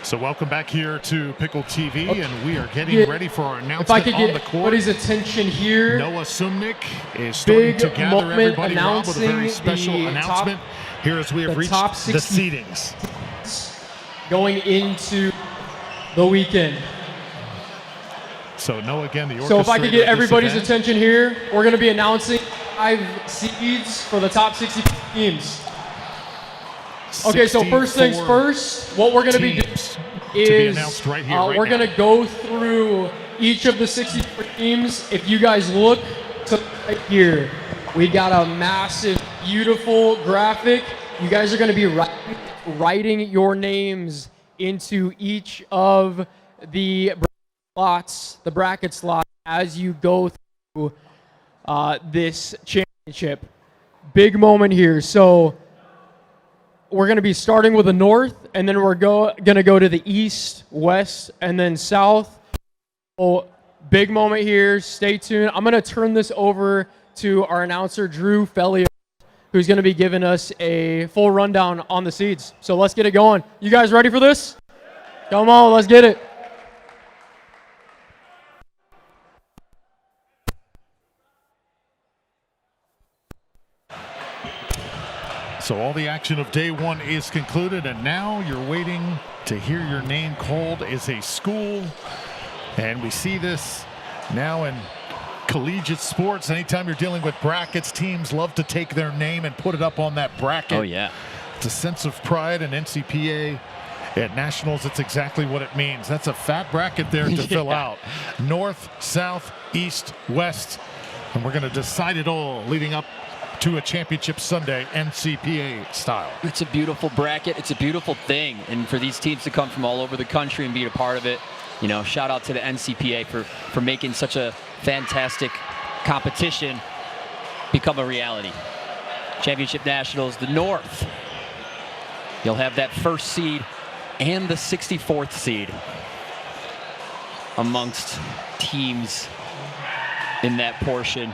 So welcome back here to Pickle TV, and we are getting ready for our announcement if I could on get the court. everybody's attention here. Noah Sumnick is starting to gather everybody. Rob with a very special announcement here as we have reached the seedings. Going into the weekend. So Noah, again, the orchestrator. So if I could get everybody's event. attention here, we're going to be announcing 5 seeds for the top 60 teams. Okay, so first things first, what we're going to be doing is right we're going to go through each of the 64 teams. If you guys look to right here, we got a massive, beautiful graphic. You guys are going to be writing your names into each of the bracket slots as you go through this championship. Big moment here. So we're going to be starting with the north, and then we're going to go to the east, west, and then south. So big moment here. Stay tuned. I'm going to turn this over to our announcer, Drew Fellier, who's going to be giving us a full rundown on the seeds. So let's get it going. You guys ready for this? Come on, let's get it. So all the action of day one is concluded, and now you're waiting to hear your name called as a school. And we see this now in collegiate sports. Anytime you're dealing with brackets, teams love to take their name and put it up on that bracket. Oh, yeah. It's a sense of pride, and NCPA at Nationals, it's exactly what it means. That's a fat bracket there to fill out. North, south, east, west. And we're going to decide it all leading up to a championship Sunday, NCPA style. It's a beautiful bracket. It's a beautiful thing. And for these teams to come from all over the country and be a part of it, you know, shout out to the NCPA for making such a fantastic competition become a reality. Championship Nationals, the North. You'll have that first seed and the 64th seed amongst teams in that portion.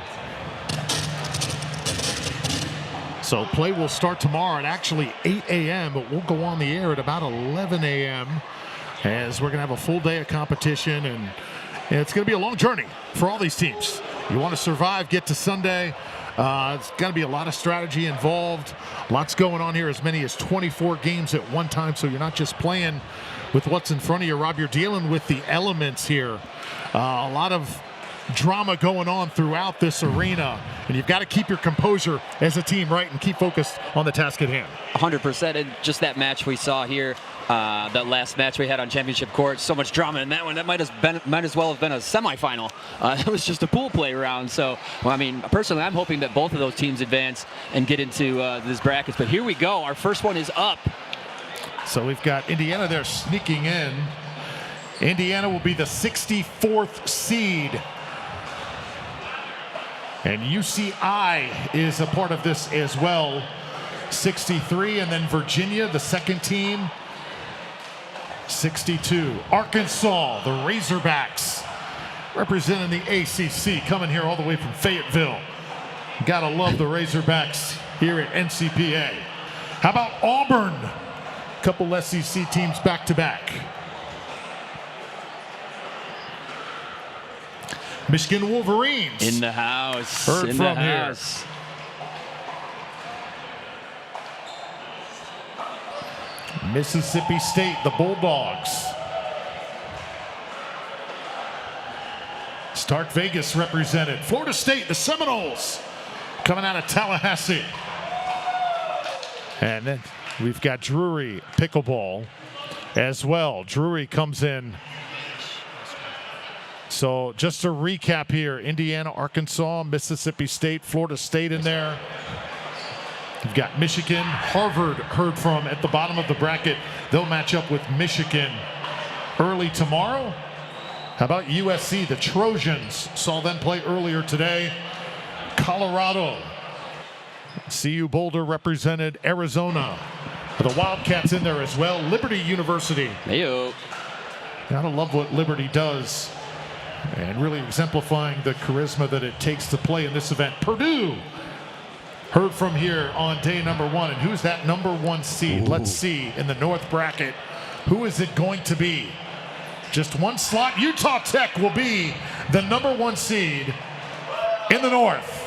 So play will start tomorrow at actually 8 a.m., but we'll go on the air at about 11 a.m. as we're going to have a full day of competition, and it's going to be a long journey for all these teams. You want to survive, get to Sunday. It's got to be a lot of strategy involved. Lots going on here, as many as 24 games at one time, so you're not just playing with what's in front of you, Rob. You're dealing with the elements here. A lot of drama going on throughout this arena, and you've got to keep your composure as a team, right, and keep focused on the task at hand. 100%, and just that match we saw here, that last match we had on championship court, so much drama in that one. That might as well have been a semifinal. It was just a pool play round. So, well, I mean, personally, I'm hoping that both of those teams advance and get into this brackets. But here we go. Our first one is up. So we've got Indiana there sneaking in. Indiana will be the 64th seed. And UCI is a part of this as well. 63, and then Virginia, the second team, 62. Arkansas, the Razorbacks, representing the ACC, coming here all the way from Fayetteville. Gotta love the Razorbacks here at NCPA. How about Auburn? A couple SEC teams back to back. Michigan Wolverines. In the house. Heard in from the here. house. Mississippi State, the Bulldogs. Stark Vegas represented. Florida State, the Seminoles, coming out of Tallahassee. And then we've got Drury pickleball as well. Drury comes in. So just to recap here, Indiana, Arkansas, Mississippi State, Florida State in there. You've got Michigan, Harvard heard from at the bottom of the bracket. They'll match up with Michigan early tomorrow. How about USC? The Trojans saw them play earlier today. Colorado. CU Boulder represented Arizona. The Wildcats in there as well. Liberty University. Heyo. Gotta love what Liberty does. And really exemplifying the charisma that it takes to play in this event. Purdue heard from here on day number 1. And who's that number 1 seed? Ooh. Let's see in the North bracket. Who is it going to be? Just one slot. Utah Tech will be the number 1 seed in the North.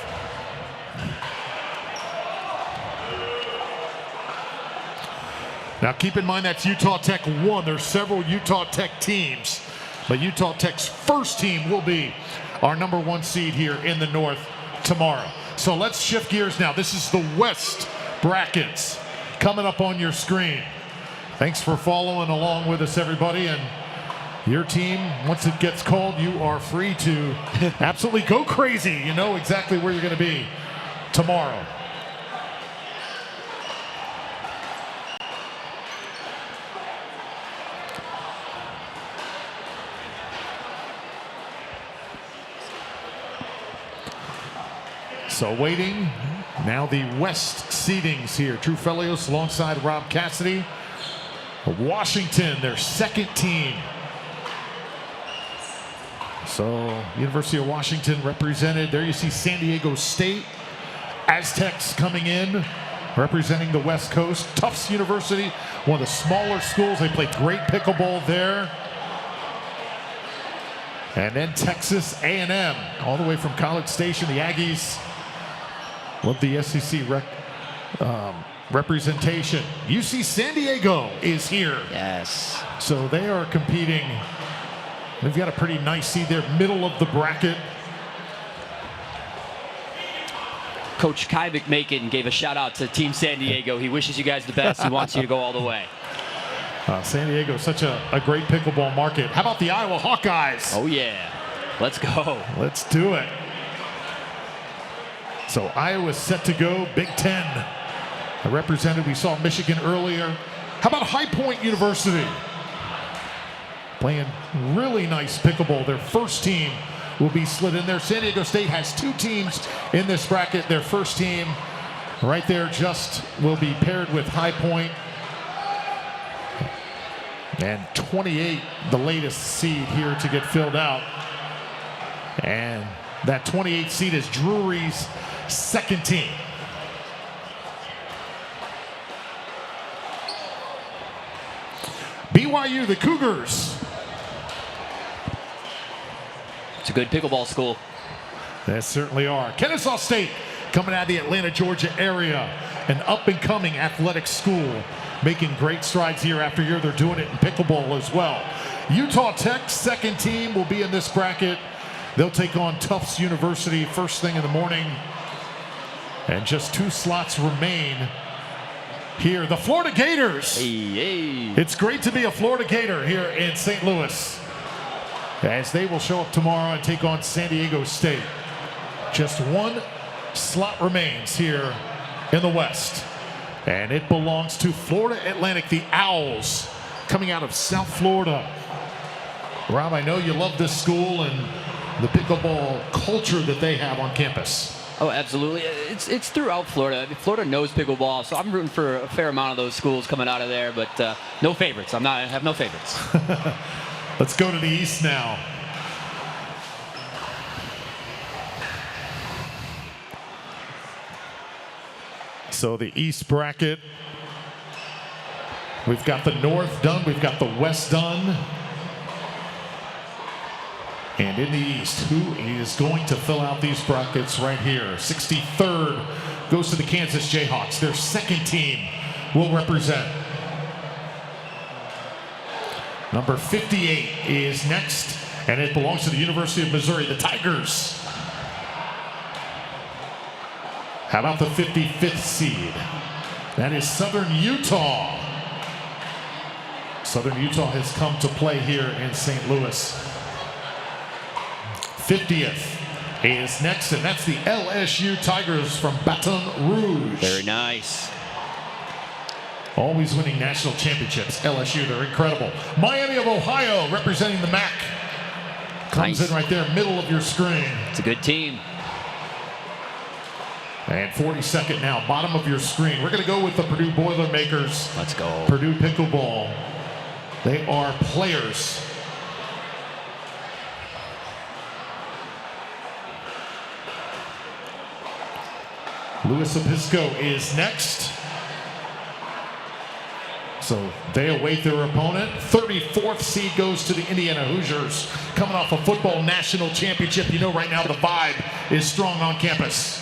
Now keep in mind that's Utah Tech 1. There's several Utah Tech teams, but Utah Tech's first team will be our number 1 seed here in the North tomorrow. So let's shift gears now. This is the West brackets coming up on your screen. Thanks for following along with us, everybody. And your team, once it gets called, you are free to absolutely go crazy. You know exactly where you're going to be tomorrow. So waiting, now the West seedings here. Drew Felios alongside Rob Cassidy. Washington, their second team. So University of Washington represented. There you see San Diego State. Aztecs coming in, representing the West Coast. Tufts University, one of the smaller schools. They played great pickleball there. And then Texas A&M, all the way from College Station. The Aggies love the SEC representation. UC San Diego is here. Yes. So they are competing. They've got a pretty nice seed there, middle of the bracket. Coach Kai McMakin gave a shout out to Team San Diego. He wishes you guys the best. He wants you to go all the way. San Diego, such a great pickleball market. How about the Iowa Hawkeyes? Oh, yeah. Let's go. Let's do it. So Iowa's set to go, Big Ten. Represented, we saw Michigan earlier. How about High Point University? Playing really nice pickleball. Their first team will be slid in there. San Diego State has 2 teams in this bracket. Their first team right there just will be paired with High Point. And 28, the latest seed here to get filled out. And that 28th seed is Drury's second team. BYU, the Cougars. It's a good pickleball school. They certainly are. Kennesaw State coming out of the Atlanta, Georgia area. An up-and-coming athletic school making great strides year after year. They're doing it in pickleball as well. Utah Tech's second team will be in this bracket. They'll take on Tufts University first thing in the morning. And just 2 slots remain here. The Florida Gators. Hey. It's great to be a Florida Gator here in St. Louis, as they will show up tomorrow and take on San Diego State. Just 1 slot remains here in the West, and it belongs to Florida Atlantic, the Owls, coming out of South Florida. Rob, I know you love this school and the pickleball culture that they have on campus. Oh, absolutely. It's throughout Florida. I mean, Florida knows pickleball, so I'm rooting for a fair amount of those schools coming out of there, but no favorites. I have no favorites. Let's go to the East now. So the East bracket, we've got the North done, we've got the West done. And in the East, who is going to fill out these brackets right here? 63rd goes to the Kansas Jayhawks. Their second team will represent. Number 58 is next, and it belongs to the University of Missouri, the Tigers. How about the 55th seed? That is Southern Utah. Southern Utah has come to play here in St. Louis. 50th is next, and that's the LSU Tigers from Baton Rouge. Very nice. Always winning national championships. LSU, they're incredible. Miami of Ohio representing the MAC. Comes in right there, middle of your screen. It's a good team. And 42nd now, bottom of your screen. We're going to go with the Purdue Boilermakers. Let's go. Purdue Pickleball. They are players. Louis Obispo is next. So they await their opponent. 34th seed goes to the Indiana Hoosiers, coming off a football national championship. You know right now the vibe is strong on campus.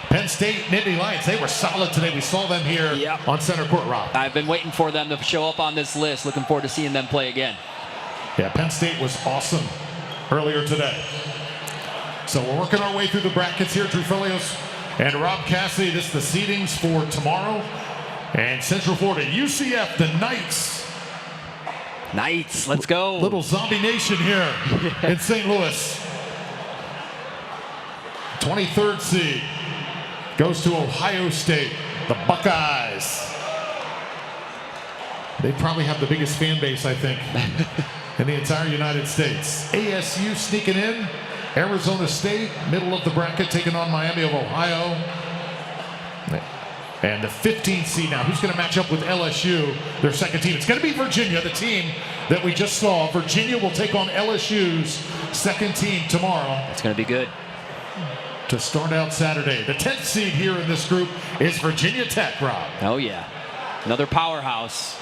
Penn State, Nittany Lions, they were solid today. We saw them here on center court, Rob. I've been waiting for them to show up on this list. Looking forward to seeing them play again. Yeah, Penn State was awesome earlier today. So we're working our way through the brackets here. Drew Filios and Rob Cassidy. This is the seedings for tomorrow. And Central Florida, UCF, the Knights. Knights, let's go. Little zombie nation here in St. Louis. 23rd seed goes to Ohio State, the Buckeyes. They probably have the biggest fan base, I think, in the entire United States. ASU sneaking in. Arizona State, middle of the bracket, taking on Miami of Ohio. And the 15th seed now, who's going to match up with LSU, their second team? It's going to be Virginia, the team that we just saw. Virginia will take on LSU's second team tomorrow. It's going to be good. To start out Saturday. The 10th seed here in this group is Virginia Tech, Rob. Oh, yeah. Another powerhouse.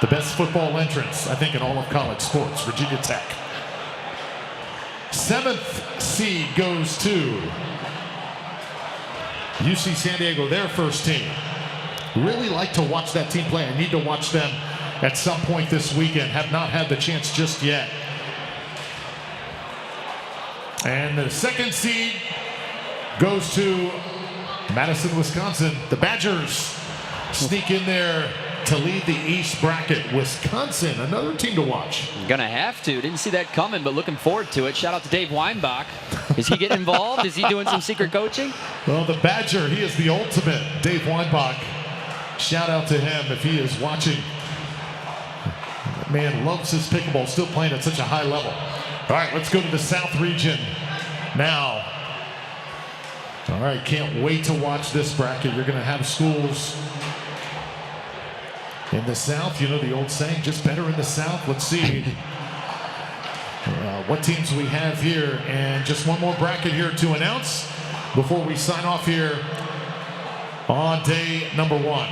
The best football entrance, I think, in all of college sports, Virginia Tech. 7th seed goes to UC San Diego, their first team. Really like to watch that team play. I need to watch them at some point this weekend. Have not had the chance just yet. And the second seed goes to Madison, Wisconsin. The Badgers sneak in there to lead the East bracket. Wisconsin, another team to watch. Gonna have to. Didn't see that coming, but looking forward to it. Shout out to Dave Weinbach. Is he getting involved? Is he doing some secret coaching? Well, the Badger, he is the ultimate. Dave Weinbach. Shout out to him if he is watching. Man loves his pickleball, still playing at such a high level. All right, let's go to the South region now. All right, can't wait to watch this bracket. You're going to have schools in the South. You know the old saying, just better in the South. Let's see what teams we have here. And just one more bracket here to announce before we sign off here on day number 1.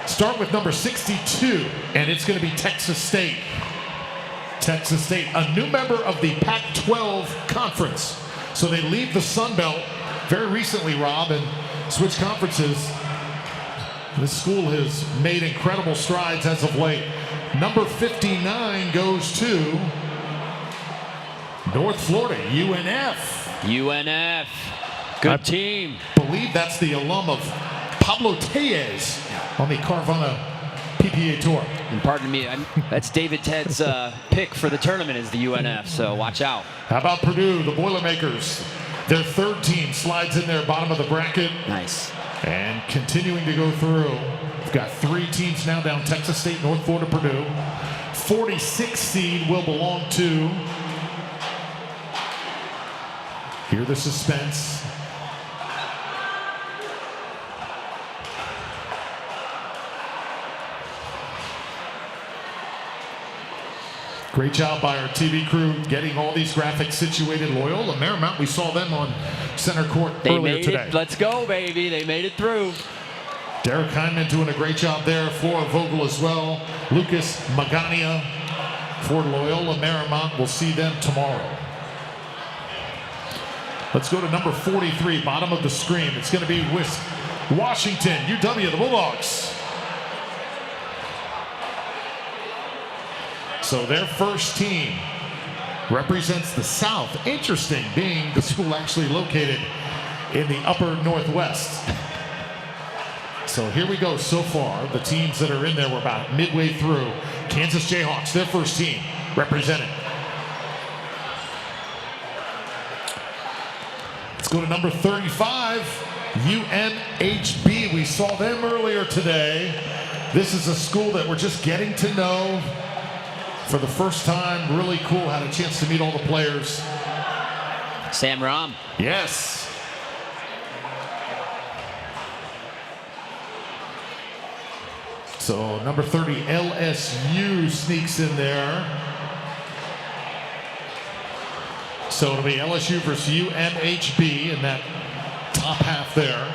Start with number 62, and it's going to be Texas State. Texas State, a new member of the Pac-12 conference. So they leave the Sun Belt very recently, Rob, and switch conferences. This school has made incredible strides as of late. Number 59 goes to North Florida, UNF. UNF, good team. I believe that's the alum of Pablo Tellez on the Carvana PPA Tour. And pardon me, that's David Ted's pick for the tournament is the UNF, so watch out. How about Purdue, the Boilermakers? Their third team slides in there, bottom of the bracket. Nice. And continuing to go through. We've got 3 teams now down, Texas State, North Florida, Purdue. 46th seed will belong to, hear the suspense, great job by our TV crew getting all these graphics situated. Loyola Marymount, we saw them on center court earlier today. Let's go, baby. They made it through. Derek Hyman doing a great job there. Flora Vogel as well. Lucas Magania for Loyola Marymount. We'll see them tomorrow. Let's go to number 43, bottom of the screen. It's going to be with Washington, UW, the Bulldogs. So their first team represents the South. Interesting, being the school actually located in the upper Northwest. So here we go so far. The teams that are in there, we're about midway through. Kansas Jayhawks, their first team represented. Let's go to number 35, UNHB. We saw them earlier today. This is a school that we're just getting to know for the first time. Really cool. Had a chance to meet all the players. Sam Ram. Yes. So number 30, LSU sneaks in there. So it'll be LSU versus UNHB in that top half there.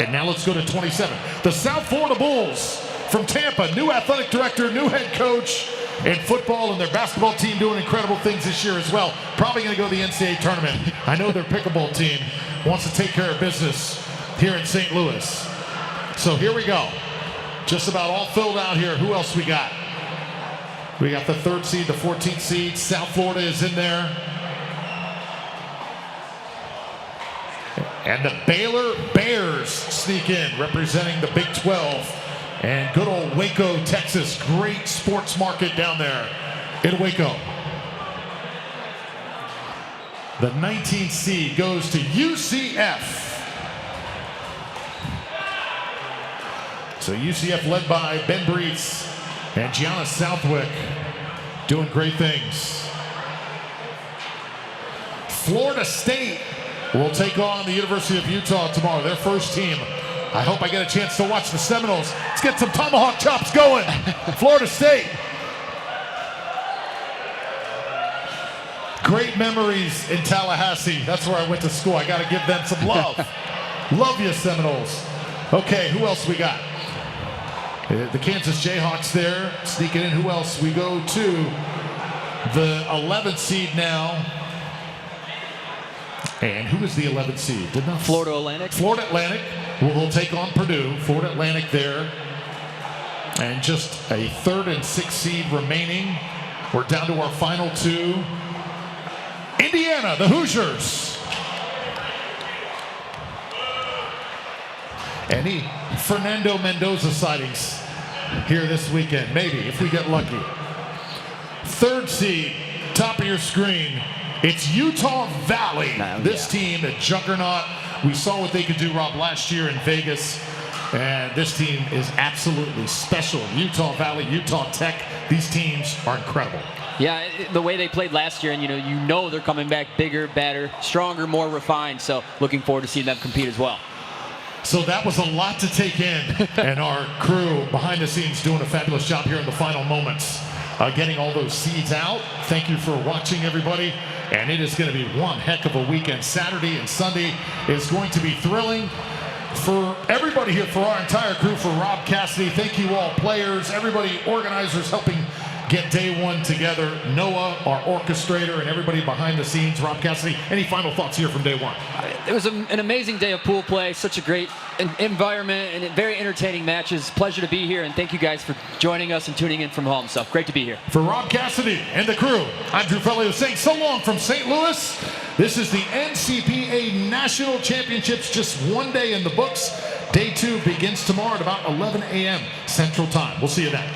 And now let's go to 27. The South Florida Bulls from Tampa, new athletic director, new head coach in football, and their basketball team doing incredible things this year as well. Probably going to go to the NCAA tournament. I know their pickleball team wants to take care of business here in St. Louis. So here we go. Just about all filled out here. Who else we got? We got the 3rd seed, the 14th seed. South Florida is in there. And the Baylor Bears sneak in, representing the Big 12. And good old Waco, Texas. Great sports market down there in Waco. The 19th seed goes to UCF. So UCF led by Ben Brees and Gianna Southwick doing great things. Florida State will take on the University of Utah tomorrow, their first team. I hope I get a chance to watch the Seminoles. Let's get some tomahawk chops going. Florida State. Great memories in Tallahassee. That's where I went to school. I got to give them some love. Love you, Seminoles. Okay, who else we got? The Kansas Jayhawks there, sneaking in. Who else? We go to the 11th seed now. And who is the 11th seed? Florida Atlantic. Florida Atlantic will take on Purdue. Florida Atlantic there. And just a 3rd and 6th seed remaining. We're down to our final 2. Indiana, the Hoosiers. Any Fernando Mendoza sightings here this weekend? Maybe, if we get lucky. 3rd seed, top of your screen. It's Utah Valley. This team, a juggernaut. We saw what they could do, Rob, last year in Vegas. And this team is absolutely special. Utah Valley, Utah Tech, these teams are incredible. Yeah, the way they played last year, and you know they're coming back bigger, better, stronger, more refined. So looking forward to seeing them compete as well. So that was a lot to take in, and our crew behind the scenes doing a fabulous job here in the final moments, getting all those seeds out. Thank you for watching, everybody, and it is going to be one heck of a weekend. Saturday and Sunday is going to be thrilling for everybody here, for our entire crew, for Rob Cassidy. Thank you all, players, everybody, organizers helping get day one together. Noah, our orchestrator, and everybody behind the scenes. Rob Cassidy, any final thoughts here from day one? It was an amazing day of pool play, such a great environment and very entertaining matches. Pleasure to be here, and thank you guys for joining us and tuning in from home. So great to be here. For Rob Cassidy and the crew, I'm Drew Fellio saying so long from St. Louis. This is the NCPA National Championships, just one day in the books. Day 2 begins tomorrow at about 11 a.m. Central Time. We'll see you then.